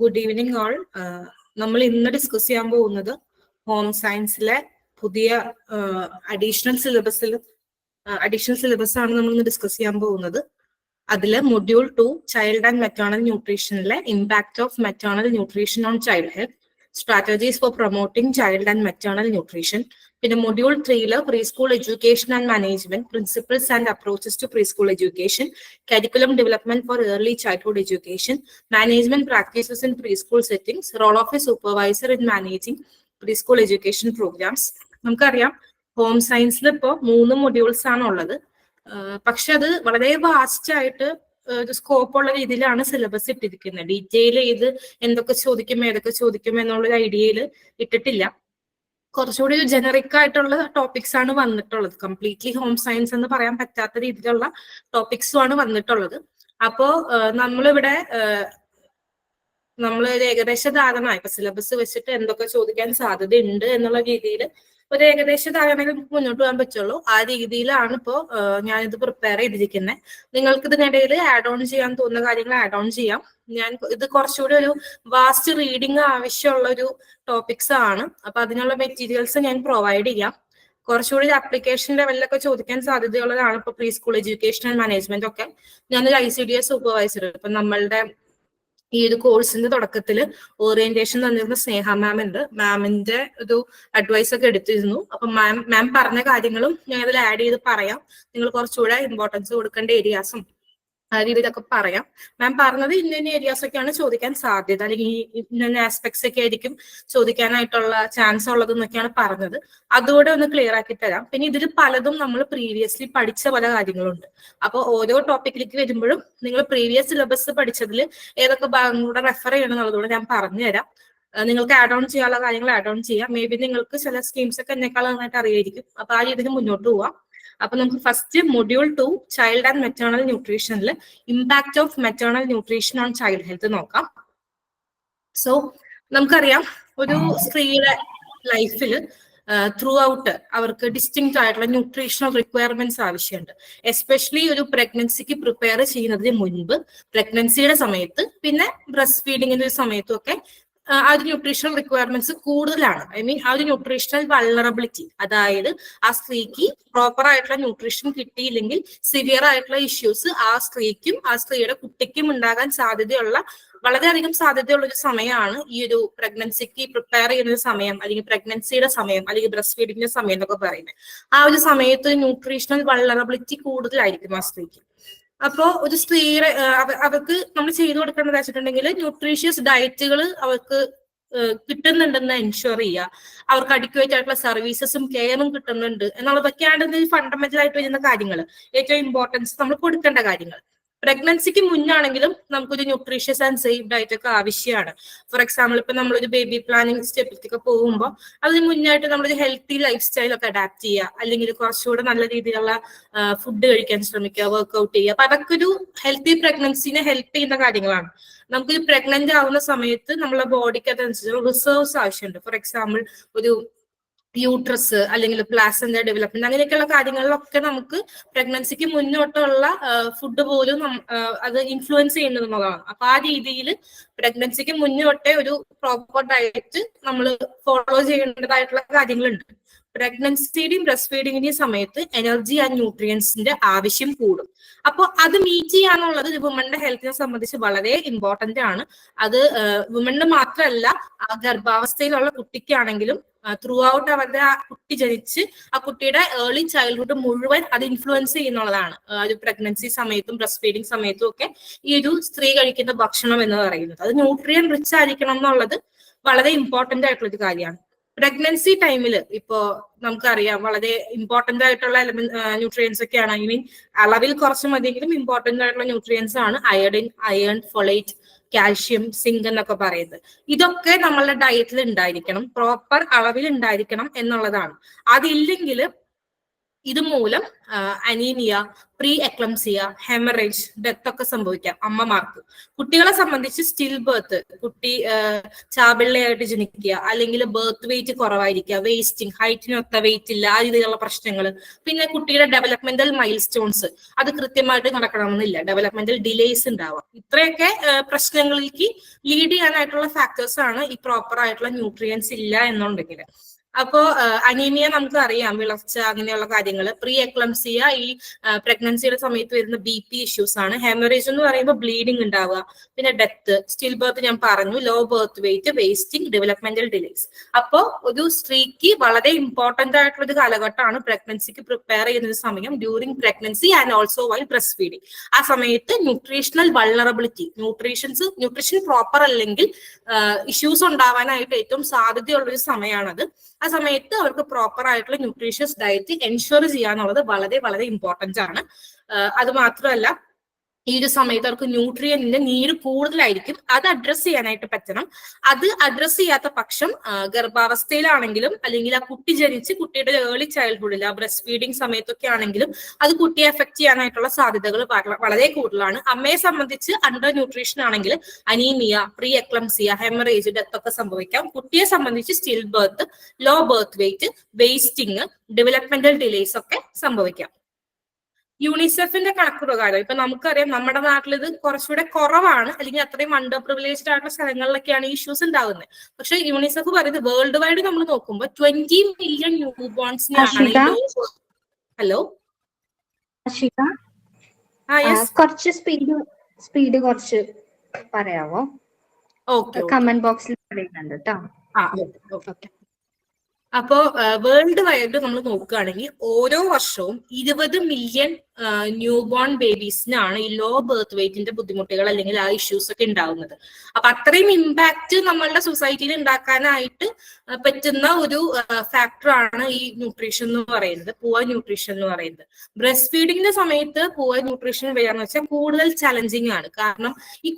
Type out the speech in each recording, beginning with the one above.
Good evening all. നമ്മൾ ഇന്ന് discuss ചെയ്യാൻ പോകുന്നത് ഹോം സയൻസിലെ പുതിയ അഡീഷണൽ സിലബസ് ആണ് നമ്മൾ ഇന്ന് ഡിസ്കസ് ചെയ്യാൻ പോകുന്നത്. അതില് മൊഡ്യൂൾ 2 ചൈൽഡ് ആൻഡ് മെറ്റേണൽ ന്യൂട്രീഷനിലെ impact of maternal nutrition on child health, strategies for promoting child and maternal nutrition. പിന്നെ module 3 pre school education and management, principles and approaches to pre school education, curriculum development for early childhood education, management practices in pre school settings, role of a supervisor in managing pre school education programmes. നമുക്കറിയാം home സയൻസിൽ ഇപ്പോൾ 3 modules ആണ് ഉള്ളത്. പക്ഷെ അത് വളരെ vast ആയിട്ട് ഒരു സ്കോപ്പ് ഉള്ള രീതിയിലാണ് സിലബസ് ഇട്ടിരിക്കുന്നത്. ഡീറ്റെയിൽ ചെയ്ത് എന്തൊക്കെ ചോദിക്കും ഏതൊക്കെ ചോദിക്കും എന്നുള്ളൊരു ഐഡിയയിൽ ഇട്ടിട്ടില്ല. കുറച്ചുകൂടി ഒരു ജനറിക് ആയിട്ടുള്ള ടോപ്പിക്സ് ആണ് വന്നിട്ടുള്ളത്. കംപ്ലീറ്റ്ലി ഹോം സയൻസ് എന്ന് പറയാൻ പറ്റാത്ത രീതിയിലുള്ള ടോപ്പിക്സും ആണ് വന്നിട്ടുള്ളത്. അപ്പോ നമ്മളിവിടെ നമ്മൾ ഒരു ഏകദേശ ധാരണ ഇപ്പൊ സിലബസ് വെച്ചിട്ട് എന്തൊക്കെ ചോദിക്കാൻ സാധ്യതയുണ്ട് എന്നുള്ള രീതിയിൽ ഒരു ഏകദേശ ധാരണയിൽ മുന്നോട്ട് പോകാൻ പറ്റുള്ളൂ. ആ രീതിയിലാണ് ഇപ്പോൾ ഞാനിത് പ്രിപ്പയർ ചെയ്തിരിക്കുന്നത്. നിങ്ങൾക്ക് ഇതിനിടയിൽ ആഡ് ഓൺ ചെയ്യാൻ തോന്നുന്ന കാര്യങ്ങൾ ആഡ് ഓൺ ചെയ്യാം. ഞാൻ ഇത് കുറച്ചുകൂടി ഒരു വാസ്റ്റ് റീഡിങ് ആവശ്യമുള്ള ഒരു ടോപ്പിക്സ് ആണ്. അപ്പൊ അതിനുള്ള മെറ്റീരിയൽസ് ഞാൻ പ്രൊവൈഡ് ചെയ്യാം. കുറച്ചുകൂടി ആപ്ലിക്കേഷൻ ലെവലിലൊക്കെ ചോദിക്കാൻ സാധ്യതയുള്ളതാണ് ഇപ്പൊ pre school education and management ഒക്കെ. ഞാനൊരു ICDS സൂപ്പർവൈസർ. ഇപ്പൊ നമ്മളുടെ ഈ ഒരു കോഴ്സിന്റെ തുടക്കത്തിൽ ഓറിയന്റേഷൻ തന്നിരുന്ന സ്നേഹ മാം ഉണ്ട്. മാമിന്റെ ഒരു അഡ്വൈസ് ഒക്കെ എടുത്തിരുന്നു. അപ്പൊ മാം പറഞ്ഞ കാര്യങ്ങളും ഞാൻ ഇതിൽ ആഡ് ചെയ്ത് പറയാം. നിങ്ങൾ കുറച്ചുകൂടെ ഇമ്പോർട്ടൻസ് കൊടുക്കേണ്ട ഏരിയാസും ആ രീതിയിലൊക്കെ പറയാം. മാം പറഞ്ഞത് ഇന്ന ഏരിയാസ് ഒക്കെയാണ് ചോദിക്കാൻ സാധ്യത, അല്ലെങ്കിൽ ഇന്ന ആസ്പെക്ട്സ് ഒക്കെ ആയിരിക്കും ചോദിക്കാനായിട്ടുള്ള ചാൻസ് ഉള്ളതെന്നൊക്കെയാണ് പറഞ്ഞത്. അതുകൂടെ ഒന്ന് ക്ലിയർ ആക്കി തരാം. പിന്നെ ഇതിൽ പലതും നമ്മൾ പ്രീവിയസ്ലി പഠിച്ച പല കാര്യങ്ങളുണ്ട്. അപ്പോൾ ഓരോ ടോപ്പിക്കിലേക്ക് വരുമ്പോഴും നിങ്ങൾ പ്രീവിയസ് സിലബസ് പഠിച്ചതിൽ ഏതൊക്കെ ഭാഗങ്ങളുടെ റെഫർ ചെയ്യണം എന്നുള്ളതുകൂടെ ഞാൻ പറഞ്ഞുതരാം. നിങ്ങൾക്ക് ആഡ് ഓൺ ചെയ്യാനുള്ള കാര്യങ്ങൾ ആഡ് ഓൺ ചെയ്യാം. മേ ബി നിങ്ങൾക്ക് ചില സ്കീംസ് ഒക്കെ എന്നെക്കാൾ നന്നായിട്ട് അറിയായിരിക്കും. അപ്പൊ ആ രീതിയിൽ മുന്നോട്ട് പോവാം. അപ്പൊ നമുക്ക് first module 2 child and maternal ന്യൂട്രീഷനിൽ impact of maternal nutrition on child health നോക്കാം. സോ നമുക്കറിയാം ഒരു സ്ത്രീയുടെ ലൈഫിൽ ത്രൂ ഔട്ട് അവർക്ക് ഡിസ്റ്റിങ്ക്റ്റ് ആയിട്ടുള്ള ന്യൂട്രീഷണൽ റിക്വയർമെന്റ്സ് ആവശ്യമുണ്ട്. എസ്പെഷ്യലി ഒരു പ്രഗ്നൻസിക്ക് പ്രിപ്പയർ ചെയ്യുന്നതിന് മുൻപ്, പ്രഗ്നൻസിയുടെ സമയത്ത്, പിന്നെ ബ്രസ്റ്റ് ഫീഡിങ്ങിന്റെ സമയത്തും ഒക്കെ ആ ഒരു ന്യൂട്രീഷണൽ റിക്വയർമെന്റ്സ് കൂടുതലാണ്. ഐ മീൻ ആ ഒരു ന്യൂട്രീഷണൽ വൾണറബിലിറ്റി, അതായത് ആ സ്ത്രീക്ക് പ്രോപ്പർ ആയിട്ടുള്ള ന്യൂട്രീഷൻ കിട്ടിയില്ലെങ്കിൽ സിവിയർ ആയിട്ടുള്ള ഇഷ്യൂസ് ആ സ്ത്രീക്കും ആ സ്ത്രീയുടെ കുട്ടിക്കും ഉണ്ടാകാൻ സാധ്യതയുള്ള, വളരെയധികം സാധ്യതയുള്ള ഒരു സമയമാണ് ഈ ഒരു പ്രഗ്നൻസിക്ക് പ്രിപ്പയർ ചെയ്യുന്ന സമയം, അല്ലെങ്കിൽ പ്രഗ്നൻസിയുടെ സമയം, അല്ലെങ്കിൽ ബ്രസ്റ്റ് ഫീഡിങ്ങിന്റെ സമയം എന്നൊക്കെ പറയുന്നത്. ആ ഒരു സമയത്ത് ന്യൂട്രീഷണൽ വൾണറബിലിറ്റി കൂടുതലായിരിക്കും ആ സ്ത്രീക്ക്. അപ്പോ ഒരു സ്ത്രീയുടെ അവർക്ക് നമ്മൾ ചെയ്തു കൊടുക്കേണ്ടത് വെച്ചിട്ടുണ്ടെങ്കിൽ ന്യൂട്രീഷ്യസ് ഡയറ്റുകൾ അവർക്ക് കിട്ടുന്നുണ്ടെന്ന് എൻഷുർ ചെയ്യുക. അവർക്ക് അഡിക്വേറ്റ് ആയിട്ടുള്ള സർവീസസും കെയറും കിട്ടുന്നുണ്ട് എന്നുള്ളതൊക്കെയാണ് ഫണ്ടമെന്റൽ ആയിട്ട് വരുന്ന കാര്യങ്ങൾ, ഏറ്റവും ഇമ്പോർട്ടൻസ് നമ്മൾ കൊടുക്കേണ്ട കാര്യങ്ങൾ. പ്രഗ്നൻസിക്ക് മുന്നാണെങ്കിലും നമുക്കൊരു ന്യൂട്രീഷ്യസ് ആൻഡ് സേഫ് ഡയറ്റ് ഒക്കെ ആവശ്യമാണ്. ഫോർ എക്സാമ്പിൾ ഇപ്പൊ നമ്മളൊരു ബേബി പ്ലാനിങ് സ്റ്റെപ്പിലേക്ക് പോകുമ്പോൾ അതിന് മുന്നായിട്ട് നമ്മളൊരു ഹെൽത്തി ലൈഫ് സ്റ്റൈൽ ഒക്കെ അഡാപ്റ്റ് ചെയ്യുക, അല്ലെങ്കിൽ കുറച്ചുകൂടെ നല്ല രീതിയിലുള്ള ഫുഡ് കഴിക്കാൻ ശ്രമിക്കുക, വർക്ക്ഔട്ട് ചെയ്യുക. അപ്പൊ അതൊക്കെ ഒരു ഹെൽത്തി പ്രഗ്നൻസിനെ ഹെൽപ്പ് ചെയ്യുന്ന കാര്യങ്ങളാണ്. നമുക്കൊരു പ്രഗ്നന്റ് ആവുന്ന സമയത്ത് നമ്മളെ ബോഡിക്ക് അതനുസരിച്ച് റിസർവ്സ് ആവശ്യമുണ്ട്. ഫോർ എക്സാമ്പിൾ ഒരു യൂട്രസ് അല്ലെങ്കിൽ പ്ലാസന്റ ഡെവലപ്മെന്റ്, അങ്ങനെയൊക്കെയുള്ള കാര്യങ്ങളിലൊക്കെ നമുക്ക് പ്രഗ്നൻസിക്ക് മുന്നോട്ടുള്ള ഫുഡ് പോലും അത് ഇൻഫ്ലുവൻസ് ചെയ്യുന്നതാണ്. അപ്പൊ ആ രീതിയിൽ പ്രഗ്നൻസിക്ക് മുന്നോട്ടേ ഒരു പ്രോപ്പർ ഡയറ്റ് നമ്മൾ ഫോളോ ചെയ്യേണ്ടതായിട്ടുള്ള കാര്യങ്ങളുണ്ട്. പ്രഗ്നൻസിയുടെയും ബ്രസ്റ്റ് ഫീഡിങ്ങിന്റെയും സമയത്ത് എനർജി ആൻഡ് ന്യൂട്രിയൻസിന്റെ ആവശ്യം കൂടും. അപ്പോൾ അത് മീറ്റ് ചെയ്യാന്നുള്ളത് വുമന്റെ ഹെൽത്തിനെ സംബന്ധിച്ച് വളരെ ഇമ്പോർട്ടന്റ് ആണ്. അത് വുമന് മാത്രമല്ല, ആ ഗർഭാവസ്ഥയിലുള്ള കുട്ടിക്കാണെങ്കിലും ത്രൂ ഔട്ട് അവരുടെ ആ കുട്ടി ജനിച്ച് ആ കുട്ടിയുടെ ഏർലി ചൈൽഡ്ഹുഡ് മുഴുവൻ അത് ഇൻഫ്ലുവൻസ് ചെയ്യുന്നുള്ളതാണ്. ഒരു പ്രഗ്നൻസി സമയത്തും ബ്രസ്റ്റ് ഫീഡിങ് സമയത്തും ഒക്കെ ഈ ഒരു സ്ത്രീ കഴിക്കുന്ന ഭക്ഷണം എന്ന് പറയുന്നത് അത് ന്യൂട്രിയൻ റിച്ച് ആയിരിക്കണം എന്നുള്ളത് വളരെ ഇമ്പോർട്ടന്റ് ആയിട്ടുള്ള ഒരു കാര്യമാണ്. പ്രഗ്നൻസി ടൈമിൽ ഇപ്പോ നമുക്കറിയാം വളരെ ഇമ്പോർട്ടന്റ് ആയിട്ടുള്ള ന്യൂട്രിയൻസ് ഒക്കെയാണ്. ഐ മീൻ അളവിൽ കുറച്ച് മതിയെങ്കിലും ഇമ്പോർട്ടന്റ് ആയിട്ടുള്ള ന്യൂട്രിയൻസ് ആണ് അയൺ, ഫോളേറ്റ്, കാൽഷ്യം, സിങ്ക് എന്നൊക്കെ പറയുന്നത്. ഇതൊക്കെ നമ്മളുടെ ഡയറ്റിൽ ഉണ്ടായിരിക്കണം, പ്രോപ്പർ അളവിൽ ഉണ്ടായിരിക്കണം എന്നുള്ളതാണ്. അതില്ലെങ്കിൽ ഇതുമൂലം anaemia, pre eclampsia, haemorrhage, death ഒക്കെ സംഭവിക്കാം അമ്മമാർക്ക്. കുട്ടികളെ സംബന്ധിച്ച് സ്റ്റിൽ ബർത്ത്, കുട്ടി ചാപിള്ളയായിട്ട് ജനിക്കുക, അല്ലെങ്കിൽ ബർത്ത് വെയിറ്റ് കുറവായിരിക്കുക, വേസ്റ്റിംഗ്, ഹൈറ്റിനൊത്ത വെയിറ്റ് ഇല്ല, ആ രീതിയിലുള്ള പ്രശ്നങ്ങൾ. പിന്നെ കുട്ടിയുടെ ഡെവലപ്മെന്റൽ മൈൽ സ്റ്റോൺസ് അത് കൃത്യമായിട്ട് നടക്കണമെന്നില്ല, ഡെവലപ്മെന്റൽ ഡിലേസ് ഉണ്ടാവാം. ഇത്രയൊക്കെ പ്രശ്നങ്ങളിലേക്ക് ലീഡ് ചെയ്യാനായിട്ടുള്ള ഫാക്ടേഴ്സ് ആണ് ഈ പ്രോപ്പർ ആയിട്ടുള്ള ന്യൂട്രിയൻസ് ഇല്ല എന്നുണ്ടെങ്കിൽ. അപ്പോ അനീമിയ നമുക്ക് അറിയാം, വിളർച്ച, അങ്ങനെയുള്ള കാര്യങ്ങൾ. പ്രീ എക്ലംസിയ ഈ പ്രഗ്നൻസിയുടെ സമയത്ത് വരുന്ന BP ഇഷ്യൂസ് ആണ്. ഹെമറേജ് എന്ന് പറയുമ്പോൾ ബ്ലീഡിങ് ഉണ്ടാവുക. പിന്നെ ഡെത്ത്, സ്റ്റിൽ ബർത്ത് ഞാൻ പറഞ്ഞു, low birth weight, wasting, developmental delays. അപ്പോ ഒരു സ്ത്രീക്ക് വളരെ ഇമ്പോർട്ടന്റ് ആയിട്ടുള്ള ഒരു കാലഘട്ടമാണ് പ്രഗ്നൻസിക്ക് പ്രിപ്പയർ ചെയ്യുന്ന സമയം, during pregnancy and also while breast feeding. ആ സമയത്ത് ന്യൂട്രീഷണൽ വൾണറബിലിറ്റി, ന്യൂട്രീഷൻ പ്രോപ്പർ അല്ലെങ്കിൽ ഇഷ്യൂസ് ഉണ്ടാവാനായിട്ട് ഏറ്റവും സാധ്യതയുള്ള ഒരു സമയമാണത്. ആ സമയത്ത് അവർക്ക് പ്രോപ്പർ ആയിട്ടുള്ള ന്യൂട്രീഷ്യസ് ഡയറ്റ് എൻഷുർ ചെയ്യാന്നുള്ളത് വളരെ വളരെ ഇമ്പോർട്ടന്റ് ആണ്. അത് മാത്രമല്ല, ഈ ഒരു സമയത്ത് അവർക്ക് ന്യൂട്രിയന്റിന്റെ നീഡ് കൂടുതലായിരിക്കും. അത് അഡ്രസ് ചെയ്യാനായിട്ട് പറ്റണം. അത് അഡ്രസ് ചെയ്യാത്ത പക്ഷം ഗർഭാവസ്ഥയിലാണെങ്കിലും അല്ലെങ്കിൽ ആ കുട്ടി ജനിച്ച് കുട്ടിയുടെ ഏർലി ചൈൽഡ്ഹുഡിൽ ആ ബ്രസ്റ്റ് ഫീഡിങ് സമയത്തൊക്കെ ആണെങ്കിലും അത് കുട്ടിയെ എഫക്ട് ചെയ്യാനായിട്ടുള്ള സാധ്യതകൾ വളരെ കൂടുതലാണ്. അമ്മയെ സംബന്ധിച്ച് അണ്ടർ ന്യൂട്രീഷൻ ആണെങ്കിൽ anaemia, pre eclampsia, haemorrhage, death ഒക്കെ സംഭവിക്കാം. കുട്ടിയെ സംബന്ധിച്ച് still birth, low birth weight, wasting, developmental delays ഒക്കെ സംഭവിക്കാം. യൂണിസെഫിന്റെ കണക്ക് പ്രകാരം ഇപ്പൊ നമുക്കറിയാം നമ്മുടെ നാട്ടിൽ ഇത് കുറച്ചുകൂടെ കുറവാണ്, അല്ലെങ്കിൽ അത്രയും അണ്ടർ പ്രിവിലേജ്ഡ് ആയിട്ടുള്ള സ്ഥലങ്ങളിലൊക്കെയാണ് ഈ ഇഷ്യൂസ് ഉണ്ടാകുന്നത്. പക്ഷെ യൂണിസെഫ് പറയുന്നത് വേൾഡ് വൈഡ് നമ്മൾ നോക്കുമ്പോൾ 20 മില്യൺ ന്യൂ ബോൺസിനാണ്. ഹലോ കുറച്ച് സ്പീഡ് കുറച്ച് പറയാവോ? കമന്റ് ബോക്സിൽ പറയുന്നുണ്ട് കേട്ടോ. അപ്പോ വേൾഡ് വൈഡ് നമ്മൾ നോക്കുകയാണെങ്കിൽ ഓരോ വർഷവും 20 മില്യൺ ന്യൂ ബോൺ ബേബീസിനാണ് ഈ ലോ ബർത്ത് വെയിറ്റിന്റെ ബുദ്ധിമുട്ടുകൾ അല്ലെങ്കിൽ ആ ഇഷ്യൂസ് ഒക്കെ ഉണ്ടാവുന്നത്. അപ്പൊ അത്രയും ഇമ്പാക്ട് നമ്മളുടെ സൊസൈറ്റിയിൽ ഉണ്ടാക്കാനായിട്ട് പറ്റുന്ന ഒരു ഫാക്ടറാണ് ഈ ന്യൂട്രീഷൻ എന്ന് പറയുന്നത്, പുവർ ന്യൂട്രീഷൻ എന്ന് പറയുന്നത്. ബ്രസ്റ്റ് ഫീഡിങ്ങിന്റെ സമയത്ത് പുവർ ന്യൂട്രീഷൻ വരികയെന്ന് വെച്ചാൽ കൂടുതൽ ചലഞ്ചിങ് ആണ്. കാരണം ഈ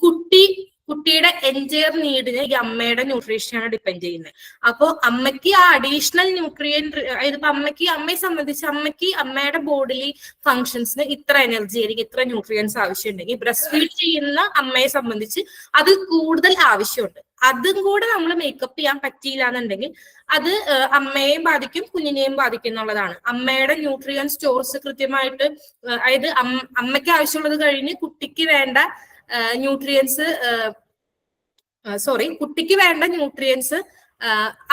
കുട്ടിയുടെ എൻറ്റയർ നീഡിന് ഈ അമ്മയുടെ ന്യൂട്രീഷനാണ് ഡിപ്പെൻഡ് ചെയ്യുന്നത്. അപ്പോൾ അമ്മയ്ക്ക് ആ അഡീഷണൽ ന്യൂട്രിയൻറ്റ്, ഇതിപ്പോ അമ്മയെ സംബന്ധിച്ച് അമ്മയുടെ ബോഡിലി ഫങ്ഷൻസിന് ഇത്ര എനർജി അല്ലെങ്കിൽ ഇത്ര ന്യൂട്രിയൻസ് ആവശ്യമുണ്ടെങ്കിൽ ബ്രസ്റ്റ് ഫീഡ് ചെയ്യുന്ന അമ്മയെ സംബന്ധിച്ച് അത് കൂടുതൽ ആവശ്യമുണ്ട്. അതും കൂടെ നമ്മൾ മേക്കപ്പ് ചെയ്യാൻ പറ്റിയില്ല എന്നുണ്ടെങ്കിൽ അത് അമ്മയെയും ബാധിക്കും കുഞ്ഞിനെയും ബാധിക്കും എന്നുള്ളതാണ്. അമ്മയുടെ ന്യൂട്രിയൻ സ്റ്റോർസ് കൃത്യമായിട്ട്, അതായത് അമ്മയ്ക്ക് ആവശ്യമുള്ളത് കഴിഞ്ഞ് കുട്ടിക്ക് വേണ്ട ന്യൂട്രിയൻസ്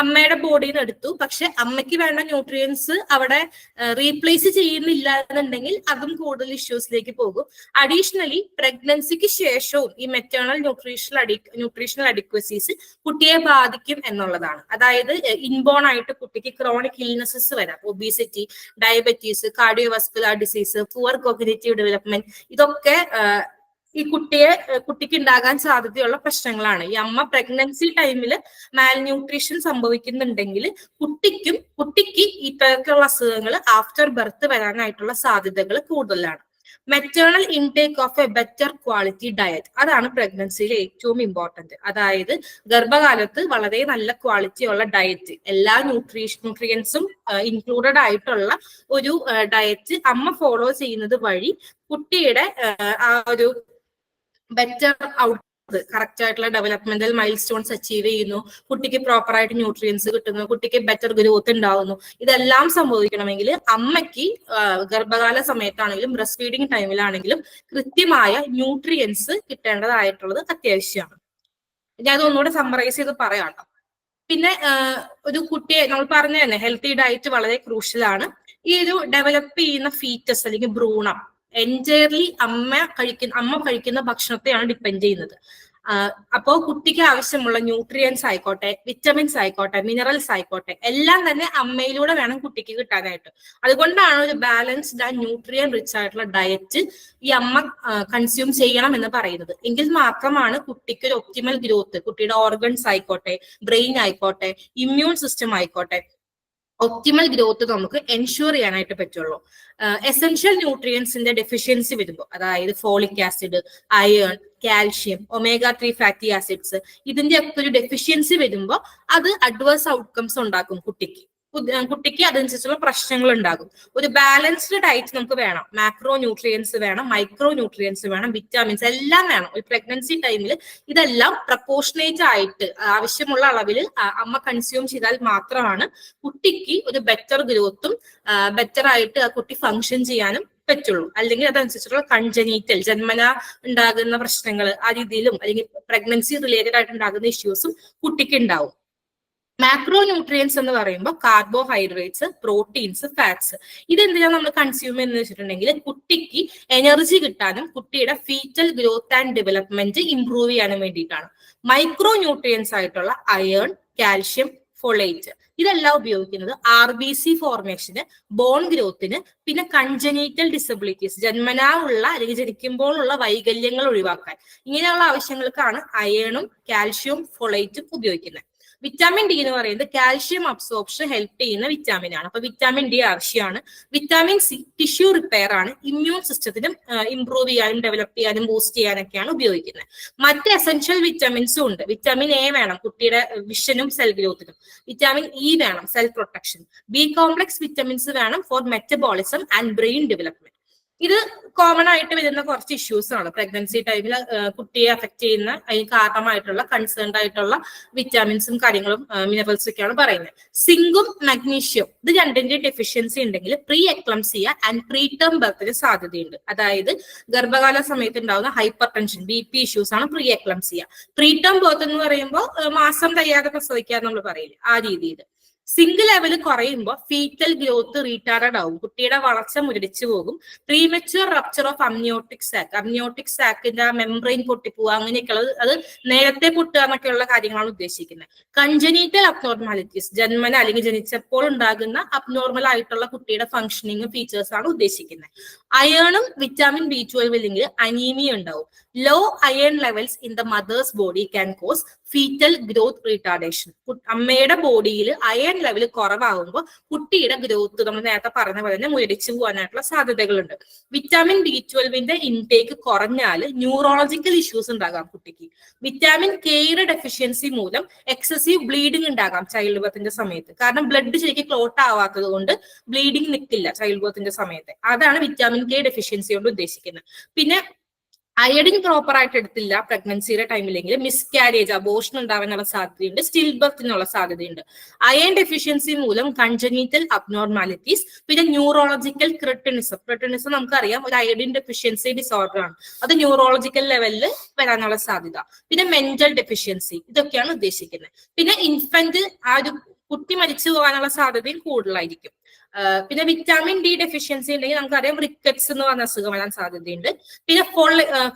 അമ്മയുടെ ബോഡിയിൽ നിന്ന് എടുത്തു. പക്ഷെ അമ്മയ്ക്ക് വേണ്ട ന്യൂട്രിയൻസ് അവിടെ റീപ്ലേസ് ചെയ്യുന്നില്ല എന്നുണ്ടെങ്കിൽ അതും കൂടുതൽ ഇഷ്യൂസിലേക്ക് പോകും. അഡീഷണലി പ്രഗ്നൻസിക്ക് ശേഷവും ഈ മെറ്റേണൽ ന്യൂട്രീഷണൽ അഡിക്വസീസ് കുട്ടിയെ ബാധിക്കും എന്നുള്ളതാണ്. അതായത് ഇൻബോൺ ആയിട്ട് കുട്ടിക്ക് ക്രോണിക് ഇൽനെസ്സസ് വരാം. Obesity, diabetes, cardiovascular disease, poor cognitive development, ഇതൊക്കെ ഈ കുട്ടിക്ക് ഉണ്ടാകാൻ സാധ്യതയുള്ള പ്രശ്നങ്ങളാണ്. ഈ അമ്മ പ്രഗ്നൻസി ടൈമിൽ മാൽന്യൂട്രീഷൻ സംഭവിക്കുന്നുണ്ടെങ്കിൽ കുട്ടിക്ക് ഈ തരത്തിലുള്ള അസുഖങ്ങൾ ആഫ്റ്റർ ബർത്ത് വരാനായിട്ടുള്ള സാധ്യതകൾ കൂടുതലാണ്. Maternal intake of A better quality diet, അതാണ് പ്രഗ്നൻസിയിൽ ഏറ്റവും ഇമ്പോർട്ടന്റ്. അതായത് ഗർഭകാലത്ത് വളരെ നല്ല ക്വാളിറ്റി ഉള്ള ഡയറ്റ്, എല്ലാ ന്യൂട്രിയൻസും ഇൻക്ലൂഡഡ് ആയിട്ടുള്ള ഒരു ഡയറ്റ് അമ്മ ഫോളോ ചെയ്യുന്നത് വഴി കുട്ടിയുടെ ആ ഒരു ബെറ്റർ ഔട്ട്, കറക്റ്റ് ആയിട്ടുള്ള ഡെവലപ്മെന്റൽ മൈൽ സ്റ്റോൺസ് അച്ചീവ് ചെയ്യുന്നു, കുട്ടിക്ക് പ്രോപ്പർ ആയിട്ട് ന്യൂട്രിയൻസ് കിട്ടുന്നു, കുട്ടിക്ക് ബെറ്റർ ഗ്രോത്ത് ഉണ്ടാവുന്നു. ഇതെല്ലാം സംഭവിക്കണമെങ്കിൽ അമ്മയ്ക്ക് ഗർഭകാല സമയത്താണെങ്കിലും ബ്രസ്റ്റ് ഫീഡിങ് ടൈമിലാണെങ്കിലും കൃത്യമായ ന്യൂട്രിയൻസ് കിട്ടേണ്ടതായിട്ടുള്ളത് അത്യാവശ്യമാണ്. ഞാൻ അതൊന്നുകൂടെ സമ്മറൈസ് ചെയ്ത് പറയാം. പിന്നെ ഒരു കുട്ടിയെ നമ്മൾ പറഞ്ഞു തന്നെ ഹെൽത്തി ഡയറ്റ് വളരെ ക്രൂഷ്യലാണ്. ഈ ഒരു ഡെവലപ്പ് ചെയ്യുന്ന ഫീറ്റസ് അല്ലെങ്കിൽ ഭ്രൂണം എൻറ്റയർലി അമ്മ കഴിക്കുന്ന ഭക്ഷണത്തെയാണ് ഡിപ്പെൻഡ് ചെയ്യുന്നത്. അപ്പോ കുട്ടിക്ക് ആവശ്യമുള്ള ന്യൂട്രിയൻസ് ആയിക്കോട്ടെ, വിറ്റമിൻസ് ആയിക്കോട്ടെ, മിനറൽസ് ആയിക്കോട്ടെ, എല്ലാം തന്നെ അമ്മയിലൂടെ വേണം കുട്ടിക്ക് കിട്ടാനായിട്ട്. അതുകൊണ്ടാണ് ഒരു ബാലൻസ്ഡ് ആൻഡ് ന്യൂട്രിയൻ റിച്ച് ആയിട്ടുള്ള ഡയറ്റ് ഈ അമ്മ കൺസ്യൂം ചെയ്യണം എന്ന് പറയുന്നത്. എങ്കിൽ മാത്രമാണ് കുട്ടിക്ക് ഒരു ഒപ്റ്റിമൽ ഗ്രോത്ത്, കുട്ടിയുടെ ഓർഗൻസ് ആയിക്കോട്ടെ, ബ്രെയിൻ ആയിക്കോട്ടെ, ഇമ്മ്യൂൺ സിസ്റ്റം ആയിക്കോട്ടെ, ഒപ്റ്റിമൽ ഗ്രോത്ത് നമുക്ക് എൻഷുർ ചെയ്യാനായിട്ട് പറ്റുള്ളൂ. എസെൻഷ്യൽ ന്യൂട്രിയൻസിന്റെ ഡെഫിഷ്യൻസി വരുമ്പോൾ, അതായത് folic acid, iron, calcium, omega-3 fatty acids, ഇതിന്റെ ഒക്കെ ഒരു ഡെഫിഷ്യൻസി വരുമ്പോൾ അത് അഡ്വേഴ്സ് ഔട്ട്കംസ് ഉണ്ടാക്കും കുട്ടിക്ക്. കുട്ടിക്ക് അതനുസരിച്ചുള്ള പ്രശ്നങ്ങൾ ഉണ്ടാകും. ഒരു ബാലൻസ്ഡ് ഡയറ്റ് നമുക്ക് വേണം. മാക്രോ ന്യൂട്രിയൻസ് വേണം, മൈക്രോ ന്യൂട്രിയൻസ് വേണം, വിറ്റാമിൻസ് എല്ലാം വേണം. ഒരു പ്രഗ്നൻസി ടൈമിൽ ഇതെല്ലാം പ്രപ്പോർഷനേറ്റ് ആയിട്ട് ആവശ്യമുള്ള അളവിൽ അമ്മ കൺസ്യൂം ചെയ്താൽ മാത്രമാണ് കുട്ടിക്ക് ഒരു ബെറ്റർ ഗ്രോത്തും ബെറ്റർ ആയിട്ട് ആ കുട്ടി ഫങ്ഷൻ ചെയ്യാനും പറ്റുള്ളൂ. അല്ലെങ്കിൽ അതനുസരിച്ചുള്ള കൺജനീറ്റൽ ജന്മന ഉണ്ടാകുന്ന പ്രശ്നങ്ങൾ ആ രീതിയിലും അല്ലെങ്കിൽ പ്രഗ്നൻസി റിലേറ്റഡ് ആയിട്ട് ഉണ്ടാകുന്ന ഇഷ്യൂസും കുട്ടിക്ക് ഉണ്ടാവും. മാക്രോ ന്യൂട്രിയൻസ് എന്ന് പറയുമ്പോൾ കാർബോഹൈഡ്രേറ്റ്സ്, പ്രോട്ടീൻസ്, ഫാറ്റ്സ് ഇതെന്തിനാണ് നമ്മൾ കൺസ്യൂം ചെയ്യുന്നത് വെച്ചിട്ടുണ്ടെങ്കിൽ കുട്ടിക്ക് എനർജി കിട്ടാനും കുട്ടിയുടെ foetal growth and development improve ചെയ്യാനും വേണ്ടിയിട്ടാണ്. മൈക്രോ ന്യൂട്രിയൻസ് ആയിട്ടുള്ള അയേൺ, കാൽഷ്യം, ഫോളേറ്റ് ഇതെല്ലാം ഉപയോഗിക്കുന്നത് RBC ഫോർമേഷന്, ബോൺ ഗ്രോത്തിന്, പിന്നെ കൺജനീറ്റൽ ഡിസബിലിറ്റീസ് ജന്മനാ ഉള്ള അല്ലെങ്കിൽ ജനിക്കുമ്പോഴുള്ള വൈകല്യങ്ങൾ ഒഴിവാക്കാൻ ഇങ്ങനെയുള്ള ആവശ്യങ്ങൾക്കാണ് അയേണും കാൽഷ്യവും ഫോളേറ്റും ഉപയോഗിക്കുന്നത്. വിറ്റാമിൻ ഡി എന്ന് പറയുന്നത് കാൽഷ്യം അബ്സോർപ്ഷൻ ഹെൽപ്പ് ചെയ്യുന്ന വിറ്റാമിൻ ആണ്. അപ്പൊ വിറ്റാമിൻ ഡി ആവശ്യമാണ്. വിറ്റാമിൻ സി ടിഷ്യൂ റിപ്പയർ ആണ്, ഇമ്മ്യൂൺ സിസ്റ്റത്തിനും ഇംപ്രൂവ് ചെയ്യാനും ഡെവലപ്പ് ചെയ്യാനും ബൂസ്റ്റ് ചെയ്യാനൊക്കെയാണ് ഉപയോഗിക്കുന്നത്. മറ്റ് എസെൻഷ്യൽ വിറ്റാമിൻസും ഉണ്ട്. വിറ്റാമിൻ എ വേണം കുട്ടിയുടെ വിഷനും സെൽ ഗ്രോത്തിനും. വിറ്റാമിൻ ഇ വേണം cell protection. B complex vitamins വേണം for metabolism and brain development. ഇത് കോമൺ ആയിട്ട് വരുന്ന കുറച്ച് ഇഷ്യൂസ് ആണ് പ്രഗ്നൻസി ടൈമിൽ കുട്ടിയെ അഫക്ട് ചെയ്യുന്ന അതിന് കാരണമായിട്ടുള്ള കൺസേൺഡ് ആയിട്ടുള്ള വിറ്റാമിൻസും കാര്യങ്ങളും മിനറൽസും ഒക്കെയാണ് പറയുന്നത്. സിങ്കും മഗ്നീഷ്യം ഇത് രണ്ടിന്റെ ഡെഫിഷ്യൻസി ഉണ്ടെങ്കിൽ pre eclampsia and pre term ബർത്തിന് സാധ്യതയുണ്ട്. അതായത് ഗർഭകാല സമയത്ത് ഉണ്ടാകുന്ന ഹൈപ്പർ ടെൻഷൻ, BP ഇഷ്യൂസ് ആണ് pre eclampsia. Pre term birth എന്ന് പറയുമ്പോൾ മാസം തയ്യാതെ പ്രസവിക്കുക നമ്മൾ പറയില്ലേ, ആ രീതിയിൽ. സിങ്ക് ലെവൽ കുറയുമ്പോൾ ഫീറ്റൽ ഗ്രോത്ത് റീറ്റാർഡഡ് ആവും, കുട്ടിയുടെ വളർച്ച മുരടിച്ചു പോകും. പ്രീമച്വർ റപ്ചർ ഓഫ് അമ്നിയോട്ടിക് സാക്കിന്റെ മെംബ്രെയിൻ പൊട്ടിപ്പോവുക അങ്ങനെയൊക്കെയുള്ളത് അത് നേരത്തെ പൊട്ടുക എന്നൊക്കെയുള്ള കാര്യങ്ങളാണ് ഉദ്ദേശിക്കുന്നത്. കൺജനീറ്റൽ അബ്നോർമാലിറ്റീസ് ജന്മന അല്ലെങ്കിൽ ജനിച്ചപ്പോൾ ഉണ്ടാകുന്ന അബ്നോർമൽ ആയിട്ടുള്ള കുട്ടിയുടെ ഫംഗ്ഷനിങ് ഫീച്ചേഴ്സ് ആണ് ഉദ്ദേശിക്കുന്നത്. അയേണും വിറ്റാമിൻ B12 ഇല്ലെങ്കിൽ അനീമിയ ഉണ്ടാവും. Low iron levels in the mother's body can cause foetal growth retardation. അമ്മയുടെ ബോഡിയിൽ അയൺ ലെവൽ കുറവാകുമ്പോൾ കുട്ടിയുടെ ഗ്രോത്ത് നമ്മൾ നേരത്തെ പറഞ്ഞ പോലെ തന്നെ മുരടിച്ചു പോകാനായിട്ടുള്ള സാധ്യതകളുണ്ട്. വിറ്റാമിൻ B12 ഇൻടേക്ക് കുറഞ്ഞാൽ ന്യൂറോളജിക്കൽ ഇഷ്യൂസ് ഉണ്ടാകാം കുട്ടിക്ക്. വിറ്റാമിൻ കെയുടെ ഡെഫിഷ്യൻസി മൂലം എക്സസീവ് ബ്ലീഡിംഗ് ഉണ്ടാകാം ചൈൽഡ് ബർത്തിന്റെ സമയത്ത്. കാരണം ബ്ലഡ് ശരിക്കും ക്ലോട്ട് ആവാത്തത് കൊണ്ട് ബ്ലീഡിംഗ് നിൽക്കില്ല ചൈൽഡ് ബർത്തിന്റെ സമയത്ത്. അതാണ് വിറ്റാമിൻ കെ ഡെഫിഷ്യൻസി കൊണ്ട് ഉദ്ദേശിക്കുന്നത്. പിന്നെ അയഡിൻ പ്രോപ്പർ ആയിട്ട് എടുത്തില്ല പ്രഗ്നൻസിയുടെ ടൈമിലെങ്കിൽ മിസ്കാരേജ്, അബോർഷൻ ഉണ്ടാവാനുള്ള സാധ്യതയുണ്ട്, സ്റ്റിൽ ബർത്തിനുള്ള സാധ്യതയുണ്ട്. അയൺ ഡെഫിഷ്യൻസി മൂലം കൺജനീറ്റൽ അബ്നോർമാലിറ്റീസ്, പിന്നെ ന്യൂറോളജിക്കൽ ക്രിട്ടിനിസം നമുക്കറിയാം ഒരു അയഡിൻ ഡെഫിഷ്യൻസി ഡിസോർഡർ ആണ്. അത് ന്യൂറോളജിക്കൽ ലെവലിൽ വരാനുള്ള സാധ്യത. പിന്നെ മെന്റൽ ഡെഫിഷ്യൻസി ഇതൊക്കെയാണ് ഉദ്ദേശിക്കുന്നത്. പിന്നെ ഇൻഫന്റ് ആ ഒരു കുട്ടി മരിച്ചു പോകാനുള്ള സാധ്യതയും കൂടുതലായിരിക്കും. പിന്നെ വിറ്റാമിൻ ഡി ഡെഫിഷ്യൻസി ഉണ്ടെങ്കിൽ നമുക്കറിയാം റിക്കറ്റ്സ് എന്ന് പറഞ്ഞ അസുഖം വരാൻ സാധ്യതയുണ്ട്. പിന്നെ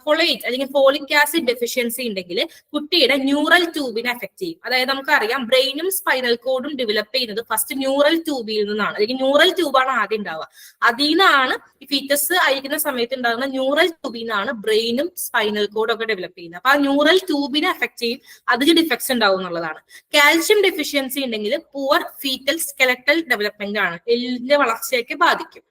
ഫോളേറ്റ് അല്ലെങ്കിൽ ഫോളിക് ആസിഡ് ഡെഫിഷ്യൻസി ഉണ്ടെങ്കിൽ കുട്ടിയുടെ ന്യൂറൽ ട്യൂബിനെ എഫക്ട് ചെയ്യും. അതായത് നമുക്കറിയാം ബ്രെയിനും സ്പൈനൽ കോഡും ഡെവലപ്പ് ചെയ്യുന്നത് ഫസ്റ്റ് ന്യൂറൽ ട്യൂബിൽ നിന്നാണ്, അല്ലെങ്കിൽ ന്യൂറൽ ട്യൂബാണ് ആദ്യം ഉണ്ടാവുക. അതിൽ നിന്നാണ് ഈ ഫീറ്റസ് ആയിരിക്കുന്ന സമയത്ത് ഉണ്ടാകുന്ന ന്യൂറൽ ട്യൂബിൽ നിന്നാണ് ബ്രെയിനും സ്പൈനൽ കോഡും ഒക്കെ ഡെവലപ്പ് ചെയ്യുന്നത്. അപ്പൊ ആ ന്യൂറൽ ട്യൂബിനെ എഫക്ട് ചെയ്യും, അതിന് ഡിഫക്ട്സ് ഉണ്ടാവും എന്നുള്ളതാണ്. കാൽഷ്യം ഡെഫിഷ്യൻസി ഉണ്ടെങ്കിൽ പുവർ ഫീറ്റൽ സ്കെലറ്റൽ ഡെവലപ്മെന്റ് ആണ്, എല്ലിന്റെ വളർച്ചയൊക്കെ ബാധിക്കും.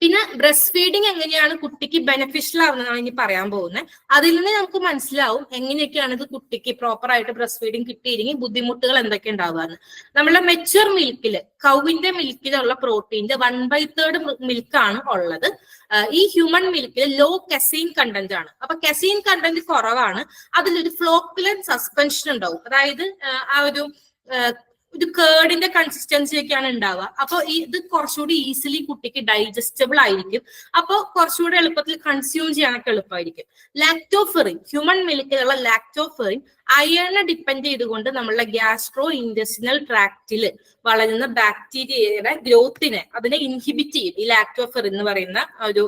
പിന്നെ ബ്രസ്റ്റ് ഫീഡിങ് എങ്ങനെയാണ് കുട്ടിക്ക് ബെനിഫിഷ്യൽ ആവുന്നതാണ് ഇനി പറയാൻ പോകുന്നത്. അതിൽ നിന്ന് നമുക്ക് മനസ്സിലാവും എങ്ങനെയൊക്കെയാണ് ഇത് കുട്ടിക്ക് പ്രോപ്പർ ആയിട്ട് ബ്രസ്റ്റ് ഫീഡിങ് കിട്ടിയില്ലെങ്കിൽ ബുദ്ധിമുട്ടുകൾ എന്തൊക്കെ ഉണ്ടാവുകയെന്ന്. നമ്മുടെ മെച്യൂർ മിൽക്കില് കൗവിന്റെ മിൽക്കിലുള്ള പ്രോട്ടീന്റെ 1/3 മിൽക്കാണ് ഉള്ളത്. ഈ ഹ്യൂമൻ മിൽക്കിൽ ലോ കെസീൻ കണ്ടന്റ് ആണ്. അപ്പൊ കെസീൻ കണ്ടന്റ് കുറവാണ്. അതിലൊരു ഫ്ലോക്കുലൻ സസ്പെൻഷൻ ഉണ്ടാവും. അതായത് ആ ഒരു കേർഡിന്റെ കൺസിസ്റ്റൻസി ഒക്കെയാണ് ഉണ്ടാവുക. അപ്പൊ ഇത് കുറച്ചുകൂടി ഈസിലി കുട്ടിക്ക് ഡൈജസ്റ്റബിൾ ആയിരിക്കും. അപ്പൊ കുറച്ചുകൂടി എളുപ്പത്തിൽ കൺസ്യൂം ചെയ്യാനൊക്കെ എളുപ്പമായിരിക്കും. ലാക്ടോഫെറിൻ, ഹ്യൂമൻ മിൽക്കിലുള്ള ലാക്ടോഫെറിൻ അയണിനെ ഡിപ്പെൻഡ് ചെയ്തുകൊണ്ട് നമ്മളുടെ ഗ്യാസ്ട്രോ ഇൻറ്റെസ്റ്റിനൽ ട്രാക്റ്റില് വളരുന്ന ബാക്ടീരിയയുടെ ഗ്രോത്തിനെ അതിനെ ഇൻഹിബിറ്റ് ചെയ്യും ഈ ലാക്ടോഫെറിൻ എന്ന് പറയുന്ന ഒരു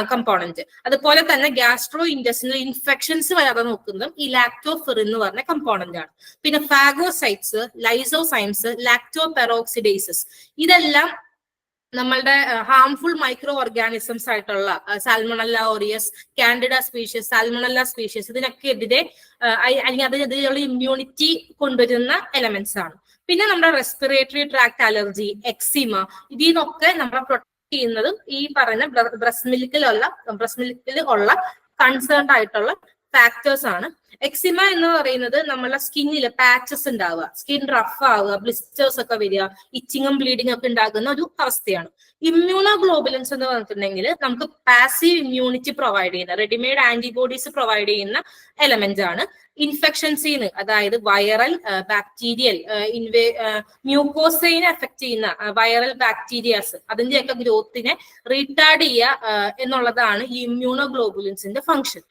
കമ്പോണന്റ്. അതുപോലെ തന്നെ ഗ്യാസ്ട്രോ ഇൻറ്റെസ്റ്റിനൽ ഇൻഫെക്ഷൻസ് വരാതെ നോക്കുന്നതും ഈ ലാക്ടോഫെറിൻ എന്ന് പറഞ്ഞ കമ്പോണന്റ് ആണ്. പിന്നെ ഫാഗോസൈറ്റ്സ്, ലൈസോസൈംസ്, ലാക്ടോപെറോക്സിഡേസസ് ഇതെല്ലാം നമ്മളുടെ ഹാംഫുൾ മൈക്രോ ഓർഗാനിസംസ് ആയിട്ടുള്ള സാൽമണല്ല ഓറിയസ്, കാൻഡിഡ സ്പീഷീസ്, സാൽമണല്ല സ്പീഷീസ് ഇതിനൊക്കെ എതിരെ അല്ലെങ്കിൽ അതിനെതിരെയുള്ള ഇമ്മ്യൂണിറ്റി കൊണ്ടുവരുന്ന എലമെന്റ്സ് ആണ്. പിന്നെ നമ്മുടെ റെസ്പിറേറ്ററി ട്രാക്ട് അലർജി, എക്സിമ ഇതിൽ നിന്നൊക്കെ നമ്മളെ ചെയ്യുന്നതും ഈ പറയുന്ന ബ്രസ്റ്റ് മിൽക്കിൽ ഉള്ള കൺസേൺഡ് ആയിട്ടുള്ള ഫാക്ടേഴ്സ് ആണ്. എക്സിമ എന്ന് പറയുന്നത് നമ്മളെ സ്കിന്നിൽ പാച്ചസ് ഉണ്ടാവുക, സ്കിൻ റഫ് ആവുക, ബ്ലിസ്റ്റേഴ്സ് ഒക്കെ വരിക, ഇച്ചിങ്ങും ബ്ലീഡിംഗ് ഒക്കെ ഉണ്ടാകുന്ന ഒരു അവസ്ഥയാണ്. ഇമ്മ്യൂണോഗ്ലോബുലിൻസ് എന്ന് പറഞ്ഞിട്ടുണ്ടെങ്കിൽ നമുക്ക് പാസീവ് ഇമ്മ്യൂണിറ്റി പ്രൊവൈഡ് ചെയ്യുന്ന, റെഡിമെയ്ഡ് ആന്റിബോഡീസ് പ്രൊവൈഡ് ചെയ്യുന്ന എലമെന്റ് ആണ്. ഇൻഫെക്ഷൻസിന്, അതായത് വൈറൽ, ബാക്ടീരിയൽ, മ്യൂക്കോസൈനെ എഫക്ട് ചെയ്യുന്ന വൈറൽ ബാക്ടീരിയാസ്, അതിന്റെയൊക്കെ ഗ്രോത്തിനെ റീടാർഡ് ചെയ്യുക എന്നുള്ളതാണ് ഈ ഇമ്മ്യൂണോഗ്ലോബുലിൻസിന്റെ ഫംഗ്ഷൻ.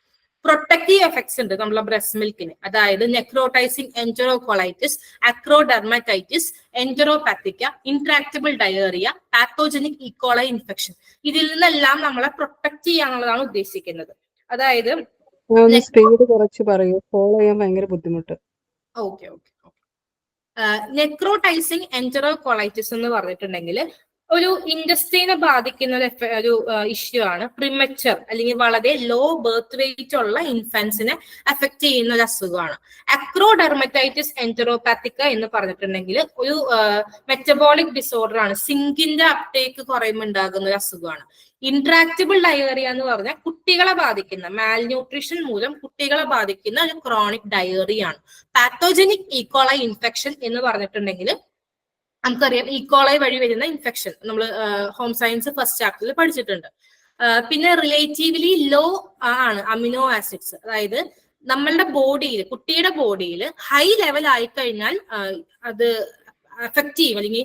പ്രൊട്ടക്റ്റീവ് എഫക്ട്സ് ഉണ്ട് നമ്മളെ ബ്രസ്റ്റ് മിൽക്കിന്, അതായത് necrotising enterocolitis, acrodermatitis, enteropathica, intractable diarrhoea, pathogenic E coli infection. ഇതിൽ നിന്നെല്ലാം നമ്മളെ പ്രൊട്ടക്ട് ചെയ്യാനുള്ളതാണ് ഉദ്ദേശിക്കുന്നത്. അതായത് സ്പീഡ് കുറച്ച് പറയൂ, ഫോളോ ചെയ്യാൻ ഭയങ്കര ബുദ്ധിമുട്ട്. ഓക്കെ ഓക്കെ നെക്രോട്ടൈസിങ് എൻറ്ററോകൊളൈറ്റിസ് എന്ന് പറഞ്ഞിട്ടുണ്ടെങ്കിൽ ഒരു ഇൻഡസ്ട്രീനെ ബാധിക്കുന്ന ഒരു ഇഷ്യൂ ആണ്. പ്രിമച്ചർ അല്ലെങ്കിൽ വളരെ ലോ ബർത്ത് വെയിറ്റ് ഉള്ള ഇൻഫൻസിനെ അഫക്ട് ചെയ്യുന്ന ഒരു അസുഖമാണ്. അക്രോഡെർമറ്റൈറ്റിസ് എൻറ്ററോപാത്തിക്ക എന്ന് പറഞ്ഞിട്ടുണ്ടെങ്കിൽ ഒരു മെറ്റബോളിക് ഡിസോർഡർ ആണ്. സിങ്കിന്റെ അപ്ടേക്ക് കുറയുമ്പോൾ ഉണ്ടാകുന്ന ഒരു അസുഖമാണ്. ഇൻട്രാക്റ്റബിൾ ഡയേറിയ എന്ന് പറഞ്ഞാൽ കുട്ടികളെ ബാധിക്കുന്ന, മാൽന്യൂട്രീഷൻ മൂലം കുട്ടികളെ ബാധിക്കുന്ന ഒരു ക്രോണിക് ഡയേറിയ ആണ്. പാത്തോജനിക് ഈക്കോളൈ ഇൻഫെക്ഷൻ എന്ന് പറഞ്ഞിട്ടുണ്ടെങ്കിൽ നമുക്കറിയാം ഈക്കോളൈ വഴി വരുന്ന ഇൻഫെക്ഷൻ നമ്മൾ ഹോം സയൻസ് ഫസ്റ്റ് ചാപ്റ്ററിൽ പഠിച്ചിട്ടുണ്ട്. പിന്നെ റിലേറ്റീവ്ലി ലോ ആണ് അമിനോ ആസിഡ്സ്, അതായത് നമ്മളുടെ ബോഡിയിൽ, കുട്ടിയുടെ ബോഡിയിൽ ഹൈ ലെവൽ ആയി കഴിഞ്ഞാൽ അത് എഫക്റ്റീവ് അല്ലെങ്കിൽ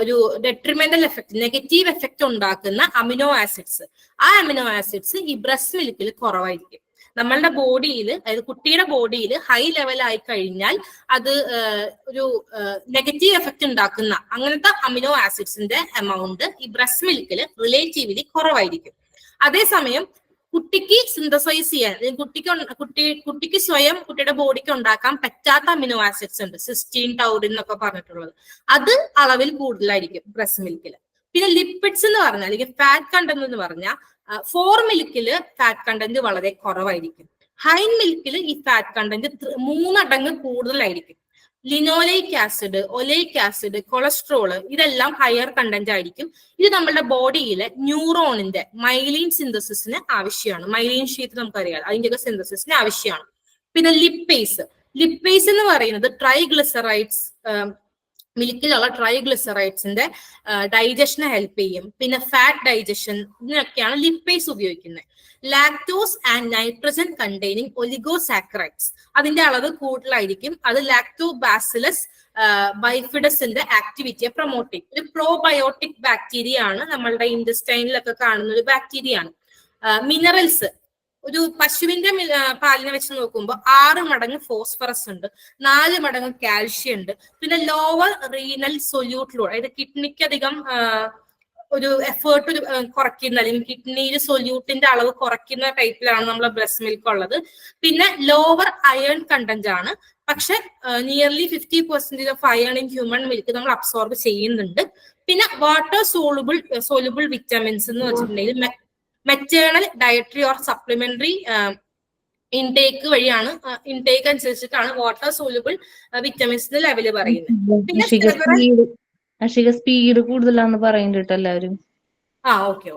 ഒരു ഡെട്രിമെന്റൽ എഫക്ട്, നെഗറ്റീവ് എഫക്ട് ഉണ്ടാക്കുന്ന അമിനോ ആസിഡ്സ്, ആ അമിനോ ആസിഡ്സ് ഈ ബ്രസ്റ്റ് മിൽക്കിൽ കുറവായിരിക്കും. നമ്മളുടെ ബോഡിയിൽ, അതായത് കുട്ടിയുടെ ബോഡിയിൽ ഹൈ ലെവൽ ആയി കഴിഞ്ഞാൽ അത് ഒരു നെഗറ്റീവ് എഫക്ട് ഉണ്ടാക്കുന്ന അങ്ങനത്തെ അമിനോ ആസിഡ്സിന്റെ എമൗണ്ട് ഈ ബ്രസ്റ്റ് മിൽക്കിൽ റിലേറ്റീവ്ലി കുറവായിരിക്കും. അതേസമയം കുട്ടിക്ക് സിന്തസൈസ് ചെയ്യാൻ, കുട്ടിക്ക് സ്വയം കുട്ടിയുടെ ബോഡിക്ക് ഉണ്ടാക്കാൻ പറ്റാത്ത അമിനോ ആസിഡ്സ് ഉണ്ട്, സിസ്റ്റീൻ, ടൗറിൻ എന്നൊക്കെ പറഞ്ഞിട്ടുള്ളത്. അത് അളവിൽ കൂടുതലായിരിക്കും ബ്രസ്റ്റ് മിൽക്കിൽ. പിന്നെ ലിപ്പിഡ്സ് എന്ന് പറഞ്ഞാൽ, അല്ലെങ്കിൽ ഫാറ്റ് കണ്ടന്റ് എന്ന് പറഞ്ഞാൽ, ഫോർ മിൽക്കില് ഫാറ്റ് കണ്ടന്റ് വളരെ കുറവായിരിക്കും. ഹൈൻ മിൽക്കിൽ ഈ ഫാറ്റ് കണ്ടന്റ് 3 മടങ്ങ് കൂടുതലായിരിക്കും. ലിനോലൈക് ആസിഡ്, ഒലൈക് ആസിഡ്, കൊളസ്ട്രോള് ഇതെല്ലാം ഹയർ കണ്ടന്റ് ആയിരിക്കും. ഇത് നമ്മുടെ ബോഡിയിലെ ന്യൂറോണിന്റെ മൈലീൻ സിന്തസിസിന് ആവശ്യമാണ്. മൈലീൻ ഷീറ്റ് നമുക്കറിയാം, അതിന്റെയൊക്കെ സിന്തസിസിന് ആവശ്യമാണ്. പിന്നെ ലിപ്പേസ് എന്ന് പറയുന്നത് ട്രൈഗ്ലിസറൈഡ്സ്, മിൽക്കിലുള്ള ട്രൈഗ്ലിസറൈഡ്സിന്റെ ഡൈജഷനെ ഹെൽപ്പ് ചെയ്യും. പിന്നെ ഫാറ്റ് ഡൈജഷൻ, ഇതിനൊക്കെയാണ് ലിപ്പേസ് ഉപയോഗിക്കുന്നത്. ലാക്ടോസ് ആൻഡ് നൈട്രജൻ കണ്ടെയ്നിങ് ഒലിഗോസാക്കറൈഡ്സ്, അതിന്റെ അളവ് കൂടുതലായിരിക്കും. അത് ലാക്ടോബാസിലസ് ബൈഫിഡസിന്റെ ആക്ടിവിറ്റിയെ പ്രൊമോട്ട് ചെയ്യും. ഒരു പ്രോബയോട്ടിക് ബാക്ടീരിയ ആണ്, നമ്മളുടെ ഇൻഡസ്റ്റൈനിലൊക്കെ കാണുന്ന ഒരു ബാക്ടീരിയ ആണ്. മിനറൽസ്, ഒരു പശുവിന്റെ പാലിനെ വെച്ച് നോക്കുമ്പോൾ 6 മടങ്ങ് ഫോസ്ഫറസ് ഉണ്ട്, 4 മടങ്ങ് കാൽഷ്യം ഉണ്ട്. പിന്നെ ലോവർ റീനൽ സൊല്യൂട്ട് ലോഡ്, അതായത് കിഡ്നിക്ക് അധികം ഒരു എഫേർട്ട് കുറയ്ക്കുന്ന, അല്ലെങ്കിൽ കിഡ്നിയിൽ സൊല്യൂട്ടിന്റെ അളവ് കുറയ്ക്കുന്ന ടൈപ്പിലാണ് നമ്മളെ ബ്രസ്റ്റ് മിൽക്ക് ഉള്ളത്. പിന്നെ ലോവർ അയൺ കണ്ടന്റ് ആണ്, പക്ഷെ nearly 50% of iron in human milk നമ്മൾ അബ്സോർബ് ചെയ്യുന്നുണ്ട്. പിന്നെ വാട്ടർ സോലുബിൾ വിറ്റമിൻസ് എന്ന് വെച്ചിട്ടുണ്ടെങ്കിൽ maternal dietary or supplementary intake വഴിയാണ്, ഇൻടേക്ക് അനുസരിച്ചിട്ടാണ് വാട്ടർ സോലുബിൾ വിറ്റമിൻസിന്റെ ലെവല് പറയുന്നത്. പിന്നെ സ്പീഡ് കൂടുതലാന്ന് പറയുന്നുണ്ട് എല്ലാവരും. ഓക്കെ.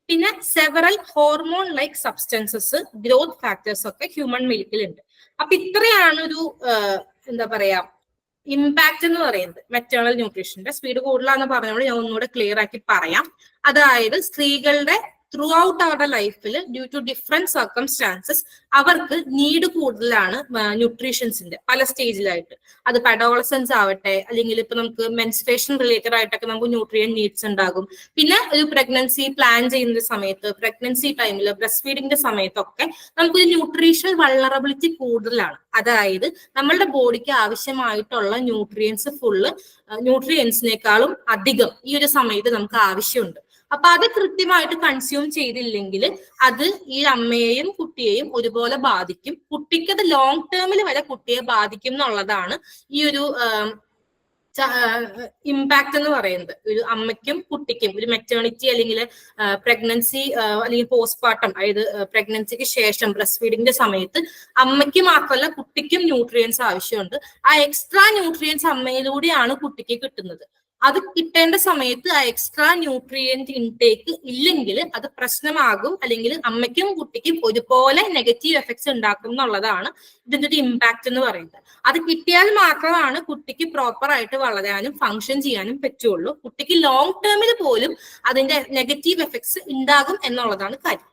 പിന്നെ several hormone like substances, growth factors ഒക്കെ ഹ്യൂമൻ മിൽക്കിലുണ്ട്. അപ്പൊ ഇത്രയാണ് ഒരു എന്താ പറയാ ഇമ്പാക്ട് എന്ന് പറയുന്നത് മെറ്റേണൽ ന്യൂട്രീഷന്റെ. സ്പീഡ് കൂടുതലാന്ന് പറഞ്ഞുകൊണ്ട് ഞാൻ ഒന്നുകൂടെ ക്ലിയർ ആക്കി പറയാം. അതായത് സ്ത്രീകളുടെ ത്രൂ ഔട്ട് അവരുടെ ലൈഫിൽ ഡ്യൂ ടു ഡിഫറെന്റ് സർക്കംസ്റ്റാൻസസ് അവർക്ക് നീഡ് കൂടുതലാണ് ന്യൂട്രീഷൻസിന്റെ പല സ്റ്റേജിലായിട്ട്. അത് അഡോളസൻസ് ആവട്ടെ, അല്ലെങ്കിൽ ഇപ്പൊ നമുക്ക് മെൻസ്ട്രേഷൻ റിലേറ്റഡ് ആയിട്ടൊക്കെ നമുക്ക് ന്യൂട്രിയൻ നീഡ്സ് ഉണ്ടാകും. പിന്നെ ഒരു പ്രഗ്നൻസി പ്ലാൻ ചെയ്യുന്ന സമയത്ത്, പ്രഗ്നൻസി ടൈമിൽ, ബ്രസ്റ്റ് ഫീഡിങ്ങിന്റെ സമയത്തൊക്കെ നമുക്കൊരു ന്യൂട്രീഷണൽ വൾണറബിലിറ്റി കൂടുതലാണ്. അതായത് നമ്മളുടെ ബോഡിക്ക് ആവശ്യമായിട്ടുള്ള ന്യൂട്രിയൻസിനേക്കാളും അധികം ഈ ഒരു സമയത്ത് നമുക്ക് ആവശ്യമുണ്ട്. അപ്പൊ അത് കൃത്യമായിട്ട് കൺസ്യൂം ചെയ്തില്ലെങ്കിൽ അത് ഈ അമ്മയെയും കുട്ടിയെയും ഒരുപോലെ ബാധിക്കും. കുട്ടിക്ക് അത് ലോങ് ടേമിൽ വരെ കുട്ടിയെ ബാധിക്കും എന്നുള്ളതാണ് ഈ ഒരു ഇമ്പാക്ട് എന്ന് പറയുന്നത്. ഒരു അമ്മയ്ക്കും കുട്ടിക്കും ഒരു മെറ്റേണിറ്റി അല്ലെങ്കിൽ പ്രഗ്നൻസി അല്ലെങ്കിൽ പോസ്റ്റ്പാർട്ടം, അതായത് പ്രഗ്നൻസിക്ക് ശേഷം ബ്രസ്റ്റ് ഫീഡിങ്ങിന്റെ സമയത്ത് അമ്മയ്ക്ക് മാത്രമല്ല കുട്ടിക്കും ന്യൂട്രിയൻസ് ആവശ്യമുണ്ട്. ആ എക്സ്ട്രാ ന്യൂട്രിയൻസ് അമ്മയിലൂടെയാണ് കുട്ടിക്ക് കിട്ടുന്നത്. അത് കിട്ടേണ്ട സമയത്ത് ആ എക്സ്ട്രാ ന്യൂട്രിയന്റ് ഇൻടേക്ക് ഇല്ലെങ്കിൽ അത് പ്രശ്നമാകും, അല്ലെങ്കിൽ അമ്മയ്ക്കും കുട്ടിക്കും ഒരുപോലെ നെഗറ്റീവ് എഫക്ട്സ് ഉണ്ടാക്കും എന്നുള്ളതാണ് ഇതിന്റെ ഒരു ഇമ്പാക്ട് എന്ന് പറയുന്നത്. അത് കിട്ടിയാൽ മാത്രമാണ് കുട്ടിക്ക് പ്രോപ്പർ ആയിട്ട് വളരാനും ഫങ്ഷൻ ചെയ്യാനും പറ്റുള്ളൂ. കുട്ടിക്ക് ലോങ് ടേമിൽ പോലും അതിന്റെ നെഗറ്റീവ് എഫക്ട്സ് ഉണ്ടാകും എന്നുള്ളതാണ് കാര്യം.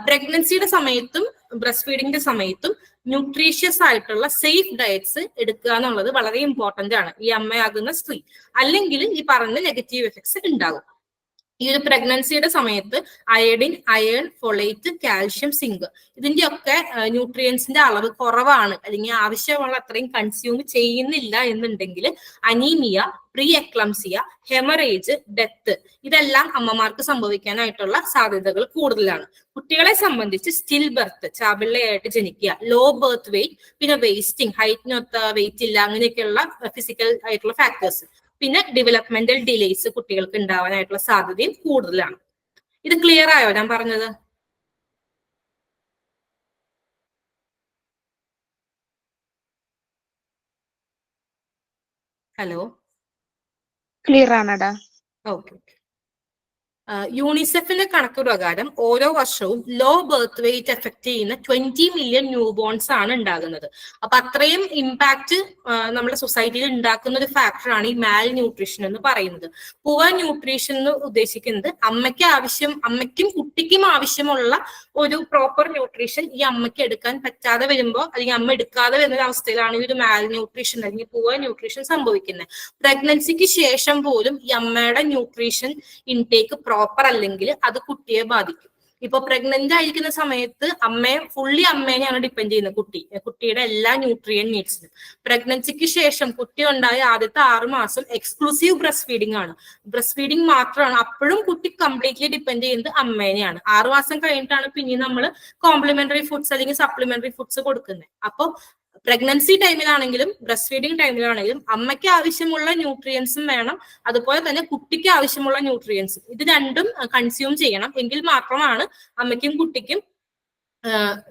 പ്രഗ്നൻസിയുടെ സമയത്തും ബ്രസ്റ്റ് ഫീഡിങ്ങിന്റെ സമയത്തും ന്യൂട്രീഷ്യസ് ആയിട്ടുള്ള സേഫ് ഡയറ്റ്സ് എടുക്കുക എന്നുള്ളത് വളരെ ഇമ്പോർട്ടന്റ് ആണ് ഈ അമ്മയാകുന്ന സ്ത്രീ. അല്ലെങ്കിൽ ഈ പറഞ്ഞ നെഗറ്റീവ് എഫക്ട്സ് ഉണ്ടാകും. ഈ ഒരു പ്രഗ്നൻസിയുടെ സമയത്ത് iodine, iron, folate, calcium, zinc ഇതിന്റെയൊക്കെ ന്യൂട്രിയൻസിന്റെ അളവ് കുറവാണ്, അല്ലെങ്കിൽ ആവശ്യമുള്ള അത്രയും കൺസ്യൂം ചെയ്യുന്നില്ല എന്നുണ്ടെങ്കിൽ anaemia, pre eclampsia, haemorrhage, death ഇതെല്ലാം അമ്മമാർക്ക് സംഭവിക്കാനായിട്ടുള്ള സാധ്യതകൾ കൂടുതലാണ്. കുട്ടികളെ സംബന്ധിച്ച് സ്റ്റിൽ ബർത്ത്, ചാപിള്ളയായിട്ട് ജനിക്കുക, ലോ ബർത്ത് വെയിറ്റ്, പിന്നെ വേസ്റ്റിംഗ്, ഹൈറ്റിനൊത്ത വെയിറ്റ് ഇല്ല, അങ്ങനെയൊക്കെയുള്ള ഫിസിക്കൽ ആയിട്ടുള്ള ഫാക്ടേഴ്സ്, പിന്നെ ഡെവലപ്മെന്റൽ ഡിലേസ് കുട്ടികൾക്ക് ഉണ്ടാവാനായിട്ടുള്ള സാധ്യതയും കൂടുതലാണ്. ഇത് ക്ലിയർ ആയോ ഞാൻ പറഞ്ഞത്? ഹലോ, ക്ലിയർ ആണടാ. ഓക്കെ. യൂണിസെഫിന്റെ കണക്ക് പ്രകാരം ഓരോ വർഷവും ലോ ബർത്ത് വെയിറ്റ് എഫക്ട് ചെയ്യുന്ന 20 മില്യൺ ന്യൂ ബോൺസ് ആണ് ഉണ്ടാകുന്നത്. അപ്പൊ അത്രയും ഇമ്പാക്ട് നമ്മുടെ സൊസൈറ്റിയിൽ ഉണ്ടാക്കുന്ന ഒരു ഫാക്ടറാണ് ഈ മാൽ ന്യൂട്രീഷൻ എന്ന് പറയുന്നത്. പുവർ ന്യൂട്രീഷൻ എന്ന് ഉദ്ദേശിക്കുന്നത് അമ്മയ്ക്കും കുട്ടിക്കും ആവശ്യമുള്ള ഒരു പ്രോപ്പർ ന്യൂട്രീഷൻ ഈ അമ്മയ്ക്ക് എടുക്കാൻ പറ്റാതെ വരുമ്പോൾ, അല്ലെങ്കിൽ അമ്മ എടുക്കാതെ വരുന്ന ഒരു അവസ്ഥയിലാണ് ഈ ഒരു മാൽ ന്യൂട്രീഷൻ അല്ലെങ്കിൽ പുവർ ന്യൂട്രീഷൻ സംഭവിക്കുന്നത്. പ്രഗ്നൻസിക്ക് ശേഷം പോലും ഈ അമ്മയുടെ ന്യൂട്രീഷൻ ഇൻടേക്ക് പ്രോപ്പർ അല്ലെങ്കിൽ അത് കുട്ടിയെ ബാധിക്കും. ഇപ്പൊ പ്രഗ്നന്റ് ആയിരിക്കുന്ന സമയത്ത് അമ്മേനെയാണ് ഡിപ്പെൻഡ് ചെയ്യുന്നത് കുട്ടിയുടെ എല്ലാ ന്യൂട്രിയൻ നീഡ്സിനും. പ്രഗ്നൻസിക്ക് ശേഷം കുട്ടി ഉണ്ടായ ആദ്യത്തെ 6 മാസം എക്സ്ക്ലൂസീവ് ബ്രസ്റ്റ് ഫീഡിംഗ് ആണ്, ബ്രസ്റ്റ് ഫീഡിംഗ് മാത്രമാണ്. അപ്പോഴും കുട്ടി കംപ്ലീറ്റ്ലി ഡിപ്പെൻഡ് ചെയ്യുന്നത് അമ്മേനെയാണ്. 6 മാസം കഴിഞ്ഞിട്ടാണ് പിന്നെ നമ്മൾ കോംപ്ലിമെന്ററി ഫുഡ്സ് അല്ലെങ്കിൽ സപ്ലിമെന്ററി ഫുഡ്സ് കൊടുക്കുന്നത്. അപ്പോൾ പ്രഗ്നൻസി ടൈമിലാണെങ്കിലും ബ്രസ്റ്റ് ഫീഡിംഗ് ടൈമിലാണെങ്കിലും അമ്മയ്ക്ക് ആവശ്യമുള്ള ന്യൂട്രിയൻസും വേണം, അതുപോലെ തന്നെ കുട്ടിക്ക് ആവശ്യമുള്ള ന്യൂട്രിയൻസും. ഇത് രണ്ടും കൺസ്യൂം ചെയ്യണം, എങ്കിൽ മാത്രമാണ് അമ്മയ്ക്കും കുട്ടിക്കും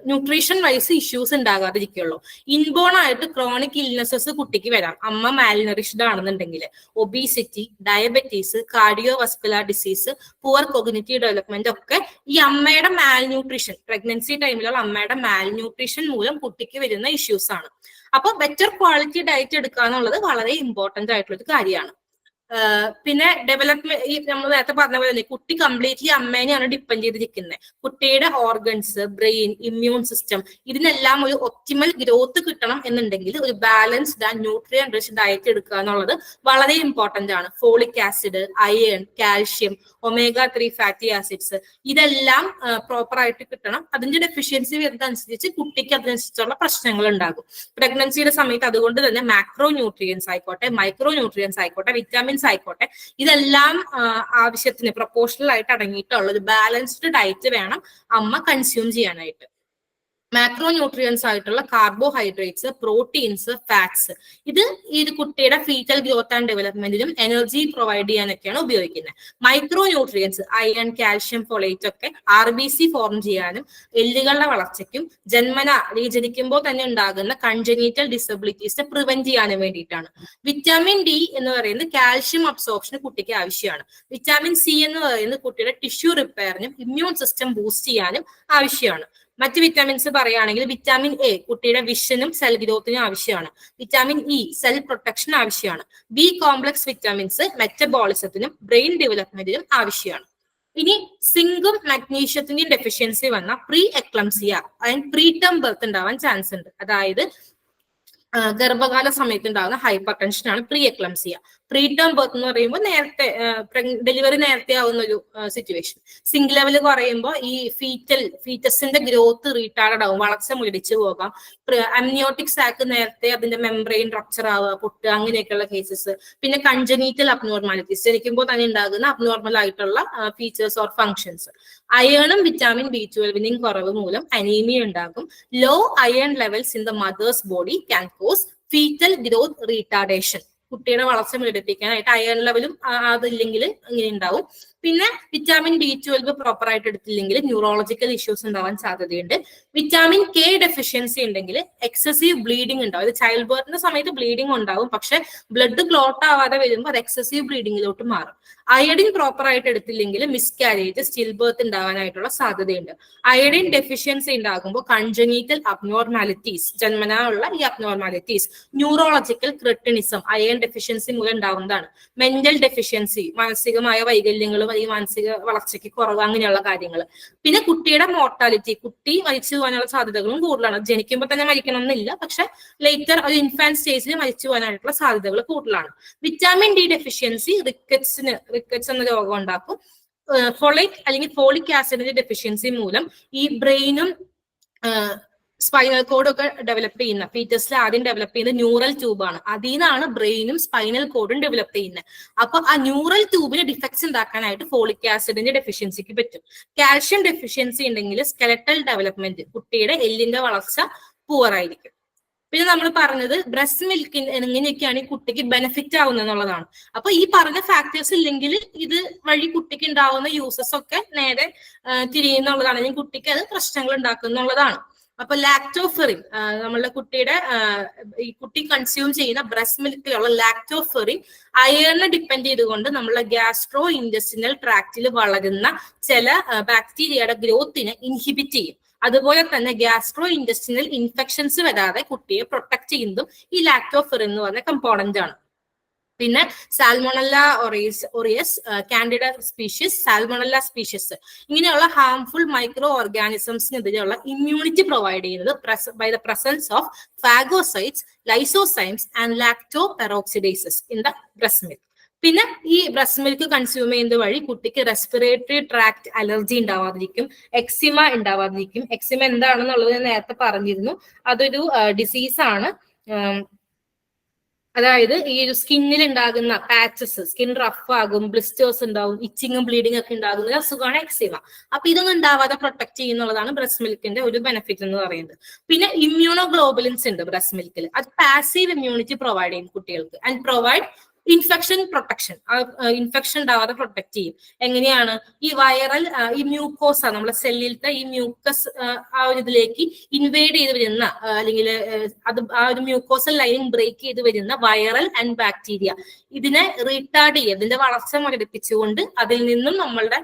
ന്യൂട്രീഷൻ വൈസ് ഇഷ്യൂസ് ഉണ്ടാകാതിരിക്കുള്ളൂ. ഇൻബോൺ ആയിട്ട് ക്രോണിക് ഇൽനെസ്സസ് കുട്ടിക്ക് വരാം അമ്മ മാൽനറിഷ്ഡ് ആണെന്നുണ്ടെങ്കിൽ. Obesity, diabetes, cardio vascular disease, poor cognitive development ഒക്കെ ഈ അമ്മയുടെ മാൽ ന്യൂട്രീഷൻ, പ്രഗ്നൻസി ടൈമിലുള്ള അമ്മയുടെ മാൽ ന്യൂട്രീഷൻ മൂലം കുട്ടിക്ക് വരുന്ന ഇഷ്യൂസ് ആണ്. അപ്പൊ ബെറ്റർ ക്വാളിറ്റി ഡയറ്റ് എടുക്കുക എന്നുള്ളത് വളരെ ഇമ്പോർട്ടന്റ് ആയിട്ടുള്ള ഒരു കാര്യമാണ്. പിന്നെ ഡെവലപ്മെന്റ്, ഈ നമ്മൾ നേരത്തെ പറഞ്ഞ പോലെ തന്നെ കുട്ടി കംപ്ലീറ്റ്ലി അമ്മേനെയാണ് ഡിപ്പെൻഡ് ചെയ്തിരിക്കുന്നത്. കുട്ടിയുടെ ഓർഗൻസ്, ബ്രെയിൻ, ഇമ്മ്യൂൺ സിസ്റ്റം ഇതിനെല്ലാം ഒരു ഒപ്റ്റിമൽ ഗ്രോത്ത് കിട്ടണം എന്നുണ്ടെങ്കിൽ ഒരു balanced and nutrient rich diet എടുക്കുക എന്നുള്ളത് വളരെ ഇമ്പോർട്ടന്റ് ആണ്. Folic acid, iron, calcium, omega-3 fatty acids ഇതെല്ലാം പ്രോപ്പർ ആയിട്ട് കിട്ടണം. അതിന്റെ ഡെഫിഷ്യൻസി വരുന്നതനുസരിച്ച് കുട്ടിക്ക് അതിനനുസരിച്ചുള്ള പ്രശ്നങ്ങൾ ഉണ്ടാകും. പ്രഗ്നൻസിയുടെ സമയത്ത് അതുകൊണ്ട് തന്നെ മാക്രോ ന്യൂട്രിയൻസ് ആയിക്കോട്ടെ, മൈക്രോ ന്യൂട്രിയൻസ് ആയിക്കോട്ടെ, വിറ്റാമിൻസ് ആയിക്കോട്ടെ, ഇതെല്ലാം ആവശ്യത്തിന് പ്രൊപ്പോർഷണൽ ആയിട്ട് അടങ്ങിയിട്ടുള്ള ഒരു ബാലൻസ്ഡ് ഡയറ്റ് വേണം അമ്മ കൺസ്യൂം ചെയ്യാനായിട്ട്. മാക്രോ ന്യൂട്രിയൻസ് ആയിട്ടുള്ള കാർബോഹൈഡ്രേറ്റ്സ്, പ്രോട്ടീൻസ്, ഫാറ്റ്സ് ഇത് ഈ കുട്ടിയുടെ ഫീറ്റൽ ഗ്രോത്ത് ആൻഡ് ഡെവലപ്മെന്റിനും എനർജി പ്രൊവൈഡ് ചെയ്യാനൊക്കെയാണ് ഉപയോഗിക്കുന്നത്. Micronutrients iron, calcium, folate ഒക്കെ RBC ഫോം ചെയ്യാനും എല്ലുകളുടെ വളർച്ചയ്ക്കും ജനിക്കുമ്പോൾ തന്നെ ഉണ്ടാകുന്ന കൺജനീറ്റൽ ഡിസബിലിറ്റീസിനെ പ്രിവെന്റ് ചെയ്യാനും വേണ്ടിയിട്ടാണ്. വിറ്റാമിൻ D എന്ന് പറയുന്നത് കാൽഷ്യം അബ്സോർപ്ഷന് കുട്ടിക്ക് ആവശ്യമാണ്. വിറ്റാമിൻ C എന്ന് പറയുന്നത് കുട്ടിയുടെ ടിഷ്യൂ റിപ്പയറിനും ഇമ്മ്യൂൺ സിസ്റ്റം ബൂസ്റ്റ് ചെയ്യാനും ആവശ്യമാണ്. മറ്റ് വിറ്റാമിൻസ് പറയുകയാണെങ്കിൽ വിറ്റാമിൻ A കുട്ടിയുടെ വിഷനും സെൽ ഗ്രോത്തിനും ആവശ്യമാണ്. വിറ്റാമിൻ E സെൽ പ്രൊട്ടക്ഷൻ ആവശ്യമാണ്. B കോംപ്ലക്സ് വിറ്റാമിൻസ് മെറ്റബോളിസത്തിനും ബ്രെയിൻ ഡെവലപ്മെന്റിനും ആവശ്യമാണ്. ഇനി സിങ്കും മഗ്നീഷ്യത്തിന്റെയും ഡെഫിഷ്യൻസി വന്ന പ്രീ എക്ലംസിയ അതായത് പ്രീ ടേം ബർത്ത് ഉണ്ടാവാൻ ചാൻസ് ഉണ്ട്. അതായത് ഗർഭകാല സമയത്ത് ഉണ്ടാകുന്ന ഹൈപ്പർ ടെൻഷൻ ആണ് pre eclampsia. Pre term birth എന്ന് പറയുമ്പോൾ നേരത്തെ ഡെലിവറി നേരത്തെ ആവുന്ന ഒരു സിറ്റുവേഷൻ. സിങ്ക് ലെവൽ കുറയുമ്പോൾ ഈ ഫീറ്റസിന്റെ ഗ്രോത്ത് റീടാർഡ് ആവും, വളർച്ച മുരടിച്ചു പോകാം. അമ്നിയോട്ടിക് സാക്ക് നേരത്തെ അതിന്റെ മെംബ്രെയിൻ റപ്ചർ ആവുക, പൊട്ടുക, അങ്ങനെയൊക്കെയുള്ള കേസസ്. പിന്നെ കൺജനീറ്റൽ അബ്നോർമാലിറ്റീസ്, ജനിക്കുമ്പോൾ തന്നെ ഉണ്ടാകുന്ന അബ്നോർമൽ ആയിട്ടുള്ള ഫീച്ചേഴ്സ് ഓർ ഫങ്ഷൻസ്. അയേണും വിറ്റാമിൻ B12 കുറവ് മൂലം അനീമിയ ഉണ്ടാകും. Low iron levels in the mother's body can cause foetal growth retardation. കുട്ടിയുടെ വളർച്ച മുരടിപ്പിക്കാനായിട്ട് അയൺ ലെവലും അതില്ലെങ്കിൽ ഇങ്ങനെ ഉണ്ടാവും. പിന്നെ വിറ്റാമിൻ B12 പ്രോപ്പർ ആയിട്ട് എടുത്തില്ലെങ്കിൽ ന്യൂറോളജിക്കൽ ഇഷ്യൂസ് ഉണ്ടാവാൻ സാധ്യതയുണ്ട്. വിറ്റാമിൻ K ഡെഫിഷ്യൻസി ഉണ്ടെങ്കിൽ എക്സസീവ് ബ്ലീഡിംഗ് ഉണ്ടാവും. ഇത് ചൈൽഡ് ബർത്തിന്റെ സമയത്ത് ബ്ലീഡിംഗ് ഉണ്ടാവും, പക്ഷെ ബ്ലഡ് ക്ലോട്ട് ആവാതെ വരുമ്പോൾ അത് എക്സസീവ് ബ്ലീഡിങ്ങിലോട്ട് മാറും. അയഡിൻ പ്രോപ്പർ ആയിട്ട് എടുത്തില്ലെങ്കിൽ മിസ്കാരേജ്, സ്റ്റിൽ ബർത്ത് ഉണ്ടാവാനായിട്ടുള്ള സാധ്യതയുണ്ട്. അയഡിൻ ഡെഫിഷ്യൻസി ഉണ്ടാകുമ്പോൾ കൺജനീറ്റൽ അബ്നോർമാലിറ്റീസ്, ജന്മനാ ഉള്ള ഈ അബ്നോർമാലിറ്റീസ്, ന്യൂറോളജിക്കൽ ക്രിട്ടിനിസം, അയൺ ഡെഫിഷ്യൻസി മൂലം ഉണ്ടാവുന്നതാണ്. മെന്റൽ ഡെഫിഷ്യൻസി, മാനസികമായ വൈകല്യങ്ങളും ഈ മാനസിക വളർച്ചയ്ക്ക് കുറവ്, അങ്ങനെയുള്ള കാര്യങ്ങൾ. പിന്നെ കുട്ടിയുടെ മോർട്ടാലിറ്റി, കുട്ടി മരിച്ചു പോകാനുള്ള സാധ്യതകളും കൂടുതലാണ്. ജനിക്കുമ്പോൾ തന്നെ മരിക്കണം എന്നില്ല, പക്ഷെ ലേറ്റർ ഒരു ഇൻഫാന്റ് സ്റ്റേജിൽ മരിച്ചു പോകാനായിട്ടുള്ള സാധ്യതകൾ കൂടുതലാണ്. വിറ്റാമിൻ D ഡെഫിഷ്യൻസി റിക്കറ്റ്സ് എന്ന രോഗം ഉണ്ടാക്കും. ഫോളേറ്റ് അല്ലെങ്കിൽ ഫോളിക് ആസിഡിന്റെ ഡെഫിഷ്യൻസി മൂലം ഈ ബ്രെയിനും സ്പൈനൽ കോഡും ഒക്കെ ഡെവലപ്പ് ചെയ്യുന്ന, ഫീറ്റസിൽ ആദ്യം ഡെവലപ്പ് ചെയ്യുന്ന ന്യൂറൽ ട്യൂബാണ്. അതിൽ നിന്നാണ് ബ്രെയിനും സ്പൈനൽ കോഡും ഡെവലപ്പ് ചെയ്യുന്നത്. അപ്പൊ ആ ന്യൂറൽ ട്യൂബിന് ഡിഫക്ട്സ് ഉണ്ടാക്കാനായിട്ട് ഫോളിക് ആസിഡിന്റെ ഡെഫിഷ്യൻസിക്ക് പറ്റും. കാൽഷ്യം ഡെഫിഷ്യൻസി ഉണ്ടെങ്കിൽ സ്കെലറ്റൽ ഡെവലപ്മെന്റ്, കുട്ടിയുടെ എല്ലിന്റെ വളർച്ച പൂവർ ആയിരിക്കും. പിന്നെ നമ്മൾ പറഞ്ഞത് ബ്രസ്റ്റ് മിൽക്ക് എങ്ങനെയൊക്കെയാണ് ഈ കുട്ടിക്ക് ബെനിഫിറ്റ് ആവുന്നത് എന്നുള്ളതാണ്. അപ്പൊ ഈ പറഞ്ഞ ഫാക്ടേഴ്സ് ഇല്ലെങ്കിൽ ഇത് വഴി കുട്ടിക്ക് ഉണ്ടാവുന്ന യൂസസ് ഒക്കെ നേരെ തിരിയുന്നുള്ളതാണ്, അല്ലെങ്കിൽ കുട്ടിക്ക് അത് പ്രശ്നങ്ങൾ ഉണ്ടാക്കുന്നുള്ളതാണ്. അപ്പൊ ലാക്ടോഫെറിൻ, നമ്മളുടെ കുട്ടിയുടെ ഈ കുട്ടി കൺസ്യൂം ചെയ്യുന്ന ബ്രസ്റ്റ് മിൽക്കിലുള്ള ലാക്ടോഫെറിൻ അയണിനെ ഡിപ്പെൻഡ് ചെയ്തുകൊണ്ട് നമ്മളെ ഗ്യാസ്ട്രോ ഇൻറ്റസ്റ്റിനൽ ട്രാക്റ്റിൽ വളരുന്ന ചില ബാക്ടീരിയയുടെ ഗ്രോത്തിനെ ഇൻഹിബിറ്റ് ചെയ്യും. അതുപോലെ തന്നെ ഗ്യാസ്ട്രോ ഇൻറ്റസ്റ്റിനൽ ഇൻഫെക്ഷൻസ് വരാതെ കുട്ടിയെ പ്രൊട്ടക്ട് ചെയ്യുന്നതും ഈ ലാക്ടോഫെറിൻ എന്ന് പറഞ്ഞ കമ്പോണന്റ് ആണ്. പിന്നെ salmonella aureus, candida species, salmonella species, ഇങ്ങനെയുള്ള ഹാർംഫുൾ മൈക്രോ ഓർഗാനിസംസിനെതിരെയുള്ള ഇമ്മ്യൂണിറ്റി പ്രൊവൈഡ് ചെയ്യുന്നത് by the presence of phagocytes, lysozymes and lactoperoxidases in the breast milk. പിന്നെ ഈ ബ്രസ്റ്റ് മിൽക്ക് കൺസ്യൂം ചെയ്യുന്നത് വഴി കുട്ടിക്ക് റെസ്പിറേറ്ററി ട്രാക്ട് അലർജി ഉണ്ടാവാതിരിക്കും, എക്സിമ ഉണ്ടാവാതിരിക്കും. എക്സിമ എന്താണെന്നുള്ളത് ഞാൻ നേരത്തെ പറഞ്ഞിരുന്നു. അതൊരു ഡിസീസാണ്. അതായത് ഈ ഒരു സ്കിന്നിൽ ഉണ്ടാകുന്ന പാച്ചസ്, സ്കിൻ റഫ് ആകും, ബ്ലിസ്റ്റേഴ്സ് ഉണ്ടാവും, ഇച്ചിങ്ങും ബ്ലീഡിംഗ് ഒക്കെ ഉണ്ടാകുന്ന ഒരു അസുഖമാണ് എക്സിമ. അപ്പൊ ഇതൊന്നും ഉണ്ടാവാതെ പ്രൊട്ടക്ട് ചെയ്യുന്നുള്ളതാണ് ബ്രസ്റ്റ് മിൽക്കിന്റെ ഒരു ബെനിഫിറ്റ് എന്ന് പറയുന്നത്. പിന്നെ ഇമ്മ്യൂണോഗ്ലോബുലിൻസ് ഉണ്ട് ബ്രസ്റ്റ് മിൽക്കിൽ. അത് പാസീവ് ഇമ്മ്യൂണിറ്റി പ്രൊവൈഡ് ചെയ്യും കുട്ടികൾക്ക് and provide infection protection, infection ഉണ്ടാവാതെ പ്രൊട്ടക്ട് ചെയ്യും. എങ്ങനെയാണ്? ഈ വൈറൽ ഈ മ്യൂക്കോസ, നമ്മളെ സെല്ലിലത്തെ ഈ മ്യൂക്കസ് ആ ഒരു ഇതിലേക്ക് ഇൻവേഡ് ചെയ്ത് വരുന്ന, അല്ലെങ്കിൽ അത് ആ ഒരു മ്യൂക്കോസൽ ലൈനിങ് ബ്രേക്ക് ചെയ്ത് വരുന്ന വൈറൽ ആൻഡ് ബാക്ടീരിയ, ഇതിനെ റീട്ടാർഡ് ചെയ്യുക, ഇതിന്റെ വളർച്ച മുരടിപ്പിച്ചുകൊണ്ട് അതിൽ നിന്നും നമ്മളുടെ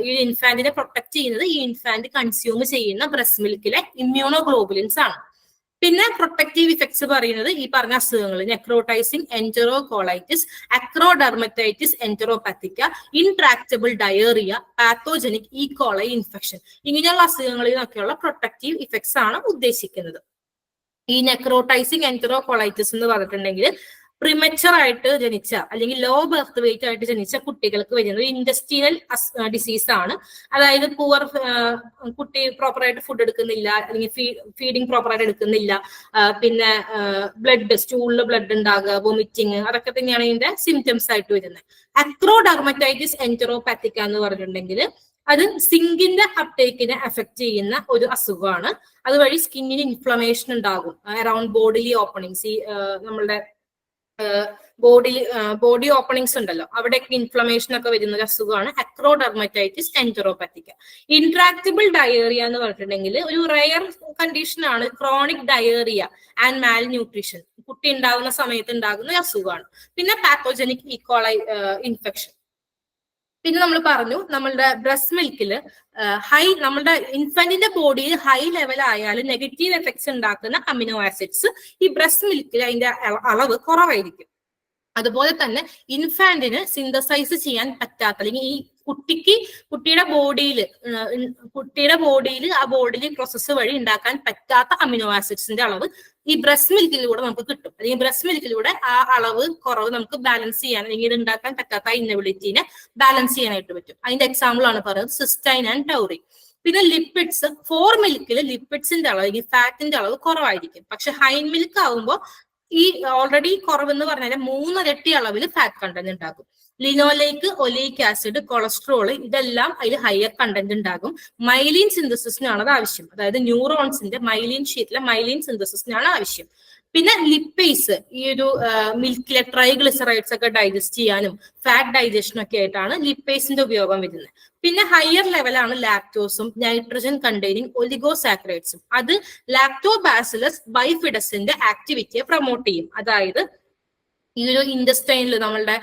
ഈ ഇൻഫാന്റിനെ പ്രൊട്ടക്ട് ചെയ്യുന്നത് ഈ ഇൻഫാന്റ് കൺസ്യൂം ചെയ്യുന്ന ബ്രസ്റ്റ് മിൽക്കിലെ ഇമ്മ്യൂണോഗ്ലോബുലിൻസ് ആണ്. പിന്നെ പ്രൊട്ടക്റ്റീവ് ഇഫക്ട്സ് പറയുന്നത് ഈ പറഞ്ഞ അസുഖങ്ങൾ, necrotising എൻറ്ററോകോളൈറ്റിസ്, അക്രോഡെർമറ്റൈറ്റിസ് enteropathica, intractable diarrhoea, pathogenic ഈകോളൈ infection, ഇങ്ങനെയുള്ള അസുഖങ്ങളിൽ നിന്നൊക്കെയുള്ള പ്രൊട്ടക്റ്റീവ് ഇഫക്ട്സ് ആണ് ഉദ്ദേശിക്കുന്നത്. ഈ നെക്രോട്ടൈസിങ് എൻറ്ററോകോളൈറ്റിസ് എന്ന് പറഞ്ഞിട്ടുണ്ടെങ്കിൽ പ്രിമച്ചർ ആയിട്ട് ജനിച്ച അല്ലെങ്കിൽ ലോ ബർത്ത് വെയിറ്റ് ആയിട്ട് ജനിച്ച കുട്ടികൾക്ക് വരുന്ന ഒരു ഇൻഡസ്ട്രിയൽ ഡിസീസ് ആണ്. അതായത് പുവർ കുട്ടി പ്രോപ്പറായിട്ട് ഫുഡ് എടുക്കുന്നില്ല, അല്ലെങ്കിൽ ഫീഡിങ് പ്രോപ്പറായിട്ട് എടുക്കുന്നില്ല, പിന്നെ ബ്ലഡ്, സ്റ്റൂളിൽ ബ്ലഡ് ഉണ്ടാകുക, വൊമിറ്റിങ്, അതൊക്കെ തന്നെയാണ് ഇതിന്റെ സിംറ്റംസ് ആയിട്ട് വരുന്നത്. അക്രോഡെർമറ്റൈറ്റിസ് എൻറ്ററോപാത്തിക്ക എന്ന് പറഞ്ഞിട്ടുണ്ടെങ്കിൽ അത് സിങ്കിന്റെ അപ്ടേക്കിനെ അഫക്ട് ചെയ്യുന്ന ഒരു അസുഖമാണ്. അതുവഴി സ്കിന്നിന് ഇൻഫ്ലമേഷൻ ഉണ്ടാകും, അറൌണ്ട് ബോഡിലി ഓപ്പണിങ്സ്, ഈ നമ്മളുടെ ബോഡി ഓപ്പണിങ്സ് ഉണ്ടല്ലോ, അവിടെയൊക്കെ ഇൻഫ്ലമേഷൻ ഒക്കെ വരുന്ന ഒരു അസുഖമാണ് അക്രോഡെർമറ്റൈറ്റിസ് എൻറ്ററോപാത്തിക്ക. ഇൻട്രാക്റ്റബിൾ ഡയേറിയ എന്ന് പറഞ്ഞിട്ടുണ്ടെങ്കിൽ ഒരു റെയർ കണ്ടീഷൻ ആണ്, chronic diarrhoea and Mal nutrition, കുട്ടി ഉണ്ടാകുന്ന സമയത്ത് ഉണ്ടാകുന്ന ഒരു അസുഖമാണ്. പിന്നെ പാത്തോജനിക് ഈക്കോളൈ ഇൻഫെക്ഷൻ. പിന്നെ നമ്മൾ പറഞ്ഞു നമ്മളുടെ ബ്രസ്റ്റ് മിൽക്കിൽ നമ്മളുടെ ഇൻഫന്റിന്റെ ബോഡിയിൽ ഹൈ ലെവൽ ആയാലും നെഗറ്റീവ് എഫക്ട്സ് ഉണ്ടാക്കുന്ന അമിനോ ആസിഡ്സ് ഈ ബ്രസ്റ്റ് മിൽക്കിൽ അതിന്റെ അളവ് കുറവായിരിക്കും. അതുപോലെ തന്നെ ഇൻഫാന്റിന് സിന്തസൈസ് ചെയ്യാൻ പറ്റാത്ത, അല്ലെങ്കിൽ ഈ കുട്ടിയുടെ ബോഡിയിൽ ആ ബോഡിലി പ്രോസസ്സ് വഴി ഉണ്ടാക്കാൻ പറ്റാത്ത അമിനോ ആസിഡ്സിന്റെ അളവ് ഈ ബ്രസ്റ്റ് മിൽക്കിലൂടെ നമുക്ക് കിട്ടും. അല്ലെങ്കിൽ ബ്രസ്റ്റ് മിൽക്കിലൂടെ ആ അളവ് കുറവ് നമുക്ക് ബാലൻസ് ചെയ്യാൻ, അല്ലെങ്കിൽ ഇത് ഉണ്ടാക്കാൻ പറ്റാത്ത ഇന്നബിലിറ്റിനെ ബാലൻസ് ചെയ്യാനായിട്ട് പറ്റും. അതിന്റെ എക്സാമ്പിൾ ആണ് പറയുന്നത് സിസ്റ്റൈൻ ആൻഡ് ടൗറിൻ. പിന്നെ ലിപ്പിഡ്സ്, ഫോർ മിൽക്കിൽ ലിപ്പിഡ്സിന്റെ അളവ്, അല്ലെങ്കിൽ ഫാറ്റിന്റെ അളവ് കുറവായിരിക്കും. പക്ഷെ ഹൈൻ മിൽക്ക് ആകുമ്പോൾ ഈ ഓൾറെഡി കുറവെന്ന് പറഞ്ഞാൽ 3 ഇരട്ടി അളവിൽ ഫാറ്റ് കണ്ടന്റ് ഉണ്ടാക്കും. ലിനോലേക്ക്, ഒലീക് ആസിഡ്, കൊളസ്ട്രോൾ ഇതെല്ലാം അതിൽ ഹയർ കണ്ടന്റ് ഉണ്ടാകും. മൈലിൻ സിന്തസിസിനാണ് അത് ആവശ്യം. അതായത് ന്യൂറോൺസിന്റെ മൈലിൻ ഷീറ്റിലെ മൈലിൻ സിന്തസിസിനാണ് ആവശ്യം. പിന്നെ ലിപ്പേസ്, ഈ ഒരു മിൽക്കിലെ ട്രൈഗ്ലിസറൈഡ്സ് ഒക്കെ ഡൈജസ്റ്റ് ചെയ്യാനും ഫാറ്റ് ഡൈജഷനും ഒക്കെ ആയിട്ടാണ് ലിപ്പേസിന്റെ ഉപയോഗം വരുന്നത്. പിന്നെ ഹയർ ലെവലാണ് ലാക്ടോസും നൈട്രജൻ കണ്ടെയ്നിങ് ഒലിഗോസാക്കറൈഡ്സും. അത് ലാക്ടോബാസിലസ് ബൈഫിഡസിന്റെ ആക്ടിവിറ്റിയെ പ്രൊമോട്ട് ചെയ്യും. അതായത് ഈ ഒരു ഇൻഡസ്റ്റൈനിൽ നമ്മളുടെ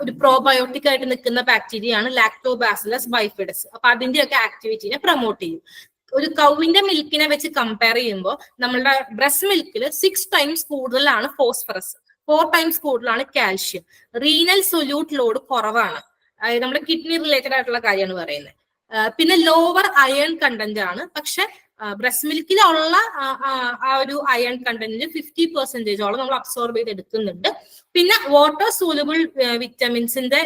ഒരു പ്രോബയോട്ടിക് ആയിട്ട് നിൽക്കുന്ന ബാക്ടീരിയയാണ് ലാക്ടോബാസിലസ് ബൈഫിഡസ്. അപ്പൊ അതിന്റെയൊക്കെ ആക്ടിവിറ്റിനെ പ്രൊമോട്ട് ചെയ്യും. ഒരു കൗവിന്റെ മിൽക്കിനെ വെച്ച് കമ്പയർ ചെയ്യുമ്പോൾ നമ്മളുടെ ബ്രസ്റ്റ് മിൽക്കിൽ 6 times കൂടുതലാണ് ഫോസ്ഫറസ്, 4 times കൂടുതലാണ് കാൽഷ്യം. റീനൽ സൊല്യൂട്ട് ലോഡ് കുറവാണ്. അതായത് നമ്മുടെ കിഡ്നി റിലേറ്റഡ് ആയിട്ടുള്ള കാര്യമാണ് പറയുന്നത്. പിന്നെ ലോവർ അയൺ കണ്ടന്റ് ആണ്. പക്ഷെ ബ്രസ്റ്റ് മിൽക്കിലുള്ള ആ ഒരു അയൺ കണ്ടന്റിന് 50% നമ്മൾ അബ്സോർബ് ചെയ്ത് എടുക്കുന്നുണ്ട്. പിന്നെ വാട്ടർ സൂലബിൾ വിറ്റമിൻസിന്റെ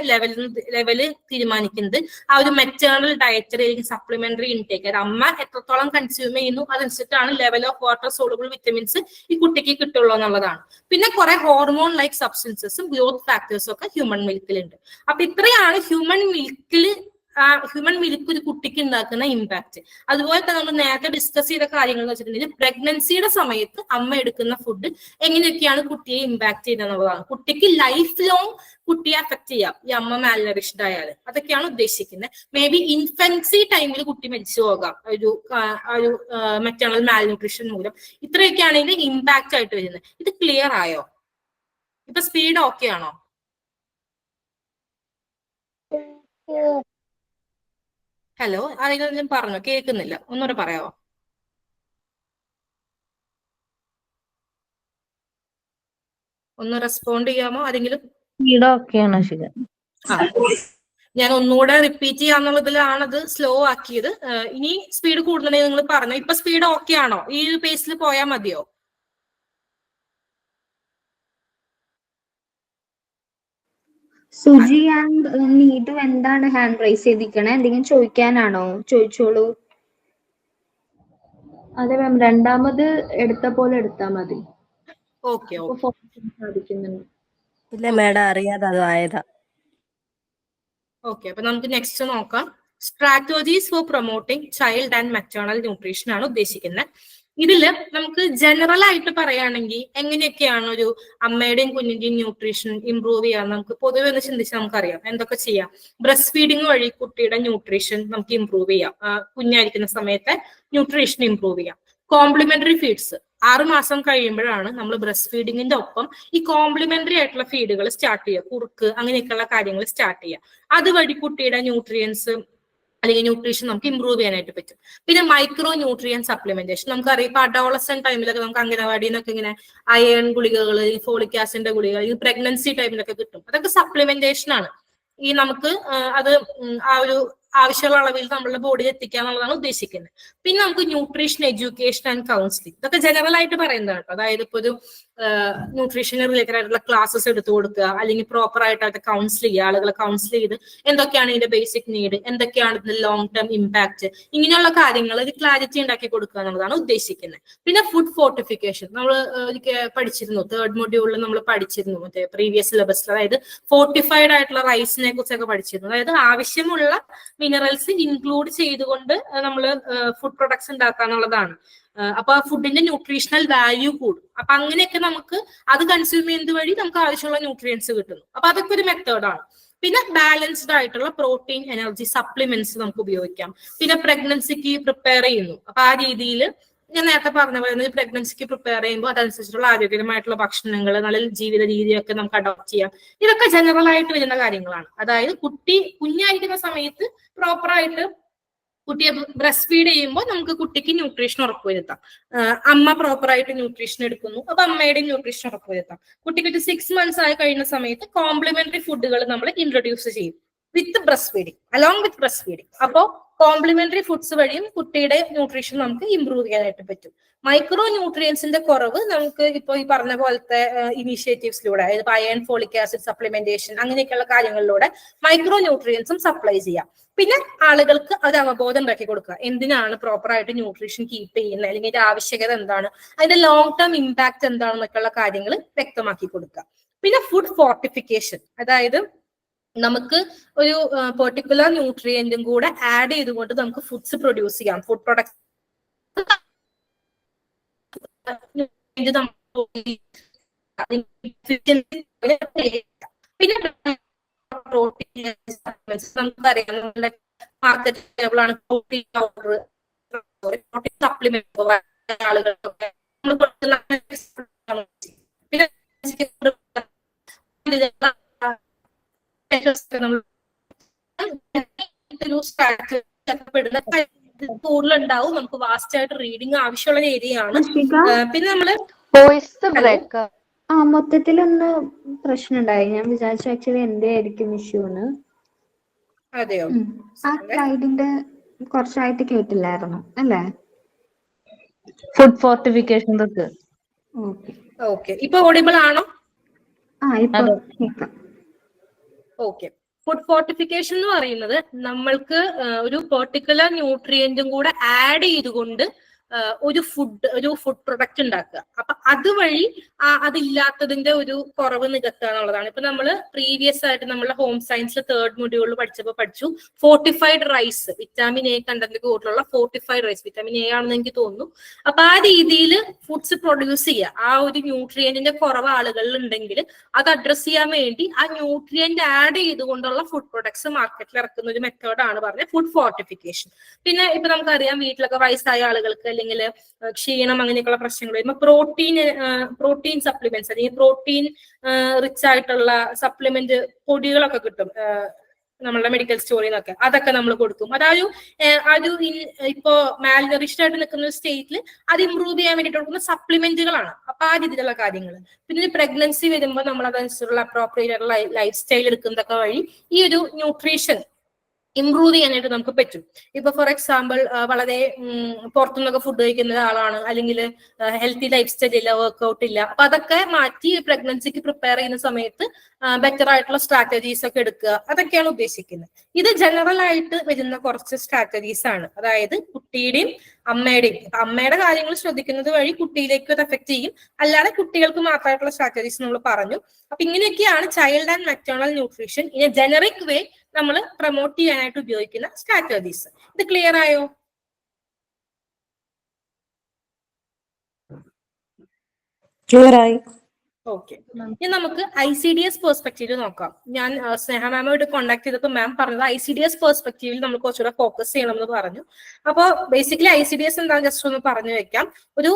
ലെവല് തീരുമാനിക്കുന്നത് ആ ഒരു മെറ്റേണൽ ഡയറ്ററി അല്ലെങ്കിൽ സപ്ലിമെന്ററി ഇൻടേക്ക്, അതായത് അമ്മ എത്രത്തോളം കൺസ്യൂം ചെയ്യുന്നു അതനുസരിച്ചിട്ടാണ് level of water soluble vitamins ഈ കുട്ടിക്ക് കിട്ടുള്ളൂ എന്നുള്ളതാണ്. പിന്നെ കുറെ ഹോർമോൺ ലൈക്ക് സബ്സ്റ്റൻസസും ഗ്രോത്ത് ഫാക്ടേഴ്സും ഒക്കെ ഹ്യൂമൻ മിൽക്കിലുണ്ട്. അപ്പൊ ഇത്രയാണ് ഹ്യൂമൻ മിൽക്ക് ഒരു കുട്ടിക്ക് ഉണ്ടാക്കുന്ന ഇമ്പാക്ട്. അതുപോലെ തന്നെ നമ്മൾ നേരത്തെ ഡിസ്കസ് ചെയ്ത കാര്യങ്ങൾ എന്ന് വെച്ചിട്ടുണ്ടെങ്കിൽ പ്രഗ്നൻസിയുടെ സമയത്ത് അമ്മ എടുക്കുന്ന ഫുഡ് എങ്ങനെയൊക്കെയാണ് കുട്ടിയെ ഇമ്പാക്ട് ചെയ്യുന്നതാണ്. കുട്ടിക്ക് ലൈഫ് ലോങ് കുട്ടിയെ അഫക്ട് ചെയ്യാം ഈ അമ്മ മാൽനറിഷ്ഡ് ആയാൽ. അതൊക്കെയാണ് ഉദ്ദേശിക്കുന്നത്. മേ ബി ഇൻഫൻസി ടൈമിൽ കുട്ടി മരിച്ചു പോകാം ഒരു മെറ്റേണൽ മാൽന്യൂട്രീഷൻ മൂലം. ഇത്രയൊക്കെയാണ് ഇതിന്റെ ഇമ്പാക്ട് ആയിട്ട് വരുന്നത്. ഇത് ക്ലിയർ ആയോ? ഇപ്പൊ സ്പീഡ് ഓക്കെ ആണോ? ഹലോ, ആരെങ്കിലും പറഞ്ഞോ? കേൾക്കുന്നില്ല, ഒന്നുകൂടെ പറയാമോ? ഒന്ന് റെസ്പോണ്ട് ചെയ്യാമോ ആരെങ്കിലും? ഞാൻ ഒന്നുകൂടെ റിപ്പീറ്റ് ചെയ്യാന്നുള്ളതിലാണത് സ്ലോ ആക്കിയത്. ഇനി സ്പീഡ് കൂടുതലുണ്ടെങ്കിൽ നിങ്ങൾ പറഞ്ഞു. ഇപ്പൊ സ്പീഡ് ഓക്കെ ആണോ? ഈ ഒരു പേസിൽ പോയാൽ മതിയോ? സുജി ആൻഡ് നീതു എന്താണ് ഹാൻഡ് റൈസ് ചെയ്തിരിക്കണേ? എന്തെങ്കിലും ചോദിക്കാനാണോ? ചോദിച്ചോളൂ. അതെ മാം, രണ്ടാമത് എടുത്ത പോലെ എടുത്താൽ മതി. ഓക്കെ. സാധിക്കുന്നുണ്ട്. ഇല്ല മേഡം, അറിയാതെ അതായതാ. ഓക്കെ, അപ്പൊ നമുക്ക് നെക്സ്റ്റ് നോക്കാം. Strategies for promoting child and maternal nutrition ആണ് ഉദ്ദേശിക്കുന്നത്. ഇതില് നമുക്ക് ജനറൽ ആയിട്ട് പറയുകയാണെങ്കിൽ എങ്ങനെയൊക്കെയാണ് ഒരു അമ്മയുടെയും കുഞ്ഞിന്റെയും ന്യൂട്രീഷൻ ഇംപ്രൂവ് ചെയ്യാൻ നമുക്ക് പൊതുവെ ഒന്ന് ചിന്തിച്ച് നമുക്കറിയാം എന്തൊക്കെ ചെയ്യാം. ബ്രസ്റ്റ് ഫീഡിങ് വഴി കുട്ടിയുടെ ന്യൂട്രീഷൻ നമുക്ക് ഇംപ്രൂവ് ചെയ്യാം. കുഞ്ഞായിരിക്കുന്ന സമയത്തെ ന്യൂട്രീഷൻ ഇംപ്രൂവ് ചെയ്യാം. കോംപ്ലിമെന്ററി ഫീഡ്സ് 6 മാസം കഴിയുമ്പോഴാണ് നമ്മൾ ബ്രസ്റ്റ് ഫീഡിങ്ങിന്റെ ഒപ്പം ഈ കോംപ്ലിമെന്ററി ആയിട്ടുള്ള ഫീഡുകൾ സ്റ്റാർട്ട് ചെയ്യുക. കുറുക്ക് അങ്ങനെയൊക്കെയുള്ള കാര്യങ്ങൾ സ്റ്റാർട്ട് ചെയ്യുക. അതുവഴി കുട്ടിയുടെ ന്യൂട്രിയൻസ് അല്ലെങ്കിൽ ന്യൂട്രീഷൻ നമുക്ക് ഇംപ്രൂവ് ചെയ്യാനായിട്ട് പറ്റും. പിന്നെ മൈക്രോ ന്യൂട്രിയൻ സപ്ലിമെന്റേഷൻ നമുക്കറിയാം. ഇപ്പൊ അഡോളസെന്റ് ടൈമിലൊക്കെ നമുക്ക് അംഗനവാടിയിൽ നിന്നൊക്കെ ഇങ്ങനെ അയൺ ഗുളികകൾ, ഫോളിക് ആസിഡിന്റെ ഗുളികകൾ ഈ പ്രഗ്നൻസി ടൈമിലൊക്കെ കിട്ടും. അതൊക്കെ സപ്ലിമെന്റേഷൻ ആണ്. ഈ നമുക്ക് അത് ആ ഒരു ആവശ്യമുള്ള അളവിൽ നമ്മളുടെ ബോഡിയിൽ എത്തിക്കുക എന്നുള്ളതാണ് ഉദ്ദേശിക്കുന്നത്. പിന്നെ നമുക്ക് ന്യൂട്രീഷൻ എഡ്യൂക്കേഷൻ ആൻഡ് കൗൺസിലിംഗ്, ഇതൊക്കെ ജനറൽ ആയിട്ട് പറയുന്നതാണ് കേട്ടോ. അതായത് ഇപ്പൊ ഒരു ന്യൂട്രീഷന് റിലേറ്റഡ് ആയിട്ടുള്ള ക്ലാസ്സസ് എടുത്തു കൊടുക്കുക, അല്ലെങ്കിൽ പ്രോപ്പർ ആയിട്ട് കൗൺസിൽ ചെയ്യുക, ആളുകളെ കൗൺസിൽ ചെയ്ത് എന്തൊക്കെയാണ് ഇതിന്റെ ബേസിക് നീഡ്, എന്തൊക്കെയാണ് ഇതിന്റെ ലോങ് ടേം ഇമ്പാക്ട്, ഇങ്ങനെയുള്ള കാര്യങ്ങൾ ഒരു ക്ലാരിറ്റി ഉണ്ടാക്കി കൊടുക്കുക എന്നുള്ളതാണ് ഉദ്ദേശിക്കുന്നത്. പിന്നെ ഫുഡ് ഫോർട്ടിഫിക്കേഷൻ നമ്മൾ പഠിച്ചിരുന്നു, 3rd മൊഡ്യൂളിൽ നമ്മൾ പഠിച്ചിരുന്നു മറ്റേ പ്രീവിയസ് സിലബസിൽ. അതായത് ഫോർട്ടിഫൈഡ് ആയിട്ടുള്ള റൈസിനെ കുറിച്ചൊക്കെ പഠിച്ചിരുന്നു. അതായത് ആവശ്യമുള്ള മിനറൽസ് ഇൻക്ലൂഡ് ചെയ്തുകൊണ്ട് നമ്മൾ ഫുഡ് പ്രൊഡക്ട്സ് ഉണ്ടാക്കുക എന്നുള്ളതാണ്. അപ്പൊ ഫുഡിന്റെ ന്യൂട്രീഷണൽ വാല്യൂ കൂടും. അപ്പൊ അങ്ങനെയൊക്കെ നമുക്ക് അത് കൺസ്യൂം ചെയ്യുന്നത് വഴി നമുക്ക് ആവശ്യമുള്ള ന്യൂട്രിയൻസ് കിട്ടുന്നു. അപ്പൊ അതൊക്കെ ഒരു മെത്തേഡാണ്. പിന്നെ ബാലൻസ്ഡ് ആയിട്ടുള്ള പ്രോട്ടീൻ എനർജി സപ്ലിമെന്റ്സ് നമുക്ക് ഉപയോഗിക്കാം. പിന്നെ പ്രഗ്നൻസിക്ക് പ്രിപ്പയർ ചെയ്യുന്നു. അപ്പൊ ആ രീതിയിൽ ഞാൻ നേരത്തെ പറഞ്ഞ പോലെ പ്രഗ്നൻസിക്ക് പ്രിപ്പയർ ചെയ്യുമ്പോൾ അതനുസരിച്ചുള്ള ആരോഗ്യകരമായിട്ടുള്ള ഭക്ഷണങ്ങൾ, നല്ല ജീവിത രീതിയൊക്കെ നമുക്ക് അഡോപ്റ്റ് ചെയ്യാം. ഇതൊക്കെ ജനറൽ ആയിട്ട് വരുന്ന കാര്യങ്ങളാണ്. അതായത് കുഞ്ഞായിരിക്കുന്ന സമയത്ത് പ്രോപ്പറായിട്ട് കുട്ടിയെ ബ്രസ്റ്റ് ഫീഡ് ചെയ്യുമ്പോൾ നമുക്ക് കുട്ടിക്ക് ന്യൂട്രീഷൻ ഉറപ്പുവരുത്താം. അമ്മ പ്രോപ്പറായിട്ട് ന്യൂട്രീഷൻ എടുക്കുന്നു, അപ്പൊ അമ്മയുടെ ന്യൂട്രീഷൻ ഉറപ്പുവരുത്താം. കുട്ടിക്ക് ഒരു 6 months ആയി കഴിയുന്ന സമയത്ത് കോംപ്ലിമെന്ററി ഫുഡുകൾ നമ്മൾ ഇൻട്രൊഡ്യൂസ് ചെയ്യും with breast feeding, along with breast feeding. അപ്പോ കോംപ്ലിമെന്ററി ഫുഡ്സ് വഴിയും കുട്ടിയുടെ ന്യൂട്രീഷൻ നമുക്ക് ഇംപ്രൂവ് ചെയ്യാനായിട്ട് പറ്റും. മൈക്രോ ന്യൂട്രിയൻസിന്റെ കുറവ് നമുക്ക് ഇപ്പോൾ ഈ പറഞ്ഞ പോലത്തെ ഇനീഷ്യേറ്റീവ്സിലൂടെ, അതായത് അയൺ, ഫോളിക് ആസിഡ് സപ്ലിമെന്റേഷൻ അങ്ങനെയൊക്കെയുള്ള കാര്യങ്ങളിലൂടെ മൈക്രോ ന്യൂട്രിയൻസും സപ്ലൈ ചെയ്യാം. പിന്നെ ആളുകൾക്ക് അത് അവബോധം ഉണ്ടാക്കി കൊടുക്കുക, എന്തിനാണ് പ്രോപ്പറായിട്ട് ന്യൂട്രീഷൻ കീപ്പ് ചെയ്യുന്നത്, അല്ലെങ്കിൽ അതിന്റെ ആവശ്യകത എന്താണ്, അതിന്റെ ലോങ് ടേം ഇമ്പാക്ട് എന്താണെന്നൊക്കെയുള്ള കാര്യങ്ങൾ വ്യക്തമാക്കി കൊടുക്കുക. പിന്നെ ഫുഡ് ഫോർട്ടിഫിക്കേഷൻ, അതായത് നമുക്ക് ഒരു പെർട്ടിക്കുലർ ന്യൂട്രിയന്റും കൂടെ ആഡ് ചെയ്തുകൊണ്ട് നമുക്ക് ഫുഡ്സ് പ്രൊഡ്യൂസ് ചെയ്യാം. ഫുഡ് പ്രൊഡക്ട്സ് പിന്നെ പ്രോട്ടീൻ നമുക്കറിയാം, നമ്മുടെ മാർക്കറ്റ് അവൈലബിൾ ആണ് പ്രോട്ടീൻ പൗഡർ, പ്രോട്ടീൻ സപ്ലിമെന്റ് ആളുകൾക്കൊക്കെ പിന്നെ കൂടുതലുണ്ടാവും. നമുക്ക് വാസ്റ്റ് ആയിട്ട് റീഡിങ് ആവശ്യമുള്ള ഏരിയയാണ്. പിന്നെ നമ്മള് വോയിസ് ബ്രേക്ക്. മൊത്തത്തിലൊന്ന് പ്രശ്നം ഉണ്ടായി. ഞാൻ വിചാരിച്ചു ആക്ച്വലി എന്റെ ആയിരിക്കും ഇഷ്യൂന്ന്. അതെയോ? ആ സ്ലൈഡിന്റെ കുറച്ചായിട്ട് കേട്ടില്ലായിരുന്നു അല്ലേ? ഫുഡ് ഫോർട്ടിഫിക്കേഷൻ ഒക്കെ. ഓക്കെ, ഇപ്പൊ ഓഡിബിൾ ആണോ? ഇപ്പൊ കേൾക്കാം. ഓക്കെ. ഫുഡ് ഫോർട്ടിഫിക്കേഷൻ എന്ന് പറയുന്നത് നമ്മൾക്ക് ഒരു പെർട്ടിക്കുലർ ന്യൂട്രിയന്റും കൂടെ ആഡ് ചെയ്തുകൊണ്ട് ഒരു ഫുഡ് പ്രൊഡക്റ്റ് ഉണ്ടാക്കുക. അപ്പൊ അതുവഴി അതില്ലാത്തതിന്റെ ഒരു കുറവ് നികത്തുക എന്നുള്ളതാണ്. ഇപ്പൊ നമ്മള് പ്രീവിയസ് ആയിട്ട് നമ്മളെ ഹോം സയൻസ് 3rd മൊഡ്യൂളിൽ പഠിച്ചു fortified rice, vitamin A content കൂടുതലുള്ള ഫോർട്ടിഫൈഡ് റൈസ്, വിറ്റാമിൻ എ ആണെന്ന് എനിക്ക് തോന്നുന്നു. അപ്പൊ ആ രീതിയിൽ ഫുഡ്സ് പ്രൊഡ്യൂസ് ചെയ്യുക, ആ ഒരു ന്യൂട്രിയന്റിന്റെ കുറവ് ആളുകളിൽ ഉണ്ടെങ്കിൽ അത് അഡ്രസ് ചെയ്യാൻ വേണ്ടി ആ ന്യൂട്രിയന്റ് ആഡ് ചെയ്തുകൊണ്ടുള്ള ഫുഡ് പ്രൊഡക്ട്സ് മാർക്കറ്റിൽ ഇറക്കുന്ന ഒരു മെത്തേഡാണ് പറഞ്ഞത് ഫുഡ് ഫോർട്ടിഫിക്കേഷൻ. പിന്നെ ഇപ്പൊ നമുക്കറിയാം, വീട്ടിലൊക്കെ വയസ്സായ ആളുകൾക്ക് അല്ലെങ്കിൽ ക്ഷീണം അങ്ങനെയൊക്കെയുള്ള പ്രശ്നങ്ങൾ വരുമ്പോൾ പ്രോട്ടീൻ സപ്ലിമെന്റ്സ് അല്ലെങ്കിൽ പ്രോട്ടീൻ റിച്ച് ആയിട്ടുള്ള സപ്ലിമെന്റ് പൊടികളൊക്കെ കിട്ടും നമ്മളുടെ മെഡിക്കൽ സ്റ്റോറിൽ നിന്നൊക്കെ. അതൊക്കെ നമ്മൾ കൊടുക്കും. ഇപ്പോ മാൽനറിഷ്ഡ് ആയിട്ട് നിൽക്കുന്ന ഒരു സ്റ്റേറ്റിൽ അത് ഇമ്പ്രൂവ് ചെയ്യാൻ വേണ്ടിയിട്ട് കൊടുക്കുന്ന സപ്ലിമെന്റുകളാണ്. അപ്പൊ ആ രീതിയിലുള്ള കാര്യങ്ങൾ. പിന്നെ പ്രഗ്നൻസി വരുമ്പോൾ നമ്മൾ അതനുസരിച്ചുള്ള അപ്രോപ്രിയേറ്റ് ആയിട്ടുള്ള ലൈഫ് സ്റ്റൈൽ എടുക്കുന്നതൊക്കെ വഴി ഈ ഒരു ന്യൂട്രീഷൻ ഇംപ്രൂവ് ചെയ്യാനായിട്ട് നമുക്ക് പറ്റും. ഇപ്പൊ ഫോർ എക്സാമ്പിൾ വളരെ പുറത്തുനിന്നൊക്കെ ഫുഡ് കഴിക്കുന്ന ആളാണ്, അല്ലെങ്കിൽ ഹെൽത്തി ലൈഫ് സ്റ്റൈൽ ഇല്ല, വർക്ക്ഔട്ട് ഇല്ല. അപ്പൊ അതൊക്കെ മാറ്റി പ്രഗ്നൻസിക്ക് പ്രിപ്പയർ ചെയ്യുന്ന സമയത്ത് ബെറ്റർ ആയിട്ടുള്ള സ്ട്രാറ്റജീസ് ഒക്കെ എടുക്കുക, അതൊക്കെയാണ് ഉദ്ദേശിക്കുന്നത്. ഇത് ജനറൽ ആയിട്ട് വരുന്ന കുറച്ച് സ്ട്രാറ്റജീസ് ആണ്. അതായത് കുട്ടിയുടെയും അമ്മയുടെയും, അമ്മയുടെ കാര്യങ്ങൾ ശ്രദ്ധിക്കുന്നത് വഴി കുട്ടിയിലേക്ക് അത് എഫക്ട് ചെയ്യും, അല്ലാതെ കുട്ടികൾക്ക് മാത്രമായിട്ടുള്ള സ്ട്രാറ്റജീസ് നമ്മൾ പറഞ്ഞു. അപ്പൊ ഇങ്ങനെയൊക്കെയാണ് child and maternal nutrition in a generic way നമ്മൾ പ്രൊമോട്ട് ചെയ്യാനായിട്ട് ഉപയോഗിക്കുന്ന സ്ട്രാറ്റജീസ്. ഇത് ക്ലിയർ ആയോ? ക്ലിയർ ആയി. ഓക്കെ, ഇനി നമുക്ക് ICDS പെർസ്പെക്റ്റീവ് നോക്കാം. ഞാൻ സ്നേഹ മാമോട് കോൺടാക്ട് ചെയ്തപ്പോൾ മാം പറഞ്ഞത് ICDS പെർസ്പെക്റ്റീവിൽ നമ്മൾ കുറച്ചുകൂടെ ഫോക്കസ് ചെയ്യണമെന്ന് പറഞ്ഞു. അപ്പോൾ ബേസിക്കലി ICDS എന്താണെന്ന് ജസ്റ്റ് ഒന്ന് പറഞ്ഞു വെക്കാം. ഒരു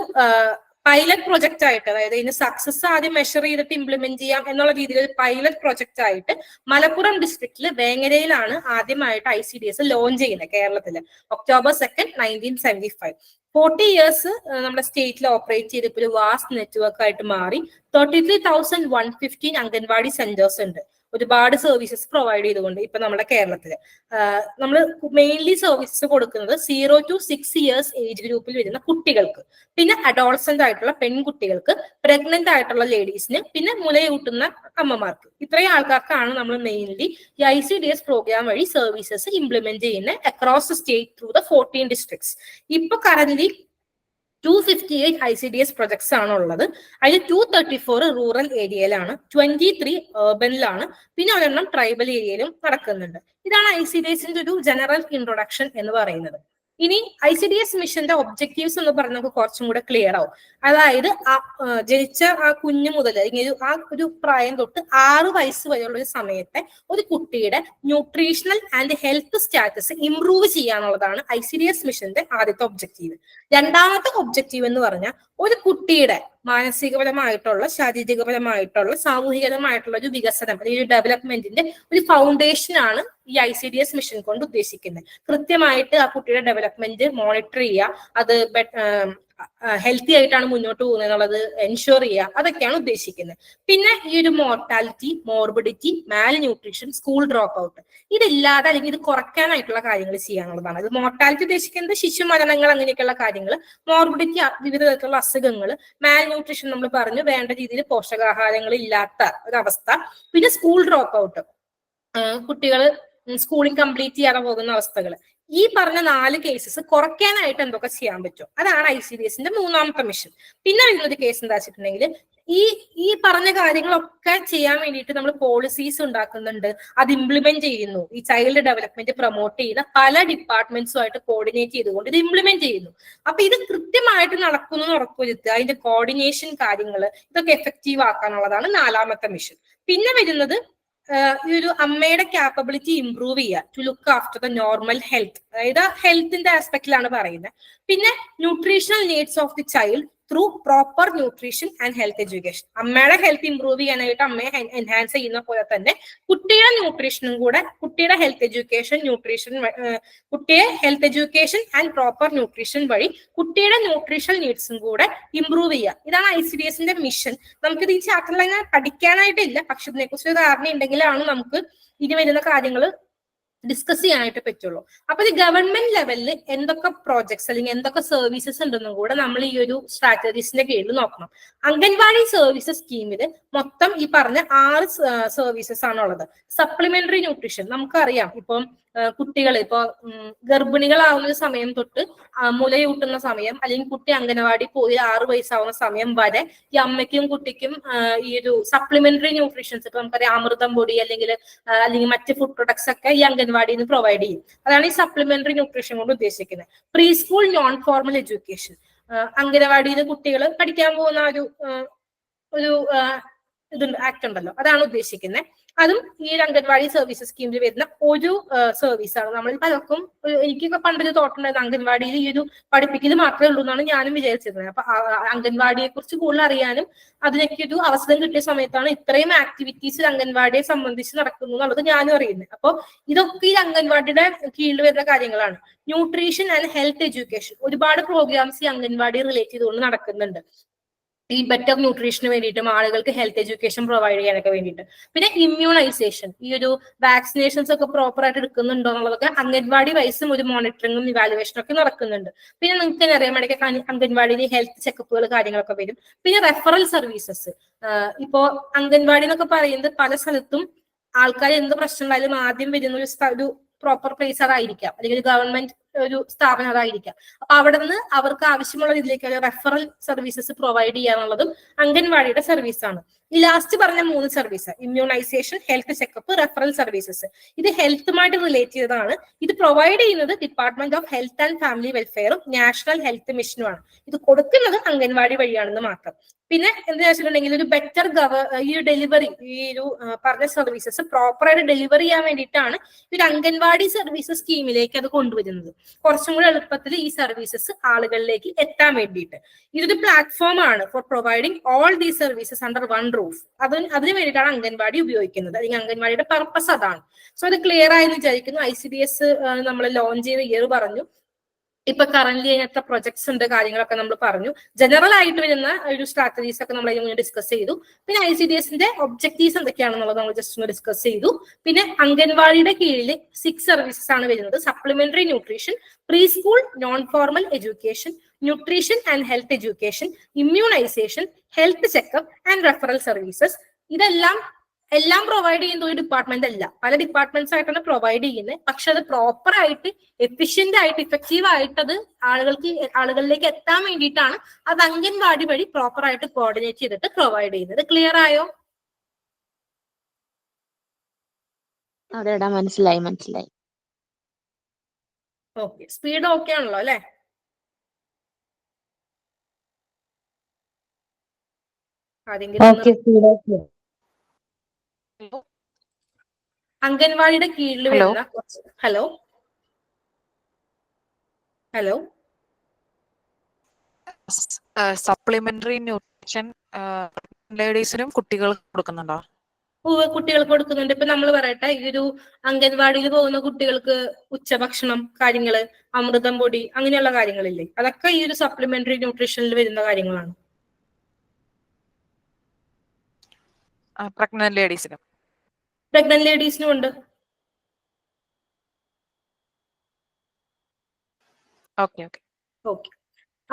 പൈലറ്റ് പ്രൊജക്ട് ആയിട്ട്, അതായത് ഇതിന് സക്സസ് ആദ്യം മെഷർ ചെയ്തിട്ട് ഇംപ്ലിമെന്റ് ചെയ്യാം എന്നുള്ള രീതിയിൽ ഒരു പൈലറ്റ് പ്രൊജക്ട് ആയിട്ട് മലപ്പുറം ഡിസ്ട്രിക്റ്റിൽ വേങ്ങരയിലാണ് ആദ്യമായിട്ട് ICDS ലോഞ്ച് ചെയ്യുന്നത് കേരളത്തില്. October 2nd, 1975. 40 years നമ്മുടെ സ്റ്റേറ്റിൽ ഓപ്പറേറ്റ് ചെയ്ത് ഇപ്പോൾ ഒരു വാസ്റ്റ് നെറ്റ്വർക്ക് ആയിട്ട് മാറി. 33,115 അംഗൻവാടി സെന്റേഴ്സ് ഉണ്ട്. ഒരുപാട് സർവീസസ് പ്രൊവൈഡ് ചെയ്തുകൊണ്ട് ഇപ്പൊ നമ്മുടെ കേരളത്തില് നമ്മൾ മെയിൻലി സർവീസസ് കൊടുക്കുന്നത് 0 to 6 years ഏജ് ഗ്രൂപ്പിൽ വരുന്ന കുട്ടികൾക്ക്, പിന്നെ അഡോളസെന്റ് ആയിട്ടുള്ള പെൺകുട്ടികൾക്ക്, പ്രഗ്നന്റ് ആയിട്ടുള്ള ലേഡീസിന്, പിന്നെ മുലയൂട്ടുന്ന അമ്മമാർക്ക്. ഇത്രയും ആൾക്കാർക്കാണ് നമ്മൾ മെയിൻലി ഈ ICDS പ്രോഗ്രാം വഴി സർവീസസ് ഇംപ്ലിമെന്റ് ചെയ്യുന്നത് across the state through the 14 districts. ഇപ്പൊ കറന്റ് 258 ICDS പ്രൊജക്ട്സ് ആണ് ഉള്ളത്. അതിൽ 234 റൂറൽ ഏരിയയിലാണ്, 23 urbanലാണ്, പിന്നെ ഒരെണ്ണം ട്രൈബൽ ഏരിയയിലും നടക്കുന്നുണ്ട്. ഇതാണ് ICDSന്റെ ഒരു ജനറൽ ഇൻട്രൊഡക്ഷൻ എന്ന് പറയുന്നത്. ഇനി ICDS മിഷന്റെ ഒബ്ജക്റ്റീവ്സ് എന്ന് പറഞ്ഞാൽ കുറച്ചും കൂടെ ക്ലിയർ ആവും. അതായത് ജനിച്ച ആ കുഞ്ഞു മുതൽ അല്ലെങ്കിൽ ആ ഒരു പ്രായം തൊട്ട് 6 വയസ്സ് വരെയുള്ള ഒരു സമയത്തെ ഒരു കുട്ടിയുടെ nutritional and health status improve ചെയ്യാന്നുള്ളതാണ് ICDS മിഷന്റെ ആദ്യത്തെ ഒബ്ജക്റ്റീവ്. രണ്ടാമത്തെ ഒബ്ജക്റ്റീവ് എന്ന് പറഞ്ഞാൽ ഒരു കുട്ടിയുടെ മാനസികപരമായിട്ടുള്ള, ശാരീരികപരമായിട്ടുള്ള, സാമൂഹികപരമായിട്ടുള്ള ഒരു വികസനം അല്ലെങ്കിൽ ഒരു ഡെവലപ്മെന്റിന്റെ ഒരു ഫൗണ്ടേഷൻ ആണ് ഈ ICDS മിഷൻ കൊണ്ട് ഉദ്ദേശിക്കുന്നത്. കൃത്യമായിട്ട് ആ കുട്ടിയുടെ ഡെവലപ്മെന്റ് മോണിറ്റർ ചെയ്യുക, അത് ഹെൽത്തി ആയിട്ടാണ് മുന്നോട്ട് പോകുന്നത് എന്നുള്ളത് എൻഷുർ ചെയ്യുക, അതൊക്കെയാണ് ഉദ്ദേശിക്കുന്നത്. പിന്നെ ഈ ഒരു മോർട്ടാലിറ്റി, മോർബിഡിറ്റി, മാൽ ന്യൂട്രീഷൻ, സ്കൂൾ ഡ്രോപ്പ് ഔട്ട്, ഇതില്ലാതെ അല്ലെങ്കിൽ ഇത് കുറയ്ക്കാനായിട്ടുള്ള കാര്യങ്ങൾ ചെയ്യാനുള്ളതാണ്. ഇത് മോർട്ടാലിറ്റി ഉദ്ദേശിക്കുന്നത് ശിശുമരണങ്ങൾ, അങ്ങനെയൊക്കെയുള്ള കാര്യങ്ങൾ. മോർബിഡിറ്റി വിവിധ തരത്തിലുള്ള അസുഖങ്ങൾ. മാൽ ന്യൂട്രീഷൻ നമ്മൾ പറഞ്ഞു, വേണ്ട രീതിയിൽ പോഷകാഹാരങ്ങൾ ഇല്ലാത്ത ഒരവസ്ഥ. പിന്നെ സ്കൂൾ ഡ്രോപ്പ് ഔട്ട്, കുട്ടികൾ സ്കൂളിംഗ് കംപ്ലീറ്റ് ചെയ്യാതെ പോകുന്ന അവസ്ഥകൾ. ഈ പറഞ്ഞ 4 കേസസ് കുറയ്ക്കാനായിട്ട് എന്തൊക്കെ ചെയ്യാൻ പറ്റും, അതാണ് ICDSന്റെ മൂന്നാമത്തെ മിഷൻ. പിന്നെ വരുന്നൊരു കേസ് എന്താ വെച്ചിട്ടുണ്ടെങ്കിൽ, ഈ പറഞ്ഞ കാര്യങ്ങളൊക്കെ ചെയ്യാൻ വേണ്ടിയിട്ട് നമ്മൾ പോളിസീസ് ഉണ്ടാക്കുന്നുണ്ട്, അത് ഇംപ്ലിമെന്റ് ചെയ്യുന്നു. ഈ ചൈൽഡ് ഡെവലപ്മെന്റ് പ്രൊമോട്ട് ചെയ്യുന്ന പല ഡിപ്പാർട്ട്മെന്റ്സുമായിട്ട് കോർഡിനേറ്റ് ചെയ്തുകൊണ്ട് ഇത് ഇംപ്ലിമെന്റ് ചെയ്യുന്നു. അപ്പൊ ഇത് കൃത്യമായിട്ട് നടക്കുന്നു എന്ന് ഉറപ്പുവരുത്തുക, അതിന്റെ കോർഡിനേഷൻ കാര്യങ്ങൾ ഇതൊക്കെ എഫക്റ്റീവ് ആക്കാനുള്ളതാണ് 4ാമത്തെ മിഷൻ. പിന്നെ വരുന്നത് ഈ ഒരു അമ്മയുടെ ക്യാപ്പബിലിറ്റി ഇംപ്രൂവ് ചെയ്യുക, to look after the normal health, അതായത് ഹെൽത്തിന്റെ ആസ്പെക്റ്റിലാണ് പറയുന്നത്. പിന്നെ nutritional needs of the child through proper nutrition and health education. അമ്മയുടെ ഹെൽത്ത് ഇംപ്രൂവ് ചെയ്യാനായിട്ട് അമ്മയെ എൻഹാൻസ് ചെയ്യുന്ന പോലെ തന്നെ കുട്ടിയുടെ ന്യൂട്രീഷനും കൂടെ, കുട്ടിയുടെ ഹെൽത്ത് എഡ്യൂക്കേഷൻ കുട്ടിയെ health education and proper nutrition വഴി കുട്ടിയുടെ ന്യൂട്രീഷണൽ നീഡ്സും കൂടെ ഇംപ്രൂവ് ചെയ്യുക. ഇതാണ് ICDSന്റെ മിഷൻ. നമുക്കിത് ഈ ചാപ്റ്ററിൽ അങ്ങനെ പഠിക്കാനായിട്ടില്ല, പക്ഷെ ഇതിനെക്കുറിച്ച് ഒരു ധാരണ ഉണ്ടെങ്കിലാണ് നമുക്ക് ഇനി വരുന്ന കാര്യങ്ങൾ ഡിസ്കസ് ചെയ്യാനായിട്ട് പറ്റുള്ളൂ. അപ്പൊ ഈ ഗവൺമെന്റ് ലെവലിൽ എന്തൊക്കെ പ്രോജക്ട്സ് അല്ലെങ്കിൽ എന്തൊക്കെ സർവീസസ് ഉണ്ടെന്നും കൂടെ നമ്മൾ ഈ ഒരു സ്ട്രാറ്റജീസിന്റെ കീഴിൽ നോക്കണം. അംഗൻവാടി സർവീസസ് സ്കീമിൽ മൊത്തം ഈ പറഞ്ഞ 6 സർവീസസ് ആണുള്ളത്. സപ്ലിമെന്ററി ന്യൂട്രീഷൻ നമുക്കറിയാം, ഇപ്പം കുട്ടികൾ ഇപ്പൊ ഗർഭിണികളാവുന്ന സമയം തൊട്ട് മുലയൂട്ടുന്ന സമയം, അല്ലെങ്കിൽ കുട്ടി അംഗനവാടി പോയി 6 വയസ്സാവുന്ന സമയം വരെ ഈ അമ്മയ്ക്കും കുട്ടിക്കും ഈ ഒരു സപ്ലിമെന്ററി ന്യൂട്രീഷൻസ്, ഇപ്പൊ നമുക്കറിയാം അമൃതം പൊടി അല്ലെങ്കിൽ മറ്റ് ഫുഡ് പ്രൊഡക്ട്സ് ഒക്കെ ഈ അംഗൻവാടിയിൽ നിന്ന് പ്രൊവൈഡ് ചെയ്യും. അതാണ് ഈ സപ്ലിമെന്ററി ന്യൂട്രീഷൻ കൊണ്ട് ഉദ്ദേശിക്കുന്നത്. Pre school non formal education, അംഗനവാടിയിൽ കുട്ടികൾ പഠിക്കാൻ പോകുന്ന ഒരു ഇതുണ്ട്, ആക്ട് ഉണ്ടല്ലോ, അതാണ് ഉദ്ദേശിക്കുന്നത്. അതും ഈ അംഗൻവാടി സർവീസസ് സ്കീമിൽ വരുന്ന ഒരു സർവീസാണ്. നമ്മൾ പലർക്കും, എനിക്കൊക്കെ പണ്ടൊരു തോട്ടുണ്ടായിരുന്നു അംഗൻവാടിയിൽ ഈ ഒരു പഠിപ്പിക്കൽ മാത്രമേ ഉള്ളൂ എന്നാണ് ഞാനും വിചാരിച്ചിരുന്നത്. അപ്പൊ അംഗൻവാടിയെ കുറിച്ച് കൂടുതൽ അറിയാനും അതിനൊക്കെ ഒരു അവസരം കിട്ടിയ സമയത്താണ് ഇത്രയും ആക്ടിവിറ്റീസ് അംഗൻവാടിയെ സംബന്ധിച്ച് നടക്കുന്നു എന്നുള്ളത് ഞാനും അറിയുന്നത്. അപ്പോൾ ഇതൊക്കെ ഈ അംഗൻവാടിയുടെ കീഴിൽ വരുന്ന കാര്യങ്ങളാണ്. ന്യൂട്രീഷൻ ആൻഡ് ഹെൽത്ത് എഡ്യൂക്കേഷൻ, ഒരുപാട് പ്രോഗ്രാംസ് ഈ അംഗൻവാടി റിലേറ്റ് ചെയ്തുകൊണ്ട് നടക്കുന്നുണ്ട്. ഈ ബെറ്റർ ന്യൂട്രീഷന് വേണ്ടിയിട്ടും ആളുകൾക്ക് ഹെൽത്ത് എഡ്യൂക്കേഷൻ പ്രൊവൈഡ് ചെയ്യാനൊക്കെ വേണ്ടിയിട്ട്. പിന്നെ ഇമ്മ്യൂണൈസേഷൻ, ഈ ഒരു വാക്സിനേഷൻസ് ഒക്കെ പ്രോപ്പർ ആയിട്ട് എടുക്കുന്നുണ്ടോ എന്നുള്ളതൊക്കെ അംഗൻവാടി വൈസും ഒരു മോണിറ്ററിങ്ങും ഇവാലുവേഷനും ഒക്കെ നടക്കുന്നുണ്ട്. പിന്നെ നിങ്ങൾക്ക് തന്നെ അറിയാം, ഇടയ്ക്ക് അംഗൻവാടിയിൽ ഹെൽത്ത് ചെക്കപ്പുകൾ കാര്യങ്ങളൊക്കെ വരും. പിന്നെ റെഫറൽ സർവീസസ്, ഇപ്പോ അംഗൻവാടി എന്നൊക്കെ പറയുന്നത് പല സ്ഥലത്തും ആൾക്കാർ എന്ത് പ്രശ്നം ഉണ്ടായാലും ആദ്യം വരുന്ന ഒരു പ്രോപ്പർ പ്ലേസ് അതായിരിക്കാം, അല്ലെങ്കിൽ ഗവൺമെന്റ് ഒരു സ്ഥാപനം അതായിരിക്കാം. അപ്പൊ അവിടെ നിന്ന് അവർക്ക് ആവശ്യമുള്ള രീതിയിലേക്ക് റെഫറൽ സർവീസസ് പ്രൊവൈഡ് ചെയ്യാന്നുള്ളതും അംഗൻവാടിയുടെ സർവീസാണ്. ഈ ലാസ്റ്റ് പറഞ്ഞ 3 service, immunisation, health checkup, referral services, ഇത് ഹെൽത്തുമായിട്ട് റിലേറ്റ് ചെയ്തതാണ്. ഇത് പ്രൊവൈഡ് ചെയ്യുന്നത് department of health and family വെൽഫെയറും നാഷണൽ ഹെൽത്ത് മിഷനുമാണ്. ഇത് കൊടുക്കുന്നത് അംഗൻവാടി വഴിയാണെന്ന് മാത്രം. പിന്നെ എന്താ വെച്ചിട്ടുണ്ടെങ്കിൽ ഒരു ബെറ്റർ ഈ ഡെലിവറി, ഈ ഒരു പറഞ്ഞ സർവീസസ് പ്രോപ്പറായിട്ട് ഡെലിവറി ചെയ്യാൻ വേണ്ടിയിട്ടാണ് ഒരു അംഗൻവാടി സർവീസസ് സ്കീമിലേക്ക് അത് കൊണ്ടുവരുന്നത്. കുറച്ചും കൂടി എളുപ്പത്തിൽ ഈ സർവീസസ് ആളുകളിലേക്ക് എത്താൻ വേണ്ടിയിട്ട്. ഇതൊരു പ്ലാറ്റ്ഫോം ആണ് for providing all these services under one roof. അതിന് വേണ്ടിയിട്ടാണ് അംഗൻവാടി ഉപയോഗിക്കുന്നത്, അല്ലെങ്കിൽ അംഗൻവാടിയുടെ പർപ്പസ് അതാണ്. സോ അത് ക്ലിയർ ആയെന്ന് വിചാരിക്കുന്നു. ICDS നമ്മൾ ലോഞ്ച് ചെയ്ത ഇയർ പറഞ്ഞു. ഇപ്പൊ കറന്റ് എത്ര പ്രൊജക്ട്സ് ഉണ്ട് കാര്യങ്ങളൊക്കെ നമ്മൾ പറഞ്ഞു. ജനറൽ ആയിട്ട് വരുന്ന ഒരു സ്ട്രാറ്റജീസ് ഒക്കെ നമ്മൾ അതിന് ഡിസ്കസ് ചെയ്തു. പിന്നെ ICDSന്റെ ഒബ്ജക്റ്റീവ്സ് എന്തൊക്കെയാണെന്നുള്ളത് നമ്മൾ ജസ്റ്റ് ഒന്ന് ഡിസ്കസ് ചെയ്തു. പിന്നെ അംഗൻവാടിയുടെ കീഴിൽ 6 സർവീസസ് ആണ് വരുന്നത്. Supplementary nutrition, pre school non formal education, nutrition and health education, immunisation, health checkup and referral services. എല്ലാം പ്രൊവൈഡ് ചെയ്യുന്ന ഒരു ഡിപ്പാർട്ട്മെന്റ് അല്ല, പല ഡിപ്പാർട്ട്മെന്റ്സ് ആയിട്ടാണ് പ്രൊവൈഡ് ചെയ്യുന്നത്. പക്ഷെ അത് പ്രോപ്പർ ആയിട്ട്, എഫിഷ്യന്റ് ആയിട്ട്, ഇഫക്റ്റീവ് ആയിട്ട് അത് ആളുകളിലേക്ക് എത്താൻ വേണ്ടിയിട്ടാണ് അത് അംഗൻവാടി വഴി പ്രോപ്പർ ആയിട്ട് കോർഡിനേറ്റ് ചെയ്തിട്ട് പ്രൊവൈഡ് ചെയ്യുന്നത്. ക്ലിയർ ആയോ? അതെടാ, മനസ്സിലായി. ഓക്കെ, സ്പീഡ് ഓക്കെ ആണല്ലോ അല്ലെ? അംഗൻവാടിയുടെ കീഴിൽ വരുന്ന ഹലോ സപ്ലിമെന്ററി ന്യൂട്രീഷൻ ലേഡീസിനും കുട്ടികൾക്ക് കൊടുക്കുന്നുണ്ടോ? കുട്ടികൾക്ക് കൊടുക്കുന്നുണ്ട്. ഇപ്പൊ നമ്മൾ പറയട്ടെ, ഈ ഒരു അംഗൻവാടിയിൽ പോകുന്ന കുട്ടികൾക്ക് ഉച്ചഭക്ഷണം കാര്യങ്ങള്, അമൃതം പൊടി, അങ്ങനെയുള്ള കാര്യങ്ങളില്ലേ, അതൊക്കെ ഈ ഒരു സപ്ലിമെന്ററി ന്യൂട്രീഷനിൽ വരുന്ന കാര്യങ്ങളാണ്. പ്രഗ്നന്റ് ലേഡീസിനും ഉണ്ട്. ഓക്കെ.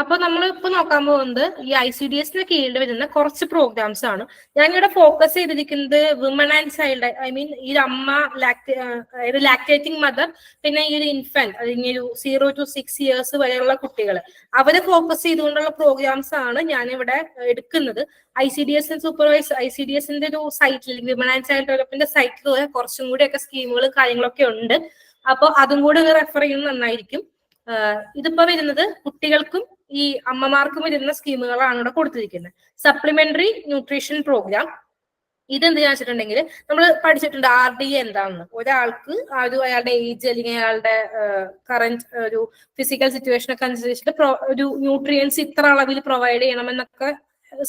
അപ്പൊ നമ്മൾ ഇപ്പൊ നോക്കാൻ പോകുന്നത് ഈ ICDS കീഴിൽ വരുന്ന കുറച്ച് പ്രോഗ്രാംസ് ആണ്. ഞാനിവിടെ ഫോക്കസ് ചെയ്തിരിക്കുന്നത് women and child, I mean ഈ അമ്മ അതായത് ലാക്ടേറ്റിംഗ് മദർ, പിന്നെ ഈ ഒരു ഇൻഫന്റ്, അല്ലെങ്കിൽ ഒരു 0 to 6 years വരെയുള്ള കുട്ടികൾ, അവരെ ഫോക്കസ് ചെയ്തുകൊണ്ടുള്ള പ്രോഗ്രാംസ് ആണ് ഞാനിവിടെ എടുക്കുന്നത്. ICDS സൂപ്പർവൈസ് ICDSന്റെ ഒരു സൈറ്റിൽ, വിമൻ ആൻഡ് ചൈൽഡ് ഡെവലപ്മെന്റ് സൈറ്റിൽ കുറച്ചും കൂടിയൊക്കെ സ്കീമുകൾ കാര്യങ്ങളൊക്കെ ഉണ്ട്. അപ്പൊ അതും കൂടെ റെഫർ ചെയ്യുന്നത് നന്നായിരിക്കും. ഇതിപ്പോ വരുന്നത് കുട്ടികൾക്കും ഈ അമ്മമാർക്കും വരുന്ന സ്കീമുകളാണ് ഇവിടെ കൊടുത്തിരിക്കുന്നത്. സപ്ലിമെന്ററി ന്യൂട്രീഷൻ പ്രോഗ്രാം, ഇതെന്താ വെച്ചിട്ടുണ്ടെങ്കിൽ നമ്മൾ പഠിച്ചിട്ടുണ്ട് RDA എന്താണെന്ന്. ഒരാൾക്ക് അയാളുടെ ഏജ് അല്ലെങ്കിൽ അയാളുടെ കറന്റ് ഒരു ഫിസിക്കൽ സിറ്റുവേഷൻ ഒക്കെ അനുസരിച്ചിട്ട് ഒരു ന്യൂട്രിയൻസ് ഇത്ര അളവിൽ പ്രൊവൈഡ് ചെയ്യണമെന്നൊക്കെ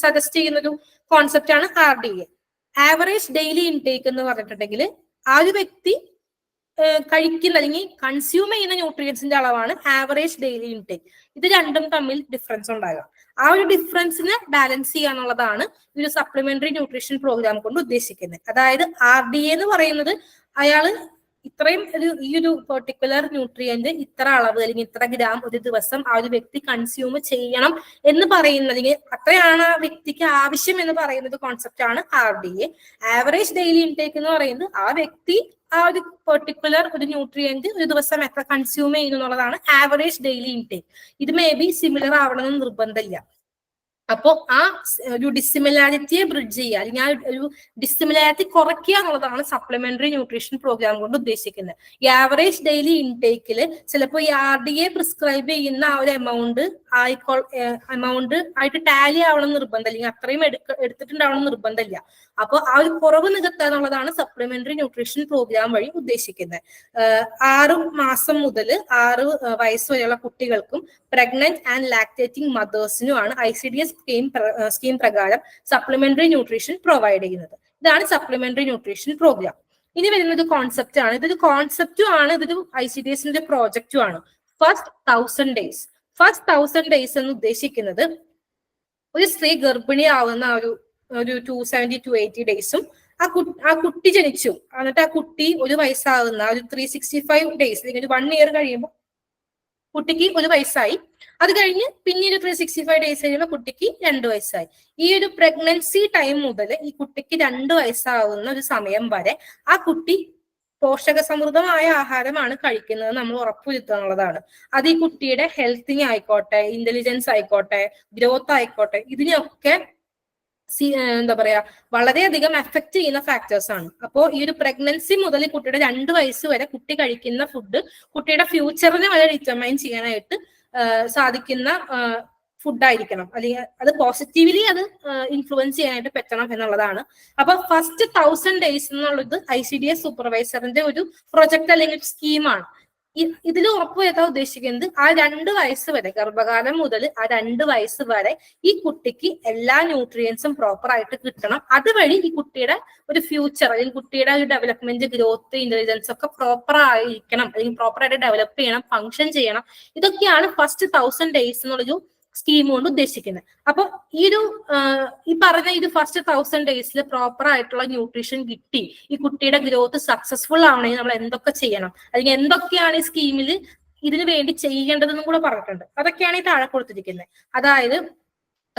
സജസ്റ്റ് ചെയ്യുന്ന ഒരു കോൺസെപ്റ്റ് ആണ് RDA. ആവറേജ് ഡെയിലി ഇൻടേക്ക് എന്ന് പറഞ്ഞിട്ടുണ്ടെങ്കിൽ ആ ഒരു വ്യക്തി കഴിക്കുന്ന അല്ലെങ്കിൽ കൺസ്യൂം ചെയ്യുന്ന ന്യൂട്രിയൻസിന്റെ അളവാണ് ആവറേജ് ഡെയിലി ഇൻടേക്ക്. ഇത് രണ്ടും തമ്മിൽ ഡിഫറൻസ് ഉണ്ടാകാം. ആ ഒരു ഡിഫറൻസിനെ ബാലൻസ് ചെയ്യാന്നുള്ളതാണ് ഒരു സപ്ലിമെന്ററി ന്യൂട്രീഷൻ പ്രോഗ്രാം കൊണ്ട് ഉദ്ദേശിക്കുന്നത്. അതായത് RDA എന്ന് പറയുന്നത് അയാള് ഇത്രയും ഈ ഒരു പെർട്ടിക്കുലർ ന്യൂട്രിയന്റ് ഇത്ര അളവ് അല്ലെങ്കിൽ ഇത്ര ഗ്രാം ഒരു ദിവസം ആ ഒരു വ്യക്തി കൺസ്യൂം ചെയ്യണം എന്ന് പറയുന്നത്, അല്ലെങ്കിൽ അത്രയാണ് ആ വ്യക്തിക്ക് ആവശ്യം എന്ന് പറയുന്നത് കോൺസെപ്റ്റ് ആണ് RDA. ആവറേജ് ഡെയിലി ഇൻടേക്ക് എന്ന് പറയുന്നത് ആ വ്യക്തി ആ ഒരു പെർട്ടിക്കുലർ ഒരു ന്യൂട്രിയന്റ് ഒരു ദിവസം എത്ര കൺസ്യൂം ചെയ്യുന്നു എന്നുള്ളതാണ് ആവറേജ് ഡെയിലി ഇൻടേക്ക്. ഇത് മേ ബി സിമിലർ ആവണമെന്ന് നിർബന്ധമില്ല. അപ്പോ ആ ഒരു ഡിസിമിലാരിറ്റിയെ ബ്രിഡ്ജ് ചെയ്യുക, അല്ലെങ്കിൽ ആ ഒരു ഡിസിമിലാരിറ്റി കുറയ്ക്കുക എന്നുള്ളതാണ് സപ്ലിമെന്ററി ന്യൂട്രീഷൻ പ്രോഗ്രാം കൊണ്ട് ഉദ്ദേശിക്കുന്നത്. ഈ ആവറേജ് ഡെയിലി ഇൻടേക്കിൽ ചിലപ്പോൾ ഈ RDA പ്രിസ്ക്രൈബ് ചെയ്യുന്ന ആ ഒരു എമൗണ്ട് ആയിട്ട് ടാലി ആവണം നിർബന്ധം, അല്ലെങ്കിൽ അത്രയും എടുത്തിട്ടുണ്ടാവണം നിർബന്ധമില്ല. അപ്പോൾ ആ ഒരു കുറവ് നികത്തുക എന്നുള്ളതാണ് സപ്ലിമെന്ററി ന്യൂട്രീഷൻ പ്രോഗ്രാം വഴി ഉദ്ദേശിക്കുന്നത്. 6 മാസം മുതൽ 6 വയസ്സ് വരെയുള്ള കുട്ടികൾക്കും പ്രഗ്നന്റ് ആൻഡ് ലാക്ടേറ്റിംഗ് മദേഴ്സിനുമാണ് ICDS സ്കീം പ്രകാരം സപ്ലിമെന്ററി ന്യൂട്രീഷൻ പ്രൊവൈഡ് ചെയ്യുന്നത്. ഇതാണ് സപ്ലിമെന്ററി ന്യൂട്രീഷൻ പ്രോഗ്രാം. ഇനി വരുന്ന ഒരു കോൺസെപ്റ്റ് ആണ്. ഇതൊരു കോൺസെപ്റ്റും ആണ്, ഇതൊരു ICDSന്റെ പ്രോജക്റ്റും ആണ്. First 1000 days. ഫസ്റ്റ് 1000 days എന്ന് ഉദ്ദേശിക്കുന്നത് ഒരു സ്ത്രീ ഗർഭിണിയാവുന്ന ഒരു 270 to 80 ഡേയ്സും ആ കുട്ടി ജനിച്ചു, എന്നിട്ട് ആ കുട്ടി 1 വയസ്സാകുന്ന ഒരു 365 days അല്ലെങ്കിൽ 1 year കഴിയുമ്പോൾ കുട്ടിക്ക് 1 വയസ്സായി. അത് കഴിഞ്ഞ് പിന്നീട് 365 days കഴിയുമ്പോൾ കുട്ടിക്ക് 2 വയസ്സായി. ഈ ഒരു പ്രഗ്നൻസി ടൈം മുതൽ ഈ കുട്ടിക്ക് 2 വയസ്സാവുന്ന ഒരു സമയം വരെ ആ കുട്ടി പോഷക സമൃദ്ധമായ ആഹാരമാണ് കഴിക്കുന്നത് നമ്മൾ ഉറപ്പുവരുത്തുക എന്നുള്ളതാണ്. അത് ഈ കുട്ടിയുടെ ഹെൽത്തിങ് ആയിക്കോട്ടെ, ഇന്റലിജൻസ് ആയിക്കോട്ടെ, ഗ്രോത്ത് ആയിക്കോട്ടെ, ഇതിനെയൊക്കെ എന്താ പറയാ വളരെയധികം എഫക്ട് ചെയ്യുന്ന ഫാക്ടേഴ്സ് ആണ്. അപ്പോൾ ഈ ഒരു പ്രഗ്നൻസി മുതൽ കുട്ടിയുടെ 2 വയസ്സ് വരെ കുട്ടി കഴിക്കുന്ന ഫുഡ് കുട്ടിയുടെ ഫ്യൂച്ചറിനെ വരെ ഡിറ്റർമൈൻ ചെയ്യാനായിട്ട് സാധിക്കുന്ന ഫുഡായിരിക്കണം, അല്ലെങ്കിൽ അത് പോസിറ്റീവ്ലി അത് ഇൻഫ്ലുവൻസ് ചെയ്യാനായിട്ട് പറ്റണം എന്നുള്ളതാണ്. അപ്പൊ ഫസ്റ്റ് 1000 days എന്നുള്ളത് ICDS സൂപ്പർവൈസറിന്റെ ഒരു പ്രൊജക്ട് അല്ലെങ്കിൽ സ്കീമാണ്. ഇതിൽ ഉറപ്പുവരുത്താൻ ഉദ്ദേശിക്കുന്നത് ആ 2 വയസ്സ് വരെ, ഗർഭകാലം മുതൽ ആ 2 വയസ്സ് വരെ ഈ കുട്ടിക്ക് എല്ലാ ന്യൂട്രിയൻസും പ്രോപ്പർ ആയിട്ട് കിട്ടണം. അതുവഴി ഈ കുട്ടിയുടെ ഒരു ഫ്യൂച്ചർ അല്ലെങ്കിൽ കുട്ടിയുടെ ഒരു ഡെവലപ്മെന്റ്, ഗ്രോത്ത്, ഇന്റലിജൻസ് ഒക്കെ പ്രോപ്പർ ആയിരിക്കണം, അല്ലെങ്കിൽ പ്രോപ്പർ ആയിട്ട് ഡെവലപ്പ് ചെയ്യണം, ഫങ്ഷൻ ചെയ്യണം. ഇതൊക്കെയാണ് ഫസ്റ്റ് 1000 days എന്നുള്ളൊരു സ്കീം കൊണ്ട് ഉദ്ദേശിക്കുന്നത്. അപ്പൊ ഈ പറഞ്ഞ ഇത് ഫസ്റ്റ് 1000 days പ്രോപ്പർ ആയിട്ടുള്ള ന്യൂട്രീഷൻ കിട്ടി ഈ കുട്ടിയുടെ ഗ്രോത്ത് സക്സസ്ഫുൾ ആവണമെങ്കിൽ നമ്മൾ എന്തൊക്കെ ചെയ്യണം, അല്ലെങ്കിൽ എന്തൊക്കെയാണ് ഈ സ്കീമിൽ ഇതിനു വേണ്ടി ചെയ്യേണ്ടതെന്നും കൂടെ പറഞ്ഞിട്ടുണ്ട്. അതൊക്കെയാണ് ഈ താഴെ കൊടുത്തിരിക്കുന്നത്. അതായത്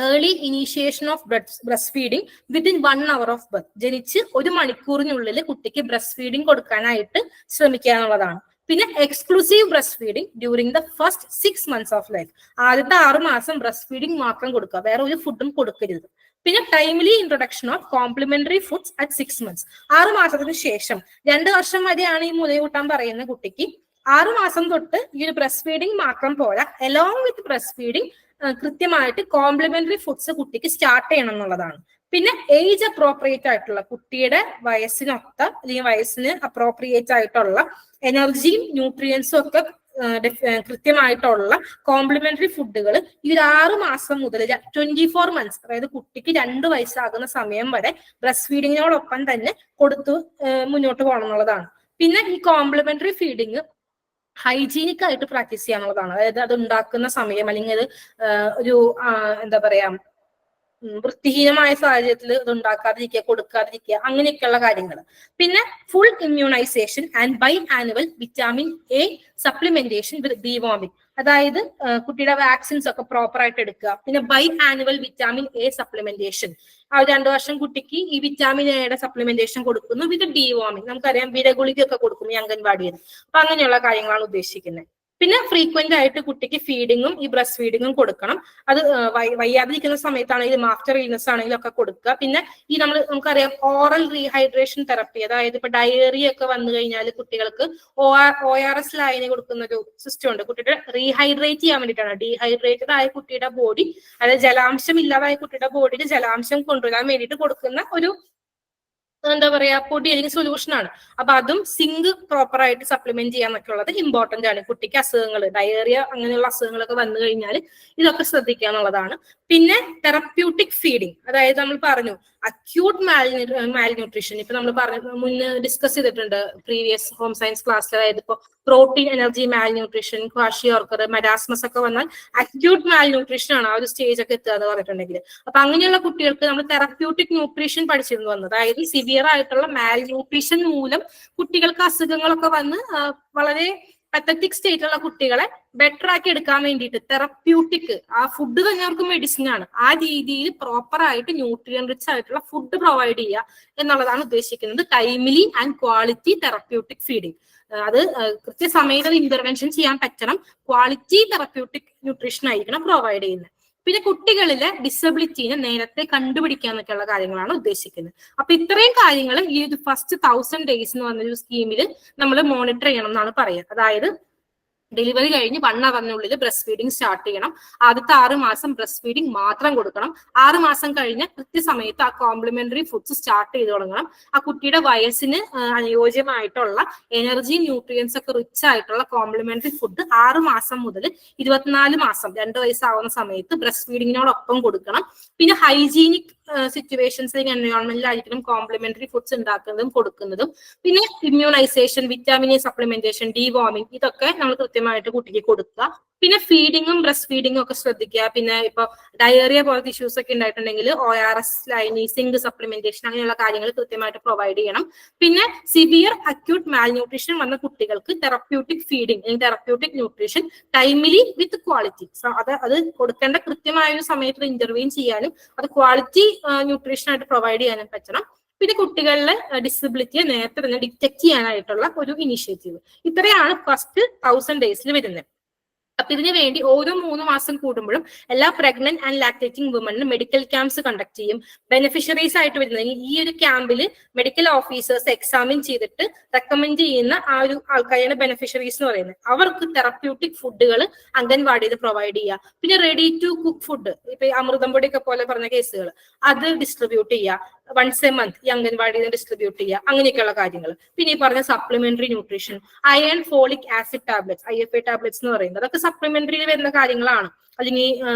early initiation of breast feeding within 1 hour of birth. ജനിച്ച് 1 മണിക്കൂറിനുള്ളിൽ കുട്ടിക്ക് ബ്രസ്റ്റ് ഫീഡിങ് കൊടുക്കാനായിട്ട് ശ്രമിക്കുക എന്നുള്ളതാണ്. പിന്നെ exclusive breast feeding during the first 6 months of life. ആദ്യത്തെ 6 മാസം ബ്രസ്റ്റ് ഫീഡിങ് മാത്രം കൊടുക്കുക, വേറെ ഒരു ഫുഡും കൊടുക്കരുത്. പിന്നെ timely introduction of complementary foods at 6 months. 6 മാസത്തിന് ശേഷം 2 വർഷം വരെയാണ് ഈ മുലയൂട്ടാൻ പറയുന്ന കുട്ടിക്ക്. 6 മാസം തൊട്ട് ഈ ഒരു ബ്രസ്റ്റ് ഫീഡിങ് മാത്രം പോരാ, അലോങ് വിത്ത് ബ്രസ്റ്റ് ഫീഡിങ് കൃത്യമായിട്ട് കോംപ്ലിമെന്ററി ഫുഡ്സ് കുട്ടിക്ക് സ്റ്റാർട്ട് ചെയ്യണം എന്നുള്ളതാണ്. പിന്നെ ഏജ് അപ്രോപ്രിയേറ്റ് ആയിട്ടുള്ള, കുട്ടിയുടെ വയസ്സിനൊത്ത അല്ലെങ്കിൽ വയസ്സിന് അപ്രോപ്രിയേറ്റ് ആയിട്ടുള്ള എനർജിയും ന്യൂട്രിയൻസും ഒക്കെ കൃത്യമായിട്ടുള്ള കോംപ്ലിമെന്ററി ഫുഡുകൾ ഈ 6 മാസം മുതൽ 24 months, അതായത് കുട്ടിക്ക് 2 വയസ്സാകുന്ന സമയം വരെ ബ്രസ്റ്റ് ഫീഡിങ്ങിനോടൊപ്പം തന്നെ കൊടുത്തു മുന്നോട്ട് പോകണം എന്നുള്ളതാണ്. പിന്നെ ഈ കോംപ്ലിമെന്ററി ഫീഡിങ് ഹൈജീനിക് ആയിട്ട് പ്രാക്ടീസ് ചെയ്യാന്നുള്ളതാണ്. അതായത് അത് ഉണ്ടാക്കുന്ന സമയം, അല്ലെങ്കിൽ അത് ഒരു എന്താ പറയാ വൃത്തിഹീനമായ സാഹചര്യത്തിൽ ഇത് ഉണ്ടാക്കാതിരിക്കുക, കൊടുക്കാതിരിക്കുക, അങ്ങനെയൊക്കെയുള്ള കാര്യങ്ങൾ. പിന്നെ full immunisation and biannual vitamin A supplementation with deworming. അതായത് കുട്ടിയുടെ വാക്സിൻസ് ഒക്കെ പ്രോപ്പർ ആയിട്ട് എടുക്കുക. പിന്നെ biannual vitamin A supplementation, ആ 2 വർഷം കുട്ടിക്ക് ഈ വിറ്റാമിൻ എയുടെ സപ്ലിമെന്റേഷൻ കൊടുക്കുന്നു. വിത്ത് ഡീവോമിങ്, നമുക്കറിയാം വിരഗുളികൊക്കെ കൊടുക്കും ഈ അംഗൻവാടിയിൽ. അപ്പൊ അങ്ങനെയുള്ള കാര്യങ്ങളാണ് ഉദ്ദേശിക്കുന്നത്. പിന്നെ ഫ്രീക്വന്റ് ആയിട്ട് കുട്ടിക്ക് ഫീഡിങ്ങും ഈ ബ്രസ്റ്റ് ഫീഡിങ്ങും കൊടുക്കണം. അത് വയ്യാതിരിക്കുന്ന സമയത്താണെങ്കിലും ആഫ്റ്റർ ഇൽനസ് ആണെങ്കിലും ഒക്കെ കൊടുക്കുക. പിന്നെ ഈ നമുക്കറിയാം ഓറൽ റീഹൈഡ്രേഷൻ തെറപ്പി, അതായത് ഇപ്പൊ ഡയറിയ ഒക്കെ വന്നു കഴിഞ്ഞാൽ കുട്ടികൾക്ക് ORS ലൈന് കൊടുക്കുന്ന ഒരു സിസ്റ്റം ഉണ്ട്. കുട്ടിയുടെ റീഹൈഡ്രേറ്റ് ചെയ്യാൻ വേണ്ടിയിട്ടാണ്. ഡീഹൈഡ്രേറ്റഡ് ആയ കുട്ടിയുടെ ബോഡി, അതായത് ജലാംശം ഇല്ലാതായ കുട്ടിയുടെ ബോഡിയിൽ ജലാംശം കൊണ്ടുവരാൻ വേണ്ടിയിട്ട് കൊടുക്കുന്ന ഒരു എന്താ പറയാ പൊടി അല്ലെങ്കിൽ സൊല്യൂഷൻ ആണ്. അപ്പൊ അതും സിങ്ക് പ്രോപ്പർ ആയിട്ട് സപ്ലിമെന്റ് ചെയ്യാന്നൊക്കെ ഉള്ളത് ഇമ്പോർട്ടന്റ് ആണ്. കുട്ടിക്ക് അസുഖങ്ങൾ, ഡയറിയ അങ്ങനെയുള്ള അസുഖങ്ങളൊക്കെ വന്നു കഴിഞ്ഞാൽ ഇതൊക്കെ ശ്രദ്ധിക്കുക എന്നുള്ളതാണ്. പിന്നെ തെറപ്യൂട്ടിക് ഫീഡിങ്, അതായത് നമ്മൾ പറഞ്ഞു അക്യൂട്ട് മാൽന്യൂട്രീഷൻ, ഇപ്പൊ നമ്മൾ മുന്നേ ഡിസ്കസ് ചെയ്തിട്ടുണ്ട് പ്രീവിയസ് ഹോം സയൻസ് ക്ലാസ്സിൽ. അതായത് ഇപ്പൊ protein energy malnutrition, kwashiorkor, marasmus ഒക്കെ വന്നാൽ അക്യൂട്ട് മാൽന്യൂട്രീഷൻ ആണ് ആ ഒരു സ്റ്റേജ് ഒക്കെ എത്തുക എന്ന് പറഞ്ഞിട്ടുണ്ടെങ്കിൽ. അപ്പൊ അങ്ങനെയുള്ള കുട്ടികൾക്ക് നമ്മൾ തെറപ്യൂട്ടിക് ന്യൂട്രീഷൻ പഠിച്ചിരുന്നു വന്നത്. അതായത് സിവിയർ ആയിട്ടുള്ള മാൽന്യൂട്രീഷൻ മൂലം കുട്ടികൾക്ക് അസുഖങ്ങളൊക്കെ വന്ന് വളരെ പത്തറ്റിക് സ്റ്റേറ്റിലുള്ള കുട്ടികളെ ബെറ്റർ ആക്കി എടുക്കാൻ വേണ്ടിയിട്ട് തെറപ്യൂട്ടിക്, ആ ഫുഡ് തന്നെ അവർക്ക് മെഡിസിൻ ആണ്, ആ രീതിയിൽ പ്രോപ്പർ ആയിട്ട് ന്യൂട്രിയൻ റിച്ച് ആയിട്ടുള്ള ഫുഡ് പ്രൊവൈഡ് ചെയ്യുക എന്നുള്ളതാണ് ഉദ്ദേശിക്കുന്നത്. Timely and quality therapeutic feeding, അത് കൃത്യസമയത്ത് ഇന്റർവെൻഷൻ ചെയ്യാൻ പറ്റണം. ക്വാളിറ്റി തെറപ്യൂട്ടിക് ന്യൂട്രീഷൻ ആയിരിക്കണം പ്രൊവൈഡ് ചെയ്യുന്നത്. പിന്നെ കുട്ടികളിലെ ഡിസബിലിറ്റീനെ നേരത്തെ കണ്ടുപിടിക്കുക എന്നൊക്കെയുള്ള കാര്യങ്ങളാണ് ഉദ്ദേശിക്കുന്നത്. അപ്പൊ ഇത്രയും കാര്യങ്ങൾ ഈ ഒരു ഫസ്റ്റ് 1000 days എന്ന് പറഞ്ഞൊരു സ്കീമിൽ നമ്മൾ മോണിറ്റർ ചെയ്യണം എന്നാണ് പറയുക. അതായത് ഡെലിവറി കഴിഞ്ഞ് 1 hourനുള്ളിൽ ബ്രസ്റ്റ് ഫീഡിങ് സ്റ്റാർട്ട് ചെയ്യണം. ആദ്യത്തെ 6 മാസം ബ്രസ്റ്റ് ഫീഡിങ് മാത്രം കൊടുക്കണം. 6 മാസം കഴിഞ്ഞ് കൃത്യസമയത്ത് ആ കോംപ്ലിമെന്ററി ഫുഡ്സ് സ്റ്റാർട്ട് ചെയ്ത് തുടങ്ങണം. ആ കുട്ടിയുടെ വയസ്സിന് അനുയോജ്യമായിട്ടുള്ള എനർജി ന്യൂട്രിയൻസ് ഒക്കെ റിച്ച് ആയിട്ടുള്ള കോംപ്ലിമെന്ററി ഫുഡ് 6 മാസം മുതൽ 24 മാസം 2 വയസ്സാവുന്ന സമയത്ത് ബ്രസ്റ്റ് ഫീഡിങ്ങിനോടൊപ്പം കൊടുക്കണം. പിന്നെ ഹൈജീനിക് സിറ്റുവേഷൻസിൽ എൻവയോൺമെന്റിലായിരിക്കണം കോംപ്ലിമെന്ററി ഫുഡ്സ് ഉണ്ടാക്കുന്നതും കൊടുക്കുന്നതും. പിന്നെ immunisation, vitamin A supplementation, deworming, ഇതൊക്കെ നമ്മൾ കൃത്യമായിട്ട് കുട്ടിക്ക് കൊടുക്കുക. പിന്നെ ഫീഡിങ്ങും ബ്രസ്റ്റ് ഫീഡിങ്ങും ഒക്കെ ശ്രദ്ധിക്കുക. പിന്നെ ഇപ്പൊ ഡയറിയ പോലത്തെ ഇഷ്യൂസ് ഒക്കെ ഉണ്ടായിട്ടുണ്ടെങ്കിൽ ORS ലൈനി, സിങ്ക് സപ്ലിമെന്റേഷൻ, അങ്ങനെയുള്ള കാര്യങ്ങൾ കൃത്യമായിട്ട് പ്രൊവൈഡ് ചെയ്യണം. പിന്നെ സിവിയർ അക്യൂട്ട് മാൽന്യൂട്രീഷൻ വന്ന കുട്ടികൾക്ക് തെറപ്യൂട്ടിക് ഫീഡിങ് അല്ലെങ്കിൽ തെറപ്യൂട്ടിക് ന്യൂട്രീഷൻ ടൈംലി വിത്ത് ക്വാളിറ്റി, അത് കൊടുക്കേണ്ട കൃത്യമായ ഒരു സമയത്ത് ഇന്റർവ്യൂൻ ചെയ്യാനും അത് ക്വാളിറ്റി ന്യൂട്രീഷൻ ആയിട്ട് പ്രൊവൈഡ് ചെയ്യാനും പറ്റണം. പിന്നെ കുട്ടികളിലെ ഡിസബിലിറ്റിയെ നേരത്തെ തന്നെ ഡിറ്റക്ട് ചെയ്യാനായിട്ടുള്ള ഒരു ഇനിഷ്യേറ്റീവ്. ഇത്രയാണ് ഫസ്റ്റ് 1000 days വരുന്നത്. അപ്പൊ ഇതിനു വേണ്ടി ഓരോ 3 മാസം കൂടുമ്പോഴും എല്ലാ പ്രഗ്നന്റ് ആൻഡ് ലാക്ടേറ്റിംഗ് വുമണിനും മെഡിക്കൽ ക്യാമ്പ്സ് കണ്ടക്ട് ചെയ്യും. ബെനിഫിഷ്യറീസ് ആയിട്ട് വരുന്നത് ഈ ഒരു ക്യാമ്പിൽ മെഡിക്കൽ ഓഫീസേഴ്സ് എക്സാമിൻ ചെയ്തിട്ട് റെക്കമെൻഡ് ചെയ്യുന്ന ആ ഒരു ആൾക്കാരാണ് ബെനിഫിഷ്യറീസ് എന്ന് പറയുന്നത്. അവർക്ക് തെറപ്യൂട്ടിക് ഫുഡുകൾ അംഗൻവാടിയിൽ പ്രൊവൈഡ് ചെയ്യുക. പിന്നെ റെഡി ടു കുക്ക് ഫുഡ്, ഇപ്പൊ അമൃതം പൊടിയൊക്കെ പോലെ പറഞ്ഞ കേസുകൾ, അത് ഡിസ്ട്രിബ്യൂട്ട് ചെയ്യുക. once a month ഈ അംഗൻവാടിയിൽ ഡിസ്ട്രിബ്യൂട്ട് ചെയ്യുക, അങ്ങനെയൊക്കെയുള്ള കാര്യങ്ങൾ. പിന്നെ ഈ പറഞ്ഞ supplementary nutrition, iron folic acid tablets, IFA tablets എന്ന് പറയുന്നത്, അതൊക്കെ സപ്ലിമെന്ററിയിൽ വരുന്ന കാര്യങ്ങളാണ്. അല്ലെങ്കിൽ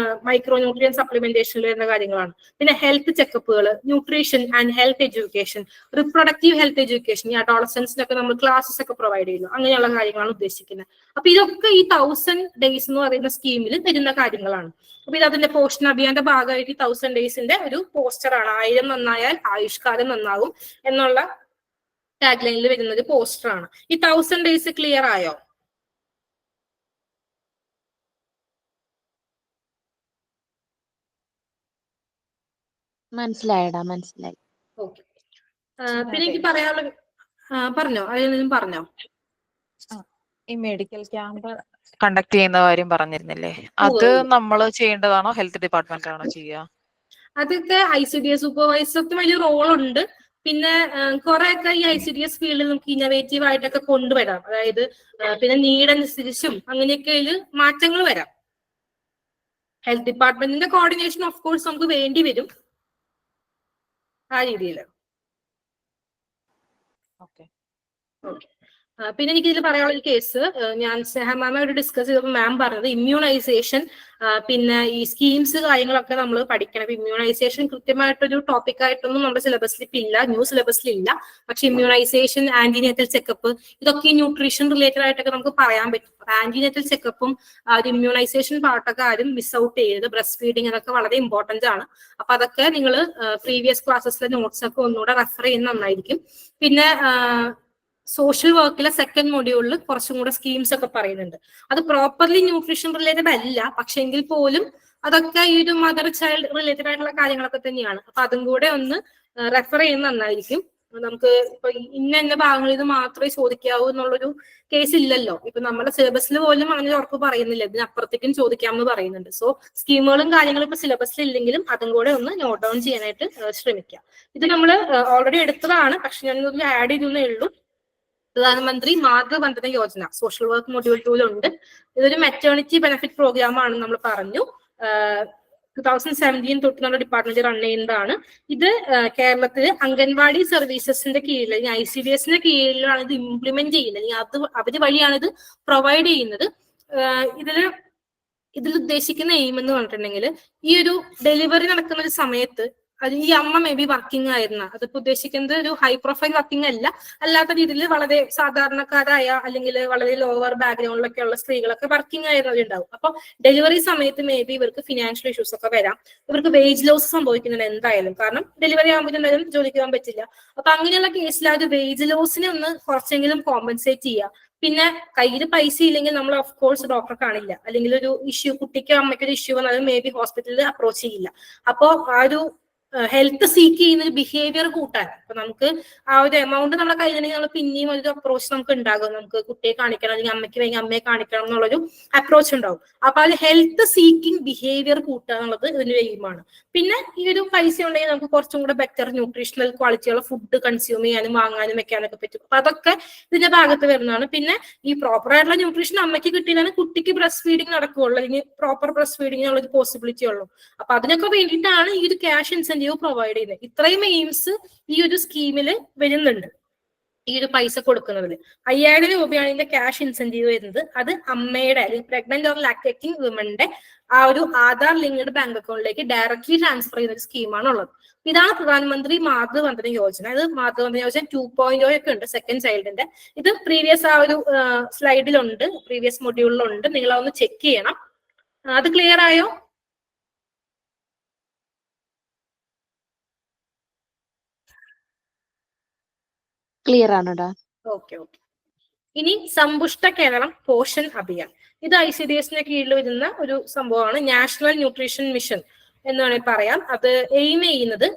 മൈക്രോ ന്യൂട്രിയൻ സപ്ലിമെന്റേഷനിൽ വരുന്ന കാര്യങ്ങളാണ്. പിന്നെ ഹെൽത്ത് ചെക്കപ്പുകൾ, nutrition and health education, reproductive health education, ഈ അഡോളസൻസിനൊക്കെ നമ്മൾ ക്ലാസ്സസ് ഒക്കെ പ്രൊവൈഡ് ചെയ്യുന്നു. അങ്ങനെയുള്ള കാര്യങ്ങളാണ് ഉദ്ദേശിക്കുന്നത്. അപ്പൊ ഇതൊക്കെ ഈ 1000 days എന്ന് പറയുന്ന സ്കീമിൽ വരുന്ന കാര്യങ്ങളാണ്. അപ്പൊ ഇത് അതിന്റെ പോഷൻ അഭിയാന്റെ ഭാഗമായിട്ട് 1000 daysന്റെ ഒരു പോസ്റ്ററാണ്. 1000 നന്നായാൽ ആയുഷ്കാലം നന്നാകും എന്നുള്ള ടാഗ് ലൈനിൽ വരുന്ന ഒരു പോസ്റ്ററാണ്. ഈ 1000 days ക്ലിയർ ആയോ? മനസ്സിലായടാ, മനസ്സിലായി. ഓക്കെ. പിന്നെ എനിക്ക് പറയാനുള്ള പറഞ്ഞോ, അതിൽ പറഞ്ഞോ. ഈ മെഡിക്കൽ ക്യാമ്പ് കണ്ടക്ട് ചെയ്യുന്ന കാര്യം പറഞ്ഞിരുന്നില്ലേ, അത് നമ്മൾ ചെയ്യേണ്ടതാണോ ഹെൽത്ത് ഡിപ്പാർട്ട്മെന്റ് ആണോ ചെയ്യുക? അതൊക്കെ ICDS സൂപ്പർവൈസർക്ക് വലിയ റോളുണ്ട്. പിന്നെ കുറെയൊക്കെ ഈ ICDS ഫീൽഡിൽ നമുക്ക് ഇന്നോവേറ്റീവ് ആയിട്ടൊക്കെ കൊണ്ടുവരാം. അതായത് പിന്നെ നീഡനുസരിച്ചും അങ്ങനെയൊക്കെ മാറ്റങ്ങൾ വരാം. ഹെൽത്ത് ഡിപ്പാർട്ട്മെന്റിന്റെ കോർഡിനേഷൻ ഓഫ് കോഴ്സ് നമുക്ക് വേണ്ടി വരും ആ രീതിയിൽ. ഓക്കെ. പിന്നെ എനിക്ക് ഇതിൽ പറയാനുള്ള ഒരു കേസ് ഞാൻ സ്നേഹ മാമയോട് ഡിസ്കസ് ചെയ്തപ്പോൾ മാം പറഞ്ഞത് ഇമ്മ്യൂണൈസേഷൻ, പിന്നെ ഈ സ്കീംസ് കാര്യങ്ങളൊക്കെ നമ്മൾ പഠിക്കണം. ഇമ്മ്യൂണൈസേഷൻ കൃത്യമായിട്ടൊരു ടോപ്പിക് ആയിട്ടൊന്നും നമ്മുടെ സിലബസിൽ ഇല്ല, ന്യൂ സിലബസിൽ ഇല്ല. പക്ഷെ ഇമ്മ്യൂണൈസേഷൻ, ആന്റിനേറ്റൽ ചെക്കപ്പ്, ഇതൊക്കെ ഈ ന്യൂട്രീഷൻ റിലേറ്റഡ് ആയിട്ടൊക്കെ നമുക്ക് പറയാൻ പറ്റും. ആന്റിനേറ്റൽ ചെക്കപ്പും ഒരു ഇമ്മ്യൂണൈസേഷൻ പാർട്ടൊക്കെ ആരും മിസ് ഔട്ട് ചെയ്യരുത്. ബ്രസ്റ്റ് ഫീഡിങ് അതൊക്കെ വളരെ ഇമ്പോർട്ടന്റ് ആണ്. അപ്പൊ അതൊക്കെ നിങ്ങൾ പ്രീവിയസ് ക്ലാസ്സസിലെ നോട്ട്സ് ഒക്കെ ഒന്നുകൂടെ റെഫർ ചെയ്യുന്ന നന്നായിരിക്കും. പിന്നെ സോഷ്യൽ വർക്കിലെ സെക്കൻഡ് മൊഡ്യൂളിൽ കുറച്ചും കൂടെ സ്കീംസ് ഒക്കെ പറയുന്നുണ്ട്. അത് പ്രോപ്പർലി ന്യൂട്രീഷൻ റിലേറ്റഡ് അല്ല, പക്ഷെ എങ്കിൽ പോലും അതൊക്കെ ഈ ഒരു മദർ ചൈൽഡ് റിലേറ്റഡ് ആയിട്ടുള്ള കാര്യങ്ങളൊക്കെ തന്നെയാണ്. അപ്പൊ അതും കൂടെ ഒന്ന് റെഫർ ചെയ്യുന്ന നന്നായിരിക്കും. നമുക്ക് ഇപ്പൊ ഇന്ന ഭാഗങ്ങളിൽ നിന്ന് മാത്രമേ ചോദിക്കാവൂ എന്നുള്ളൊരു കേസ് ഇല്ലല്ലോ. ഇപ്പൊ നമ്മുടെ സിലബസിൽ പോലും അങ്ങനെ ഉറപ്പ് പറയുന്നില്ല, ഇതിനപ്പുറത്തേക്കും ചോദിക്കാമെന്ന് പറയുന്നുണ്ട്. സോ സ്കീമുകളും കാര്യങ്ങളും ഇപ്പൊ സിലബസിൽ ഇല്ലെങ്കിലും അതും കൂടെ ഒന്ന് നോട്ട് ഡൗൺ ചെയ്യാനായിട്ട് ശ്രമിക്കാം. ഇത് നമ്മൾ ഓൾറെഡി എടുത്തതാണ്, പക്ഷെ ഞാൻ ഇതൊന്ന് ആഡ് ചെയ്തേ ഉള്ളൂ. പ്രധാനമന്ത്രി Matru Vandana Yojana social work module 2 ഇതൊരു മെറ്റേണിറ്റി ബെനിഫിറ്റ് പ്രോഗ്രാം ആണ് നമ്മൾ പറഞ്ഞു. 2017 തൊട്ട് നമ്മുടെ ഡിപ്പാർട്ട്മെന്റ് റൺ ചെയ്യുന്നതാണ്. ഇത് കേരളത്തില് അംഗൻവാടി സർവീസസിന്റെ കീഴിൽ ICDSന്റെ കീഴിലാണ് ഇത് ഇംപ്ലിമെന്റ് ചെയ്യുന്നത്. അവര് വഴിയാണ് ഇത് പ്രൊവൈഡ് ചെയ്യുന്നത്. ഇതിൽ ഉദ്ദേശിക്കുന്ന എയിം എന്ന് പറഞ്ഞിട്ടുണ്ടെങ്കിൽ ഈ ഒരു ഡെലിവറി നടക്കുന്ന ഒരു സമയത്ത് അത് ഈ അമ്മ മേ ബി വർക്കിംഗ് ആയിരുന്ന, അതിപ്പോ ഉദ്ദേശിക്കുന്നത് ഒരു ഹൈ പ്രൊഫൈൽ വർക്കിംഗ് അല്ലാത്ത രീതിയിൽ വളരെ സാധാരണക്കാരായ അല്ലെങ്കിൽ വളരെ ലോവർ ബാക്ക്ഗ്രൗണ്ടിലൊക്കെ ഉള്ള സ്ത്രീകളൊക്കെ വർക്കിംഗ് ആയിരുന്നവരുണ്ടാവും. അപ്പൊ ഡെലിവറി സമയത്ത് മേ ബി ഇവർക്ക് ഫിനാൻഷ്യൽ ഇഷ്യൂസ് ഒക്കെ വരാം, ഇവർക്ക് വേജ് ലോസ് സംഭവിക്കുന്നുണ്ട് എന്തായാലും, കാരണം ഡെലിവറി ആകുമ്പോൾ എന്തായാലും ജോലിക്ക് പോകാൻ പറ്റില്ല. അപ്പൊ അങ്ങനെയുള്ള കേസിൽ ആ ഒരു വേജ് ലോസിനെ ഒന്ന് കുറച്ചെങ്കിലും കോമ്പൻസേറ്റ് ചെയ്യുക. പിന്നെ കയ്യിൽ പൈസ ഇല്ലെങ്കിൽ നമ്മൾ ഓഫ് കോഴ്സ് ഡോക്ടറെ കാണില്ല, അല്ലെങ്കിൽ ഒരു ഇഷ്യൂ കുട്ടിക്കോ അമ്മയ്ക്കോ ഒരു ഇഷ്യൂ വന്നാൽ മേ ബി ഹോസ്പിറ്റലിൽ അപ്രോച്ച് ചെയ്യില്ല. അപ്പോ ആ ഒരു ഹെൽത്ത് സീക്ക് ചെയ്യുന്ന ഒരു ബിഹേവിയർ കൂട്ടാൻ അപ്പൊ നമുക്ക് ആ ഒരു എമൗണ്ട് നമ്മുടെ കയ്യിലുണ്ടെങ്കിൽ നമ്മൾ പിന്നെയും ഒരു അപ്രോച്ച് നമുക്ക് ഉണ്ടാകും. നമുക്ക് കുട്ടിയെ കാണിക്കണം അല്ലെങ്കിൽ അമ്മയ്ക്ക് വേണമെങ്കിൽ അമ്മയെ കാണിക്കണം എന്നുള്ളൊരു അപ്രോച്ച് ഉണ്ടാവും. അപ്പൊ അത് ഹെൽത്ത് സീക്കിംഗ് ബിഹേവിയർ കൂട്ടുക എന്നുള്ളത് ഇതിന്റെ എയിമാണ്. പിന്നെ ഈ ഒരു പൈസ ഉണ്ടെങ്കിൽ നമുക്ക് കുറച്ചും കൂടെ ബെറ്റർ ന്യൂട്രീഷണൽ ക്വാളിറ്റിയുള്ള ഫുഡ് കൺസ്യൂം ചെയ്യാനും വാങ്ങാനും വെക്കാനൊക്കെ പറ്റും. അപ്പൊ അതൊക്കെ ഇതിന്റെ ഭാഗത്ത് വരുന്നതാണ്. പിന്നെ ഈ പ്രോപ്പർ ആയിട്ടുള്ള ന്യൂട്രീഷൻ അമ്മയ്ക്ക് കിട്ടിയില്ലെങ്കിൽ കുട്ടിക്ക് ബ്രസ്റ്റ് ഫീഡിങ് നടക്കുകയുള്ളൂ, അല്ലെങ്കിൽ പ്രോപ്പർ ബ്രസ്റ്റ് ഫീഡിങ്ങിനുള്ള ഒരു പോസിബിലിറ്റി ഉള്ളൂ. അപ്പൊ അതിനൊക്കെ വേണ്ടിയിട്ടാണ് ഈ ഒരു ക്യാഷ് ഇൻസെന്റീവ് പ്രൊവൈഡ് ചെയ്യുന്നത്. ഇത്രയും എയിംസ് ഈ ഒരു സ്കീമില് വരുന്നുണ്ട്. ഈ ഒരു പൈസ കൊടുക്കുന്നതിൽ 5000 രൂപയാണ് ഇതിന്റെ ക്യാഷ് ഇൻസെന്റീവ് വരുന്നത്. അത് അമ്മയുടെ അല്ലെങ്കിൽ പ്രഗ്നന്റ് ഓർ ലാക്ടേറ്റിംഗ് വിമന്റെ ആ ഒരു ആധാർ ലിങ്ക്ഡ് ബാങ്ക് അക്കൗണ്ടിലേക്ക് ഡയറക്ട്ലി ട്രാൻസ്ഫർ ചെയ്യുന്ന ഒരു സ്കീമാണ് ഉള്ളത്. ഇതാണ് പ്രധാനമന്ത്രി മാതൃവന്ദന യോജന. ഇത് മാതൃവന്ദന യോജന 2.0 ഒക്കെ ഉണ്ട് സെക്കൻഡ് ചൈൽഡിന്റെ. ഇത് പ്രീവിയസ് ആ ഒരു സ്ലൈഡിലുണ്ട്, പ്രീവിയസ് മൊഡ്യൂളിലുണ്ട്, നിങ്ങൾ അതൊന്ന് ചെക്ക് ചെയ്യണം. അത് ക്ലിയർ ആയോ? ക്ലിയർ ആണോടാ? ഓക്കെ. ഇനി സമ്പുഷ്ട കേരളം പോഷൻ അഭിയാൻ. ഇത് ICDSന്റെ കീഴിൽ വരുന്ന ഒരു സംഭവമാണ്. നാഷണൽ ന്യൂട്രീഷൻ മിഷൻ എന്ന് വേണമെങ്കിൽ പറയാം. അത് എയിം ചെയ്യുന്നത്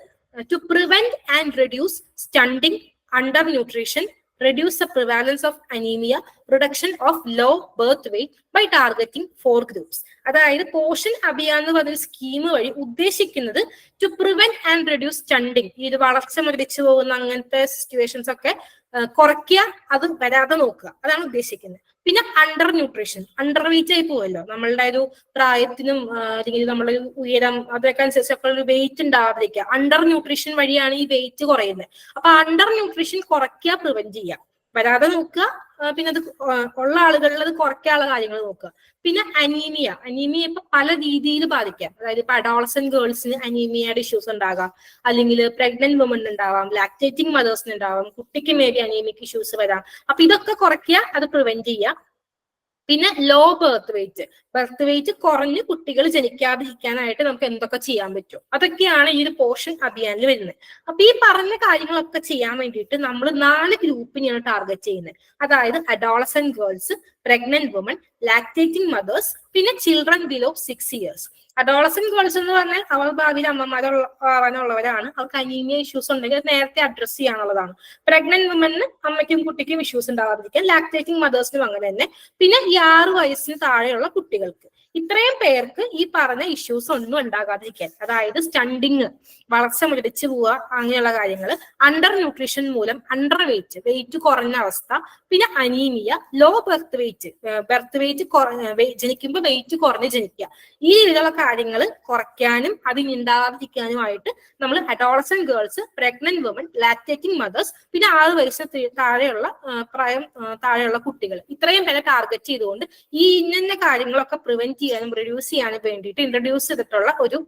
to prevent and reduce stunting, under nutrition, reduce the prevalence of anemia, reduction of low birth weight by targeting 4 groups. അതായത് പോഷൻ അഭിയാൻ എന്ന് പറഞ്ഞൊരു സ്കീം വഴി ഉദ്ദേശിക്കുന്നത് to prevent and reduce stunting, ഈ ഒരു വളർച്ച മുരടിച്ചു പോകുന്ന അങ്ങനത്തെ സിറ്റുവേഷൻസ് ഒക്കെ കുറയ്ക്കുക, അത് വരാതെ നോക്കുക, അതാണ് ഉദ്ദേശിക്കുന്നത്. പിന്നെ അണ്ടർ ന്യൂട്രീഷൻ, അണ്ടർ വെയിറ്റ് ആയി പോവല്ലോ, നമ്മളുടെ ഒരു പ്രായത്തിനും അല്ലെങ്കിൽ നമ്മുടെ ഉയരം അതൊക്കെ അനുസരിച്ചൊക്കെ ഒരു വെയിറ്റ് ഉണ്ടാവാതിരിക്കുക. അണ്ടർ ന്യൂട്രീഷൻ വഴിയാണ് ഈ വെയിറ്റ് കുറയുന്നത്. അപ്പൊ അണ്ടർ ന്യൂട്രീഷൻ കുറയ്ക്കുക, പ്രിവെന്റ് ചെയ്യുക, വരാതെ നോക്കുക. പിന്നെ അത് ഉള്ള ആളുകളിൽ അത് കുറയ്ക്കാനുള്ള കാര്യങ്ങൾ നോക്കുക. പിന്നെ അനീമിയ ഇപ്പൊ പല രീതിയിൽ ബാധിക്കാം. അതായത് ഇപ്പൊ അഡോളസന്റ് ഗേൾസിന് അനീമിയയുടെ ഇഷ്യൂസ് ഉണ്ടാകാം, അല്ലെങ്കിൽ പ്രഗ്നന്റ് വുമൺ ഉണ്ടാവാം, ലാക്ടേറ്റിംഗ് മദേഴ്സിന് ഉണ്ടാവാം, കുട്ടിക്ക് മേ ബി അനീമിക് ഇഷ്യൂസ് വരാം. അപ്പൊ ഇതൊക്കെ കുറയ്ക്കുക, അത് പ്രിവെന്റ് ചെയ്യുക. പിന്നെ ലോ ബർത്ത് വെയിറ്റ് കുറഞ്ഞ് കുട്ടികൾ ജനിക്കാതിരിക്കാനായിട്ട് നമുക്ക് എന്തൊക്കെ ചെയ്യാൻ പറ്റും, അതൊക്കെയാണ് ഈ ഒരു പോഷൻ അഭിയാനിൽ വരുന്നത്. അപ്പൊ ഈ പറഞ്ഞ കാര്യങ്ങളൊക്കെ ചെയ്യാൻ വേണ്ടിയിട്ട് നമ്മൾ 4 ഗ്രൂപ്പിനെയാണ് ടാർഗറ്റ് ചെയ്യുന്നത്. അതായത് adolescent girls, pregnant woman, lactating mothers, പിന്നെ children below 6 years. Adolescent girls എന്ന് പറഞ്ഞാൽ അവർ ഭാവിയിൽ അമ്മമാരുള്ളവരാണ്. അവർക്ക് അനീമിയ ഇഷ്യൂസ് ഉണ്ടെങ്കിൽ അത് നേരത്തെ അഡ്രസ് ചെയ്യാനുള്ളതാണ്. പ്രഗ്നന്റ് വുമന് അമ്മയ്ക്കും കുട്ടിക്കും ഇഷ്യൂസ് ഉണ്ടാവാതിരിക്കാൻ, ലാക്ടേറ്റിംഗ് മദേഴ്സിനും അങ്ങനെ തന്നെ. പിന്നെ ഈ 6 വയസ്സിന് താഴെയുള്ള കുട്ടികൾക്ക്, ഇത്രയും പേർക്ക് ഈ പറഞ്ഞ ഇഷ്യൂസ് ഒന്നും ഉണ്ടാകാതിരിക്കാൻ, അതായത് സ്റ്റണ്ടിങ്, വളർച്ച മുരടിച്ചു പോവുക, അങ്ങനെയുള്ള കാര്യങ്ങൾ, അണ്ടർ ന്യൂട്രീഷൻ മൂലം അണ്ടർ വെയിറ്റ് കുറഞ്ഞ അവസ്ഥ, പിന്നെ അനീമിയ, ലോ ബർത്ത് വെയിറ്റ് ജനിക്കുമ്പോൾ വെയിറ്റ് കുറഞ്ഞ് ജനിക്കുക, ഈ രീതിയിലുള്ള കാര്യങ്ങൾ കുറയ്ക്കാനും അതിനുണ്ടാകാതിരിക്കാനുമായിട്ട് നമ്മൾ adolescent girls, pregnant woman, lactating mothers, പിന്നെ 6 വയസ്സിന് താഴെയുള്ള കുട്ടികൾ, ഇത്രയും പേരെ ടാർഗറ്റ് ചെയ്തുകൊണ്ട് ഈ ഇന്ന കാര്യങ്ങളൊക്കെ പ്രിവെന്റ് ചെയ്യാനും റെഡ്യൂസ് ചെയ്യാനും വേണ്ടിയിട്ട് ഇൻട്രൊഡ്യൂസ് ചെയ്തിട്ടുള്ള ഒരു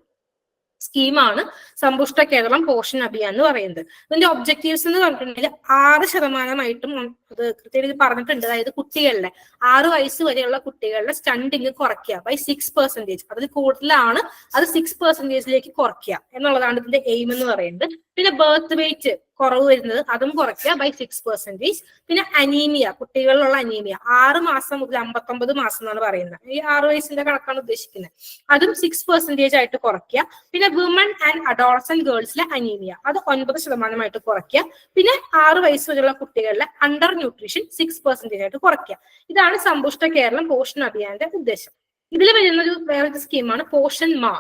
സ്കീമാണ് സമ്പുഷ്ട കേരളം പോഷൻ അഭിയാൻ എന്ന് പറയുന്നത്. ഇതിന്റെ ഒബ്ജക്റ്റീവ്സ് എന്ന് പറഞ്ഞിട്ടുണ്ടെങ്കിൽ 6% അത് കൃത്യമായിട്ട് പറഞ്ഞിട്ടുണ്ട്. അതായത് കുട്ടികളിലെ 6 വയസ്സ് വരെയുള്ള കുട്ടികളുടെ സ്റ്റണ്ടിങ് കുറയ്ക്കുക by 6%. അതിൽ കൂടുതലാണ് അത് 6%ലേക്ക് കുറയ്ക്കുക എന്നുള്ളതാണ് ഇതിന്റെ എയിം എന്ന് പറയുന്നത്. പിന്നെ ബർത്ത് വെയിറ്റ് കുറവ് വരുന്നത് അതും കുറയ്ക്കുക by 6%. പിന്നെ അനീമിയ, കുട്ടികളിലുള്ള അനീമിയ 6 മാസം മുതൽ 59 മാസം എന്നാണ് പറയുന്നത്. ഈ 6 വയസ്സിന്റെ കണക്കാണ് ഉദ്ദേശിക്കുന്നത്. അതും 6% ആയിട്ട് കുറയ്ക്കുക. പിന്നെ വിമൺ ആൻഡ് അഡോളസന്റ് ഗേൾസിലെ അനീമിയ അത് 9% കുറയ്ക്കുക. പിന്നെ 6 വയസ്സ് വരെയുള്ള കുട്ടികളിലെ അണ്ടർ ന്യൂട്രീഷൻ 6% ആയിട്ട് കുറയ്ക്കുക. ഇതാണ് സമ്പുഷ്ട കേരളം പോഷൺ അഭിയാന്റെ ഉദ്ദേശം. ഇതിൽ വരുന്ന ഒരു വേറൊരു സ്കീമാണ് പോഷൻ മാ.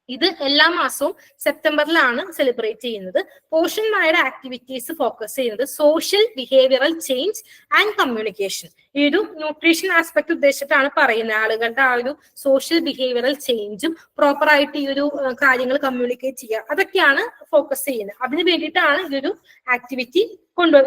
ഇത് എല്ലാ മാസവും സെപ്റ്റംബറിലാണ് സെലിബ്രേറ്റ് ചെയ്യുന്നത്. പോഷൻ മായുടെ ആക്ടിവിറ്റീസ് ഫോക്കസ് ചെയ്യുന്നത് social behavioural change and communication. ഈ ഒരു ന്യൂട്രീഷൻ ആസ്പെക്ട് ഉദ്ദേശിച്ചിട്ടാണ് പറയുന്നത്. ആളുകളുടെ ആ ഒരു സോഷ്യൽ ബിഹേവിയറൽ ചേഞ്ചും പ്രോപ്പറായിട്ട് ഈ ഒരു കാര്യങ്ങൾ കമ്മ്യൂണിക്കേറ്റ് ചെയ്യുക, അതൊക്കെയാണ് ഫോക്കസ് ചെയ്യുന്നത്. അതിന് വേണ്ടിയിട്ടാണ് ഈ ഒരു ആക്ടിവിറ്റി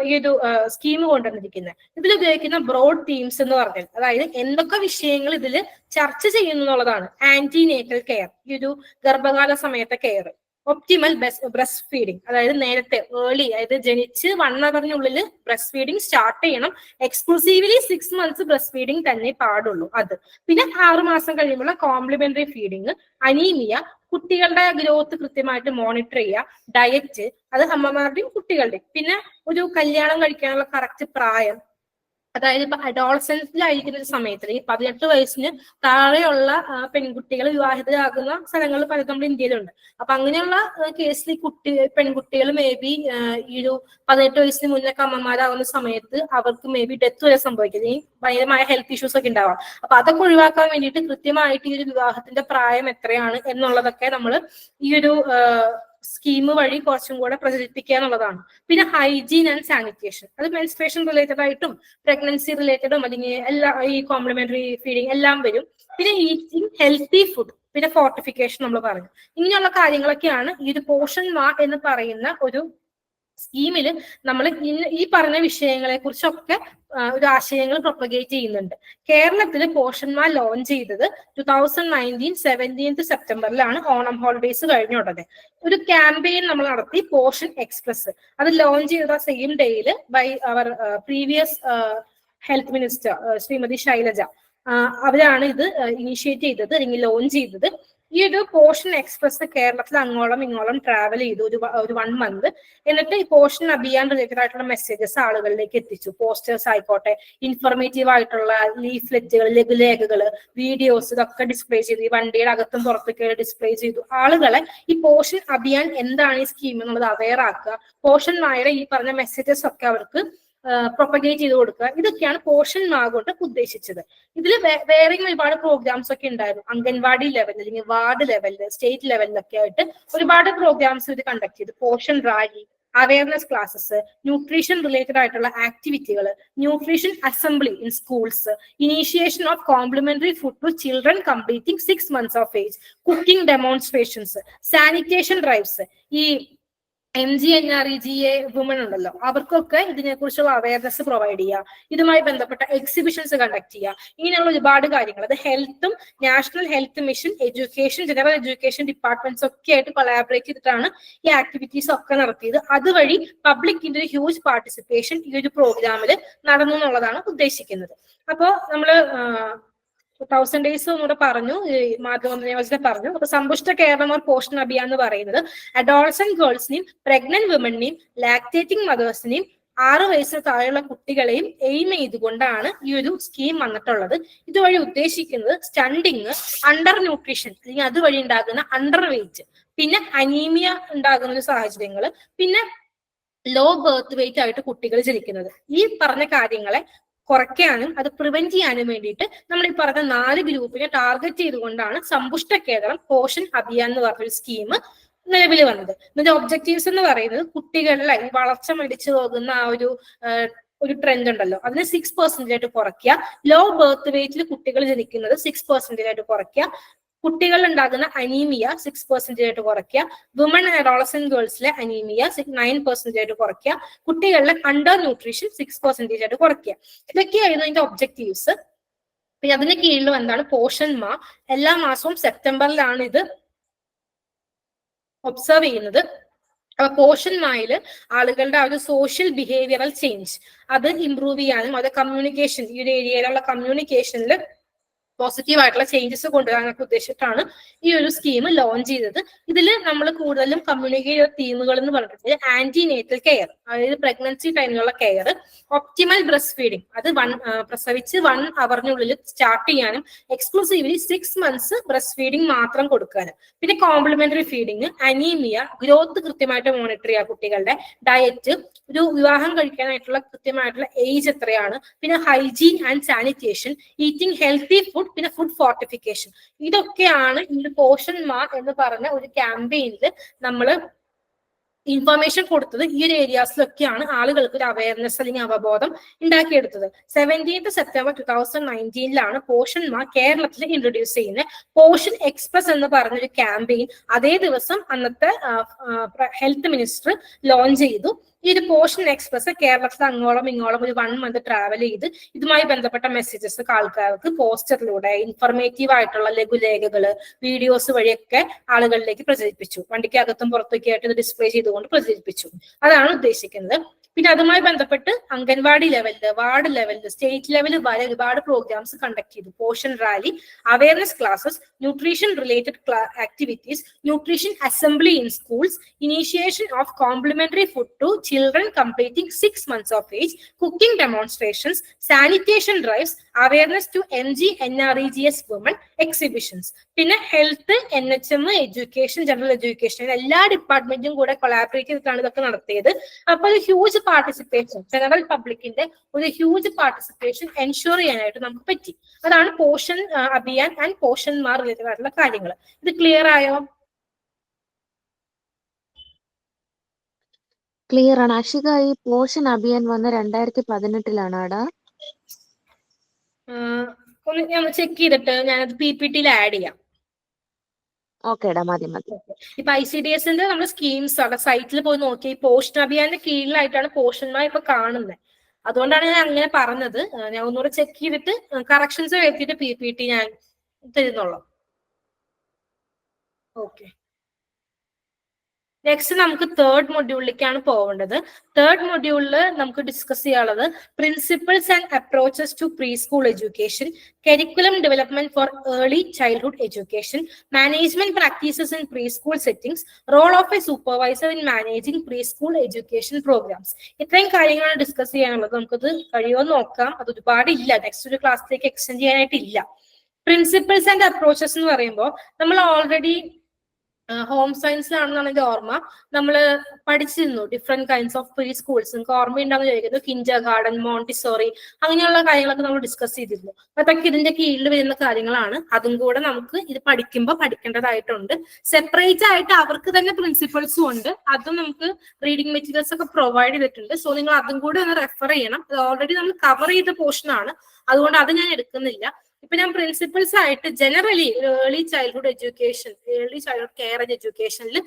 ഈ ഒരു സ്കീം കൊണ്ടുവന്നിരിക്കുന്നത്. ഇതിൽ ഉപയോഗിക്കുന്ന ബ്രോഡ് തീംസ് എന്ന് പറഞ്ഞാൽ, അതായത് എന്തൊക്കെ വിഷയങ്ങൾ ഇതിൽ ചർച്ച ചെയ്യുന്നു എന്നുള്ളതാണ്. ആന്റിനേറ്റൽ കെയർ, ഈ ഒരു ഗർഭകാല സമയത്തെ കെയർ. ഒപ്റ്റിമൽ ബ്രസ്റ്റ് ഫീഡിങ്, അതായത് നേരത്തെ ഏർലി, അതായത് ജനിച്ച് 1 അവറിനുള്ളിൽ ബ്രസ്റ്റ് ഫീഡിങ് സ്റ്റാർട്ട് ചെയ്യണം. എക്സ്ക്ലൂസീവ്ലി 6 മന്ത്സ് ബ്രസ്റ്റ് ഫീഡിങ് തന്നെ പാടുള്ളൂ അത്. പിന്നെ 6 മാസം കഴിയുമ്പോൾ കോംപ്ലിമെന്ററി ഫീഡിങ്. അനീമിയ, കുട്ടികളുടെ ഗ്രോത്ത് കൃത്യമായിട്ട് മോണിറ്റർ ചെയ്യുക. ഡയറ്റ്, അത് അമ്മമാരുടെയും കുട്ടികളുടെയും. പിന്നെ ഒരു കല്യാണം കഴിക്കാനുള്ള കറക്റ്റ് പ്രായം, അതായത് ഇപ്പൊ അഡോളസൻസിലായിരിക്കുന്ന ഒരു സമയത്ത് ഈ 18 വയസ്സിന് താഴെയുള്ള പെൺകുട്ടികൾ വിവാഹിതരാകുന്ന സ്ഥലങ്ങൾ പലതും നമ്മുടെ ഇന്ത്യയിലുണ്ട്. അപ്പൊ അങ്ങനെയുള്ള കേസിൽ പെൺകുട്ടികൾ മേ ബി ഈ ഒരു 18 വയസ്സിന് മുന്നൊക്കെ അമ്മമാരാകുന്ന സമയത്ത് അവർക്ക് മേ ബി ഡെത്ത് വരെ സംഭവിക്കുന്നത്. ഈ ഭയങ്കരമായ ഹെൽത്ത് ഇഷ്യൂസ് ഒക്കെ ഉണ്ടാവാം. അപ്പൊ അതൊക്കെ ഒഴിവാക്കാൻ വേണ്ടിയിട്ട് കൃത്യമായിട്ട് ഈ ഒരു വിവാഹത്തിന്റെ പ്രായം എത്രയാണ് എന്നുള്ളതൊക്കെ നമ്മൾ ഈ ഒരു സ്കീം വഴി കുറച്ചും കൂടെ പ്രചരിപ്പിക്കുക എന്നുള്ളതാണ്. പിന്നെ ഹൈജീൻ ആൻഡ് സാനിറ്റേഷൻ, അത് മെൻസ്ട്രേഷൻ റിലേറ്റഡ് ആയിട്ടും പ്രഗ്നൻസി റിലേറ്റഡും അല്ലെങ്കിൽ എല്ലാ ഈ കോംപ്ലിമെന്ററി ഫീഡിങ് എല്ലാം വരും. പിന്നെ ഈറ്റിംഗ് ഹെൽത്തി ഫുഡ്, പിന്നെ ഫോർട്ടിഫിക്കേഷൻ നമ്മൾ പറഞ്ഞു. ഇങ്ങനെയുള്ള കാര്യങ്ങളൊക്കെയാണ് ഈ ഒരു പോഷൻ മാ എന്ന് പറയുന്ന ഒരു സ്കീമിൽ നമ്മൾ ഈ പറഞ്ഞ വിഷയങ്ങളെ കുറിച്ചൊക്കെ ഒരു ആശയങ്ങൾ പ്രൊപ്പഗേറ്റ് ചെയ്യുന്നുണ്ട്. കേരളത്തിൽ പോഷൻ മാ ലോഞ്ച് ചെയ്തത് 2019 17th സെപ്റ്റംബറിലാണ്. ഓണം ഹോളിഡേസ് കഴിഞ്ഞ ഉടനെ ഒരു ക്യാമ്പയിൻ നമ്മൾ നടത്തി, പോഷൻ എക്സ്പ്രസ്. അത് ലോഞ്ച് ചെയ്ത സെയിം ഡേയിൽ ബൈ അവർ previous health minister Shrimati Shailaja. അവരാണ് ഇത് ഇനീഷ്യേറ്റ് ചെയ്തത് അല്ലെങ്കിൽ ലോഞ്ച് ചെയ്തത്. ഈ ഒരു പോഷൻ എക്സ്പ്രസ് കേരളത്തിൽ അങ്ങോളം ഇങ്ങോളം ട്രാവൽ ചെയ്തു ഒരു 1 month. എന്നിട്ട് ഈ പോഷൻ അഭിയാൻ റിലേറ്റഡ് ആയിട്ടുള്ള മെസ്സേജസ് ആളുകളിലേക്ക് എത്തിച്ചു. പോസ്റ്റേഴ്സ് ആയിക്കോട്ടെ, ഇൻഫോർമേറ്റീവ് ആയിട്ടുള്ള ലീഫ്ലെറ്റുകൾ, ലഘുലേഖകൾ, വീഡിയോസ്, ഇതൊക്കെ ഡിസ്പ്ലേ ചെയ്തു. ഈ വണ്ടിയുടെ അകത്തും പുറത്തൊക്കെ ഡിസ്പ്ലേ ചെയ്തു. ആളുകളെ ഈ പോഷൻ അഭിയാൻ എന്താണ് ഈ സ്കീം എന്നുള്ളത് അവെയർ ആക്കുക. പോഷൻ മായുടെ ഈ പറഞ്ഞ മെസ്സേജസ് ഒക്കെ അവർക്ക് പ്രൊപ്പഗേറ്റ് ചെയ്ത് കൊടുക്കുക. ഇതൊക്കെയാണ് പോഷൻ മാ കൊണ്ട് ഉദ്ദേശിച്ചത്. ഇതിൽ വേറെയും ഒരുപാട് പ്രോഗ്രാംസ് ഒക്കെ ഉണ്ടായിരുന്നു. അംഗൻവാടി ലെവലിൽ അല്ലെങ്കിൽ വാർഡ് ലെവലിൽ, സ്റ്റേറ്റ് ലെവലിലൊക്കെ ആയിട്ട് ഒരുപാട് പ്രോഗ്രാംസ് ഇത് കണ്ടക്ട് ചെയ്തു. Poshan rally, awareness classes, nutrition related ആയിട്ടുള്ള ആക്ടിവിറ്റികൾ, nutrition assembly in schools, initiation of complementary food to children completing 6 months of age, cooking demonstrations, sanitation drives. ഈ MGNREGA വുമൺ ഉണ്ടല്ലോ, അവർക്കൊക്കെ ഇതിനെക്കുറിച്ചുള്ള അവയർനെസ് പ്രൊവൈഡ് ചെയ്യുക. ഇതുമായി ബന്ധപ്പെട്ട എക്സിബിഷൻസ് കണ്ടക്ട് ചെയ്യുക. ഇങ്ങനെയുള്ള ഒരുപാട് കാര്യങ്ങൾ. അത് ഹെൽത്തും national health mission, education, general education departments ഒക്കെ ആയിട്ട് കൊളാബറേറ്റ് ചെയ്തിട്ടാണ് ഈ ആക്ടിവിറ്റീസ് ഒക്കെ നടത്തിയത്. അതുവഴി പബ്ലിക്കിന്റെ ഒരു ഹ്യൂജ് പാർട്ടിസിപ്പേഷൻ ഈ ഒരു പ്രോഗ്രാമിൽ നടന്നു എന്നുള്ളതാണ് ഉദ്ദേശിക്കുന്നത്. അപ്പോൾ നമ്മള് 1000 days ഒന്നുകൂടെ പറഞ്ഞു, മാതൃവന്ദന പറഞ്ഞു. അപ്പൊ സമ്പുഷ്ട കേരളം ഓർ പോഷൻ അഭിയാൻ എന്ന് പറയുന്നത് അഡോളസന്റ് ഗേൾസിനെയും പ്രഗ്നന്റ് വിമണിനെയും ലാക്ടേറ്റിംഗ് മദേഴ്സിനെയും 6 വയസ്സിന് താഴെയുള്ള കുട്ടികളെയും എയിം ചെയ്തുകൊണ്ടാണ് ഈ ഒരു സ്കീം വന്നിട്ടുള്ളത്. ഇതുവഴി ഉദ്ദേശിക്കുന്നത് സ്റ്റണ്ടിങ്, അണ്ടർ ന്യൂട്രീഷൻ അല്ലെങ്കിൽ അതുവഴി ഉണ്ടാകുന്ന അണ്ടർ വെയിറ്റ്, പിന്നെ അനീമിയ ഉണ്ടാകുന്ന ഒരു സാഹചര്യങ്ങൾ, പിന്നെ ലോ ബർത്ത് വെയിറ്റ് ആയിട്ട് കുട്ടികൾ ജനിക്കുന്നത്. ഈ പറഞ്ഞ കാര്യങ്ങളെ കുറയ്ക്കാനും അത് പ്രിവെന്റ് ചെയ്യാനും വേണ്ടിയിട്ട് നമ്മൾ ഈ പറഞ്ഞ 4 ഗ്രൂപ്പിനെ ടാർഗറ്റ് ചെയ്തുകൊണ്ടാണ് സമ്പുഷ്ട കേരളം പോഷൻ അഭിയാൻ എന്ന് പറഞ്ഞൊരു സ്കീം നിലവിൽ വന്നത്. ഇതിന്റെ ഒബ്ജക്റ്റീവ്സ് എന്ന് പറയുന്നത് കുട്ടികളിലെ വളർച്ച മടിച്ചു പോകുന്ന ആ ഒരു ട്രെൻഡ് ഉണ്ടല്ലോ, അതിന് 6% ആയിട്ട് കുറയ്ക്കുക. ലോ ബർത്ത് വെയിറ്റിൽ കുട്ടികൾ ജനിക്കുന്നത് 6% ആയിട്ട് കുറയ്ക്കുക. കുട്ടികളിൽ ഉണ്ടാകുന്ന അനീമിയ 6% ആയിട്ട് കുറയ്ക്കുക. വുമൺ ആൻഡ് അഡോളസന്റ് ഗേൾസിലെ അനീമിയ 9% ആയിട്ട് കുറയ്ക്കുക. കുട്ടികളിലെ അണ്ടർ ന്യൂട്രീഷൻ 6% ആയിട്ട് കുറയ്ക്കുക. ഇതൊക്കെയായിരുന്നു അതിന്റെ ഒബ്ജക്റ്റീവ്സ്. പിന്നെ അതിന് കീഴിൽ എന്താണ് പോഷൻ മാ. എല്ലാ മാസവും സെപ്റ്റംബറിലാണ് ഇത് ഒബ്സർവ് ചെയ്യുന്നത്. അപ്പൊ പോഷൻ മായില് ആളുകളുടെ ആ ഒരു സോഷ്യൽ ബിഹേവിയറൽ ചേഞ്ച് അത് ഇംപ്രൂവ് ചെയ്യാനും അത് കമ്മ്യൂണിക്കേഷൻ ഈ ഒരു ഏരിയയിലുള്ള കമ്മ്യൂണിക്കേഷനിൽ പോസിറ്റീവ് ആയിട്ടുള്ള ചേഞ്ചസ് കൊണ്ടുവരാനൊക്കെ ഉദ്ദേശിച്ചിട്ടാണ് ഈ ഒരു സ്കീം ലോഞ്ച് ചെയ്തത്. ഇതിൽ നമ്മൾ കൂടുതലും കമ്മ്യൂണിക്കേറ്റ് ചെയ്ത തീമുകൾ എന്ന് പറഞ്ഞിട്ട് ആന്റിനേറ്റൽ കെയർ, അതായത് പ്രഗ്നൻസി ടൈമിലുള്ള കെയർ, ഒപ്റ്റിമൽ ബ്രസ്റ്റ് ഫീഡിങ്, അത് പ്രസവിച്ച് 1 അവറിനുള്ളിൽ സ്റ്റാർട്ട് ചെയ്യാനും എക്സ്ക്ലൂസീവ്ലി 6 months ബ്രസ്റ്റ് ഫീഡിങ് മാത്രം കൊടുക്കാനും, പിന്നെ കോംപ്ലിമെന്ററി ഫീഡിങ്, അനീമിയ, ഗ്രോത്ത് കൃത്യമായിട്ട് മോണിറ്റർ ചെയ്യുക, കുട്ടികളുടെ ഡയറ്റ്, ഒരു വിവാഹം കഴിക്കാനായിട്ടുള്ള കൃത്യമായിട്ടുള്ള ഏജ് എത്രയാണ്, പിന്നെ hygiene and sanitation, eating healthy food, പിന്നെ ഫുഡ് ഫോർട്ടിഫിക്കേഷൻ. ഇതൊക്കെയാണ് ഈ പോഷൻ മാ എന്ന് പറഞ്ഞ ഒരു ക്യാമ്പയിനിൽ നമ്മൾ ഇൻഫർമേഷൻ കൊടുത്തത്. ഈ ഒരു ഏരിയാസിലൊക്കെയാണ് ആളുകൾക്ക് ഒരു അവയർനെസ് അല്ലെങ്കിൽ അവബോധം ഉണ്ടാക്കിയെടുത്തത്. 17th September 2019 പോഷൻ മാ കേരളത്തിൽ ഇൻട്രൊഡ്യൂസ് ചെയ്യുന്നത്. പോഷൻ എക്സ്പ്രസ് എന്ന് പറഞ്ഞൊരു ക്യാമ്പയിൻ അതേ ദിവസം അന്നത്തെ ഹെൽത്ത് മിനിസ്റ്റർ ലോഞ്ച് ചെയ്തു. ഈ ഒരു പോഷൻ എക്സ്പ്രസ് കേരളത്തിൽ അങ്ങോളം ഇങ്ങോളം ഒരു 1 month ട്രാവൽ ചെയ്ത് ഇതുമായി ബന്ധപ്പെട്ട മെസ്സേജസ് ആൾക്കാർക്ക് പോസ്റ്ററിലൂടെ ഇൻഫർമേറ്റീവ് ആയിട്ടുള്ള ലഘുലേഖകള്, വീഡിയോസ് വഴിയൊക്കെ ആളുകളിലേക്ക് പ്രചരിപ്പിച്ചു. വണ്ടിക്കകത്തും പുറത്തൊക്കെ ആയിട്ട് ഇത് ഡിസ്പ്ലേ ചെയ്തുകൊണ്ട് പ്രചരിപ്പിച്ചു. അതാണ് ഉദ്ദേശിക്കുന്നത്. പിന്നെ അതുമായി ബന്ധപ്പെട്ട് അംഗൻവാടി ലെവലില്, വാർഡ് ലെവലില്, സ്റ്റേറ്റ് ലെവലിൽ വരെ ഒരുപാട് പ്രോഗ്രാംസ് കണ്ടക്ട് ചെയ്തു. Poshan rally, awareness classes, nutrition related activities, nutrition assembly in schools, initiation of complementary food to children completing 6 months of age, cooking demonstrations, sanitation drives, awareness to MG NREGS women, exhibitions. പിന്നെ health, NHM, education, general education എല്ലാ ഡിപ്പാർട്ട്മെന്റും കൂടെ collaborate ചെയ്തിട്ടാണ് ഇതൊക്കെ നടത്തിയത്. അപ്പൊ ഒരു huge participation, general പബ്ലിക്കിന്റെ ഒരു huge participation ensure ചെയ്യാനായിട്ട് നമുക്ക് പറ്റി. അതാണ് പോഷൻ അഭിയാൻ ആൻഡ് പോഷൻ മാ റിലേറ്റഡ് ആയിട്ടുള്ള കാര്യങ്ങൾ. ഇത് ക്ലിയർ ആയോ? ക്ലിയർ ആണ്. അക്ഷിക, ഈ പോഷൻ അഭിയാൻ വന്ന 2018 ഒന്ന് ഞാൻ ചെക്ക് ചെയ്തിട്ട് ഞാനത് PPT ആഡ് ചെയ്യാം. ഓക്കേടാ, മതി. ഇപ്പൊ ICDSന്റെ നമ്മൾ സ്കീംസ് അവിടെ സൈറ്റിൽ പോയി നോക്കി പോഷൻ അഭിയാന്റെ കീഴിലായിട്ടാണ് പോഷന്മാർ ഇപ്പൊ കാണുന്നത്. അതുകൊണ്ടാണ് ഞാൻ അങ്ങനെ പറഞ്ഞത്. ഞാൻ ഒന്നുകൂടെ ചെക്ക് ചെയ്തിട്ട് കറക്ഷൻസ് വരുത്തിയിട്ട് PPT ഞാൻ തരുന്നുള്ളൂ. ഓക്കെ, നെക്സ്റ്റ് നമുക്ക് 3rd മൊഡ്യൂളിലേക്കാണ് പോവേണ്ടത്. 3rd മൊഡ്യൂളിൽ നമുക്ക് ഡിസ്കസ് ചെയ്യാനുള്ളത് principles and approaches to pre school education, curriculum development for early childhood education, management practices in pre school settings, role of a supervisor in managing pre school education programmes. ഇത്രയും കാര്യങ്ങളാണ് discuss ചെയ്യാനുള്ളത്. നമുക്കത് കഴിയുമോ നോക്കാം. അത് ഒരുപാട് ഇല്ല, നെക്സ്റ്റ് ഒരു ക്ലാസ്സിലേക്ക് എക്സ്റ്റെൻഡ് ചെയ്യാനായിട്ടില്ല. പ്രിൻസിപ്പിൾസ് ആൻഡ് അപ്രോച്ചസ് എന്ന് പറയുമ്പോൾ നമ്മൾ ഓൾറെഡി ഹോം സയൻസിലാണെന്നാണ് എന്റെ ഓർമ്മ, നമ്മൾ പഠിച്ചിരുന്നു different kinds of pre schools. നിങ്ങൾക്ക് ഓർമ്മയുണ്ടാന്ന് ചോദിക്കുന്നത് കിൻഡർ ഗാർഡൻ, മോണ്ടിസോറി, അങ്ങനെയുള്ള കാര്യങ്ങളൊക്കെ നമ്മൾ ഡിസ്കസ് ചെയ്തിരുന്നു. അതൊക്കെ ഇതിന്റെ കീഴിൽ വരുന്ന കാര്യങ്ങളാണ്. അതും കൂടെ നമുക്ക് ഇത് പഠിക്കുമ്പോൾ പഠിക്കേണ്ടതായിട്ടുണ്ട്. സെപ്പറേറ്റ് ആയിട്ട് അവർക്ക് തന്നെ പ്രിൻസിപ്പിൾസും ഉണ്ട്. അതും നമുക്ക് റീഡിംഗ് മെറ്റീരിയൽസ് ഒക്കെ പ്രൊവൈഡ് ചെയ്തിട്ടുണ്ട്. സോ നിങ്ങൾ അതും കൂടെ ഒന്ന് റെഫർ ചെയ്യണം. അത് ഓൾറെഡി നമ്മൾ കവർ ചെയ്ത പോർഷൻ ആണ്, അതുകൊണ്ട് അത് ഞാൻ എടുക്കുന്നില്ല. ഇപ്പൊ ഞാൻ പ്രിൻസിപ്പിൾസ് ആയിട്ട് generally early childhood education, early childhood care and എഡ്യൂക്കേഷനിൽ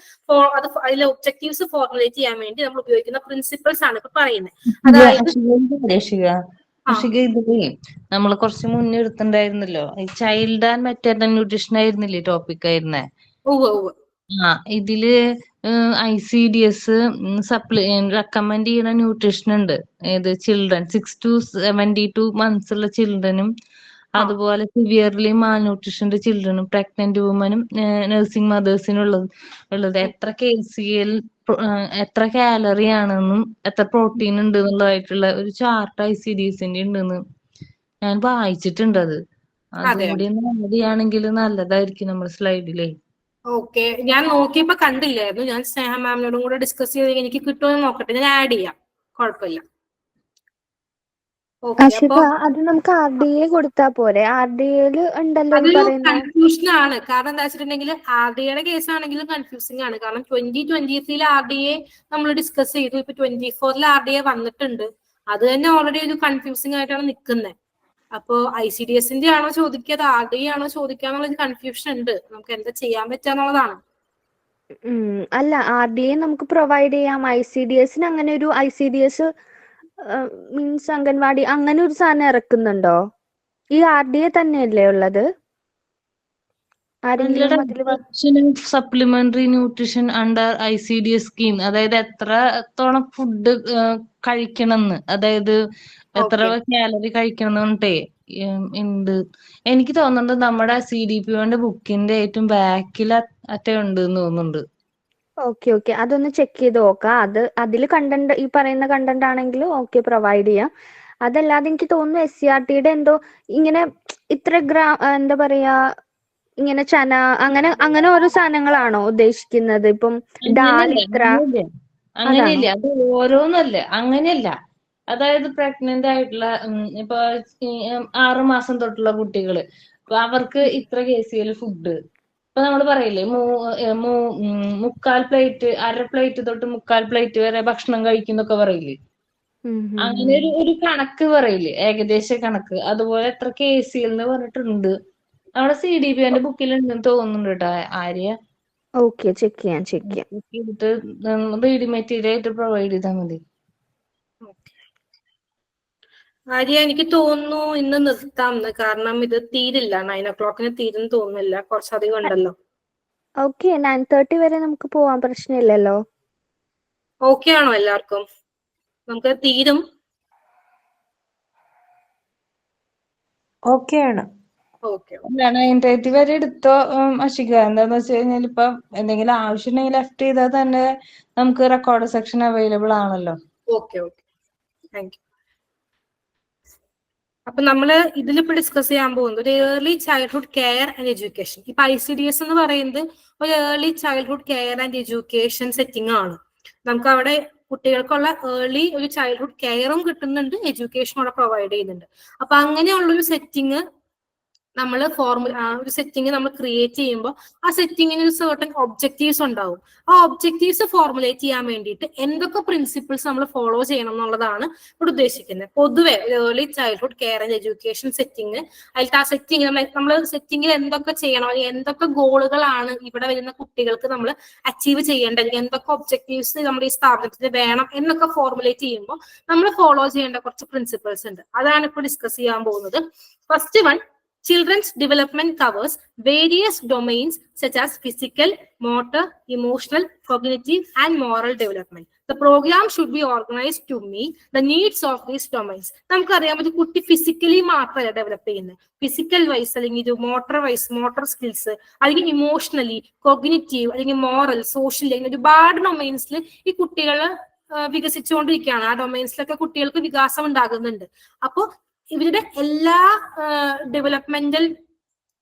അത് അതിലെ ഒബ്ജക്റ്റീവ്സ് ഫോർമുലേറ്റ് ചെയ്യാൻ വേണ്ടി നമ്മൾ ഉപയോഗിക്കുന്ന പ്രിൻസിപ്പിൾസ് ആണ് ഇപ്പൊ പറയുന്നത്. അതായത് ഇതില് നമ്മൾ കുറച്ച് മുന്നേ എടുത്തിണ്ടായിരുന്നല്ലോ, ഈ ചൈൽഡ് ആൻഡ് മെറ്റേർണൽ ന്യൂട്രീഷൻ ആയിരുന്നില്ലേ ടോപ്പിക് ആയിരുന്നേ. ഇതില് ICDS റെക്കമെൻഡ് ചെയ്യുന്ന ന്യൂട്രീഷൻ ഉണ്ട്. ഏത് ചിൽഡ്രൻ 6 to 72 months ഉള്ള ചിൽഡ്രനും, അതുപോലെ സിവിയർലി മാൽന്യൂട്രീഷന്റെ ചിൽഡ്രനും, പ്രഗ്നന്റ് വുമനും, നഴ്സിംഗ് മദേഴ്സിനും ഉള്ളത് എത്ര KCL, എത്ര കാലറി ആണെന്നും എത്ര പ്രോട്ടീൻ ഉണ്ട് എന്നുള്ളതായിട്ടുള്ള ഒരു ചാർട്ട് ICDSന്റെ ഉണ്ടെന്ന് ഞാൻ വായിച്ചിട്ടുണ്ട്. അതുകൂടി ആഡ് ചെയ്യുകയാണെങ്കിൽ നല്ലതായിരിക്കും നമ്മുടെ സ്ലൈഡിലെ. ഓക്കെ, ഞാൻ നോക്കിയപ്പോ കണ്ടില്ലായിരുന്നു. ഞാൻ സ്നേഹ മാമിനോടും കൂടെ ഡിസ്കസ് ചെയ്ത് എനിക്ക് കിട്ടുമെന്ന് നോക്കട്ടെ, ഞാൻ ആഡ് ചെയ്യാം, കുഴപ്പമില്ല. അക്ഷിക, അത് നമുക്ക് RDA കൊടുത്താ പോരെ? RDA ഉണ്ടല്ലോ കൺഫ്യൂഷൻ ആണ്. കാരണം എന്താ വെച്ചിട്ടുണ്ടെങ്കിൽ RDAയുടെ കേസ് ആണെങ്കിലും കൺഫ്യൂസിംഗ് ആണ്. കാരണം 2023 RDA നമ്മൾ ഡിസ്കസ് ചെയ്തു. ഇപ്പൊ 24 RDA വന്നിട്ടുണ്ട്. അത് തന്നെ ഓൾറെഡി ഒരു കൺഫ്യൂസിംഗ് ആയിട്ടാണ് നിൽക്കുന്നത്. അപ്പോ ICDSന്റെ ആണോ ചോദിക്കാതെ RDA ആണോ ചോദിക്കാന്നുള്ളൊരു കൺഫ്യൂഷൻ ഉണ്ട്. നമുക്ക് എന്താ ചെയ്യാൻ പറ്റാന്നുള്ളതാണ്. അല്ല, RDA നമുക്ക് പ്രൊവൈഡ് ചെയ്യാം. ICDSന് അങ്ങനെ ഒരു ICDS മീൻസ് അംഗൻവാടി അങ്ങനെ ഒരു സാധനം ഇറക്കുന്നുണ്ടോ? ഈ RDA തന്നെയല്ലേ ഉള്ളത്? ആരെങ്കിലും അതിൽ supplementary nutrition under ICDS scheme, അതായത് എത്രത്തോളം ഫുഡ് കഴിക്കണമെന്ന്, അതായത് എത്ര കാലറി കഴിക്കണം എന്ന് പറഞ്ഞിട്ടേ ഉണ്ട്. എനിക്ക് തോന്നുന്നുണ്ട് നമ്മുടെ CDPOന്റെ ബുക്കിന്റെ ഏറ്റവും ബാക്കിൽ അറ്റേ ഉണ്ട് എന്ന് തോന്നുന്നുണ്ട്. ഓക്കെ അതൊന്ന് ചെക്ക് ചെയ്ത് നോക്കാം. അതിൽ കണ്ടന്റ്, ഈ പറയുന്ന കണ്ടന്റ് ആണെങ്കിൽ ഓക്കെ പ്രൊവൈഡ് ചെയ്യാം. അതല്ലാതെ എനിക്ക് തോന്നുന്നു SCRTയുടെ എന്തോ ഇങ്ങനെ ഇത്ര എന്താ പറയാ, ഇങ്ങനെ ചന അങ്ങനെ ഓരോ സാധനങ്ങളാണോ ഉദ്ദേശിക്കുന്നത്? ഇപ്പം ഡാൽ ഇത്ര അങ്ങനെയല്ല, അത് ഓരോന്നല്ല, അങ്ങനെയല്ല. അതായത് പ്രഗ്നന്റ് ആയിട്ടുള്ള ഇപ്പൊ 6 മാസം തൊട്ടുള്ള കുട്ടികള്, അപ്പൊ അവർക്ക് ഇത്ര KCL ഫുഡ്, ഇപ്പൊ നമ്മൾ പറയില്ലേ 3/4 പ്ലേറ്റ്, 1/2 പ്ലേറ്റ് തൊട്ട് 3/4 പ്ലേറ്റ് വരെ ഭക്ഷണം കഴിക്കുന്നൊക്കെ പറയില്ലേ, അങ്ങനെ ഒരു കണക്ക് പറയില്ലേ, ഏകദേശ കണക്ക്. അതുപോലെ എത്ര KCL എന്ന് പറഞ്ഞിട്ടുണ്ട് നമ്മുടെ CDPOന്റെ ബുക്കിലുണ്ടെന്ന് തോന്നുന്നുണ്ട് കേട്ടോ ആര്യ. ഓക്കെ ചെക്ക് ചെയ്യാം. ചെയ്തിട്ട് റീഡിംഗ് മെറ്റീരിയൽ ആയിട്ട് പ്രൊവൈഡ് ചെയ്താൽ മതി. ആര്യ, എനിക്ക് തോന്നുന്നു ഇന്ന് നിർത്താം, കാരണം ഇത് തീരില്ല. 9 o'clock തീരുന്ന് തോന്നുന്നില്ല, കുറച്ചധികം ഉണ്ടല്ലോ. ഓക്കെ 9:30 വരെ നമുക്ക് പോവാൻ പ്രശ്നമില്ലല്ലോ. ഓക്കെ ആണോ എല്ലാവർക്കും? നമുക്ക് തീരും. ഓക്കെ ആണ്. ഓക്കെ 9:30 വരെ എടുത്തോ അഷിക. എന്താന്ന് വെച്ച് കഴിഞ്ഞാൽ ഇപ്പൊ എന്തെങ്കിലും ആവശ്യം ഉണ്ടെങ്കിൽ ലെഫ്റ്റ് ചെയ്താൽ തന്നെ നമുക്ക് റെക്കോർഡ് സെക്ഷൻ അവൈലബിൾ ആണല്ലോ. Okay thank you. അപ്പൊ നമ്മള് ഇതിലിപ്പോ ഡിസ്കസ് ചെയ്യാൻ പോകുന്നത് ഒരു early childhood care and education. ഇപ്പൊ ICDS എന്ന് പറയുന്നത് ഒരു early childhood care and education setting ആണ്. നമുക്ക് അവിടെ കുട്ടികൾക്കുള്ള ഏർലി ഒരു ചൈൽഡ്ഹുഡ് കെയറും കിട്ടുന്നുണ്ട്, എഡ്യൂക്കേഷനും അവിടെ പ്രൊവൈഡ് ചെയ്യുന്നുണ്ട്. അപ്പൊ അങ്ങനെയുള്ളൊരു സെറ്റിംഗ് നമ്മൾ ഒരു സെറ്റിംഗ് നമ്മൾ ക്രിയേറ്റ് ചെയ്യുമ്പോൾ ആ സെറ്റിങ്ങിന് ഒരു സർട്ടൺ ഒബ്ജക്റ്റീവ്സ് ഉണ്ടാവും. ആ ഒബ്ജക്റ്റീവ്സ് ഫോർമുലേറ്റ് ചെയ്യാൻ വേണ്ടിയിട്ട് എന്തൊക്കെ പ്രിൻസിപ്പിൾസ് നമ്മൾ ഫോളോ ചെയ്യണം എന്നുള്ളതാണ് ഇവിടെ ഉദ്ദേശിക്കുന്നത്. പൊതുവെ early childhood care and education setting, അതിലത്തെ ആ സെറ്റിംഗ് നമ്മൾ സെറ്റിംഗിൽ എന്തൊക്കെ ചെയ്യണം, അല്ലെങ്കിൽ എന്തൊക്കെ ഗോളുകളാണ് ഇവിടെ വരുന്ന കുട്ടികൾക്ക് നമ്മൾ അച്ചീവ് ചെയ്യേണ്ടത്, അല്ലെങ്കിൽ എന്തൊക്കെ ഒബ്ജക്റ്റീവ്സ് നമ്മുടെ ഈ സ്ഥാപനത്തിന് വേണം എന്നൊക്കെ ഫോർമുലേറ്റ് ചെയ്യുമ്പോൾ നമ്മൾ ഫോളോ ചെയ്യേണ്ട കുറച്ച് പ്രിൻസിപ്പിൾസ് ഉണ്ട്. അതാണ് ഇപ്പോൾ ഡിസ്കസ് ചെയ്യാൻ പോകുന്നത്. First one, children's development covers various domains such as physical, motor, emotional, cognitive, and moral development. The program should be organized to meet the needs of these domains. നമുക്കറിയാം ഒരു കുട്ടി ഫിസിക്കലി മാത്രമല്ല develop ചെയ്യുന്നത്, physical vice അല്ലെങ്കിൽ motor vice, motor skills, അല്ലെങ്കിൽ emotionally, cognitive, അല്ലെങ്കിൽ moral, social, അല്ലെങ്കിൽ ഒരുപാട് ഡൊമൈൻസിൽ ഈ കുട്ടികൾ വികസിച്ചുകൊണ്ടിരിക്കുകയാണ്. ആ ഡൊമൈൻസിലൊക്കെ കുട്ടികൾക്ക് വികാസം ഉണ്ടാകുന്നുണ്ട്. അപ്പോൾ ഇവരുടെ എല്ലാ ഡെവലപ്മെന്റൽ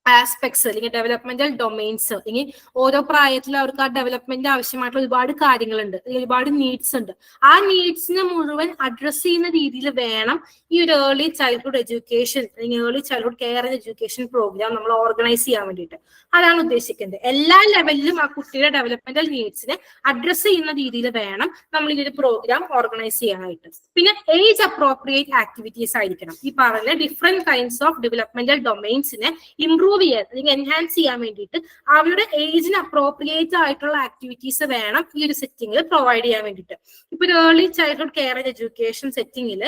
ആസ്പെക്ട്സ് അല്ലെങ്കിൽ ഡെവലപ്മെന്റൽ ഡൊമൈൻസ്, അല്ലെങ്കിൽ ഓരോ പ്രായത്തിലും അവർക്ക് ആ ഡെവലപ്മെന്റ് ആവശ്യമായിട്ടുള്ള ഒരുപാട് കാര്യങ്ങളുണ്ട്, ഒരുപാട് നീഡ്സ് ഉണ്ട്. ആ നീഡ്സിനെ മുഴുവൻ അഡ്രസ് ചെയ്യുന്ന രീതിയിൽ വേണം ഈ ഒരു ഏർലി ചൈൽഡ്ഹുഡ് എഡ്യൂക്കേഷൻ അല്ലെങ്കിൽ early childhood care and education programme നമ്മൾ ഓർഗനൈസ് ചെയ്യാൻ വേണ്ടിയിട്ട്. അതാണ് ഉദ്ദേശിക്കുന്നത്. എല്ലാ ലെവലിലും ആ കുട്ടിയുടെ ഡെവലപ്മെന്റൽ നീഡ്സിനെ അഡ്രസ് ചെയ്യുന്ന രീതിയിൽ വേണം നമ്മൾ ഈ ഒരു പ്രോഗ്രാം ഓർഗനൈസ് ചെയ്യാനായിട്ട്. പിന്നെ ഏജ് അപ്രോപ്രിയേറ്റ് ആക്ടിവിറ്റീസ് ആയിരിക്കണം. ഈ പറഞ്ഞ ഡിഫറെന്റ് കൈൻഡ്സ് ഓഫ് ഡെവലപ്മെന്റൽ ഡൊമൈൻസിനെ ഇംപ്രൂവ് ചെയ്യാൻ അല്ലെങ്കിൽ എൻഹാൻസ് ചെയ്യാൻ വേണ്ടിയിട്ട് അവരുടെ ഏജിന് അപ്രോപ്രിയേറ്റ് ആയിട്ടുള്ള ആക്ടിവിറ്റീസ് വേണം ഈ ഒരു സെറ്റിംഗിൽ പ്രൊവൈഡ് ചെയ്യാൻ വേണ്ടിയിട്ട്. ഇപ്പൊ ഒരു early childhood care and education സെറ്റിംഗിൽ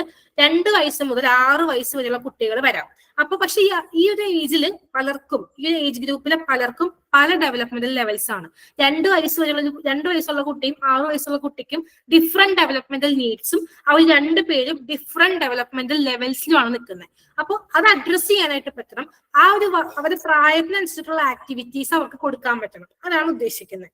2 വയസ്സ് മുതൽ 6 വയസ്സ് വരെയുള്ള കുട്ടികൾ വരാം. അപ്പൊ പക്ഷെ ഈ ഒരു ഏജിൽ പലർക്കും, ഈ ഒരു ഏജ് ഗ്രൂപ്പിലെ പലർക്കും പല ഡെവലപ്മെന്റൽ ലെവൽസ് ആണ്. 2 വയസ്സുള്ള കുട്ടിയും 6 വയസ്സുള്ള കുട്ടിക്കും ഡിഫറെന്റ് ഡെവലപ്മെന്റൽ നീഡ്സും അവർ 2 പേരും ഡിഫറെന്റ് ഡെവലപ്മെന്റൽ ലെവൽസിലുമാണ് നിൽക്കുന്നത്. അപ്പോൾ അത് അഡ്രസ് ചെയ്യാനായിട്ട് പറ്റണം. ആ ഒരു അവരുടെ പ്രായത്തിനനുസരിച്ചിട്ടുള്ള ആക്ടിവിറ്റീസ് അവർക്ക് കൊടുക്കാൻ പറ്റണം. അതാണ് ഉദ്ദേശിക്കുന്നത്.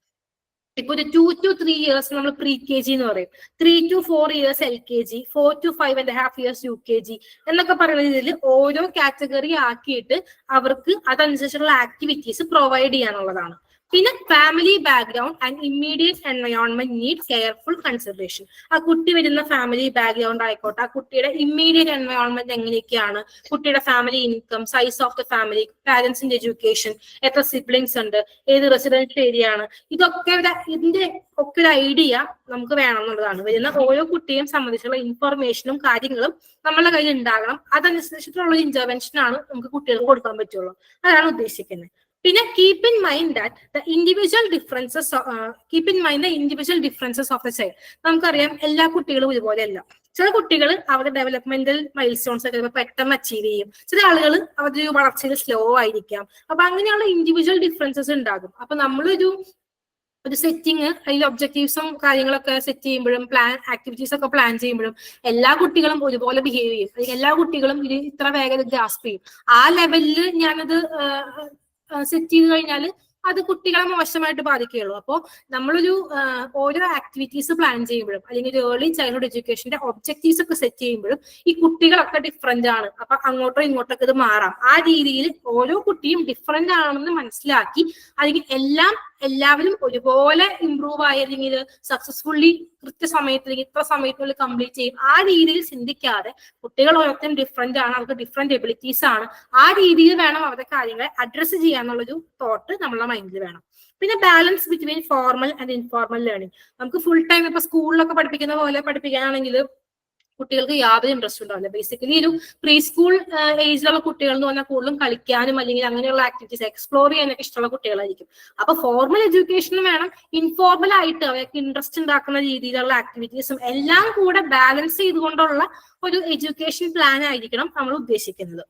ഇപ്പൊ ഒരു 2 to 3 years നമ്മൾ പ്രീ KG എന്ന് പറയും, 3 to 4 years LKG, 4 to 5.5 years UKG എന്നൊക്കെ പറയുന്ന രീതിയിൽ ഓരോ കാറ്റഗറി ആക്കിയിട്ട് അവർക്ക് അതനുസരിച്ചുള്ള ആക്ടിവിറ്റീസ് പ്രൊവൈഡ് ചെയ്യാനുള്ളതാണ്. പിന്നെ family background and immediate environment need careful consideration. ആ കുട്ടി വരുന്ന ഫാമിലി ബാക്ക്ഗ്രൗണ്ട് ആയിക്കോട്ടെ, ആ കുട്ടിയുടെ ഇമ്മീഡിയറ്റ് എൻവയോൺമെന്റ് എങ്ങനെയൊക്കെയാണ്, കുട്ടിയുടെ family income, size of the family, പാരന്റ്സിന്റെ എഡ്യൂക്കേഷൻ, എത്ര സിബ്ലിങ്സ് ഉണ്ട്, ഏത് റെസിഡൻഷ്യൽ ഏരിയ ആണ്, ഇതൊക്കെ ഇതിന്റെ ഒക്കെ ഒരു ഐഡിയ നമുക്ക് വേണം എന്നുള്ളതാണ്. വരുന്ന ഓരോ കുട്ടിയെയും സംബന്ധിച്ചുള്ള ഇൻഫർമേഷനും കാര്യങ്ങളും നമ്മളുടെ കയ്യിൽ ഉണ്ടാകണം. അതനുസരിച്ചിട്ടുള്ള ഒരു ഇന്റർവെൻഷനാണ് നമുക്ക് കുട്ടികൾക്ക് കൊടുക്കാൻ പറ്റുള്ളൂ. അതാണ് ഉദ്ദേശിക്കുന്നത്. പിന്നെ keep in mind the individual differences of the child. നമുക്കറിയാം എല്ലാ കുട്ടികളും ഒരുപോലെയല്ല. ചില കുട്ടികൾ അവരുടെ ഡെവലപ്മെന്റൽ മൈൽ സ്റ്റോൺസ് ഒക്കെ പെട്ടെന്ന് അച്ചീവ് ചെയ്യും, ചില ആളുകൾ അവരുടെ വളർച്ചയിൽ സ്ലോ ആയിരിക്കാം. അപ്പൊ അങ്ങനെയുള്ള ഇൻഡിവിജ്വൽ ഡിഫറൻസസ് ഉണ്ടാകും. അപ്പൊ നമ്മളൊരു സെറ്റിങ്, അതിൽ ഒബ്ജക്റ്റീവ്സും കാര്യങ്ങളൊക്കെ സെറ്റ് ചെയ്യുമ്പോഴും ആക്ടിവിറ്റീസ് ഒക്കെ പ്ലാൻ ചെയ്യുമ്പോഴും എല്ലാ കുട്ടികളും ഒരുപോലെ ബിഹേവ് ചെയ്യും, അല്ലെങ്കിൽ എല്ലാ കുട്ടികളും ഇത്ര വേഗത ഗ്രാസ്പ് ചെയ്യും. ആ ലെവലിൽ ഞാനത് സെറ്റ് ചെയ്ത് കഴിഞ്ഞാൽ അത് കുട്ടികളെ മോശമായിട്ട് ബാധിക്കുകയുള്ളൂ. അപ്പോൾ നമ്മളൊരു ഓരോ ആക്ടിവിറ്റീസ് പ്ലാൻ ചെയ്യുമ്പോഴും അല്ലെങ്കിൽ ഒരു ഏർലി ചൈൽഡ്ഹുഡ് എഡ്യൂക്കേഷന്റെ ഒബ്ജക്റ്റീവ്സ് ഒക്കെ സെറ്റ് ചെയ്യുമ്പോഴും ഈ കുട്ടികളൊക്കെ ഡിഫറെന്റ് ആണ്. അപ്പൊ അങ്ങോട്ടോ ഇങ്ങോട്ടൊക്കെ ഇത് മാറാം. ആ രീതിയിൽ ഓരോ കുട്ടിയും ഡിഫറെന്റ് ആണെന്ന് മനസ്സിലാക്കി അല്ലെങ്കിൽ എല്ലാവരും ഒരുപോലെ ഇമ്പ്രൂവ് ആയി അല്ലെങ്കിൽ സക്സസ്ഫുള്ളി കൃത്യസമയത്ത് അല്ലെങ്കിൽ ഇത്ര സമയത്തിനുള്ളിൽ കംപ്ലീറ്റ് ചെയ്യും, ആ രീതിയിൽ ചിന്തിക്കാതെ കുട്ടികൾ ഓരോരുത്തരും ഡിഫറെന്റ് ആണ്, അവർക്ക് ഡിഫറെന്റ് എബിലിറ്റീസ് ആണ്, ആ രീതിയിൽ വേണം അവരുടെ കാര്യങ്ങളെ അഡ്രസ്സ് ചെയ്യാന്നുള്ളൊരു തോട്ട് നമ്മളുടെ മൈൻഡിൽ വേണം. പിന്നെ balance between formal and informal learning. നമുക്ക് ഫുൾ ടൈം ഇപ്പൊ സ്കൂളിലൊക്കെ പഠിപ്പിക്കുന്ന പോലെ പഠിപ്പിക്കാനാണെങ്കിൽ കുട്ടികൾക്ക് യാതൊരു ഇൻട്രസ്റ്റ് ഉണ്ടാവില്ല. ബേസിക്കലി ഒരു പ്രീ സ്കൂൾ ഏജിലുള്ള കുട്ടികൾ എന്ന് പറഞ്ഞാൽ കൂടുതലും കളിക്കാനും അല്ലെങ്കിൽ അങ്ങനെയുള്ള ആക്ടിവിറ്റീസ് എക്സ്പ്ലോർ ചെയ്യാനൊക്കെ ഇഷ്ടമുള്ള കുട്ടികളായിരിക്കും. അപ്പൊ ഫോർമൽ എഡ്യൂക്കേഷനും വേണം, ഇൻഫോർമൽ ആയിട്ട് അവർക്ക് ഇൻട്രസ്റ്റ് ഉണ്ടാക്കുന്ന രീതിയിലുള്ള ആക്ടിവിറ്റീസും എല്ലാം കൂടെ ബാലൻസ് ചെയ്തുകൊണ്ടുള്ള ഒരു എഡ്യൂക്കേഷൻ പ്ലാൻ ആയിരിക്കണം നമ്മൾ ഉദ്ദേശിക്കുന്നത്.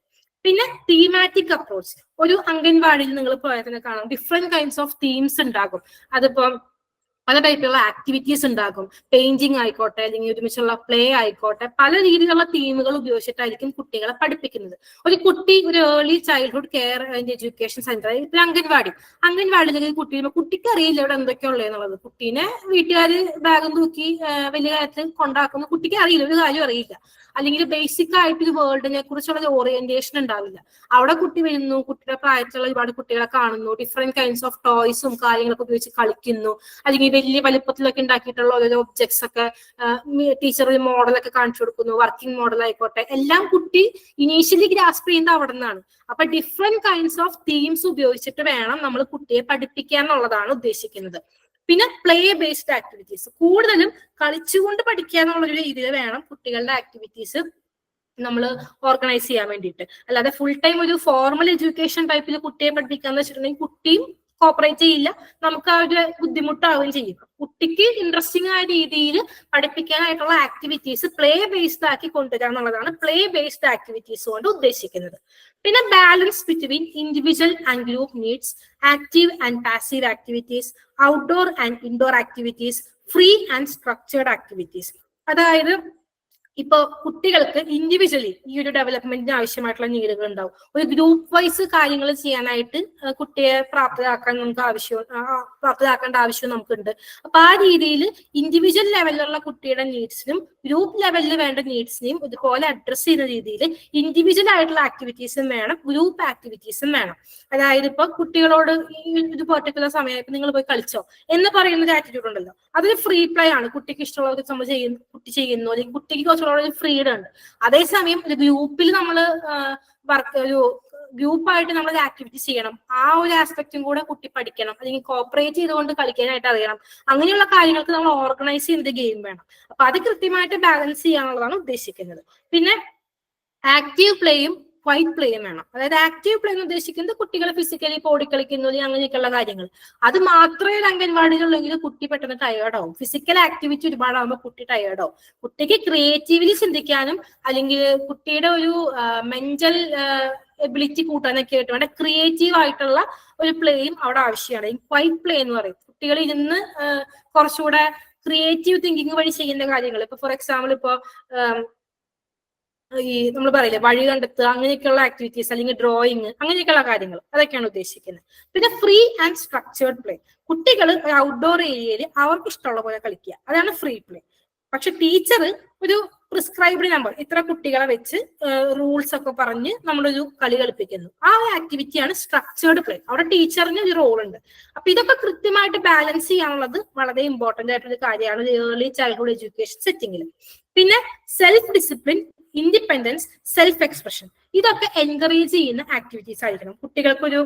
പിന്നെ തീമാറ്റിക് അപ്രോച്ച്. ഒരു അംഗൻവാടിയിൽ നിങ്ങൾ പോയാൽ തന്നെ കാണാം ഡിഫറെന്റ് കൈൻഡ്സ് ഓഫ് തീംസ് ഉണ്ടാകും. അതിപ്പം പല ടൈപ്പിലുള്ള ആക്ടിവിറ്റീസ് ഉണ്ടാകും. പെയിന്റിങ് ആയിക്കോട്ടെ അല്ലെങ്കിൽ ഒരുമിച്ചുള്ള പ്ലേ ആയിക്കോട്ടെ, പല രീതിയിലുള്ള തീമുകൾ ഉപയോഗിച്ചിട്ടായിരിക്കും കുട്ടികളെ പഠിപ്പിക്കുന്നത്. ഒരു കുട്ടി ഒരു early childhood care and education centre, ഇപ്പൊ അംഗൻവാടിയിലേക്ക് കുട്ടിക്ക് അറിയില്ല ഇവിടെ എന്തൊക്കെയുള്ള എന്നുള്ളത്. കുട്ടീനെ വീട്ടുകാര് ബാഗും തൂക്കി വലിയ കാര്യത്തിൽ കൊണ്ടാക്കുന്ന കുട്ടിക്ക് അറിയില്ല, ഒരു കാര്യം അറിയില്ല. അല്ലെങ്കിൽ ബേസിക് ആയിട്ട് ഒരു വേൾഡിനെ കുറിച്ചുള്ള ഒരു ഓറിയന്റേഷൻ ഉണ്ടാവില്ല. അവിടെ കുട്ടി വരുന്നു, കുട്ടിയുടെ പ്രായത്തിലുള്ള ഒരുപാട് കുട്ടികളെ കാണുന്നു, ഡിഫറെന്റ് കൈൻഡ്സ് ഓഫ് ടോയ്സും കാര്യങ്ങളൊക്കെ ഉപയോഗിച്ച് കളിക്കുന്നു, അല്ലെങ്കിൽ വലിയ വലിപ്പത്തിലൊക്കെ ഉണ്ടാക്കിയിട്ടുള്ള ഓരോ ഒബ്ജക്ട്സ് ഒക്കെ ടീച്ചർ ഒരു മോഡലൊക്കെ കാണിച്ചു കൊടുക്കുന്നു, വർക്കിംഗ് മോഡൽ ആയിക്കോട്ടെ, എല്ലാം കുട്ടി ഇനീഷ്യലി ഗ്രാസ്പ് ചെയ്യുന്നത് അവിടെ നിന്നാണ്. അപ്പൊ ഡിഫറെന്റ് കൈൻഡ്സ് ഓഫ് തീംസ് ഉപയോഗിച്ചിട്ട് വേണം നമ്മൾ കുട്ടിയെ പഠിപ്പിക്കുക എന്നുള്ളതാണ് ഉദ്ദേശിക്കുന്നത്. പിന്നെ പ്ലേ ബേസ്ഡ് ആക്ടിവിറ്റീസ്, കൂടുതലും കളിച്ചുകൊണ്ട് പഠിക്കുക എന്നുള്ളൊരു രീതിയിൽ വേണം കുട്ടികളുടെ ആക്ടിവിറ്റീസ് നമ്മൾ ഓർഗനൈസ് ചെയ്യാൻ വേണ്ടിയിട്ട്. അല്ലാതെ ഫുൾ ടൈം ഒരു ഫോർമൽ എഡ്യൂക്കേഷൻ ടൈപ്പിൽ കുട്ടിയെ പഠിപ്പിക്കാന്ന് വെച്ചിട്ടുണ്ടെങ്കിൽ കുട്ടിയും കോപ്പറേറ്റ് ചെയ്യില്ല, നമുക്ക് ആ ഒരു ബുദ്ധിമുട്ടാവുകയും ചെയ്യും. കുട്ടിക്ക് ഇൻട്രസ്റ്റിംഗ് ആയ രീതിയിൽ പഠിപ്പിക്കാനായിട്ടുള്ള ആക്ടിവിറ്റീസ് പ്ലേ ബേസ്ഡ് ആക്കി കൊണ്ടുവരിക എന്നുള്ളതാണ് പ്ലേ ബേസ്ഡ് ആക്ടിവിറ്റീസ് കൊണ്ട് ഉദ്ദേശിക്കുന്നത്. പിന്നെ balance between individual and group needs, active and passive activities, outdoor and indoor activities, free and structured activities. അതായത് ഇപ്പൊ കുട്ടികൾക്ക് ഇൻഡിവിജ്വലി ഈ ഒരു ഡെവലപ്മെന്റിന് ആവശ്യമായിട്ടുള്ള നീഡുകൾ ഉണ്ടാവും. ഒരു ഗ്രൂപ്പ് വൈസ് കാര്യങ്ങൾ ചെയ്യാനായിട്ട് കുട്ടിയെ പ്രാപ്തരാക്കേണ്ട ആവശ്യം നമുക്കുണ്ട്. അപ്പൊ ആ രീതിയിൽ ഇൻഡിവിജ്വൽ ലെവലിലുള്ള കുട്ടിയുടെ നീഡ്സിനും ഗ്രൂപ്പ് ലെവലിൽ വേണ്ട നീഡ്സിനെയും ഇതുപോലെ അഡ്രസ് ചെയ്യുന്ന രീതിയിൽ ഇൻഡിവിജ്വൽ ആയിട്ടുള്ള ആക്ടിവിറ്റീസും വേണം, ഗ്രൂപ്പ് ആക്ടിവിറ്റീസും വേണം. അതായത് ഇപ്പൊ കുട്ടികളോട് ഈ ഒരു പെർട്ടിക്കുലർ സമയം ഇപ്പൊ നിങ്ങൾ പോയി കളിച്ചോ എന്ന് പറയുന്ന ഒരു ആറ്റിറ്റ്യൂഡ് ഉണ്ടല്ലോ, അതൊരു ഫ്രീ പ്ലേ ആണ്. കുട്ടിക്ക് ഇഷ്ടമുള്ളത് നമ്മൾ ചെയ്യുന്നു, കുട്ടി ചെയ്യുന്നു, അല്ലെങ്കിൽ കുട്ടിക്ക് കുറച്ചുള്ള ഫ്രീഡം ഉണ്ട്. അതേസമയം ഒരു ഗ്രൂപ്പിൽ നമ്മൾ ഒരു ഗ്രൂപ്പായിട്ട് നമ്മൾ ആക്ടിവിറ്റി ചെയ്യണം, ആ ഒരു ആസ്പെക്റ്റും കൂടെ കുട്ടി പഠിക്കണം, അല്ലെങ്കിൽ കോപ്പറേറ്റ് ചെയ്തുകൊണ്ട് കളിക്കാനായിട്ട് അറിയണം. അങ്ങനെയുള്ള കാര്യങ്ങൾക്ക് നമ്മൾ ഓർഗനൈസ് ചെയ്യുന്ന ഗെയിം വേണം. അപ്പൊ അത് കൃത്യമായിട്ട് ബാലൻസ് ചെയ്യാനുള്ളതാണ് ഉദ്ദേശിക്കുന്നത്. പിന്നെ ആക്റ്റീവ് പ്ലേയും ക്വൈറ്റ് പ്ലേയും വേണം. അതായത് ആക്റ്റീവ് പ്ലേ എന്ന് ഉദ്ദേശിക്കുന്നത് കുട്ടികൾ ഫിസിക്കലി ഓടിക്കളിക്കുന്നു അങ്ങനെയൊക്കെയുള്ള കാര്യങ്ങൾ. അത് മാത്രമേ ഒരു അംഗൻവാടിയിലുള്ളെങ്കിൽ കുട്ടി പെട്ടെന്ന് ടയേർഡാവും. ഫിസിക്കൽ ആക്ടിവിറ്റി ഒരുപാടാകുമ്പോൾ കുട്ടി ടയേർഡാവും. കുട്ടിക്ക് ക്രിയേറ്റീവ്ലി ചിന്തിക്കാനും അല്ലെങ്കിൽ കുട്ടിയുടെ ഒരു മെന്റൽ എബിലിറ്റി കൂട്ടാനൊക്കെ ആയിട്ട് വേണ്ട ക്രിയേറ്റീവ് ആയിട്ടുള്ള ഒരു പ്ലേയും അവിടെ ആവശ്യമാണ്. ഈ ക്വൈറ്റ് പ്ലേ എന്ന് പറയും. കുട്ടികൾ ഇരുന്ന് കുറച്ചുകൂടെ ക്രിയേറ്റീവ് തിങ്കിങ് വഴി ചെയ്യുന്ന കാര്യങ്ങൾ. ഇപ്പൊ ഫോർ എക്സാമ്പിൾ ഇപ്പൊ ഈ നമ്മൾ പറയില്ലേ വഴി കണ്ടെത്തുക, അങ്ങനെയൊക്കെയുള്ള ആക്ടിവിറ്റീസ്, അല്ലെങ്കിൽ ഡ്രോയിങ്, അങ്ങനെയൊക്കെയുള്ള കാര്യങ്ങൾ, അതൊക്കെയാണ് ഉദ്ദേശിക്കുന്നത്. പിന്നെ ഫ്രീ ആൻഡ് സ്ട്രക്ചേർഡ് പ്ലേ. കുട്ടികൾ ഔട്ട്ഡോർ ഏരിയയിൽ അവർക്ക് ഇഷ്ടമുള്ള പോലെ കളിക്കുക, അതാണ് ഫ്രീ പ്ലേ. പക്ഷെ ടീച്ചർ ഒരു പ്രിസ്ക്രൈബ്ഡ് നമ്പർ ഇത്ര കുട്ടികളെ വെച്ച് റൂൾസ് ഒക്കെ പറഞ്ഞ് നമ്മളൊരു കളി കളിപ്പിക്കുന്നു. ആ ഒരു ആക്ടിവിറ്റിയാണ് സ്ട്രക്ചേർഡ് പ്ലേ. അവിടെ ടീച്ചറിന് ഒരു റോൾ ഉണ്ട്. അപ്പൊ ഇതൊക്കെ കൃത്യമായിട്ട് ബാലൻസ് ചെയ്യാനുള്ളത് വളരെ ഇമ്പോർട്ടന്റ് ആയിട്ടൊരു കാര്യമാണ് ഏർലി ചൈൽഡ്ഹുഡ് എഡ്യൂക്കേഷൻ സെറ്റിംഗിൽ. പിന്നെ self discipline, independence, self expression, ഇതൊക്കെ എൻകറേജ് ചെയ്യുന്ന ആക്ടിവിറ്റീസ് ആയിരിക്കണം. കുട്ടികൾക്കൊരു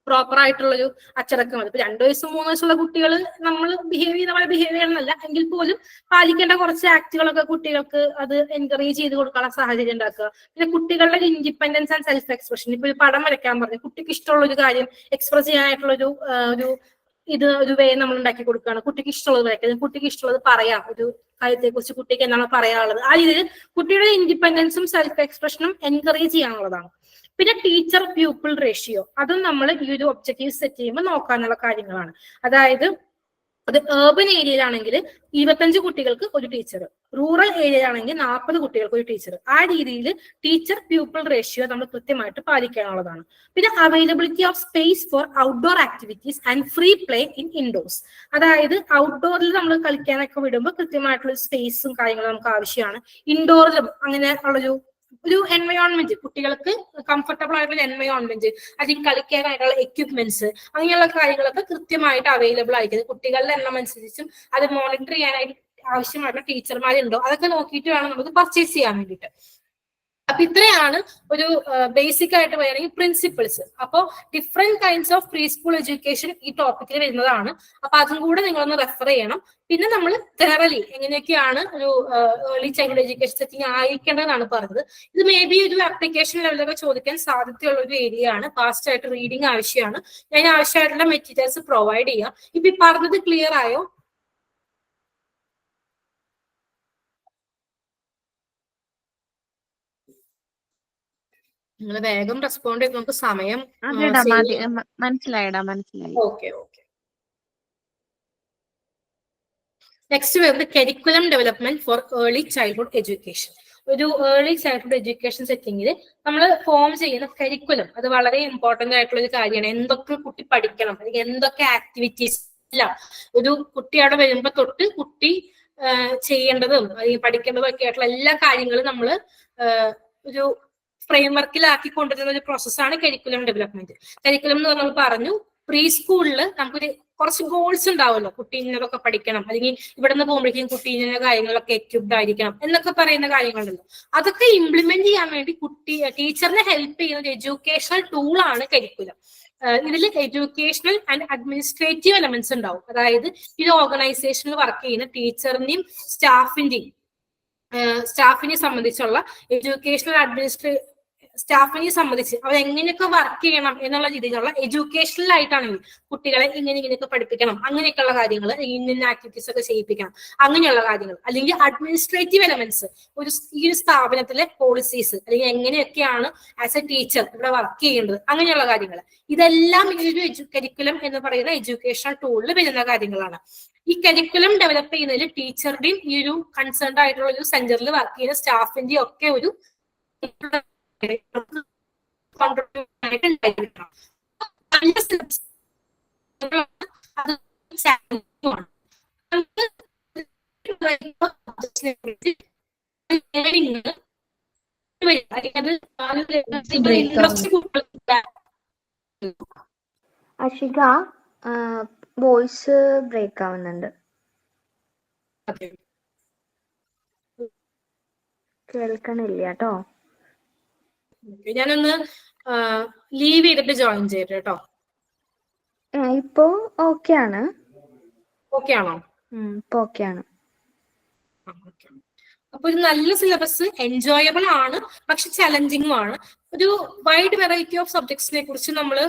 പ്രോപ്പർ ആയിട്ടുള്ളൊരു അച്ചടക്കം. ഇപ്പൊ 2 വയസ്സും 3 വയസ്സുള്ള കുട്ടികൾ നമ്മൾ ബിഹേവ് ചെയ്യുന്ന പോലെ ബിഹേവ് ചെയ്യണമെന്നല്ല, എങ്കിൽ പോലും പാലിക്കേണ്ട കുറച്ച് ആക്ടുകളൊക്കെ കുട്ടികൾക്ക് അത് എൻകറേജ് ചെയ്ത് കൊടുക്കാനുള്ള സാഹചര്യം ഉണ്ടാക്കുക. പിന്നെ കുട്ടികളുടെ ഇൻഡിപെൻഡൻസ് ആൻഡ് സെൽഫ് എക്സ്പ്രഷൻ. ഇപ്പൊ ഒരു പടം വരയ്ക്കാൻ പറഞ്ഞു, കുട്ടിക്ക് ഇഷ്ടമുള്ള ഒരു കാര്യം എക്സ്പ്രസ് ചെയ്യാനായിട്ടുള്ള ഒരു ഇത് ഒരു വേ നമ്മൾ ഉണ്ടാക്കി കൊടുക്കുകയാണ്. കുട്ടിക്ക് ഇഷ്ടമുള്ളത് വരയ്ക്കുന്നത്, കുട്ടിക്ക് ഇഷ്ടമുള്ളത് പറയാം, ഒരു കാര്യത്തെ കുറിച്ച് കുട്ടിക്ക് എന്താണ് പറയാനുള്ളത്. ആ രീതിയിൽ കുട്ടിയുടെ ഇൻഡിപെൻഡൻസും സെൽഫ് എക്സ്പ്രഷനും എൻകറേജ് ചെയ്യാനുള്ളതാണ്. പിന്നെ ടീച്ചർ പ്യൂപ്പിൾ റേഷ്യോ, അതും നമ്മൾ ഈ ഒരു ഒബ്ജക്റ്റീവ് സെറ്റ് ചെയ്യുമ്പോൾ നോക്കാനുള്ള കാര്യങ്ങളാണ്. അതായത് അത് ഏർബൻ ഏരിയയിലാണെങ്കിൽ 25 കുട്ടികൾക്ക് ഒരു ടീച്ചർ, റൂറൽ ഏരിയയിലാണെങ്കിൽ 40 കുട്ടികൾക്ക് ഒരു ടീച്ചർ. ആ രീതിയിൽ ടീച്ചർ പ്യൂപ്പിൾ റേഷ്യോ നമ്മൾ കൃത്യമായിട്ട് പാലിക്കാനുള്ളതാണ്. പിന്നെ availability of space four outdoor activities and free play in indoors. അതായത് ഔട്ട്ഡോറിൽ നമ്മൾ കളിക്കാനൊക്കെ വിടുമ്പോൾ കൃത്യമായിട്ടുള്ള സ്പേസും കാര്യങ്ങളും നമുക്ക് ആവശ്യമാണ്. ഇൻഡോറിലും അങ്ങനെ ഒരു എൻവയോൺമെന്റ്, കുട്ടികൾക്ക് കംഫർട്ടബിൾ ആയിട്ടുള്ള എൻവയോൺമെന്റ്, അല്ലെങ്കിൽ കളിക്കാനായിട്ടുള്ള എക്യുപ്മെന്റ്സ്, അങ്ങനെയുള്ള കാര്യങ്ങളൊക്കെ കൃത്യമായിട്ട് അവൈലബിൾ ആയിരിക്കും. കുട്ടികളുടെ എണ്ണം അനുസരിച്ചും അത് മോണിറ്റർ ചെയ്യാനായിട്ട് ആവശ്യമായിട്ടുള്ള ടീച്ചർമാരുണ്ടോ അതൊക്കെ നോക്കിയിട്ട് വേണം നമുക്ക് പർച്ചേസ് ചെയ്യാൻ വേണ്ടിയിട്ട്. അപ്പൊ ഇത്രയാണ് ഒരു ബേസിക് ആയിട്ട് പറയുകയാണെങ്കിൽ പ്രിൻസിപ്പിൾസ്. അപ്പോൾ different kinds of pre school education ഈ ടോപ്പിക്കിൽ വരുന്നതാണ്. അപ്പൊ അതും കൂടെ നിങ്ങളൊന്ന് റെഫർ ചെയ്യണം. പിന്നെ നമ്മൾ ജനറലി എങ്ങനെയൊക്കെയാണ് ഒരു ഏർലി ചൈൽഡ് എഡ്യൂക്കേഷൻ സെറ്റിംഗ് ആയിരിക്കേണ്ടതെന്നാണ് പറഞ്ഞത്. ഇത് മേ ബി ഒരു ആപ്ലിക്കേഷൻ ലെവലൊക്കെ ചോദിക്കാൻ സാധ്യതയുള്ള ഒരു ഏരിയ ആണ്. ഫാസ്റ്റ് ആയിട്ട് റീഡിങ് ആവശ്യമാണ്. ഞാൻ ആവശ്യമായിട്ടുള്ള മെറ്റീരിയൽസ് പ്രൊവൈഡ് ചെയ്യാം. ഇപ്പൊ ഈ പറഞ്ഞത് ക്ലിയർ ആയോ? നിങ്ങൾ വേഗം റെസ്പോണ്ട് ചെയ്ത് നമുക്ക് സമയം. മനസ്സിലായിടാ, മനസ്സിലായി. ഓക്കെ. നെക്സ്റ്റ് വരുന്നത് curriculum development for early childhood education. ഒരു ഏർലി ചൈൽഡ്ഹുഡ് എഡ്യൂക്കേഷൻ സെറ്റിംഗിൽ നമ്മൾ ഫോം ചെയ്യുന്ന കരിക്കുലം അത് വളരെ ഇമ്പോർട്ടന്റ് ആയിട്ടുള്ള ഒരു കാര്യമാണ്. എന്തൊക്കെ കുട്ടി പഠിക്കണം, അല്ലെങ്കിൽ എന്തൊക്കെ ആക്ടിവിറ്റീസ് എല്ലാം ഒരു കുട്ടി അവിടെ വരുമ്പോ തൊട്ട് കുട്ടി ചെയ്യേണ്ടതും അല്ലെങ്കിൽ പഠിക്കേണ്ടതും ഒക്കെ ആയിട്ടുള്ള എല്ലാ കാര്യങ്ങളും നമ്മൾ ഒരു ഫ്രെയിംവർക്കിലാക്കി കൊണ്ടുവരുന്ന ഒരു പ്രോസസ്സാണ് കരിക്കുലം ഡെവലപ്മെന്റ്. കരിക്കുലം എന്ന് നമ്മൾ പറഞ്ഞു, പ്രീ സ്കൂളിൽ നമുക്കൊരു കുറച്ച് ഗോൾസ് ഉണ്ടാവുമല്ലോ. കുട്ടി ഇന്നതൊക്കെ പഠിക്കണം, അല്ലെങ്കിൽ ഇവിടെ നിന്ന് പോകുമ്പോഴേക്കും കുട്ടി ഇന്ന കാര്യങ്ങളൊക്കെ എക്യുപ്ഡ് ആയിരിക്കണം എന്നൊക്കെ പറയുന്ന കാര്യങ്ങളുണ്ടല്ലോ. അതൊക്കെ ഇംപ്ലിമെന്റ് ചെയ്യാൻ വേണ്ടി ടീച്ചറിനെ ഹെൽപ്പ് ചെയ്യുന്ന ഒരു എഡ്യൂക്കേഷണൽ ടൂളാണ് കരിക്കുലം. ഇതിൽ എഡ്യൂക്കേഷണൽ ആൻഡ് അഡ്മിനിസ്ട്രേറ്റീവ് എലമെന്റ്സ് ഉണ്ടാവും. അതായത് ഈ ഓർഗനൈസേഷനിൽ വർക്ക് ചെയ്യുന്ന ടീച്ചറിന്റെയും സ്റ്റാഫിനെ സംബന്ധിച്ചുള്ള എഡ്യൂക്കേഷണൽ സ്റ്റാഫിനെ സംബന്ധിച്ച് അവർ എങ്ങനെയൊക്കെ വർക്ക് ചെയ്യണം എന്നുള്ള രീതിയിലുള്ള എഡ്യൂക്കേഷണൽ ആയിട്ടാണെങ്കിൽ കുട്ടികളെ ഇങ്ങനെയൊക്കെ പഠിപ്പിക്കണം, അങ്ങനെയൊക്കെയുള്ള കാര്യങ്ങൾ, ഇന്ന ആക്ടിവിറ്റീസ് ഒക്കെ ചെയ്യിപ്പിക്കണം, അങ്ങനെയുള്ള കാര്യങ്ങൾ. അല്ലെങ്കിൽ അഡ്മിനിസ്ട്രേറ്റീവ് എലമെന്റ്സ്, ഈ ഒരു സ്ഥാപനത്തിലെ പോളിസീസ്, അല്ലെങ്കിൽ എങ്ങനെയൊക്കെയാണ് ആസ് എ ടീച്ചർ ഇവിടെ വർക്ക് ചെയ്യേണ്ടത്, അങ്ങനെയുള്ള കാര്യങ്ങൾ. ഇതെല്ലാം ഈ ഒരു കരിക്കുലം എന്ന് പറയുന്ന എഡ്യൂക്കേഷണൽ ടൂളിൽ വരുന്ന കാര്യങ്ങളാണ്. ഈ കരിക്കുലം ഡെവലപ്പ് ചെയ്യുന്നതിൽ ടീച്ചറുടെയും ഈ ഒരു കൺസേൺഡ് ആയിട്ടുള്ള ഒരു സെന്ററിൽ വർക്ക് ചെയ്യുന്ന സ്റ്റാഫിന്റെയും ഒക്കെ ഒരു അഷിക, വോയിസ് ബ്രേക്ക് ആവുന്നുണ്ട്, കേൾക്കണില്ല കേട്ടോ. ഞാനൊന്ന് ലീവ് ചെയ്തിട്ട് ജോയിൻ ചെയ്തിട്ട് കേട്ടോ. ഇപ്പോ ഓക്കെ ആണ്. ഓക്കെ ആണോ? ഇപ്പൊ ഓക്കെ ആണ്. അപ്പൊ ഒരു നല്ല സിലബസ്, എൻജോയബിൾ ആണ്, പക്ഷെ ചലഞ്ചിങ്ങും ആണ്. ഒരു വൈഡ് വെറൈറ്റി ഓഫ് സബ്ജക്ട്സിനെ കുറിച്ച് നമ്മൾ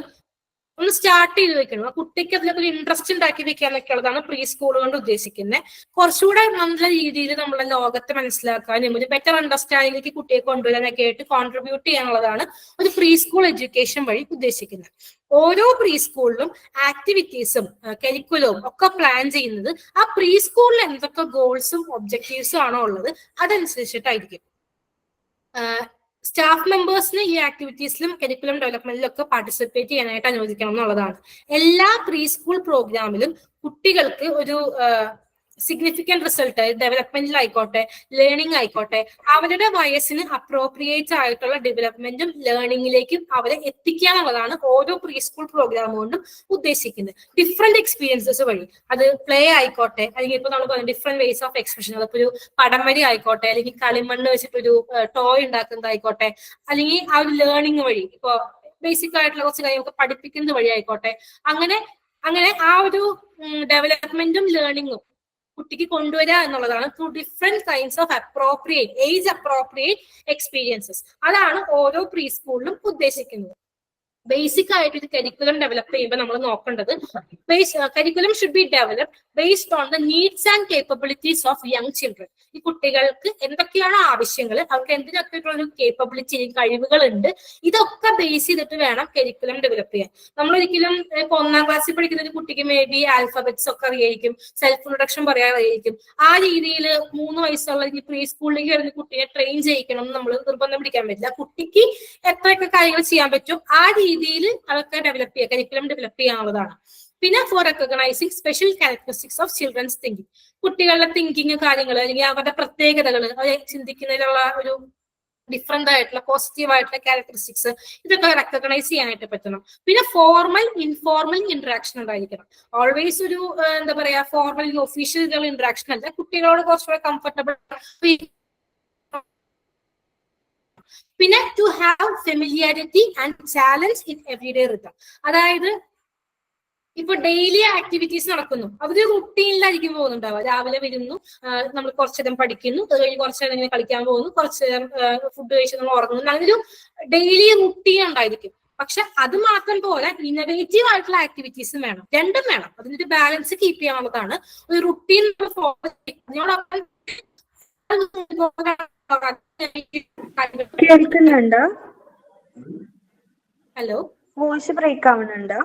ഒന്ന് സ്റ്റാർട്ട് ചെയ്ത് വെക്കണം. ആ കുട്ടിക്ക് അതിലൊക്കെ ഒരു ഇൻട്രസ്റ്റ് ഉണ്ടാക്കി വെക്കാന്നൊക്കെ ഉള്ളതാണ് പ്രീ സ്കൂൾ കൊണ്ട് ഉദ്ദേശിക്കുന്നത്. കുറച്ചുകൂടെ നല്ല രീതിയിൽ നമ്മളെ ലോകത്തെ മനസ്സിലാക്കാനും ഒരു ബെറ്റർ അണ്ടർസ്റ്റാൻഡിംഗിലേക്ക് കുട്ടിയെ കൊണ്ടുവരാനൊക്കെ ആയിട്ട് കോൺട്രിബ്യൂട്ട് ചെയ്യാനുള്ളതാണ് ഒരു പ്രീ സ്കൂൾ എഡ്യൂക്കേഷൻ വഴി ഉദ്ദേശിക്കുന്നത്. ഓരോ പ്രീ സ്കൂളിലും ആക്ടിവിറ്റീസും കരിക്കുലവും ഒക്കെ പ്ലാൻ ചെയ്യുന്നത് ആ പ്രീ സ്കൂളിൽ എന്തൊക്കെ ഗോൾസും ഒബ്ജക്റ്റീവ്സും ആണോ ഉള്ളത് അതനുസരിച്ചിട്ടായിരിക്കും. സ്റ്റാഫ് മെമ്പേഴ്സിന് ഈ ആക്ടിവിറ്റീസിലും കരിക്കുലം ഡെവലപ്മെന്റിലും ഒക്കെ പാർട്ടിസിപ്പേറ്റ് ചെയ്യാനായിട്ട് അനുവദിക്കണം എന്നുള്ളതാണ്. എല്ലാ പ്രീ സ്കൂൾ പ്രോഗ്രാമിലും കുട്ടികൾക്ക് ഒരു സിഗ്നിഫിക്കന്റ് റിസൾട്ട് ഡെവലപ്മെന്റിലായിക്കോട്ടെ, ലേണിംഗ് ആയിക്കോട്ടെ, അവരുടെ വയസ്സിന് അപ്രോപ്രിയേറ്റ് ആയിട്ടുള്ള ഡെവലപ്മെന്റും ലേണിംഗിലേക്കും അവരെ എത്തിക്കുക എന്നുള്ളതാണ് ഓരോ പ്രീ സ്കൂൾ പ്രോഗ്രാം കൊണ്ടും ഉദ്ദേശിക്കുന്നത്. ഡിഫറെന്റ് എക്സ്പീരിയൻസസ് വഴി, അത് പ്ലേ ആയിക്കോട്ടെ, അല്ലെങ്കിൽ ഇപ്പൊ നമ്മൾ പറയുന്നത് ഡിഫറെന്റ് വേസ് ഓഫ് എക്സ്പ്രഷൻ, അതിപ്പോ ഒരു പടം വരി ആയിക്കോട്ടെ, അല്ലെങ്കിൽ കളിമണ്ണ് വെച്ചിട്ടൊരു ടോയ് ഉണ്ടാക്കുന്നതായിക്കോട്ടെ, അല്ലെങ്കിൽ ആ ഒരു ലേണിംഗ് വഴി ഇപ്പൊ ബേസിക് ആയിട്ടുള്ള കുറച്ച് കാര്യങ്ങളൊക്കെ പഠിപ്പിക്കുന്നത് വഴി ആയിക്കോട്ടെ, അങ്ങനെ ആ ഒരു ഡെവലപ്മെന്റും ലേണിംഗും കുട്ടിക്ക് കൊണ്ടുവരിക എന്നുള്ളതാണ് through different kinds of age appropriate experiences. അതാണ് ഓരോ പ്രീ സ്കൂളിലും ഉദ്ദേശിക്കുന്നത്. ബേസിക് ആയിട്ട് ഇത് കരിക്കുലം ഡെവലപ്പ് ചെയ്യുമ്പോൾ നമ്മൾ നോക്കേണ്ടത് curriculum should be developed based on the needs and capabilities of young children. ഈ കുട്ടികൾക്ക് എന്തൊക്കെയാണ് ആവശ്യങ്ങൾ, അവർക്ക് എന്തിനൊക്കെ ഒരു കേപ്പബിലിറ്റി കഴിവുകൾ ഉണ്ട്, ഇതൊക്കെ ബേസ് ചെയ്തിട്ട് വേണം കരിക്കുലം ഡെവലപ്പ് ചെയ്യാൻ. നമ്മളൊരിക്കലും ഇപ്പൊ 1ാം ക്ലാസ്സിൽ പഠിക്കുന്ന ഒരു കുട്ടിക്ക് മേ ബി ആൽഫബറ്റ്സ് ഒക്കെ അറിയായിരിക്കും, സെൽഫ് ഇൻട്രൊഡക്ഷൻ പറയാറിയായിരിക്കും. ആ രീതിയിൽ 3 വയസ്സുള്ള പ്രീ സ്കൂളിലേക്ക് വരുന്ന കുട്ടിയെ ട്രെയിൻ ചെയ്യിക്കണം എന്ന് നമ്മൾ നിർബന്ധം പിടിക്കാൻ പറ്റില്ല. കുട്ടിക്ക് എത്രയൊക്കെ കാര്യങ്ങൾ ചെയ്യാൻ പറ്റും ആ രീതിയിൽ അതൊക്കെ ഡെവലപ്പ് ചെയ്യുക, കരിക്കുലം ഡെവലപ്പ് ചെയ്യാനുള്ളതാണ്. പിന്നെ for recognising special characteristics of children's thinking, കുട്ടികളുടെ തിങ്കിങ് കാര്യങ്ങൾ അല്ലെങ്കിൽ അവരുടെ പ്രത്യേകതകൾ, അവരെ ചിന്തിക്കുന്നതിലുള്ള ഒരു ഡിഫറെന്റ് ആയിട്ടുള്ള പോസിറ്റീവ് ആയിട്ടുള്ള ക്യാരക്ടറിസ്റ്റിക്സ്, ഇതൊക്കെ റെക്കഗ്നൈസ് ചെയ്യാനായിട്ട് പറ്റണം. പിന്നെ ഫോർമൽ ഇൻഫോർമൽ ഇന്ററാക്ഷൻ ഉണ്ടായിരിക്കണം. ഓൾവേസ് ഒരു എന്താ പറയാ ഫോർമൽ ഒഫീഷ്യൽ ഇന്ററാക്ഷൻ അല്ല, കുട്ടികളോട് കുറച്ചുകൂടെ കംഫർട്ടബിൾ. പിന്നെ to have familiarity and challenge in everyday rhythm, അതായത് ഇപ്പൊ ഡെയിലി ആക്ടിവിറ്റീസ് നടക്കുന്നു, അവര് റുട്ടീനിലായിരിക്കും പോകുന്നുണ്ടാവുക. രാവിലെ വരുന്നു, നമ്മൾ കുറച്ചേരം പഠിക്കുന്നു, അത് കഴിഞ്ഞ് കുറച്ചേരം ഇങ്ങനെ കളിക്കാൻ പോകുന്നു, കുറച്ചേരം ഫുഡ് കഴിച്ച് നമ്മൾ ഉറങ്ങുന്നു, അങ്ങനെ ഒരു ഡെയിലി റുട്ടീൻ ഉണ്ടായിരിക്കും. പക്ഷെ അത് മാത്രം പോലെ ഇന്നോവേറ്റീവ് ആയിട്ടുള്ള ആക്ടിവിറ്റീസും വേണം, രണ്ടും വേണം. അതിന്റെ ബാലൻസ് കീപ്പ് ചെയ്യാനുള്ളതാണ് ഒരു റുട്ടീൻ ഫോളോ. കേൾക്കുന്നുണ്ടോ? ഹലോ, വോയിസ് ബ്രേക്ക് ആവുന്നുണ്ടോ?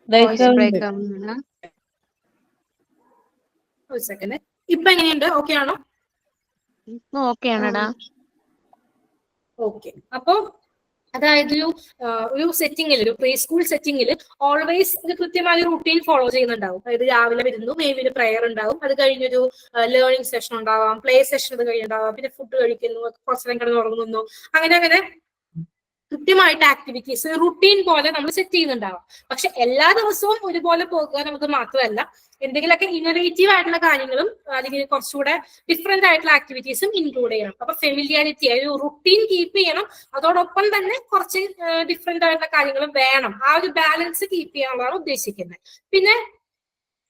ബ്രേക്ക് ആവുന്നുണ്ടോ? ഒരു സെക്കൻഡ്. ഇപ്പൊ എങ്ങനെയുണ്ട്? ഓക്കെ ആണോ? ഓക്കെ ആണടാ. ഓക്കെ. അപ്പൊ അതായത് ഒരു സെറ്റിംഗിൽ, ഒരു പ്രീ സ്കൂൾ സെറ്റിംഗിൽ ഓൾവേസ് ഒരു കൃത്യമായ റൂട്ടീൻ ഫോളോ ചെയ്യുന്നുണ്ടാവും. അതായത് രാവിലെ വരുന്നു, മേബി ഒരു പ്രയർ ഉണ്ടാവും, അത് കഴിഞ്ഞൊരു ലേണിംഗ് സെഷൻ ഉണ്ടാവാം, പ്ലേ സെഷൻ അത് കഴിഞ്ഞുണ്ടാവാം, പിന്നെ ഫുഡ് കഴിക്കുന്നു, കുറച്ചു നേരം കിടന്ന് ഉറങ്ങുന്നു, അങ്ങനെ അങ്ങനെ കൃത്യമായിട്ട് ആക്ടിവിറ്റീസ് റുട്ടീൻ പോലെ നമ്മൾ സെറ്റ് ചെയ്യുന്നുണ്ടാവാം. പക്ഷെ എല്ലാ ദിവസവും ഒരുപോലെ പോകുക നമുക്ക് മാത്രമല്ല, എന്തെങ്കിലുമൊക്കെ ഇന്നോവേറ്റീവ് ആയിട്ടുള്ള കാര്യങ്ങളും അല്ലെങ്കിൽ കുറച്ചുകൂടെ ഡിഫറെന്റ് ആയിട്ടുള്ള ആക്ടിവിറ്റീസും ഇൻക്ലൂഡ് ചെയ്യണം. അപ്പൊ ഫെമിലിയാരിറ്റി, ഒരു റുട്ടീൻ കീപ്പ് ചെയ്യണം, അതോടൊപ്പം തന്നെ കുറച്ച് ഡിഫറെന്റ് ആയിട്ടുള്ള കാര്യങ്ങളും വേണം. ആ ഒരു ബാലൻസ് കീപ്പ് ചെയ്യാനുള്ളതാണ് ഉദ്ദേശിക്കുന്നത്. പിന്നെ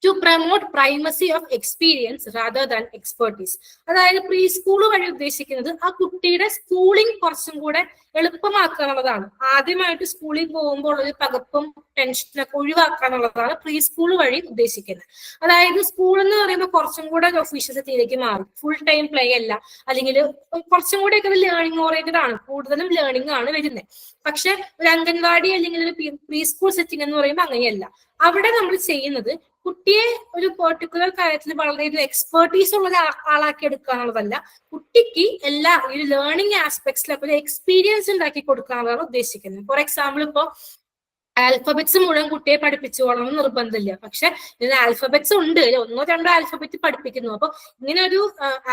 to promote primacy of experience rather than expertise, അതായത് പ്രീ സ്കൂൾ വഴി ഉദ്ദേശിക്കുന്നത് ആ കുട്ടിയുടെ സ്കൂളിംഗ് കുറച്ചും കൂടെ എളുപ്പമാക്കുക എന്നുള്ളതാണ്. ആദ്യമായിട്ട് സ്കൂളിൽ പോകുമ്പോൾ ഒരു പകപ്പും ടെൻഷനൊക്കെ ഒഴിവാക്കാന്നുള്ളതാണ് പ്രീ സ്കൂൾ വഴി ഉദ്ദേശിക്കുന്നത്. അതായത് സ്കൂൾ എന്ന് പറയുമ്പോൾ കുറച്ചും കൂടെ ഒഫീഷ്യസിറ്റിയിലേക്ക് മാറും, ഫുൾ ടൈം പ്ലേ അല്ല, അല്ലെങ്കിൽ കുറച്ചും കൂടെ ഒക്കെ ലേണിംഗ് ഓറിയന്റഡ് ആണ്, കൂടുതലും ലേണിംഗ് ആണ് വരുന്നത്. പക്ഷെ ഒരു അംഗൻവാടി അല്ലെങ്കിൽ ഒരു പ്രീ സ്കൂൾ സെറ്റിംഗ് എന്ന് പറയുമ്പോൾ അങ്ങനെയല്ല. അവിടെ നമ്മൾ ചെയ്യുന്നത് കുട്ടിയെ ഒരു പെർട്ടിക്കുലർ കാര്യത്തിൽ വളരെയധികം എക്സ്പെർട്ടീസ് ഉള്ള ആളാക്കി എടുക്കുക എന്നുള്ളതല്ല, കുട്ടിക്ക് എല്ലാ ഈ ലേണിംഗ് ആസ്പെക്ട്സിലൊക്കെ ഒരു എക്സ്പീരിയൻസ് ഉണ്ടാക്കി കൊടുക്കുക എന്നുള്ളതാണ് ഉദ്ദേശിക്കുന്നത്. ഫോർ എക്സാമ്പിൾ, ഇപ്പൊ ആൽഫബറ്റ്സ് മുഴുവൻ കുട്ടിയെ പഠിപ്പിച്ചോളണം എന്ന് നിർബന്ധമില്ല. പക്ഷെ ഇതിന് ആൽഫബറ്റ്സ് ഉണ്ട്, 1-2 ആൽഫബറ്റ് പഠിപ്പിക്കുന്നു. അപ്പൊ ഇങ്ങനെ ഒരു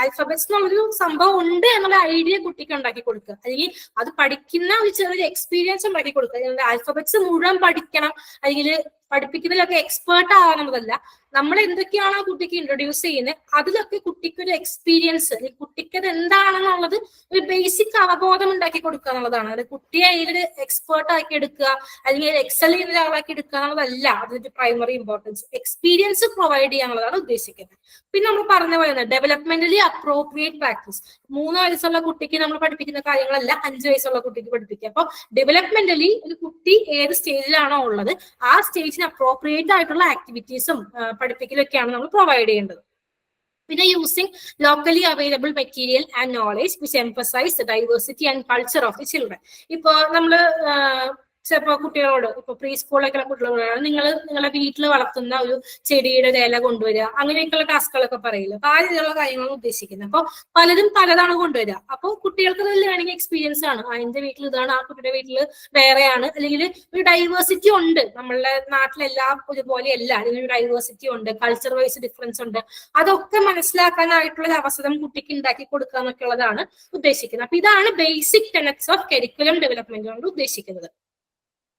ആൽഫബറ്റ്സ് എന്നുള്ളൊരു സംഭവം ഉണ്ട് എന്നുള്ള ഐഡിയ കുട്ടിക്ക് ഉണ്ടാക്കി കൊടുക്കുക, അല്ലെങ്കിൽ അത് പഠിക്കുന്ന ഒരു ചെറിയൊരു എക്സ്പീരിയൻസ് ഉണ്ടാക്കി കൊടുക്കുക. ആൽഫബറ്റ്സ് മുഴുവൻ പഠിക്കണം അല്ലെങ്കിൽ പഠിപ്പിക്കുന്നതിലൊക്കെ എക്സ്പേർട്ട് ആവാനുള്ളതല്ല. നമ്മൾ എന്തൊക്കെയാണ് ആ കുട്ടിക്ക് ഇൻട്രൊഡ്യൂസ് ചെയ്യുന്നത് അതിലൊക്കെ കുട്ടിക്ക് ഒരു എക്സ്പീരിയൻസ്, കുട്ടിക്ക് അത് എന്താണെന്നുള്ളത് ഒരു ബേസിക് അവബോധം ഉണ്ടാക്കി കൊടുക്കുക എന്നുള്ളതാണ്. അത് കുട്ടിയെ അതിലൊരു എക്സ്പേർട്ട് ആക്കി എടുക്കുക അല്ലെങ്കിൽ എക്സൽ ചെയ്യുന്ന ഒരാളാക്കി എടുക്കുക എന്നുള്ളതല്ല അതിന്റെ പ്രൈമറി ഇമ്പോർട്ടൻസ്. എക്സ്പീരിയൻസ് പ്രൊവൈഡ് ചെയ്യാന്നുള്ളതാണ് ഉദ്ദേശിക്കുന്നത്. പിന്നെ നമ്മൾ പറഞ്ഞ പോലെ ഡെവലപ്മെന്റലി അപ്രോപ്രിയേറ്റ് പ്രാക്ടീസ്, 3 വയസ്സുള്ള കുട്ടിക്ക് നമ്മൾ പഠിപ്പിക്കുന്ന കാര്യങ്ങളല്ല 5 വയസ്സുള്ള കുട്ടിക്ക് പഠിപ്പിക്കുക. അപ്പൊ ഡെവലപ്മെന്റലി ഒരു കുട്ടി ഏത് സ്റ്റേജിലാണോ ഉള്ളത് ആ സ്റ്റേജിന് അപ്രോപ്രിയേറ്റ് ആയിട്ടുള്ള ആക്ടിവിറ്റീസും പഠിപ്പിക്കലൊക്കെയാണ് നമ്മൾ പ്രൊവൈഡ് ചെയ്യേണ്ടത്. പിന്നെ using locally available material and knowledge which emphasise the diversity and culture of the children. ഇപ്പൊ നമ്മള് ചിലപ്പോ കുട്ടികളോട്, ഇപ്പൊ പ്രീ സ്കൂളിലൊക്കെ കുട്ടികളോട് നിങ്ങളുടെ വീട്ടിൽ വളർത്തുന്ന ഒരു ചെടിയുടെ ഇല കൊണ്ടുവരിക, അങ്ങനെയൊക്കെയുള്ള ടാസ്കുകളൊക്കെ പറയില്ല. അപ്പൊ ആ രീതിയിലുള്ള കാര്യങ്ങളാണ് ഉദ്ദേശിക്കുന്നത്. അപ്പൊ പലരും പലതാണ് കൊണ്ടുവരിക. അപ്പൊ കുട്ടികൾക്ക് ഒരു ലേണിംഗ് എക്സ്പീരിയൻസ് ആണ്. എന്റെ വീട്ടിൽ ഇതാണ്, ആ കുട്ടിയുടെ വീട്ടിൽ വേറെയാണ്, അല്ലെങ്കിൽ ഒരു ഡൈവേഴ്സിറ്റി ഉണ്ട്, നമ്മളുടെ നാട്ടിലെല്ലാം ഒരുപോലെയല്ല, അല്ലെങ്കിൽ ഒരു ഡൈവേഴ്സിറ്റി ഉണ്ട്, കൾച്ചർ വൈസ് ഡിഫറൻസ് ഉണ്ട്. അതൊക്കെ മനസ്സിലാക്കാനായിട്ടുള്ള അവസരം കുട്ടിക്ക് ഉണ്ടാക്കി കൊടുക്കുക എന്നൊക്കെ ഉള്ളതാണ് ഉദ്ദേശിക്കുന്നത്. അപ്പൊ ഇതാണ് basic tenets of curriculum development കൊണ്ട് ഉദ്ദേശിക്കുന്നത്.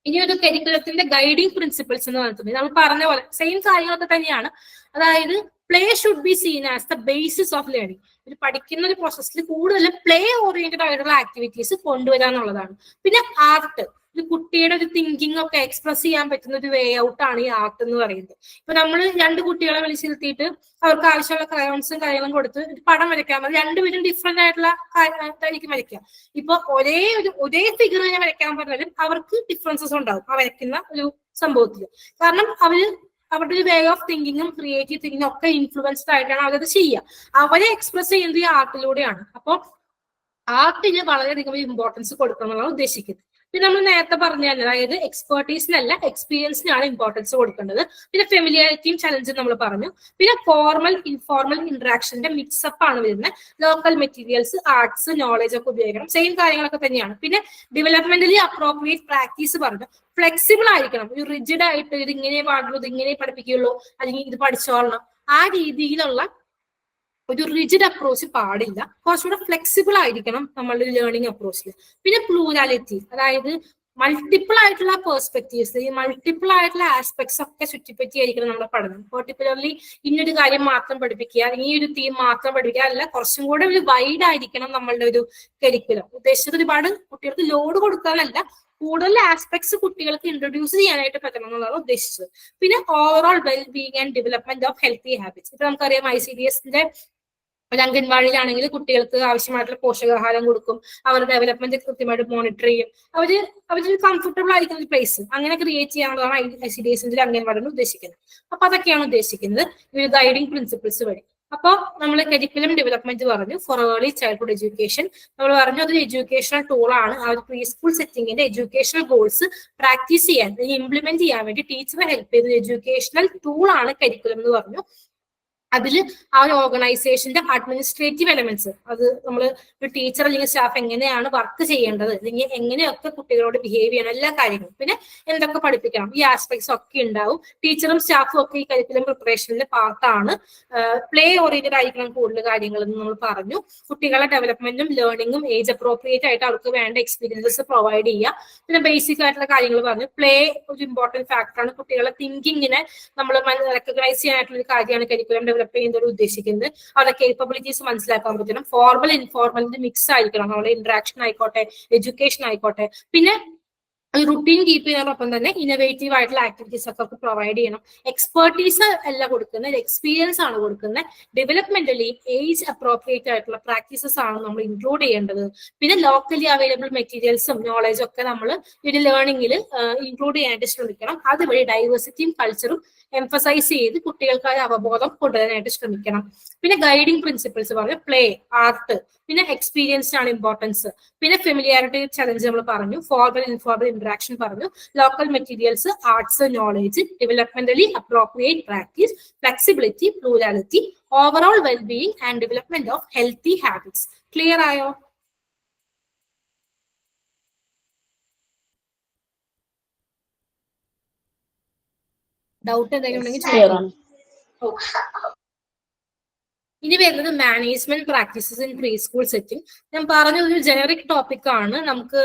ഇനി ഒരു കരിക്കുലത്തിന്റെ ഗൈഡിങ് പ്രിൻസിപ്പിൾസ് എന്ന് പറഞ്ഞിട്ടുണ്ട്. നമ്മൾ പറഞ്ഞ പോലെ സെയിം കാര്യങ്ങളൊക്കെ തന്നെയാണ്. അതായത് play should be seen as the basis of learning. ഒരു പഠിക്കുന്ന ഒരു പ്രോസസ്സിൽ കൂടുതൽ പ്ലേ ഓറിയന്റഡ് ആയിട്ടുള്ള ആക്ടിവിറ്റീസ് കൊണ്ടുവരാന്നുള്ളതാണ്. പിന്നെ ആർട്ട്, ഒരു കുട്ടിയുടെ ഒരു തിങ്കിങ് ഒക്കെ എക്സ്പ്രസ് ചെയ്യാൻ പറ്റുന്ന ഒരു വേ ഔട്ട് ആണ് ഈ ആർട്ട് എന്ന് പറയുന്നത്. ഇപ്പൊ നമ്മൾ 2 കുട്ടികളെ വിളിച്ചിരുത്തിയിട്ട് അവർക്ക് ആവശ്യമുള്ള ക്രയോൺസും കാര്യങ്ങളും കൊടുത്ത് ഒരു പടം വരയ്ക്കാൻ മതി. 2 പേരും ഡിഫറെന്റ് ആയിട്ടുള്ള ഇതായിരിക്കും വരയ്ക്കുക. ഇപ്പൊ ഒരേ ഫിഗർ തന്നെ വരയ്ക്കാൻ പറഞ്ഞാലും അവർക്ക് ഡിഫറൻസസ് ഉണ്ടാവും ആ വരയ്ക്കുന്ന ഒരു സംഭവത്തിൽ. കാരണം അവരുടെ ഒരു വേ ഓഫ് തിങ്കിങ്ങും ക്രിയേറ്റീവ് തിങ്കിങ്ങും ഒക്കെ ഇൻഫ്ലുവൻസ്ഡ് ആയിട്ടാണ് അവരത് ചെയ്യുക. അവരെ എക്സ്പ്രസ് ചെയ്യുന്നത് ഈ ആർട്ടിലൂടെയാണ്. അപ്പോൾ ആർട്ടിന് വളരെയധികം ഇമ്പോർട്ടൻസ് കൊടുക്കണം എന്നാണ് ഉദ്ദേശിക്കുന്നത്. പിന്നെ നമ്മൾ നേരത്തെ പറഞ്ഞ, അതായത് എക്സ്പെർട്ടീസിനല്ല എക്സ്പീരിയൻസിനാണ് ഇമ്പോർട്ടൻസ് കൊടുക്കേണ്ടത്. പിന്നെ ഫെമിലിയാരിറ്റിയും ചലഞ്ചും നമ്മൾ പറഞ്ഞു. പിന്നെ ഫോർമൽ ഇൻഫോർമൽ ഇന്ററാക്ഷന്റെ മിക്സപ്പ് ആണ് വരുന്നത്. ലോക്കൽ മെറ്റീരിയൽസ്, ആർട്സ്, നോളജ് ഒക്കെ ഉപയോഗിക്കണം. സെയിം കാര്യങ്ങളൊക്കെ തന്നെയാണ്. പിന്നെ ഡെവലപ്മെന്റലി അപ്രോപ്രിയേറ്റ് പ്രാക്ടീസ് പറഞ്ഞു. ഫ്ലെക്സിബിൾ ആയിരിക്കണം. ഒരു റിജിഡ് ആയിട്ട് ഇത് ഇങ്ങനെ പാടുള്ളൂ, ഇത് ഇങ്ങനെ പഠിപ്പിക്കുള്ളൂ, അല്ലെങ്കിൽ ഇത് പഠിച്ചോളണം, ആ രീതിയിലുള്ള ഒരു റിജിഡ് അപ്രോച്ച് പാടില്ല. കുറച്ചുകൂടെ ഫ്ലെക്സിബിൾ ആയിരിക്കണം നമ്മളുടെ ലേണിംഗ് അപ്രോച്ചിൽ. പിന്നെ പ്ലൂരാലിറ്റി, അതായത് മൾട്ടിപ്പിൾ ആയിട്ടുള്ള പെർസ്പെക്റ്റീവ്സ്, ഈ മൾട്ടിപ്പിൾ ആയിട്ടുള്ള ആസ്പെക്ട്സ് ഒക്കെ ചുറ്റിപ്പറ്റിയായിരിക്കണം നമ്മുടെ പഠനം. പെർട്ടിക്കുലർലി ഇന്നൊരു കാര്യം മാത്രം പഠിപ്പിക്കുക, അല്ലെങ്കിൽ ഈ ഒരു തീം മാത്രം പഠിപ്പിക്കുക അല്ല, കുറച്ചും കൂടെ ഒരു വൈഡ് ആയിരിക്കണം നമ്മളുടെ ഒരു കരിക്കുലം. ഉദ്ദേശിച്ചത് ഒരുപാട് കുട്ടികൾക്ക് ലോഡ് കൊടുക്കാനല്ല, കൂടുതൽ ആസ്പെക്ട്സ് കുട്ടികൾക്ക് ഇൻട്രൊഡ്യൂസ് ചെയ്യാനായിട്ട് പറ്റണം എന്നുള്ളതാണ് ഉദ്ദേശിച്ചത്. പിന്നെ overall well being and development of healthy habits. ഇപ്പൊ നമുക്കറിയാം ICDSന്റെ ഒരു അംഗൻവാടിയിലാണെങ്കിൽ കുട്ടികൾക്ക് ആവശ്യമായിട്ടുള്ള പോഷകാഹാരം കൊടുക്കും, അവരുടെ ഡെവലപ്മെന്റ് കൃത്യമായിട്ട് മോണിറ്റർ ചെയ്യും, അവര് കംഫർട്ടബിൾ ആയിരിക്കുന്ന ഒരു പ്ലേസ് അങ്ങനെ ക്രിയേറ്റ് ചെയ്യാനുള്ളതാണ് ICDSന്റെ അംഗൻവാടിയിൽ ഉദ്ദേശിക്കുന്നത്. അപ്പൊ അതൊക്കെയാണ് ഉദ്ദേശിക്കുന്നത് ഈ ഒരു ഗൈഡിങ് പ്രിൻസിപ്പിൾസ് വഴി. അപ്പോൾ നമ്മൾ കരിക്കുലം ഡെവലപ്മെന്റ് പറഞ്ഞു. ഫോർ ഏർലി ചൈൽഡ്ഹുഡ് എഡ്യൂക്കേഷൻ നമ്മൾ പറഞ്ഞു, അതൊരു എഡ്യൂക്കേഷണൽ ടൂൾ ആണ്. ആ ഒരു പ്രീ സ്കൂൾ സെറ്റിംഗിന്റെ എഡ്യൂക്കേഷണൽ ഗോൾസ് പ്രാക്ടീസ് ചെയ്യാൻ, ഇംപ്ലിമെന്റ് ചെയ്യാൻ വേണ്ടി ടീച്ചറെ ഹെൽപ്പ് ചെയ്യുന്ന എഡ്യൂക്കേഷണൽ ടൂൾ ആണ് കരിക്കുലം എന്ന് പറഞ്ഞു. അതിൽ ആ ഒരു ഓർഗനൈസേഷന്റെ അഡ്മിനിസ്ട്രേറ്റീവ് എലമെന്റ്സ്, അത് നമ്മൾ ഒരു ടീച്ചർ അല്ലെങ്കിൽ സ്റ്റാഫ് എങ്ങനെയാണ് വർക്ക് ചെയ്യേണ്ടത്, അല്ലെങ്കിൽ എങ്ങനെയൊക്കെ കുട്ടികളോട് ബിഹേവ് ചെയ്യണം, എല്ലാ കാര്യങ്ങളും, പിന്നെ എന്തൊക്കെ പഠിപ്പിക്കണം, ഈ ആസ്പെക്ട്സ് ഒക്കെ ഉണ്ടാവും. ടീച്ചറും സ്റ്റാഫും ഒക്കെ ഈ കരിക്കുലം പ്രിപ്പറേഷനിലെ പാർട്ടാണ്. പ്ലേ ഓറിയന്റഡ് ആയിരിക്കണം കൂടുതൽ കാര്യങ്ങൾ എന്ന് നമ്മൾ പറഞ്ഞു. കുട്ടികളുടെ ഡെവലപ്മെന്റും ലേണിംഗും ഏജ് അപ്രോപ്രിയേറ്റ് ആയിട്ട് അവർക്ക് വേണ്ട എക്സ്പീരിയൻസസ് പ്രൊവൈഡ് ചെയ്യുക. പിന്നെ ബേസിക് ആയിട്ടുള്ള കാര്യങ്ങൾ പറഞ്ഞു. പ്ലേ ഒരു ഇമ്പോർട്ടന്റ് ഫാക്ടറാണ്. കുട്ടികളുടെ തിങ്കിങ്ങിനെ നമ്മൾ റെക്കഗ്നൈസ് ചെയ്യാനായിട്ടുള്ള ഒരു കാര്യമാണ് കരിക്കുലം ഡെവലപ്പ് ചെയ്യുന്നത് ഉദ്ദേശിക്കുന്നത്. അവരുടെ കേപ്പബിലിറ്റീസ് മനസ്സിലാക്കാൻ പറ്റണം. ഫോർമൽ ഇൻഫോർമലിന്റെ മിക്സ് ആയിരിക്കണം. നമ്മുടെ ഇന്ററാക്ഷൻ ആയിക്കോട്ടെ, എഡ്യൂക്കേഷൻ ആയിക്കോട്ടെ. പിന്നെ റുട്ടീൻ കീപ്പ് ചെയ്യുന്നതിനൊപ്പം തന്നെ ഇന്നോവേറ്റീവ് ആയിട്ടുള്ള ആക്ടിവിറ്റീസ് ഒക്കെ പ്രൊവൈഡ് ചെയ്യണം. എക്സ്പെർട്ടീസ് അല്ല കൊടുക്കുന്നത്, എക്സ്പീരിയൻസ് ആണ് കൊടുക്കുന്നത്. ഡെവലപ്മെന്റലി ഏജ് അപ്രോപ്രിയേറ്റ് ആയിട്ടുള്ള പ്രാക്ടീസസ് ആണ് നമ്മൾ ഇൻക്ലൂഡ് ചെയ്യേണ്ടത്. പിന്നെ ലോക്കലി അവൈലബിൾ മെറ്റീരിയൽസും നോളജും ഒക്കെ നമ്മൾ ഈ ഒരു ലേണിംഗിൽ ഇൻക്ലൂഡ് ചെയ്യാനായിട്ട് ശ്രമിക്കണം. അതുവഴി ഡൈവേഴ്സിറ്റിയും കൾച്ചറും എംഫസൈസ് ചെയ്ത് കുട്ടികൾക്ക് ആ അവബോധം കൊണ്ടുവരാനായിട്ട് ശ്രമിക്കണം. പിന്നെ ഗൈഡിങ് പ്രിൻസിപ്പിൾസ് പറഞ്ഞു. പ്ലേ, ആർട്ട്, പിന്നെ എക്സ്പീരിയൻസ് ആണ് ഇമ്പോർട്ടൻസ്. പിന്നെ ഫെമിലിയാരിറ്റി ചലഞ്ച് നമ്മൾ പറഞ്ഞു. ഫോർമൽ ഇൻഫോർമൽ ഇന്ററാക്ഷൻ പറഞ്ഞു. Local materials, arts, knowledge, developmentally appropriate practice, flexibility, plurality, overall wellbeing and development of healthy habits. Clear ആയോ? ഡൗട്ട് എന്തെങ്കിലും ഉണ്ടെങ്കിൽ ചോദിക്കാം. ഇനി വരുന്നത് management practices in pre school setting. ഞാൻ പറഞ്ഞ ഒരു ജനറിക് ടോപ്പിക് ആണ്. നമുക്ക്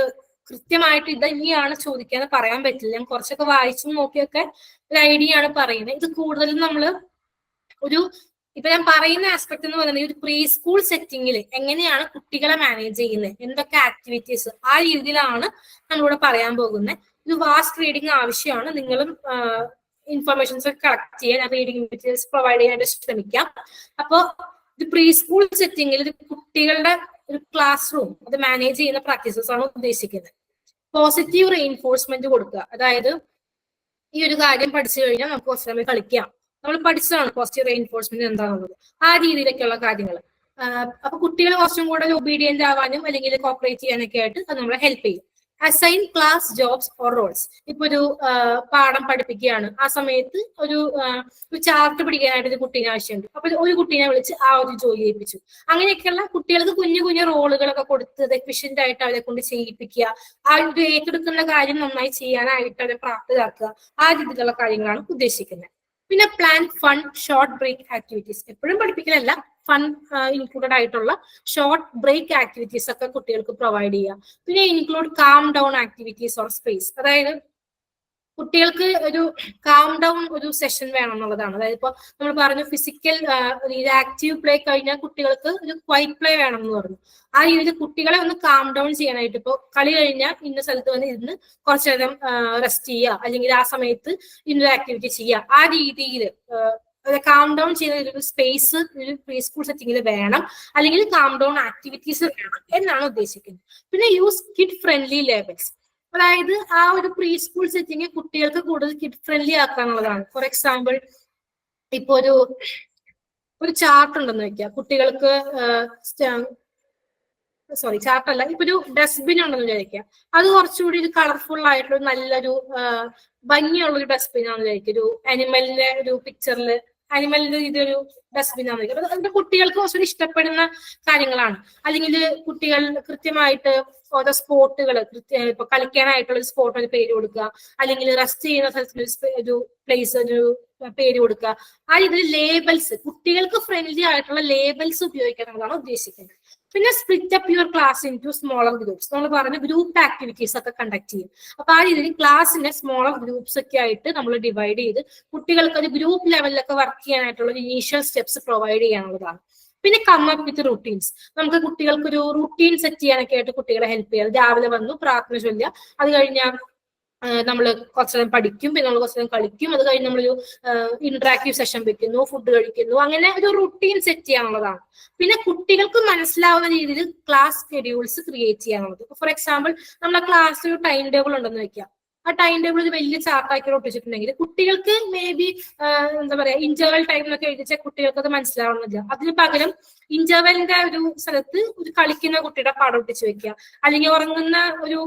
കൃത്യമായിട്ട് ഇത് ഇനിയാണ് ചോദിക്കാന്ന് പറയാൻ പറ്റില്ല. ഞാൻ കുറച്ചൊക്കെ വായിച്ചും നോക്കിയൊക്കെ ഒരു ഐഡിയ ആണ് പറയുന്നത്. ഇത് കൂടുതലും നമ്മള് ഇപ്പൊ ഞാൻ പറയുന്ന ആസ്പെക്ട് എന്ന് പറയുന്നത് ഒരു പ്രീ സ്കൂൾ സെറ്റിംഗിൽ എങ്ങനെയാണ് കുട്ടികളെ മാനേജ് ചെയ്യുന്നത്, എന്തൊക്കെ ആക്ടിവിറ്റീസ്, ആ രീതിയിലാണ് നമ്മളിവിടെ പറയാൻ പോകുന്നത്. ഇത് വാസ്റ്റ് റീഡിങ് ആവശ്യമാണ്. നിങ്ങളും ഇൻഫർമേഷൻസ് കളക്ട് ചെയ്യാൻ, റീഡിംഗ് മെറ്റീരിയൽസ് പ്രൊവൈഡ് ചെയ്യാനായിട്ട് ശ്രമിക്കാം. അപ്പോൾ ഇത് പ്രീ സ്കൂൾ സെറ്റിംഗിൽ കുട്ടികളുടെ ഒരു ക്ലാസ് റൂം അത് മാനേജ് ചെയ്യുന്ന പ്രാക്ടീസസ് ആണ് ഉദ്ദേശിക്കുന്നത്. പോസിറ്റീവ് റീഇൻഫോഴ്സ്മെന്റ് കൊടുക്കുക. അതായത് ഈ ഒരു കാര്യം പഠിച്ചു കഴിഞ്ഞാൽ നമുക്ക് കുറച്ച് സമയം കളിക്കാം, നമ്മൾ പഠിച്ചതാണ് പോസിറ്റീവ് റീഇൻഫോഴ്സ്മെന്റ് എന്താണെന്നുള്ളത്, ആ രീതിയിലൊക്കെയുള്ള കാര്യങ്ങൾ. അപ്പൊ കുട്ടികൾ കുറച്ചും കൂടെ ഒബീഡിയന്റ് ആവാനും അല്ലെങ്കിൽ കോപ്പറേറ്റ് ചെയ്യാനൊക്കെ ആയിട്ട് അത് നമ്മളെ ഹെൽപ്പ് ചെയ്യും. Assign class jobs or roles. ഇപ്പൊ ഒരു പാഠം പഠിപ്പിക്കുകയാണ്, ആ സമയത്ത് ഒരു ചാർട്ട് പിടിക്കാനായിട്ട് ഒരു കുട്ടീനെ ആവശ്യമുണ്ട്. അപ്പൊ ഒരു കുട്ടീനെ വിളിച്ച് ആ ഒരു ജോലി ചെയ്യിപ്പിച്ചു. അങ്ങനെയൊക്കെയുള്ള കുട്ടികൾക്ക് കുഞ്ഞു കുഞ്ഞു റോളുകളൊക്കെ കൊടുത്ത് എഫിഷ്യന്റ് ആയിട്ട് അവരെ കൊണ്ട് ചെയ്യിപ്പിക്കുക, ആ ഒരു ഏറ്റെടുക്കുന്ന കാര്യം നന്നായി ചെയ്യാനായിട്ട് അവരെ പ്രാപ്തരാക്കുക, ആ രീതിയിലുള്ള കാര്യങ്ങളാണ് ഉദ്ദേശിക്കുന്നത്. പിന്നെ plan fun short break activities. എപ്പോഴും പഠിപ്പിക്കലല്ല, ഫൺ ഇൻക്ലൂഡഡ് ആയിട്ടുള്ള ഷോർട്ട് ബ്രേക്ക് ആക്ടിവിറ്റീസ് ഒക്കെ കുട്ടികൾക്ക് പ്രൊവൈഡ് ചെയ്യുക. പിന്നെ include calm down activities or space. അതായത് കുട്ടികൾക്ക് ഒരു കാം ഡൗൺ ഒരു സെഷൻ വേണം എന്നുള്ളതാണ്. അതായത് ഇപ്പൊ നമ്മൾ പറഞ്ഞു ഫിസിക്കൽ ആക്റ്റീവ് പ്ലേ കഴിഞ്ഞാൽ കുട്ടികൾക്ക് ഒരു ക്വൈറ്റ് പ്ലേ വേണം എന്ന് പറഞ്ഞു. ആ രീതിയിൽ കുട്ടികളെ ഒന്ന് കാം ഡൗൺ ചെയ്യാനായിട്ട് ഇപ്പൊ കളി കഴിഞ്ഞാൽ ഇന്ന സ്ഥലത്ത് വന്ന് ഇരുന്ന് കുറച്ചു നേരം റെസ്റ്റ് ചെയ്യുക, അല്ലെങ്കിൽ ആ സമയത്ത് ഇന്നൊരു ആക്ടിവിറ്റി ചെയ്യുക, ആ രീതിയിൽ കാം ഡൗൺ ചെയ്യുന്ന ഒരു സ്പേസ് ഒരു പ്രീ സ്കൂൾ സെറ്റിംഗിൽ വേണം, അല്ലെങ്കിൽ കാം ഡൗൺ ആക്ടിവിറ്റീസ് വേണം എന്നാണ് ഉദ്ദേശിക്കുന്നത്. പിന്നെ യൂസ് കിഡ് ഫ്രണ്ട്ലി ലേബൽസ്, അതായത് ആ ഒരു പ്രീ സ്കൂൾ സെറ്റിംഗ് കുട്ടികൾക്ക് കൂടുതൽ കിഡ് ഫ്രണ്ട്ലി ആക്കാന്നുള്ളതാണ്. ഫോർ എക്സാമ്പിൾ ഇപ്പൊ ഒരു ചാർട്ട് ഉണ്ടെന്ന് വെക്കുക, കുട്ടികൾക്ക് ചാർട്ടല്ല, ഇപ്പൊ ഒരു ഡസ്റ്റ്ബിൻ ഉണ്ടെന്ന് വിചാരിക്കുക, അത് കുറച്ചുകൂടി ഒരു കളർഫുൾ ആയിട്ടുള്ള നല്ലൊരു ഭംഗിയുള്ള ഒരു ഡസ്റ്റ്ബിൻ ആണെന്ന് വിചാരിക്കുക, ഒരു അനിമലിന്റെ ഒരു പിക്ചറിൽ അനിമലിന്റെ ഇതൊരു ഡസ്റ്റ്ബിൻ ആണെന്ന് വിചാരിക്കുക. അതിന്റെ കുട്ടികൾക്ക് കുറച്ചുകൂടി ഇഷ്ടപ്പെടുന്ന കാര്യങ്ങളാണ്. അല്ലെങ്കിൽ കുട്ടികൾ കൃത്യമായിട്ട് ഓരോ സ്പോട്ടുകൾ ഇപ്പൊ കളിക്കാനായിട്ടുള്ള ഒരു സ്പോട്ടിന് പേര് കൊടുക്കുക, അല്ലെങ്കിൽ റെസ്റ്റ് ചെയ്യുന്ന സ്ഥലത്തിന് ഒരു പ്ലേസ് ഒരു പേര് കൊടുക്കുക. ആ രീതിയിൽ ലേബൽസ്, കുട്ടികൾക്ക് ഫ്രണ്ട്ലി ആയിട്ടുള്ള ലേബൽസ് ഉപയോഗിക്കാൻ എന്നുള്ളതാണ് ഉദ്ദേശിക്കുന്നത്. പിന്നെ split up your class into smaller groups, നമ്മൾ പറഞ്ഞ ഗ്രൂപ്പ് ആക്ടിവിറ്റീസ് ഒക്കെ കണ്ടക്ട് ചെയ്യും. അപ്പൊ ആ രീതിയിൽ ക്ലാസ്സിനെ സ്മോളർ ഗ്രൂപ്പ്സ് ഒക്കെ ആയിട്ട് നമ്മൾ ഡിവൈഡ് ചെയ്ത് കുട്ടികൾക്ക് ഒരു ഗ്രൂപ്പ് ലെവലിലൊക്കെ വർക്ക് ചെയ്യാനായിട്ടുള്ള ഇനീഷ്യൽ സ്റ്റെപ്സ് പ്രൊവൈഡ് ചെയ്യാനുള്ളതാണ്. പിന്നെ കം അപ്പ് വിത്ത് റൂട്ടീൻസ്, നമുക്ക് കുട്ടികൾക്ക് ഒരു റൂട്ടീൻ സെറ്റ് ചെയ്യാനൊക്കെ ആയിട്ട് കുട്ടികളെ ഹെൽപ്പ് ചെയ്യാം. രാവിലെ വന്നു പ്രാർത്ഥന ചൊല്ലുക, അത് കഴിഞ്ഞാൽ നമ്മൾ കുറച്ചു നേരം പഠിക്കും, പിന്നെ നമ്മൾ കുറച്ചു നേരം കളിക്കും, അത് കഴിഞ്ഞ് നമ്മളൊരു ഇന്ററാക്റ്റീവ് സെഷൻ വെക്കുന്നു, ഫുഡ് കഴിക്കുന്നു, അങ്ങനെ ഒരു റുട്ടീൻ സെറ്റ് ചെയ്യാനുള്ളതാണ്. പിന്നെ കുട്ടികൾക്ക് മനസ്സിലാവുന്ന രീതിയിൽ ക്ലാസ് ഷെഡ്യൂൾസ് ക്രിയേറ്റ് ചെയ്യാനുള്ളത്. ഫോർ എക്സാമ്പിൾ നമ്മളെ ക്ലാസ്സിൽ ഒരു ടൈം ടേബിൾ ഉണ്ടെന്ന് വെക്കാം, ആ ടൈം ടേബിൾ ഒരു വലിയ ചാർട്ടാക്കി ഒട്ടിച്ചിട്ടുണ്ടെങ്കിൽ കുട്ടികൾക്ക് മേ ബി എന്താ പറയാ ഇന്റർവെൽ ടൈമിലൊക്കെ എഴുതിച്ചാൽ കുട്ടികൾക്ക് അത് മനസ്സിലാവുന്നില്ല. അതിന് പകരം ഇന്റർവെലിന്റെ ഒരു സ്ഥലത്ത് ഒരു കളിക്കുന്ന കുട്ടിയുടെ പടം ഒട്ടിച്ച് വെക്കുക, അല്ലെങ്കിൽ ഉറങ്ങുന്ന ഒരു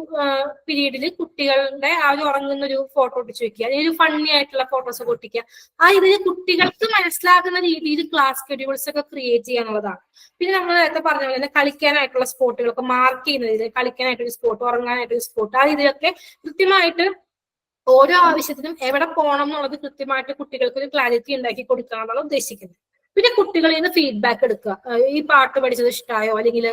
പീരീഡിൽ കുട്ടികളുടെ ആ ഒരു ഉറങ്ങുന്ന ഒരു ഫോട്ടോ ഒട്ടിച്ച് വെക്കുക, അല്ലെങ്കിൽ ഒരു ഫണ്ണി ആയിട്ടുള്ള ഫോട്ടോസ് ഒക്കെ ഒട്ടിക്കുക. ആ ഇതിൽ കുട്ടികൾക്ക് മനസ്സിലാകുന്ന രീതിയിൽ ക്ലാസ് ഷെഡ്യൂൾസ് ഒക്കെ ക്രിയേറ്റ് ചെയ്യാനുള്ളതാണ്. പിന്നെ നമ്മൾ നേരത്തെ പറഞ്ഞ പോലെ തന്നെ കളിക്കാനായിട്ടുള്ള സ്പോട്ടുകളൊക്കെ മാർക്ക് ചെയ്യുന്ന രീതിയിൽ, കളിക്കാനായിട്ടൊരു സ്പോട്ട്, ഉറങ്ങാനായിട്ടൊരു സ്പോട്ട്, ആ രീതിയിലൊക്കെ കൃത്യമായിട്ട് ഓരോ ആവശ്യത്തിനും എവിടെ പോകണം എന്നുള്ളത് കൃത്യമായിട്ട് കുട്ടികൾക്ക് ഒരു ക്ലാരിറ്റി ഉണ്ടാക്കി കൊടുക്കാനാണ് ഉദ്ദേശിക്കുന്നത്. പിന്നെ കുട്ടികളിൽ നിന്ന് ഫീഡ്ബാക്ക് എടുക്കുക, ഈ പാട്ട് പഠിച്ചത് ഇഷ്ടമായോ, അല്ലെങ്കിൽ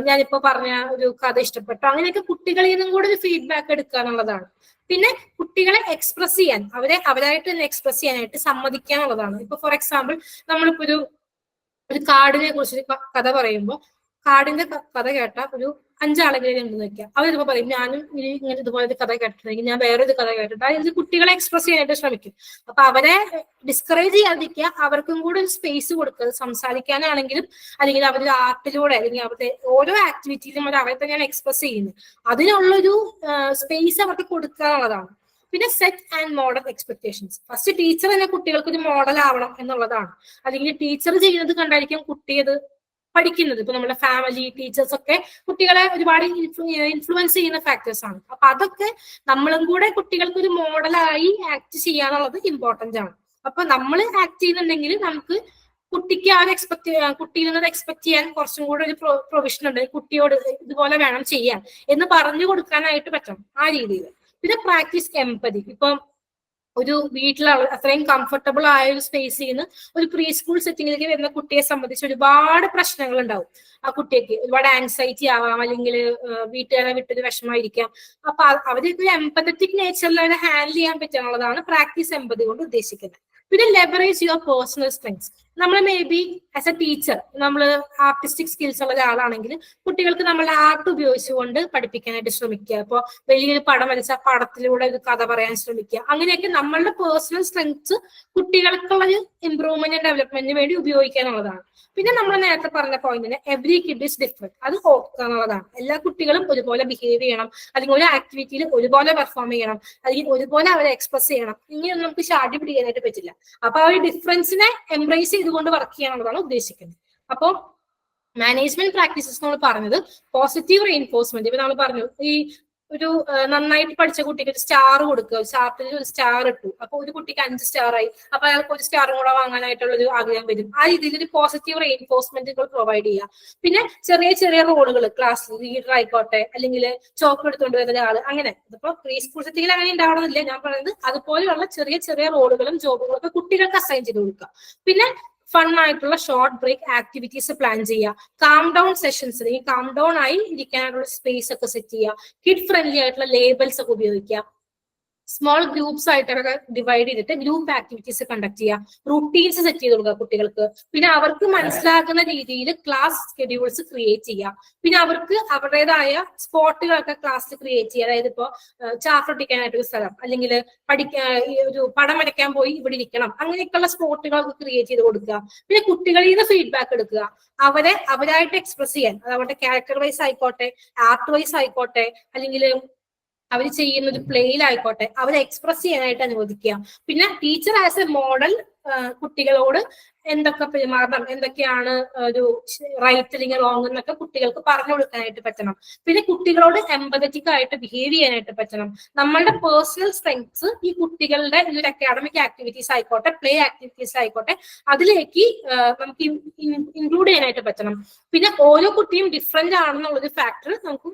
ഞാനിപ്പോ പറഞ്ഞ ഒരു കഥ ഇഷ്ടപ്പെട്ടോ, അങ്ങനെയൊക്കെ കുട്ടികളിൽ നിന്നും കൂടെ ഒരു ഫീഡ്ബാക്ക് എടുക്കുക എന്നുള്ളതാണ്. പിന്നെ കുട്ടികളെ എക്സ്പ്രസ് ചെയ്യാൻ, അവരായിട്ട് തന്നെ എക്സ്പ്രസ് ചെയ്യാനായിട്ട് സമ്മതിക്കാനുള്ളതാണ്. ഇപ്പൊ ഫോർ എക്സാമ്പിൾ നമ്മളിപ്പോ ഒരു കാടിനെ കുറിച്ചൊരു കഥ പറയുമ്പോൾ കാടിന്റെ കഥ കേട്ട ഒരു 5 ആളുകളെ ഉണ്ടെന്ന് വെക്കാം, അവരിപ്പോ പറയും ഞാനും ഇങ്ങനെ ഇതുപോലെ ഒരു കഥ കേട്ടിട്ടുണ്ടെങ്കിൽ ഞാൻ വേറൊരു കഥ കേട്ടിട്ട്, അതായത് കുട്ടികളെ എക്സ്പ്രസ് ചെയ്യാനായിട്ട് ശ്രമിക്കും. അപ്പൊ അവരെ ഡിസ്കറേജ് ചെയ്യാതിരിക്കുക, അവർക്കും കൂടെ ഒരു സ്പേസ് കൊടുക്കുക, സംസാരിക്കാനാണെങ്കിലും അല്ലെങ്കിൽ അവരുടെ ആർട്ടിലൂടെ അല്ലെങ്കിൽ അവരുടെ ഓരോ ആക്ടിവിറ്റിയിലും അവരെ തന്നെയാണ് എക്സ്പ്രസ് ചെയ്യുന്നത്, അതിനുള്ളൊരു സ്പേസ് അവർക്ക് കൊടുക്കുക എന്നുള്ളതാണ്. പിന്നെ set and model expectations, first teacher തന്നെ കുട്ടികൾക്ക് ഒരു മോഡൽ ആവണം എന്നുള്ളതാണ്. അല്ലെങ്കിൽ ടീച്ചർ ചെയ്യുന്നത് കണ്ടായിരിക്കും കുട്ടി അത് പഠിക്കുന്നത്. ഇപ്പൊ നമ്മുടെ ഫാമിലി, ടീച്ചേഴ്സ് ഒക്കെ കുട്ടികളെ ഒരുപാട് ഇൻഫ്ലുവൻസ് ചെയ്യുന്ന ഫാക്ടേഴ്സ് ആണ്. അപ്പൊ അതൊക്കെ നമ്മളും കൂടെ കുട്ടികൾക്ക് ഒരു മോഡലായി ആക്ട് ചെയ്യാന്നുള്ളത് ഇമ്പോർട്ടന്റ് ആണ്. അപ്പൊ നമ്മൾ ആക്ട് ചെയ്യുന്നുണ്ടെങ്കിൽ നമുക്ക് കുട്ടിക്ക് ആ കുട്ടിയിൽ നിന്ന് എക്സ്പെക്ട് ചെയ്യാൻ കുറച്ചും കൂടെ ഒരു പ്രൊവിഷൻ ഉണ്ട്, കുട്ടിയോട് ഇതുപോലെ വേണം ചെയ്യാൻ എന്ന് പറഞ്ഞു കൊടുക്കാനായിട്ട് പറ്റണം ആ രീതിയിൽ. പിന്നെ പ്രാക്ടീസ് എംപതി, ഇപ്പം ഒരു വീട്ടിലുള്ള അത്രയും കംഫർട്ടബിൾ ആയ ഒരു സ്പേസിൽ നിന്ന് ഒരു പ്രീ സ്കൂൾ സെറ്റിംഗിലേക്ക് വരുന്ന കുട്ടിയെ സംബന്ധിച്ച് ഒരുപാട് പ്രശ്നങ്ങൾ ഉണ്ടാവും. ആ കുട്ടിക്ക് ഒരുപാട് ആൻസൈറ്റി ആവാം, അല്ലെങ്കിൽ വീട്ടുകാരെ വിട്ടൊരു വിഷമമായിരിക്കാം. അപ്പൊ അവർക്ക് ഒരു എംപത്തറ്റിക് നേച്ചറിൽ അവരെ ഹാൻഡിൽ ചെയ്യാൻ പറ്റുന്നുള്ളതാണ് പ്രാക്ടീസ് എംപതി കൊണ്ട് ഉദ്ദേശിക്കുന്നത്. പിന്നെ ലെവറേജ് യുവർ പേഴ്സണൽ സ്ട്രെങ്സ്, നമ്മൾ may be as A teacher നമ്മൾ ആർട്ടിസ്റ്റിക് സ്കിൽസ് ഉള്ള ഒരാളാണെങ്കിൽ കുട്ടികൾക്ക് നമ്മൾ ആർട്ട് ഉപയോഗിച്ചുകൊണ്ട് പഠിപ്പിക്കാനായിട്ട് ശ്രമിക്കുക. ഇപ്പോൾ വലിയൊരു പടം വരച്ച പടത്തിലൂടെ ഒരു കഥ പറയാൻ ശ്രമിക്കുക. അങ്ങനെയൊക്കെ നമ്മളുടെ പേഴ്സണൽ സ്ട്രെങ്സ് കുട്ടികൾക്കുള്ള ഒരു ഇംപ്രൂവ്മെന്റ് ഡെവലപ്മെന്റിന് വേണ്ടി ഉപയോഗിക്കാനുള്ളതാണ്. പിന്നെ നമ്മൾ നേരത്തെ പറഞ്ഞ പോയിന്റിന് എവറി കിഡ് ഇസ് ഡിഫറെന്റ്, അത് ഓർക്കുക എന്നുള്ളതാണ്. എല്ലാ കുട്ടികളും ഒരുപോലെ ബിഹേവ് ചെയ്യണം, അല്ലെങ്കിൽ ഒരു ആക്ടിവിറ്റിയിൽ ഒരുപോലെ പെർഫോം ചെയ്യണം, അല്ലെങ്കിൽ ഒരുപോലെ അവരെ എക്സ്പ്രസ് ചെയ്യണം. ഇങ്ങനെയൊന്നും നമുക്ക് ഷാഡി പിടിക്കാനായിട്ട് പറ്റില്ല. അപ്പൊ ആ ഒരു ഡിഫറൻസിനെ എംബ്രേസ് ചെയ്തുകൊണ്ട് വർക്ക് ചെയ്യാനുള്ളതാണ് ഉദ്ദേശിക്കുന്നത്. അപ്പൊ മാനേജ്മെന്റ് പ്രാക്ടീസസ് നമ്മൾ പറഞ്ഞത് പോസിറ്റീവ് റീഇൻഫോഴ്സ്മെന്റ്. ഇപ്പൊ നമ്മൾ പറഞ്ഞു ഈ ഒരു നന്നായിട്ട് പഠിച്ച കുട്ടിക്ക് ഒരു സ്റ്റാർ കൊടുക്കുക, ചാർട്ടിൽ ഒരു സ്റ്റാർ ഇട്ടു, അപ്പൊ ഒരു കുട്ടിക്ക് 5 സ്റ്റാർ ആയി, അപ്പൊ അയാൾക്ക് ഒരു സ്റ്റാറും കൂടെ വാങ്ങാനായിട്ടുള്ള ഒരു ആഗ്രഹം വരും. ആ രീതിയിൽ ഒരു പോസിറ്റീവ് റീഇൻഫോഴ്സ്മെന്റുകൾ പ്രൊവൈഡ് ചെയ്യുക. പിന്നെ ചെറിയ ചെറിയ റോളുകൾ, ക്ലാസ്സിൽ ലീഡർ ആയിക്കോട്ടെ, അല്ലെങ്കിൽ ചോക്ക് എടുത്തുകൊണ്ട് വരുന്ന ഒരാള്, അങ്ങനെ. ഇതിപ്പോ പ്രീ സ്കൂൾ സെറ്റിംഗിൽ അങ്ങനെ ഉണ്ടാവണമെന്നില്ല, ഞാൻ പറയുന്നത് അതുപോലെയുള്ള ചെറിയ ചെറിയ റോളുകളും ജോബുകളും ഒക്കെ കുട്ടികൾക്ക് അസൈൻ ചെയ്ത് കൊടുക്കുക. പിന്നെ ഫൺ ആയിട്ടുള്ള ഷോർട്ട് ബ്രേക്ക് ആക്ടിവിറ്റീസ് പ്ലാൻ ചെയ്യുക. കാം ഡൗൺ സെഷൻസ്, ഈ കാം ഡൗൺ ആയി ഇരിക്കാനായിട്ടുള്ള സ്പേസ് ഒക്കെ സെറ്റ് ചെയ്യുക. കിഡ് ഫ്രണ്ട്ലി ആയിട്ടുള്ള ലേബൽസ് ഒക്കെ ഉപയോഗിക്കുക. സ്മോൾ ഗ്രൂപ്പ്സ് ആയിട്ടൊക്കെ ഡിവൈഡ് ചെയ്തിട്ട് ഗ്രൂപ്പ് ആക്ടിവിറ്റീസ് കണ്ടക്ട് ചെയ്യുക, റുട്ടീൻസ് സെറ്റ് ചെയ്ത് കൊടുക്കുക കുട്ടികൾക്ക്. പിന്നെ അവർക്ക് മനസ്സിലാക്കുന്ന രീതിയിൽ ക്ലാസ് സ്കെഡ്യൂൾസ് ക്രിയേറ്റ് ചെയ്യുക. പിന്നെ അവർക്ക് അവരുടേതായ സ്പോട്ടുകളൊക്കെ ക്ലാസ്സിൽ ക്രിയേറ്റ് ചെയ്യുക. അതായത് ഇപ്പോ ചാർട്ട് ഒട്ടിക്കാനായിട്ടൊരു സ്ഥലം, അല്ലെങ്കിൽ ഒരു പടം വരയ്ക്കാൻ പോയി ഇവിടെ ഇരിക്കണം, അങ്ങനെയൊക്കെയുള്ള സ്പോട്ടുകളൊക്കെ ക്രിയേറ്റ് ചെയ്ത് കൊടുക്കുക. പിന്നെ കുട്ടികളിൽ നിന്ന് ഫീഡ്ബാക്ക് എടുക്കുക, അവരായിട്ട് എക്സ്പ്രസ് ചെയ്യാൻ, അത് അവരുടെ ക്യാരക്ടർ വൈസ് ആയിക്കോട്ടെ, ആർട്ട് വൈസ് ആയിക്കോട്ടെ, അല്ലെങ്കിൽ അവർ ചെയ്യുന്ന ഒരു പ്ലേയിലായിക്കോട്ടെ, അവരെ എക്സ്പ്രസ് ചെയ്യാനായിട്ട് അനുവദിക്കുക. പിന്നെ ടീച്ചർ ആസ് എ മോഡൽ കുട്ടികളോട് എന്തൊക്കെ പെരുമാറണം, എന്തൊക്കെയാണ് ഒരു റൈറ്റ് അല്ലെങ്കിൽ റോങ് എന്നൊക്കെ കുട്ടികൾക്ക് പറഞ്ഞു കൊടുക്കാനായിട്ട് പറ്റണം. പിന്നെ കുട്ടികളോട് എംപതറ്റിക് ആയിട്ട് ബിഹേവ് ചെയ്യാനായിട്ട് പറ്റണം. നമ്മളുടെ പേഴ്സണൽ സ്ട്രെങ്ത്സ് ഈ കുട്ടികളുടെ ഈ ഒരു അക്കാഡമിക് ആക്ടിവിറ്റീസ് ആയിക്കോട്ടെ, പ്ലേ ആക്ടിവിറ്റീസ് ആയിക്കോട്ടെ, അതിലേക്ക് നമുക്ക് ഇൻക്ലൂഡ് ചെയ്യാനായിട്ട് പറ്റണം. പിന്നെ ഓരോ കുട്ടിയും ഡിഫറെന്റ് ആണെന്നുള്ളൊരു ഫാക്ടർ നമുക്ക്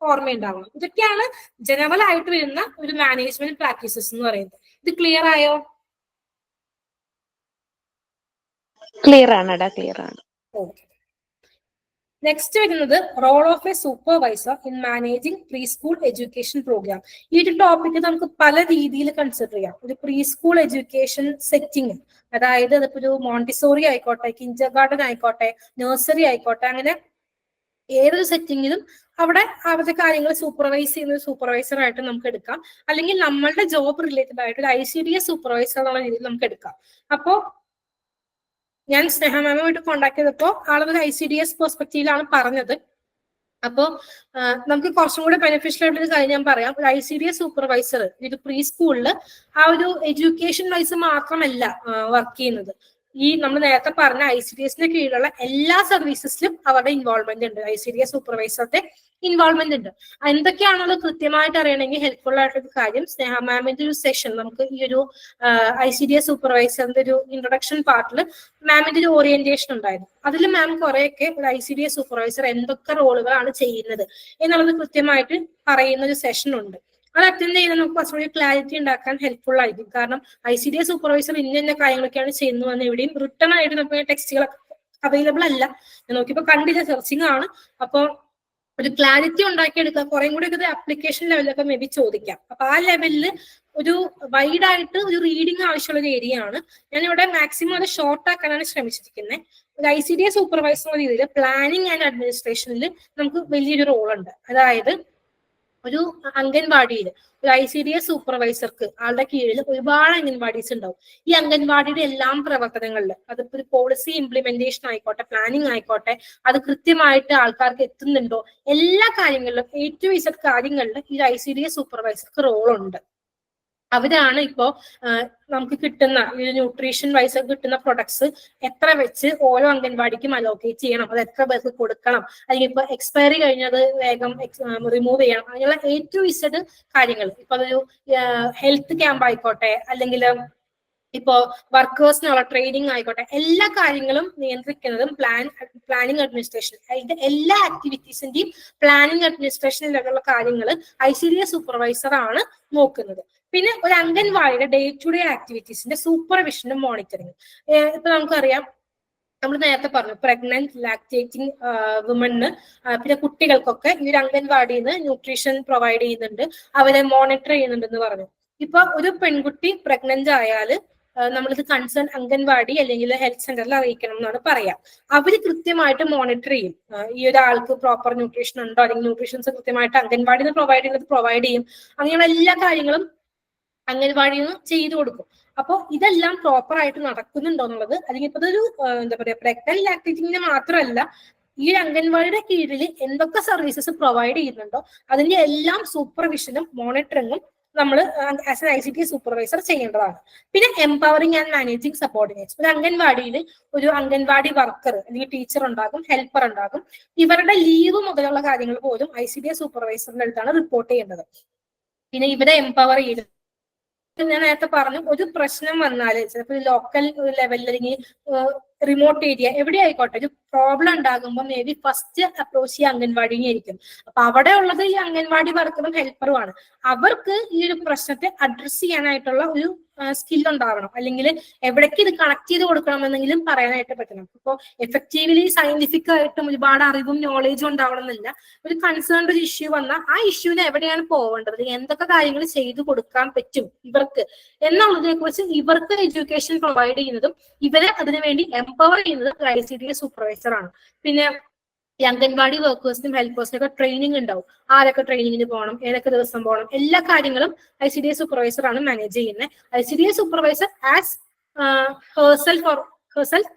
ഓർമ്മയുണ്ടാവണം. ഇതൊക്കെയാണ് ജനറൽ ആയിട്ട് വരുന്ന ഒരു മാനേജ്മെന്റ് പ്രാക്ടീസസ് എന്ന് പറയുന്നത്. ഇത് ക്ലിയർ ആയോ? ക്ലിയർ ആണടാ, ക്ലിയർ ആണ്. ഓക്കെ. നെക്സ്റ്റ് വരുന്നത് role of a supervisor in managing pre school education programme. ഈ ഒരു ടോപ്പിക് നമുക്ക് പല രീതിയിൽ കൺസിഡർ ചെയ്യാം. ഒരു പ്രീ സ്കൂൾ എഡ്യൂക്കേഷൻ സെറ്റിംഗ്, അതായത് അതിപ്പോ ഒരു മോണ്ടിസോറി ആയിക്കോട്ടെ, കിൻഡർ ഗാർഡൻ ആയിക്കോട്ടെ, നഴ്സറി ആയിക്കോട്ടെ, അങ്ങനെ ഏതൊരു സെറ്റിങ്ങിലും അവിടെ അവരുടെ കാര്യങ്ങൾ സൂപ്പർവൈസ് ചെയ്യുന്ന ഒരു സൂപ്പർവൈസർ ആയിട്ട് നമുക്ക് എടുക്കാം. അല്ലെങ്കിൽ നമ്മളുടെ ജോബ് റിലേറ്റഡ് ആയിട്ട് ഒരു ICDS സൂപ്പർവൈസർ എന്നുള്ള രീതിയിൽ നമുക്ക് എടുക്കാം. അപ്പോ ഞാൻ സ്നേഹ മാമുമായിട്ട് കോണ്ടാക്ട് ചെയ്തപ്പോൾ ആളൊരു ICDS പെർസ്പെക്റ്റീവിലാണ് പറഞ്ഞത്. അപ്പോ നമുക്ക് കുറച്ചും കൂടെ ബെനിഫിഷ്യൽ ആയിട്ടൊരു കാര്യം ഞാൻ പറയാം. ഒരു ICDS സൂപ്പർവൈസർ ഒരു പ്രീ സ്കൂളിൽ ആ ഒരു എഡ്യൂക്കേഷൻ വൈസ് മാത്രമല്ല വർക്ക് ചെയ്യുന്നത്. ഈ നമ്മൾ നേരത്തെ പറഞ്ഞ ICDSന്റെ കീഴിലുള്ള എല്ലാ സർവീസസിലും അവരുടെ ഇൻവോൾവ്മെന്റ് ഉണ്ട്, ICDS സൂപ്പർവൈസറുടെ ഇൻവോൾവ്മെന്റ് ഉണ്ട്. എന്തൊക്കെയാണെന്നുള്ളത് കൃത്യമായിട്ട് അറിയണമെങ്കിൽ ഹെൽപ്ഫുൾ ആയിട്ടൊരു കാര്യം, സ്നേഹ മാമിന്റെ ഒരു സെഷൻ നമുക്ക് ഈ ഒരു ICDS സൂപ്പർവൈസറിന്റെ ഒരു ഇൻട്രൊഡക്ഷൻ പാർട്ടിൽ മാമിന്റെ ഒരു ഓറിയന്റേഷൻ ഉണ്ടായിരുന്നു. അതിൽ മാം കുറെയൊക്കെ ഒരു ICDS സൂപ്പർവൈസർ എന്തൊക്കെ റോളുകളാണ് ചെയ്യുന്നത് എന്നുള്ളത് കൃത്യമായിട്ട് പറയുന്ന ഒരു സെഷൻ ഉണ്ട്. അത് അറ്റൻഡ് ചെയ്ത് നമുക്ക് കുറച്ചുകൂടി ക്ലാരിറ്റി ഉണ്ടാക്കാൻ ഹെൽപ്ഫുൾ ആയിരിക്കും. കാരണം ICDS സൂപ്പർവൈസർ ഇന്ന കാര്യങ്ങളൊക്കെയാണ് ചെയ്യുന്നതെന്ന് എവിടെയും റിട്ടേൺ ആയിട്ട് നമുക്ക് ടെക്സ്റ്റുകൾ അവൈലബിൾ അല്ല. ഞാൻ നോക്കിയപ്പോൾ കണ്ടില്ല, സെർച്ചിങ് ആണ്. അപ്പോൾ ഒരു ക്ലാരിറ്റി ഉണ്ടാക്കിയെടുക്കുക, കുറേ കൂടി ഒക്കെ ആപ്ലിക്കേഷൻ ലെവലൊക്കെ മേ ബി ചോദിക്കാം. അപ്പൊ ആ ലെവലിൽ ഒരു വൈഡ് ആയിട്ട് ഒരു റീഡിങ് ആവശ്യമുള്ള ഒരു ഏരിയ ആണ്. ഞാനിവിടെ മാക്സിമം അത് ഷോർട്ട് ആക്കാനാണ് ശ്രമിച്ചിരിക്കുന്നത്. ഒരു ICDS സൂപ്പർവൈസർ എന്ന രീതിയിൽ പ്ലാനിങ് ആൻഡ് അഡ്മിനിസ്ട്രേഷനിൽ നമുക്ക് വലിയൊരു റോൾ ഉണ്ട്. അതായത് ഒരു അംഗൻവാടിയിൽ ഒരു ICDS സൂപ്പർവൈസർക്ക് ആളുടെ കീഴിൽ ഒരുപാട് അംഗൻവാടീസ് ഉണ്ടാവും. ഈ അംഗൻവാടിയുടെ എല്ലാം പ്രവർത്തനങ്ങളിൽ അതിപ്പോ ഒരു പോളിസി ഇംപ്ലിമെന്റേഷൻ ആയിക്കോട്ടെ, പ്ലാനിങ് ആയിക്കോട്ടെ, അത് കൃത്യമായിട്ട് ആൾക്കാർക്ക് എത്തുന്നുണ്ടോ, എല്ലാ കാര്യങ്ങളിലും A to Z കാര്യങ്ങളിൽ ഈ ICDS സൂപ്പർവൈസർക്ക് റോളുണ്ട്. അവരാണ് ഇപ്പോ നമുക്ക് കിട്ടുന്ന ഈ ന്യൂട്രീഷൻ വൈസ് കിട്ടുന്ന പ്രൊഡക്ട്സ് എത്ര വെച്ച് ഓരോ അംഗൻവാടിക്കും അലോക്കേറ്റ് ചെയ്യണം, അത് എത്ര പേർക്ക് കൊടുക്കണം, അല്ലെങ്കിൽ ഇപ്പൊ എക്സ്പയറി കഴിഞ്ഞത് വേഗം റിമൂവ് ചെയ്യണം, അങ്ങനെയുള്ള A to Z കാര്യങ്ങൾ. ഇപ്പൊ അതൊരു ഹെൽത്ത് ക്യാമ്പ് ആയിക്കോട്ടെ, അല്ലെങ്കിൽ ഇപ്പോ വർക്കേഴ്സിനുള്ള ട്രെയിനിങ് ആയിക്കോട്ടെ, എല്ലാ കാര്യങ്ങളും നിയന്ത്രിക്കുന്നതും പ്ലാനിങ് അഡ്മിനിസ്ട്രേഷൻ. അതിന്റെ എല്ലാ ആക്ടിവിറ്റീസിന്റെയും പ്ലാനിങ് അഡ്മിനിസ്ട്രേഷനിലുള്ള കാര്യങ്ങൾ ICDS സൂപ്പർവൈസർ ആണ് നോക്കുന്നത്. പിന്നെ ഒരു അംഗൻവാടിയുടെ ഡേ ടു ഡേ ആക്ടിവിറ്റീസിന്റെ സൂപ്പർവിഷനും മോണിറ്ററിങ്. ഇപ്പൊ നമുക്കറിയാം, നമ്മൾ നേരത്തെ പറഞ്ഞു പ്രഗ്നന്റ്, ലാക്ടേറ്റിംഗ് വുമണിന്, പിന്നെ കുട്ടികൾക്കൊക്കെ ഈ ഒരു അംഗൻവാടിയിൽ നിന്ന് ന്യൂട്രീഷൻ പ്രൊവൈഡ് ചെയ്യുന്നുണ്ട്, അവരെ മോണിറ്റർ ചെയ്യുന്നുണ്ടെന്ന് പറഞ്ഞു. ഇപ്പൊ ഒരു പെൺകുട്ടി പ്രഗ്നന്റ് ആയാൽ നമ്മളിത് കൺസേൺ അംഗൻവാടി അല്ലെങ്കിൽ ഹെൽത്ത് സെന്ററിൽ അറിയിക്കണം എന്നാണ് പറയാം. അവര് കൃത്യമായിട്ട് മോണിറ്റർ ചെയ്യും, ഈ ഒരാൾക്ക് പ്രോപ്പർ ന്യൂട്രീഷൻ ഉണ്ടോ, അല്ലെങ്കിൽ ന്യൂട്രീഷൻസ് കൃത്യമായിട്ട് അംഗൻവാടിയിൽ നിന്ന് പ്രൊവൈഡ് ചെയ്യും. അങ്ങനെയുള്ള എല്ലാ കാര്യങ്ങളും അംഗൻവാടിയിൽ നിന്ന് ചെയ്തു കൊടുക്കും. അപ്പോൾ ഇതെല്ലാം പ്രോപ്പർ ആയിട്ട് നടക്കുന്നുണ്ടോ എന്നുള്ളത്, അല്ലെങ്കിൽ ഇപ്പൊ ഇതൊരു എന്താ പറയാ പ്രഗ്നന്റ് ലാക്ടേറ്റിംഗിന് മാത്രമല്ല, ഈ അംഗൻവാടിയുടെ കീഴിൽ എന്തൊക്കെ സർവീസസ് പ്രൊവൈഡ് ചെയ്യുന്നുണ്ടോ അതിന്റെ എല്ലാം സൂപ്പർവിഷനും മോണിറ്ററിങ്ങും നമ്മൾ ആസ് എൻ ICDS സൂപ്പർവൈസർ ചെയ്യേണ്ടതാണ്. പിന്നെ എംപവറിംഗ് ആൻഡ് മാനേജിങ് സബോർഡിനേറ്റ്സ്. ഒരു അംഗൻവാടിയിൽ ഒരു അംഗൻവാടി വർക്കർ അല്ലെങ്കിൽ ടീച്ചർ ഉണ്ടാകും, ഹെൽപ്പർ ഉണ്ടാകും. ഇവരുടെ ലീവ് മുതലുള്ള കാര്യങ്ങൾ പോലും ICDS സൂപ്പർവൈസറിന്റെ അടുത്താണ് റിപ്പോർട്ട് ചെയ്യേണ്ടത്. പിന്നെ ഇവരെ എംപവർ ചെയ്ത്, ഞാൻ നേരത്തെ പറഞ്ഞു, ഒരു പ്രശ്നം വന്നാല് ചിലപ്പോൾ ലോക്കൽ ലെവലിൽ അല്ലെങ്കിൽ റിമോട്ട് ഏരിയ എവിടെ ആയിക്കോട്ടെ, ഒരു പ്രോബ്ലം ഉണ്ടാകുമ്പോൾ മേ ബി ഫസ്റ്റ് അപ്രോച്ച് ചെയ്യുക അംഗൻവാടിനെ ആയിരിക്കും. അപ്പൊ അവിടെ ഉള്ളത് ഈ അംഗൻവാടി വർക്കറും ഹെൽപ്പറും ആണ്. അവർക്ക് ഈ ഒരു പ്രശ്നത്തെ അഡ്രസ് ചെയ്യാനായിട്ടുള്ള ഒരു സ്കിൽ ഉണ്ടാവണം, അല്ലെങ്കിൽ എവിടേക്ക് ഇത് കണക്ട് ചെയ്ത് കൊടുക്കണമെന്നെങ്കിലും പറയാനായിട്ട് പറ്റണം. ഇപ്പോൾ എഫക്റ്റീവ്ലി സയന്റിഫിക് ആയിട്ടും ഒരുപാട് അറിവും നോളേജും ഉണ്ടാവണമെന്നില്ല. ഒരു കൺസേൺഡ് ഒരു ഇഷ്യൂ വന്നാൽ ആ ഇഷ്യൂവിന് എവിടെയാണ് പോവേണ്ടത്, എന്തൊക്കെ കാര്യങ്ങൾ ചെയ്തു കൊടുക്കാൻ പറ്റും ഇവർക്ക് എന്നുള്ളതിനെ കുറിച്ച് ഇവർക്ക് എഡ്യൂക്കേഷൻ പ്രൊവൈഡ് ചെയ്യുന്നതും ഇവരെ അതിനുവേണ്ടി എംപവർ ചെയ്യുന്നതും ICDS സൂപ്പർവൈസർ ആണ്. പിന്നെ ഈ അംഗൻവാടി വർക്കേഴ്സിനും ഹെൽപ്പേഴ്സിനും ഒക്കെ ട്രെയിനിങ് ഉണ്ടാവും. ആരൊക്കെ ട്രെയിനിങ്ങിന് പോകണം, ഏതൊക്കെ ദിവസം പോകണം, എല്ലാ കാര്യങ്ങളും ICDS സൂപ്പർവൈസർ ആണ് മാനേജ് ചെയ്യുന്നത്. ICDS സൂപ്പർവൈസർ ആസ് ഹെർസെൽഫ്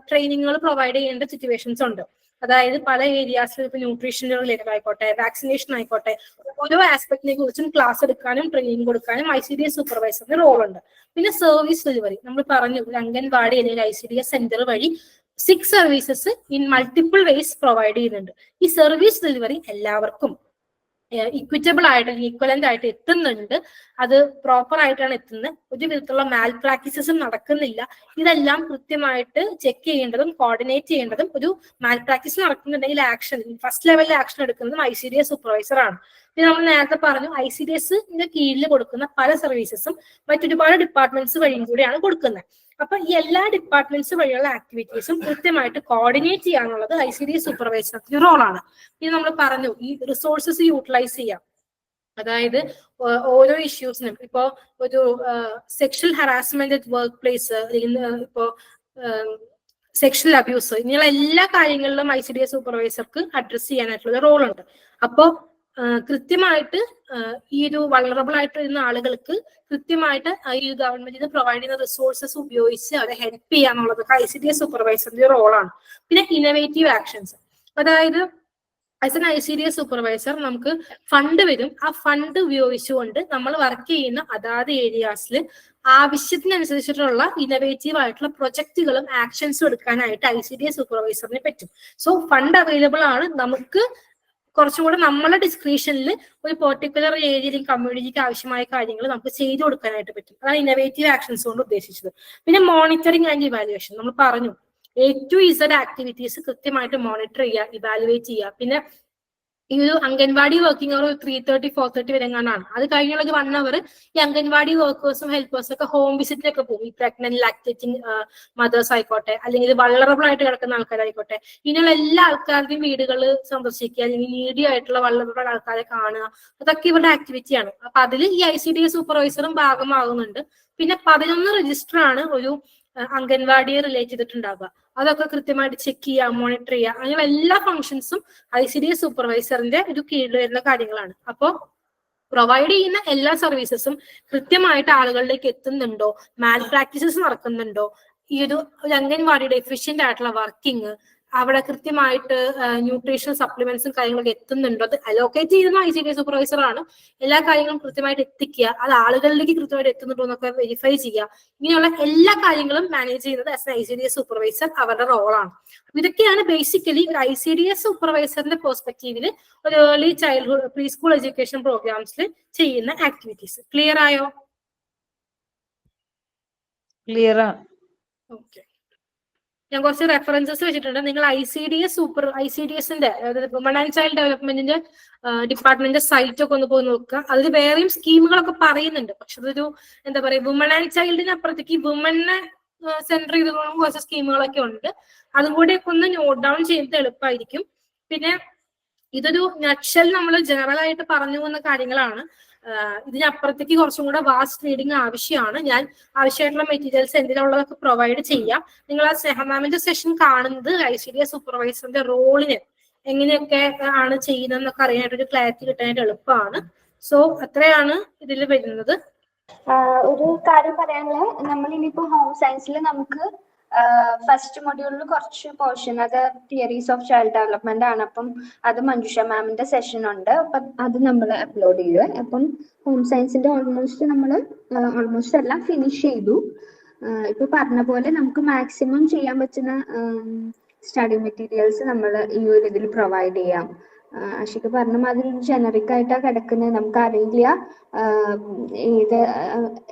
ട്രെയിനിങ്ങുകൾ പ്രൊവൈഡ് ചെയ്യേണ്ട സിറ്റുവേഷൻസ് ഉണ്ട്. അതായത് പല ഏരിയാസിൽ ഇപ്പൊ ന്യൂട്രീഷൻ റിലേറ്റഡ് ആയിക്കോട്ടെ, വാക്സിനേഷൻ ആയിക്കോട്ടെ, ഓരോ ആസ്പെക്ടിനെ കുറിച്ചും ക്ലാസ് എടുക്കാനും ട്രെയിനിങ് കൊടുക്കാനും ICDS സൂപ്പർവൈസറിന് റോൾ ഉണ്ട്. പിന്നെ സർവീസ് ഡെലിവറി നമ്മൾ പറഞ്ഞു, ഒരു അംഗൻവാടി അല്ലെങ്കിൽ ICDS സെന്റർ വഴി 6 services in multiple vase provide ചെയ്യുന്നുണ്ട്. ഈ സർവീസ് ഡെലിവറി എല്ലാവർക്കും ഇക്വിറ്റബിൾ ആയിട്ട് ഈക്വലന്റ് ആയിട്ട് എത്തുന്നുണ്ട്. അത് പ്രോപ്പർ ആയിട്ടാണ് എത്തുന്നത്. ഒരു വിധത്തിലുള്ള മാൽ പ്രാക്ടീസസും നടക്കുന്നില്ല. ഇതെല്ലാം കൃത്യമായിട്ട് ചെക്ക് ചെയ്യേണ്ടതും കോർഡിനേറ്റ് ചെയ്യേണ്ടതും, ഒരു മാൽ പ്രാക്ടീസ് നടക്കുന്നുണ്ടെങ്കിൽ ആക്ഷൻ ഫസ്റ്റ് ലെവലിൽ ആക്ഷൻ എടുക്കുന്നതും ICDS സൂപ്പർവൈസർ ആണ്. പിന്നെ നമ്മൾ നേരത്തെ പറഞ്ഞു ICDSന്റെ കീഴിൽ കൊടുക്കുന്ന പല സർവീസസും മറ്റൊരുപാട് ഡിപ്പാർട്ട്മെന്റ്സ് വഴിയും കൂടിയാണ് കൊടുക്കുന്നത്. അപ്പൊ ഈ എല്ലാ ഡിപ്പാർട്ട്മെന്റ്സ് വഴിയുള്ള ആക്ടിവിറ്റീസും കൃത്യമായിട്ട് കോർഡിനേറ്റ് ചെയ്യാനുള്ളത് ICDS സൂപ്പർവൈസറിന്റെ റോളാണ്. ഇത് നമ്മൾ പറഞ്ഞു, ഈ റിസോഴ്സസ് യൂട്ടിലൈസ് ചെയ്യാം. അതായത് ഓരോ ഇഷ്യൂസിനും, ഇപ്പോ ഒരു sexual harassment at work place, ഇപ്പോ സെക്ഷൽ അബ്യൂസ്, ഇങ്ങനെയുള്ള എല്ലാ കാര്യങ്ങളിലും ICDS സൂപ്പർവൈസർക്ക് അഡ്രസ് ചെയ്യാനായിട്ടുള്ള റോൾ ഉണ്ട്. അപ്പോ കൃത്യമായിട്ട് ഈ ഒരു വൾണറബിൾ ആയിട്ടിരുന്ന ആളുകൾക്ക് കൃത്യമായിട്ട് ഈ ഗവൺമെന്റിന് പ്രൊവൈഡ് ചെയ്യുന്ന റിസോഴ്സസ് ഉപയോഗിച്ച് അവരെ ഹെൽപ്പ് ചെയ്യാന്നുള്ളത് ICDS സൂപ്പർവൈസറിന്റെ റോളാണ്. പിന്നെ ഇന്നോവേറ്റീവ് ആക്ഷൻസ്, അതായത് ആസ് എൻ ICDS സൂപ്പർവൈസർ നമുക്ക് ഫണ്ട് വരും. ആ ഫണ്ട് ഉപയോഗിച്ചുകൊണ്ട് നമ്മൾ വർക്ക് ചെയ്യുന്ന അതാത് ഏരിയാസിൽ ആവശ്യത്തിനനുസരിച്ചിട്ടുള്ള ഇന്നോവേറ്റീവ് ആയിട്ടുള്ള പ്രൊജക്ടുകളും ആക്ഷൻസും എടുക്കാനായിട്ട് ICDS സൂപ്പർവൈസറിന് പറ്റും. സോ ഫണ്ട് അവൈലബിൾ ആണ്. നമുക്ക് കുറച്ചും കൂടെ നമ്മളെ ഡിസ്ക്രിപ്ഷനിൽ ഒരു പെർട്ടിക്കുലർ ഏരിയയിൽ കമ്മ്യൂണിറ്റിക്ക് ആവശ്യമായ കാര്യങ്ങൾ നമുക്ക് ചെയ്തു കൊടുക്കാനായിട്ട് പറ്റും. അതാണ് ഇന്നോവേറ്റീവ് ആക്ഷൻസ് കൊണ്ട് ഉദ്ദേശിച്ചത്. പിന്നെ മോണിറ്ററിംഗ് ആൻഡ് ഇവാലുവേഷൻ നമ്മൾ പറഞ്ഞു, A to Z ആക്ടിവിറ്റീസ് കൃത്യമായിട്ട് മോണിറ്റർ ചെയ്യുക, ഇവാലുവേറ്റ് ചെയ്യുക. പിന്നെ ഈ ഒരു അംഗൻവാടി വർക്കിംഗ് അവർ 3:30 4:30 വരെ എങ്ങാനാണ്. അത് കഴിഞ്ഞുള്ള ഒരു 1 hour ഈ അംഗൻവാടി വർക്കേഴ്സും ഹെൽപ്പേഴ്സും ഒക്കെ ഹോം വിസിറ്റിനൊക്കെ പോകും. ഈ പ്രഗ്നന്റ് ലാക്ടേറ്റിംഗ് മദേഴ്സ് ആയിക്കോട്ടെ, അല്ലെങ്കിൽ വൾണറബിൾ ആയിട്ട് കിടക്കുന്ന ആൾക്കാരായിക്കോട്ടെ, ഇങ്ങനെയുള്ള എല്ലാ ആൾക്കാരുടെയും വീടുകൾ സന്ദർശിക്കുക, അല്ലെങ്കിൽ നീഡി ആയിട്ടുള്ള വൾണറബിൾ ആൾക്കാരെ കാണുക, അതൊക്കെ ഇവരുടെ ആക്ടിവിറ്റിയാണ്. അപ്പൊ അതിൽ ഈ ICDS സൂപ്പർവൈസറും ഭാഗമാകുന്നുണ്ട്. പിന്നെ 11 രജിസ്റ്റർ ആണ് ഒരു അംഗൻവാടിയെ റിലേറ്റ് ചെയ്തിട്ടുണ്ടാവുക. അതൊക്കെ കൃത്യമായിട്ട് ചെക്ക് ചെയ്യുക, മോണിറ്റർ ചെയ്യുക, അങ്ങനെ എല്ലാ ഫംഗ്ഷൻസും ICDS സൂപ്പർവൈസറിന്റെ ഒരു കീഴിൽ വരുന്ന കാര്യങ്ങളാണ്. അപ്പോൾ പ്രൊവൈഡ് ചെയ്യുന്ന എല്ലാ സർവീസസും കൃത്യമായിട്ട് ആളുകളിലേക്ക് എത്തുന്നുണ്ടോ, മാൽ പ്രാക്ടീസസ് നടക്കുന്നുണ്ടോ, ഈ ഒരു അംഗൻവാടിയുടെ എഫിഷ്യന്റ് ആയിട്ടുള്ള വർക്കിംഗ്, അവിടെ കൃത്യമായിട്ട് ന്യൂട്രീഷൻ സപ്ലിമെന്റ്സും കാര്യങ്ങളൊക്കെ എത്തുന്നുണ്ടോ, അത് അലോക്കേറ്റ് ചെയ്യുന്ന ICDS സൂപ്പർവൈസർ ആണ്. എല്ലാ കാര്യങ്ങളും കൃത്യമായിട്ട് എത്തിക്കുക, അത് ആളുകളിലേക്ക് കൃത്യമായിട്ട് എത്തുന്നുണ്ടോ എന്നൊക്കെ വെരിഫൈ ചെയ്യുക. ഇങ്ങനെയുള്ള എല്ലാ കാര്യങ്ങളും മാനേജ് ചെയ്യുന്നത് ആസ് എൻ ICDS സൂപ്പർവൈസർ അവരുടെ റോളാണ്. ഇതൊക്കെയാണ് ബേസിക്കലി ഒരു ICDS സൂപ്പർവൈസറിന്റെ പെർസ്പെക്റ്റീവില് ഒരു early childhood pre school education പ്രോഗ്രാംസിൽ ചെയ്യുന്ന ആക്ടിവിറ്റീസ്. ക്ലിയർ ആയോ? ക്ലിയർ ആണ്. ഓക്കെ, ഞാൻ കുറച്ച് റെഫറൻസസ് വെച്ചിട്ടുണ്ട്. നിങ്ങൾ ICDSന്റെ അതായത് വുമൺ ആൻഡ് ചൈൽഡ് ഡെവലപ്മെന്റിന്റെ ഡിപ്പാർട്ട്മെന്റിന്റെ സൈറ്റ് ഒക്കെ ഒന്ന് പോയി നോക്കുക. അതിൽ വേറെയും സ്കീമുകളൊക്കെ പറയുന്നുണ്ട്. പക്ഷെ അതൊരു എന്താ പറയുക, വുമൺ ആൻഡ് ചൈൽഡിന് അപ്പുറത്തേക്ക് വുമനെ സെന്റർ ചെയ്തുകൊണ്ട് കുറച്ച് സ്കീമുകളൊക്കെ ഉണ്ട്. അതും കൂടി ഒക്കെ ഒന്ന് നോട്ട് ഡൗൺ ചെയ്യുന്നത് എളുപ്പമായിരിക്കും. പിന്നെ ഇതൊരു നട്ഷൽ നമ്മൾ ജനറൽ ആയിട്ട് പറഞ്ഞു പോകുന്ന കാര്യങ്ങളാണ്. ഇതിനപ്പുറത്തേക്ക് കുറച്ചും കൂടെ വാസ്റ്റ് റീഡിങ് ആവശ്യമാണ്. ഞാൻ ആവശ്യമായിട്ടുള്ള മെറ്റീരിയൽസ് എന്തിനുള്ളതൊക്കെ പ്രൊവൈഡ് ചെയ്യാം. നിങ്ങൾ ആ സ്നേഹമാമിന്റെ സെഷൻ കാണുന്നത് ICDS സൂപ്പർവൈസറിന്റെ റോളിന് എങ്ങനെയൊക്കെ ആണ് ചെയ്യുന്നതെന്നൊക്കെ അറിയാനായിട്ട് ഒരു ക്ലാരിറ്റി കിട്ടാനായിട്ട് എളുപ്പമാണ്. സോ അത്രയാണ് ഇതിൽ വരുന്നത്. ഒരു കാര്യം പറയാനുള്ളത്, നമ്മൾ ഇനിയിപ്പോ ഹോം സയൻസിൽ നമുക്ക് ഫസ്റ്റ് മൊഡ്യൂളിൽ കുറച്ച് പോർഷൻ അത് തിയറീസ് ഓഫ് ചൈൽഡ് ഡെവലപ്മെന്റ് ആണ്. അപ്പം അത് മഞ്ജുഷ മാമിന്റെ സെഷൻ ഉണ്ട്. അപ്പം അത് നമ്മൾ അപ്ലോഡ് ചെയ്തു. അപ്പം ഹോം സയൻസിന്റെ ഓൾമോസ്റ്റ് എല്ലാം ഫിനിഷ് ചെയ്തു. ഇപ്പൊ പറഞ്ഞ പോലെ നമുക്ക് മാക്സിമം ചെയ്യാൻ പറ്റുന്ന സ്റ്റഡി മെറ്റീരിയൽസ് നമ്മൾ ഈ ഒരു ഇതിൽ പ്രൊവൈഡ് ചെയ്യാം. ആഷിക്ക് പറഞ്ഞ മാതിരി ജനറിക് ആയിട്ടാ കിടക്കുന്നത്, നമുക്ക് അറിയില്ല ഏത്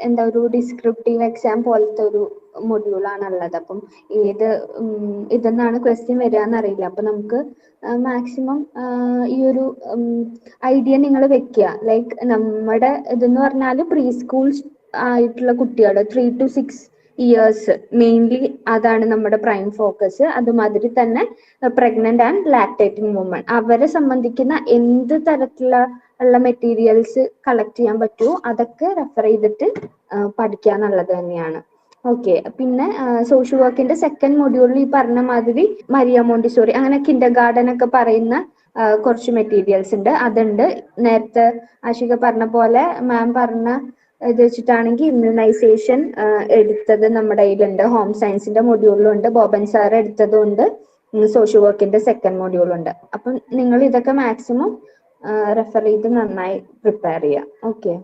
എന്താ ഒരു ഡിസ്ക്രിപ്റ്റീവ് എക്സാം പോലത്തെ ഒരു മൊഡ്യൂളാണുള്ളത്. അപ്പം ഏത് ഇതെന്നാണ് ക്വസ്റ്റ്യൻ വരിക എന്നറിയില്ല. അപ്പൊ നമുക്ക് മാക്സിമം ഈ ഒരു ഐഡിയ നിങ്ങൾ വെക്കുക. ലൈക്ക് നമ്മുടെ ഇതെന്ന് പറഞ്ഞാൽ പ്രീ സ്കൂൾ ആയിട്ടുള്ള കുട്ടികൾ 3 to 6 ഇയേഴ്സ് മെയിൻലി അതാണ് നമ്മുടെ പ്രൈം ഫോക്കസ്. അതുമാതിരി തന്നെ പ്രഗ്നന്റ് ആൻഡ് ലാക്ടേറ്റിംഗ് വുമൺ അവരെ സംബന്ധിക്കുന്ന എന്ത് തരത്തിലുള്ള മെറ്റീരിയൽസ് കളക്ട് ചെയ്യാൻ പറ്റുമോ അതൊക്കെ റെഫർ ചെയ്തിട്ട് പഠിക്കുക എന്നുള്ളത് തന്നെയാണ്. ഓക്കെ. പിന്നെ സോഷ്യൽ വർക്കിന്റെ സെക്കൻഡ് മൊഡ്യൂളിൽ ഈ പറഞ്ഞ മാതിരി മരിയ മോണ്ടിസോറി അങ്ങനെ കിൻഡർ ഗാർഡൻ ഒക്കെ പറയുന്ന കുറച്ച് മെറ്റീരിയൽസ് ഉണ്ട്. അതുണ്ട്. നേരത്തെ ആഷിക പറഞ്ഞ പോലെ മാം പറഞ്ഞ ഇത് വെച്ചിട്ടാണെങ്കിൽ ഇമ്മ്യൂണൈസേഷൻ എടുത്തത് നമ്മുടെ കയ്യിലുണ്ട്. ഹോം സയൻസിന്റെ മൊഡ്യൂളിലുണ്ട്. ബോബൻ സാർ എടുത്തതുണ്ട്. സോഷ്യൽ വർക്കിന്റെ സെക്കൻഡ് മൊഡ്യൂളുണ്ട്. അപ്പം നിങ്ങൾ ഇതൊക്കെ മാക്സിമം റെഫർ ചെയ്ത് നന്നായി പ്രിപ്പയർ ചെയ്യാം. ഓക്കെ.